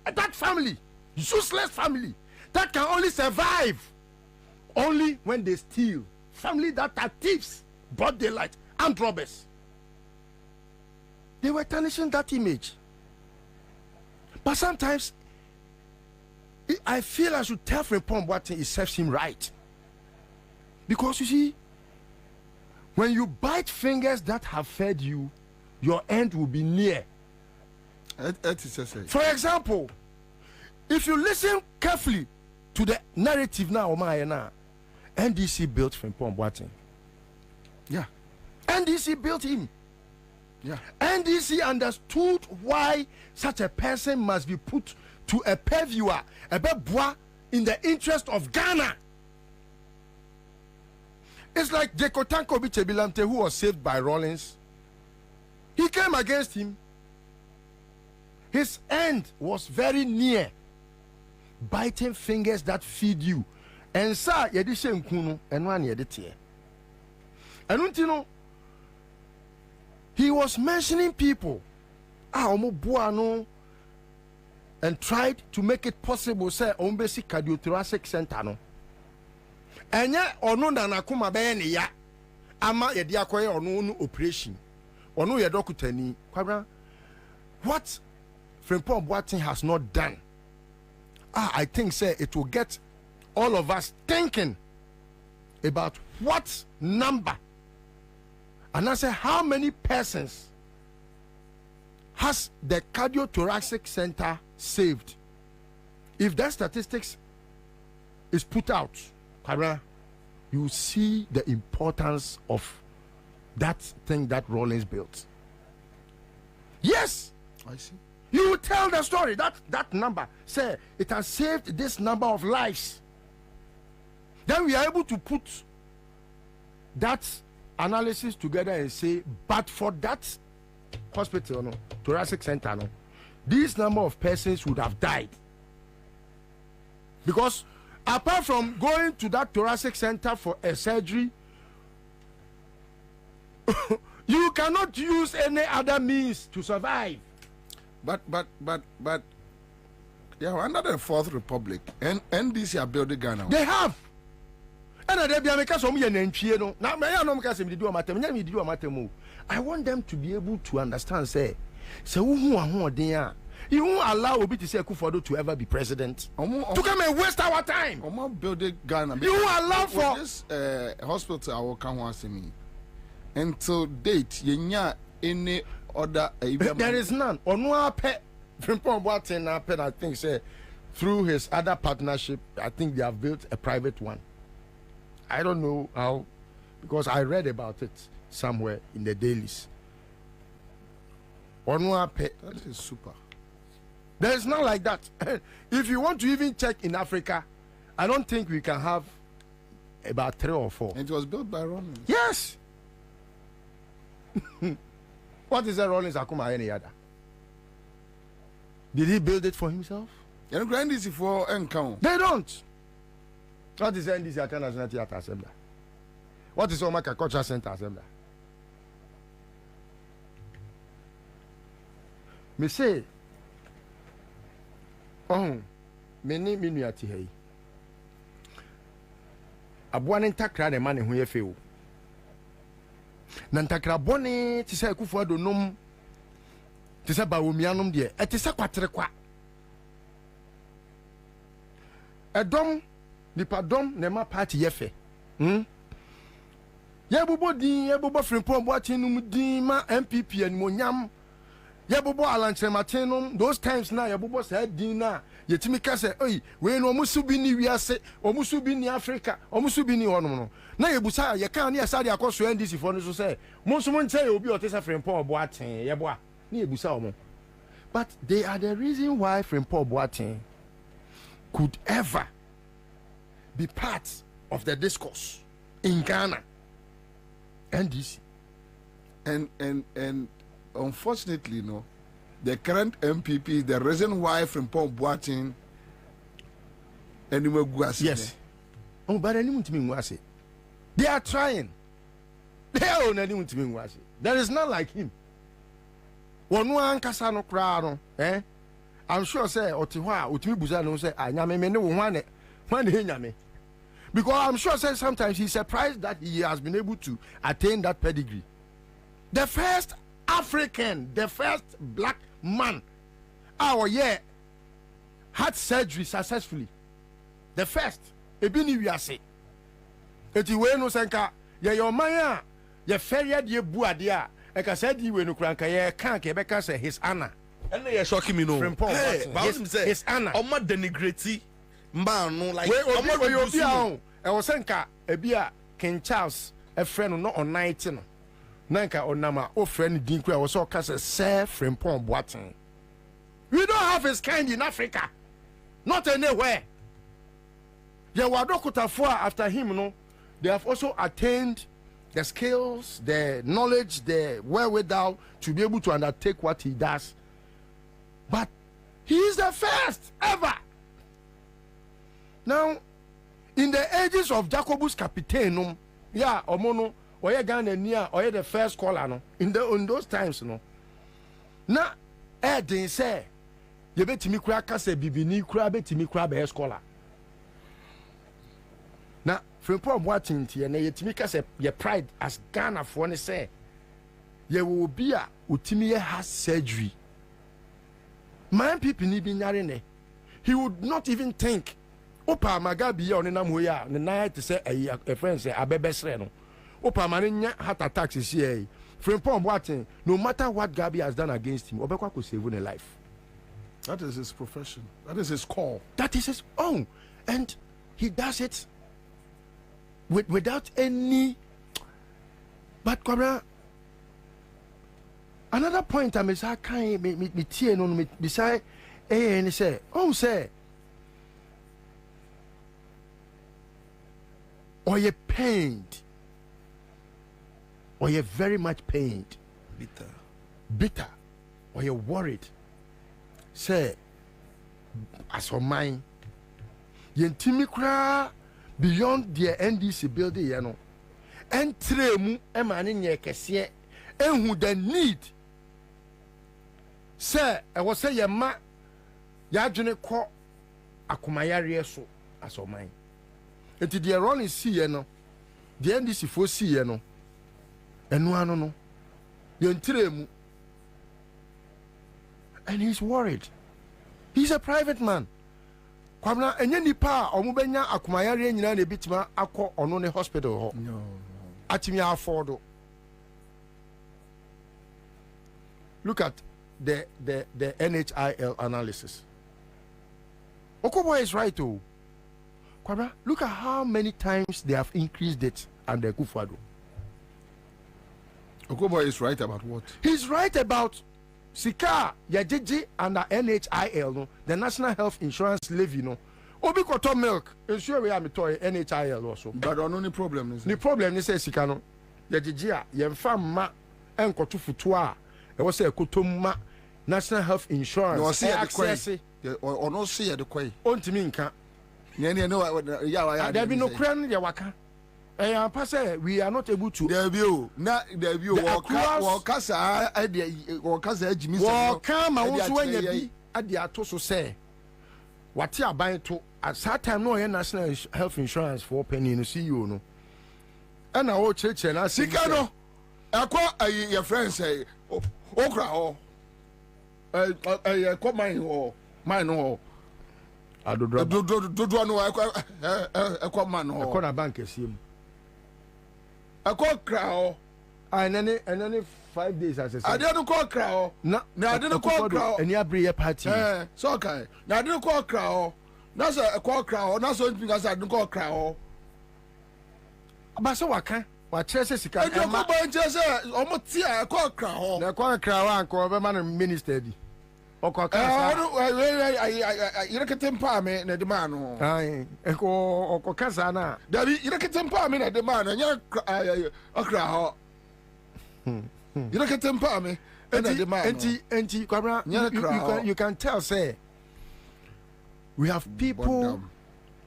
That family, useless family, that can only survive only when they steal. Family that are thieves, broad daylight, armed robbers. They were tarnishing that image. But sometimes I feel I should tell Frimpong what it serves him right. Because you see, when you bite fingers that have fed you, your end will be near. For example, if you listen carefully to the narrative now, NDC built Frimpong Boateng. Yeah. NDC built him. Yeah. NDC understood why such a person must be put to a purviewer, a bebois, in the interest of Ghana. It's like Jekotanko Bichebilante, who was saved by Rawlings. He came against him. His end was very near. Biting fingers that feed you. Ansah yedishe nkunu enwan yeditie. And he was mentioning people. And tried to make it possible, say, Ombesi Cardiothoracic Center. No. Enya ono na nakuma bene ya ama yedi akoye ono operation ono ye dokutani Kwabena, what Frimpong Boateng has not done, I think say it will get all of us thinking about what number, and I say how many persons has the Cardiothoracic Center saved. If that statistics is put out, you see the importance of that thing that Rawlings built. Yes, I see. You will tell the story that number. Say it has saved this number of lives. Then we are able to put that analysis together and say, but for that hospital, thoracic center, this number of persons would have died. Because apart from going to that thoracic center for a surgery, you cannot use any other means to survive. But yeah, under the Fourth Republic, and NDC are building Ghana. They have. And I want them to be able to understand, say, you won't allow Obi to say Kufuor to ever be president. To come and waste our time. Building Ghana. You won't allow for this hospital. I will come once me. Until date, any other. There is none. Onwa pet Frimpong Boateng I think say through his other partnership, I think they have built a private one. I don't know how, because I read about it somewhere in the dailies. Onwa pet. That is super. There is not like that. If you want to even check in Africa, I don't think we can have about 3 or 4. It was built by Rawlings. Yes. What is that Rawlings Akuma any other? Did he build it for himself? And NDC for Encount. They don't. What is NDC National Theatre Assembly? What is Omaka Cultural Center Assembly? Me say, many minuati hey. Abuane ntakra ne mane ho yefe o. Na ntakra bone ti se Kufuor do nom. Ti se bawomianom de, e ti se kwatere kwa. Edom nipadom ne ma party yefe. Ye bubo din, ye bubo Frimpong Boateng num din ma MPP animonyam. Yabubo Alanchematinum, those times now, Yabubo said, Dina, Yetimika said, Oi, we no Musubini, we are say, or Musubini Africa, or Musubini Onono. Now, Yabusa, you can't hear Sadia across to end this if one is to say, Monsuman say, you'll be a test from Paul Boatin, Yabua, near Busamo. But they are the reason why from Paul Boatin could ever be part of the discourse in Ghana and this. And unfortunately, the current MPP, the reason why from Paul Boatin anyway Guasi. Yes. Oh, but anyone to me was it. They are trying. They are on anyone to me was it. There is none like him. One Casano crowd, eh? I'm sure say Otiwa, Utimi Buzano say, I nyame one nyame. Because I'm sure say sometimes he's surprised that he has been able to attain that pedigree. The first African, the first black man, had surgery successfully. The first. Ebini we are say. Eti we no senka ye your man ye feria de buadea e ka said we no kranka ye kan ke be ka say his honor. And they shocking me no. Hey, his honor. Oma denigrate man no like Oma obi a e wo senka ebia King Charles a friend no on 19 no. Nanka onama o friend din kura wo so ka say Sir Frimpong Boateng. We don't have his kind in Africa. Not anywhere. After him, no, they have also attained the skills, the knowledge, the wherewithal to be able to undertake what he does. But he is the first ever. Now, in the ages of Jacobus Capitainum, Omono, Oye Ghana near, Oye the first caller, no, in those times, no. Now, they say, you bet me crack say bibini crab to me crab a scholar. Now, from Paul Boating to you say your pride as Ghana for one say, you will be a Utimi has surgery. My people need be narine. He would not even think, Opa Magabi on Namuya, the night to say a friend say, a bebesreno. Opa Marinia heart attacks is here. From Paul Boating, no matter what Gabi has done against him, Obekwa could save in a life. That is his profession. That is his call. That is his own. And he does it without any. But Kwabena, another point I say, can't me tear no me beside and say, oh say, or you pained, or you very much pained, bitter, or you're worried. Say, as for mine, yentimi kra beyond the NDC building, you know, and tremu emani nye kesiye, and who the need. Say, I was say, ma, ya june ko akumayari so as for mine. And the running see, you know, the NDC for see, you know, and no, no, yentremu. And he's worried. He's a private man. Kwabena enye nipa omubenya akumayare nyina na bitima akọ ono ne hospital ho. No. Atimi afford. Look at the NHIL analysis. Okobo is right too. Kwabena, look at how many times they have increased it under Kufuado. Okobo is right about what? He's right about Sika Yajeji under NHIL, no, the National Health Insurance Levy, no. Obi koto milk, ensure we am toy NHIL also. But on only problem is the problem is Sika no. Yajeji yemfa ma enkoto futua. E was say koto ma National Health Insurance. No see access. Or no see the kwai. Ontimi nka. Ne no ya there be no kran ya waka. We are not able to. There be Wakasa Jimmy. Come, I want to when you at the Atoso say. What you are buying to at that time, no National Health Insurance for penny in see you no. And I will church and I see. Sikano, I call your friend say, Okra, I call mine or. I do know I call man or. I call a bank as him. I call crowd. And then 5 days as I said. I didn't call crowd. No, I didn't call crowd. And you bring a party. So okay. Now I didn't call crowd. That's a call crowd. That's what because I didn't call crowd. But so what can? What Chelsea can? I don't go by Chelsea. Almost here I call crowd. The call crowd and call man minister. Okay. I you can temper me na the man. Aye. Eko kasa na. Dabi you can temper me na the man. Anya crowd. You can temper me. Enti Kwabena, you can tell say we have people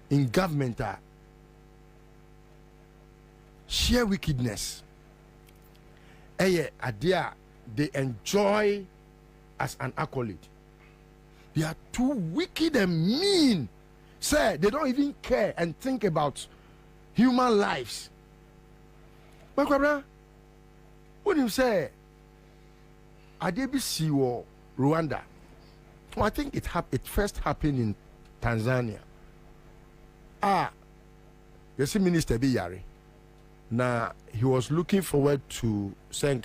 in government that share wickedness. Adia they enjoy as an accolade. They are too wicked and mean. Say they don't even care and think about human lives. But Kwabena, when you say Adebisi or Rwanda, well, I think it first happened in Tanzania. You see Minister Biyari. Now he was looking forward to saying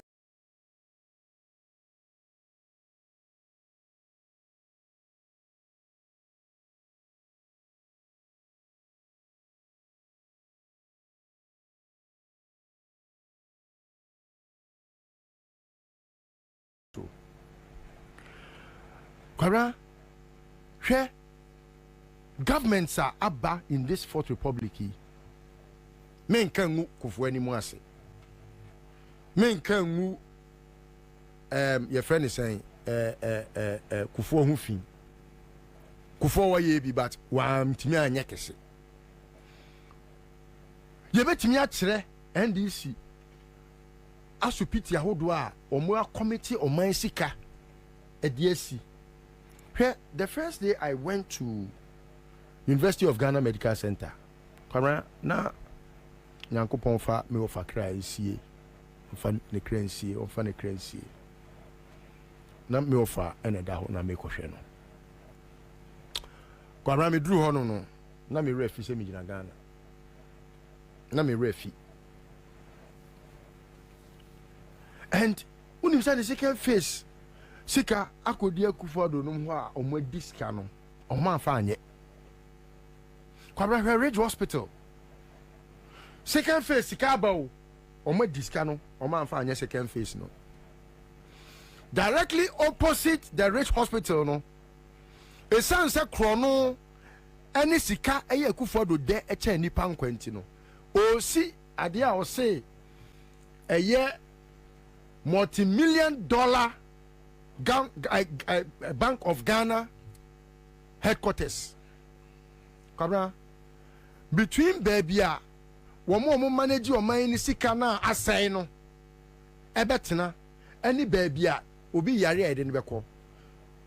Kwabena, where governments are abba in this Fourth Republic. Men can kufu anymore ase. Men can your friend is saying kufu hu fin. Kufu wa ye bi but wa mtimi anya kese. Ye betimi a kire NDC asupiti ahodo a omo committee oman sika ediesi. The first day I went to University of Ghana Medical Center, Kwabena na Nyankopon fa me ofa kra isie, ofa ne kra isie, ofa ne kra isie. Na me ofa ene da ho na me kohwe no. Kwabena me duru ho no na me refi se me gina Ghana. Na me refi. And when you say the second phase, Sika akodi akufado no ho a omo diska no omo afa anye Kwabena Ridge Hospital second phase sika bawo omo diska no omo afa anye second phase no directly opposite the Ridge Hospital no esanse krono ene sika eye akufado de eche nipa nkwanti no osi ade a o say eye multi-million-dollar Bank of Ghana headquarters. Kwabena, between baby a womo manage o man ni sika na asai no ebetena any baby a obi yare ede ne beko.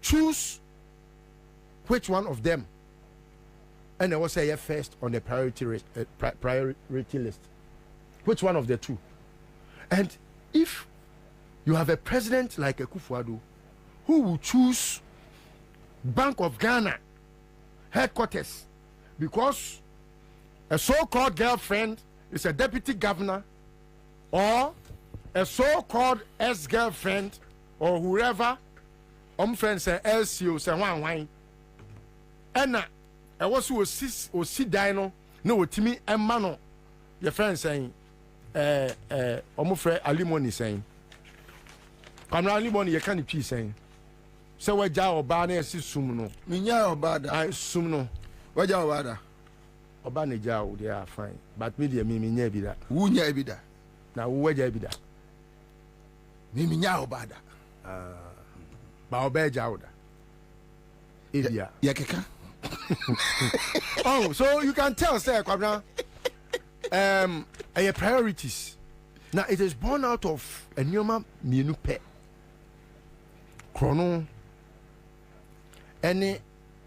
Choose which one of them. And I will say first on the priority list. Which one of the two? And if you have a president like Akufo-Addo who will choose Bank of Ghana headquarters because a so-called girlfriend is a deputy governor or a so-called ex-girlfriend or whoever friend say LCO say wan and I was who si dino no timi emma no your friend saying friend alimony saying Kwabena alimony you can be saying so we ja oba na esi sum no minya oba da sum no we ja oba da oba na ja o they are fine but me dey me nya bi da wu nya bi da na wo ja bi da me minya oba da ba oba ja o da ebia ya keka oh so you can tell say Kwabena priorities now it is born out of a nyoma mienu pe chrono any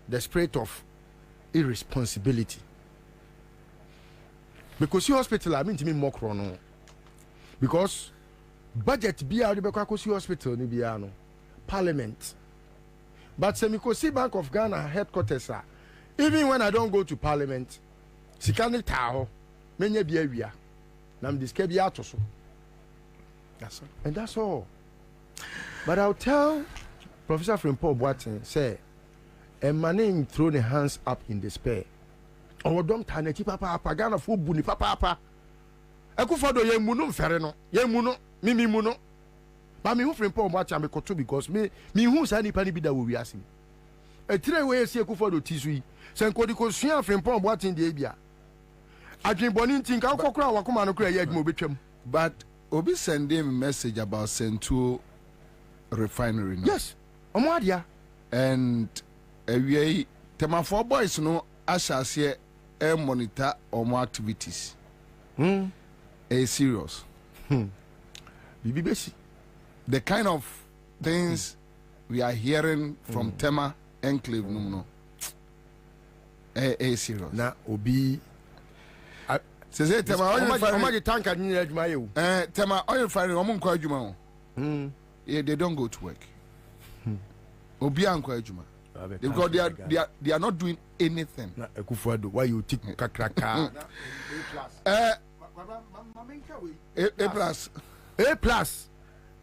the spirit of irresponsibility because your hospital I mean to me more chrono because budget be out because hospital ni bia no parliament but say me go see Bank of Ghana headquarters even when I don't go to parliament sikani taho menya bia wia na mdiske bia to so That's all. And that's all. But I'll tell Professor Frimpong Boateng, say, a man ain't throw the hands up in despair. Or don't turn it, papa, Ghana for buni, papa. Akufo-Addo ye muno mfere no. Ye muno, mimi muno. But me who Frimpong Boateng me koto because me who say nipa ni bi da wo wiase. E tire we esi Akufo-Addo tisui. Se nkodi ko sua Frimpong Boateng de bia. Adwen boni ntin ka kokora wakoma no kura ye adwuma obetwam. But Obi send him a message about Sentuo refinery. No? Yes. Omoadia. And we Temafo boys no ashase monitor omo activities. Serious. Bibi besi. The kind of things we are hearing from Tema Enclave no. Serious. Na Obi say Tema oil refinery tanker ni adwuma ye o. Tema oil refinery omo nkwa adwuma o. Yeah, they don't go to work. Obi ankwa adwuma. Because they are not doing anything. Na Akufo-Addo why you tick kakraka. A plus.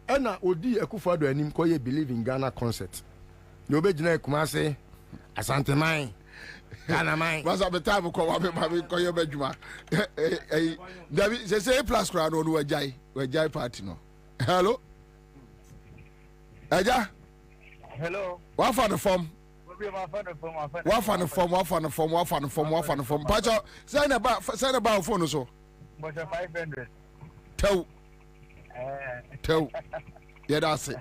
Ena odi Akufo-Addo anim ko ye believe in Ghana concert. You be gina Kumase Asante man. Ghana man. Was at the time ko wa me ko ye badwuma. David say A plus kra no we jai party no. Hello. Eja. Hello. What for the form? What for the form? Pacho, send about phone so. But 500. Tell. Yeah, that's it.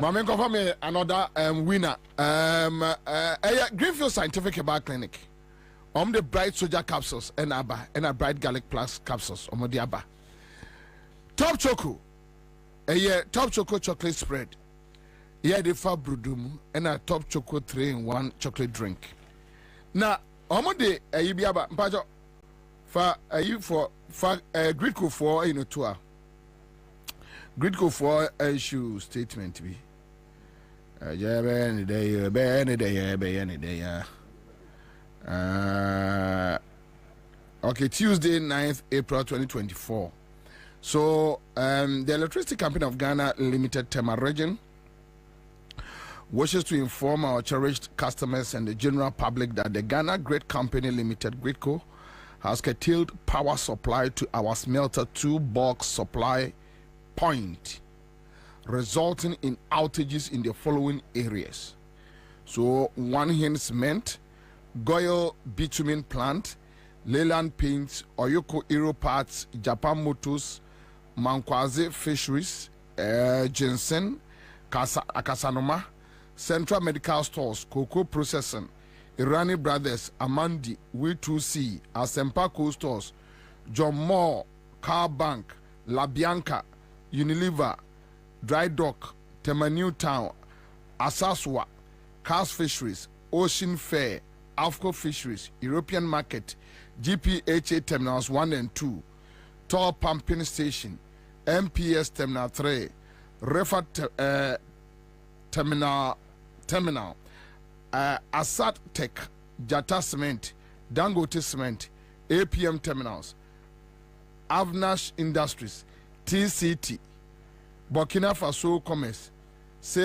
Mama confirm me another winner. Greenfield Scientific Herbal Clinic. The bright soja capsules and a bright garlic plus capsules. The aba. Top choco. Top choco chocolate spread. Yeah, the fab brudum and a top choco 3-in-1 chocolate drink. Now, the biaba mpacho for Gridco 4 in a tour. Gridco 4 issue statement be. Any day. Okay, Tuesday 9th April 2024. So the Electricity Company of Ghana Limited Tema Region wishes to inform our cherished customers and the general public that the Ghana Great Company Limited Gridco has curtailed power supply to our smelter 2 bulk supply point, resulting in outages in the following areas. So, One Hin Cement, Goyle Bitumen Plant, Leyland Paints, Oyoko Aero Parts, Japan Motors, Mankwaze Fisheries, Jensen, Akasanoma, Central Medical Stores, Cocoa Processing, Irani Brothers, Amandi, We2C, Asempa Co Stores, John Moore, Car Bank, La Bianca, Unilever, Dry Dock, Tema New Town, Asaswa, Cars Fisheries, Ocean Fair, Afco Fisheries, European Market, GPHA Terminals 1 and 2, Toll Pumping Station, MPS Terminal 3, Refa Terminal, Asat Tech, Jata Cement, Dangote Cement, APM Terminals, Avnash Industries, TCT, Burkina Faso Commerce,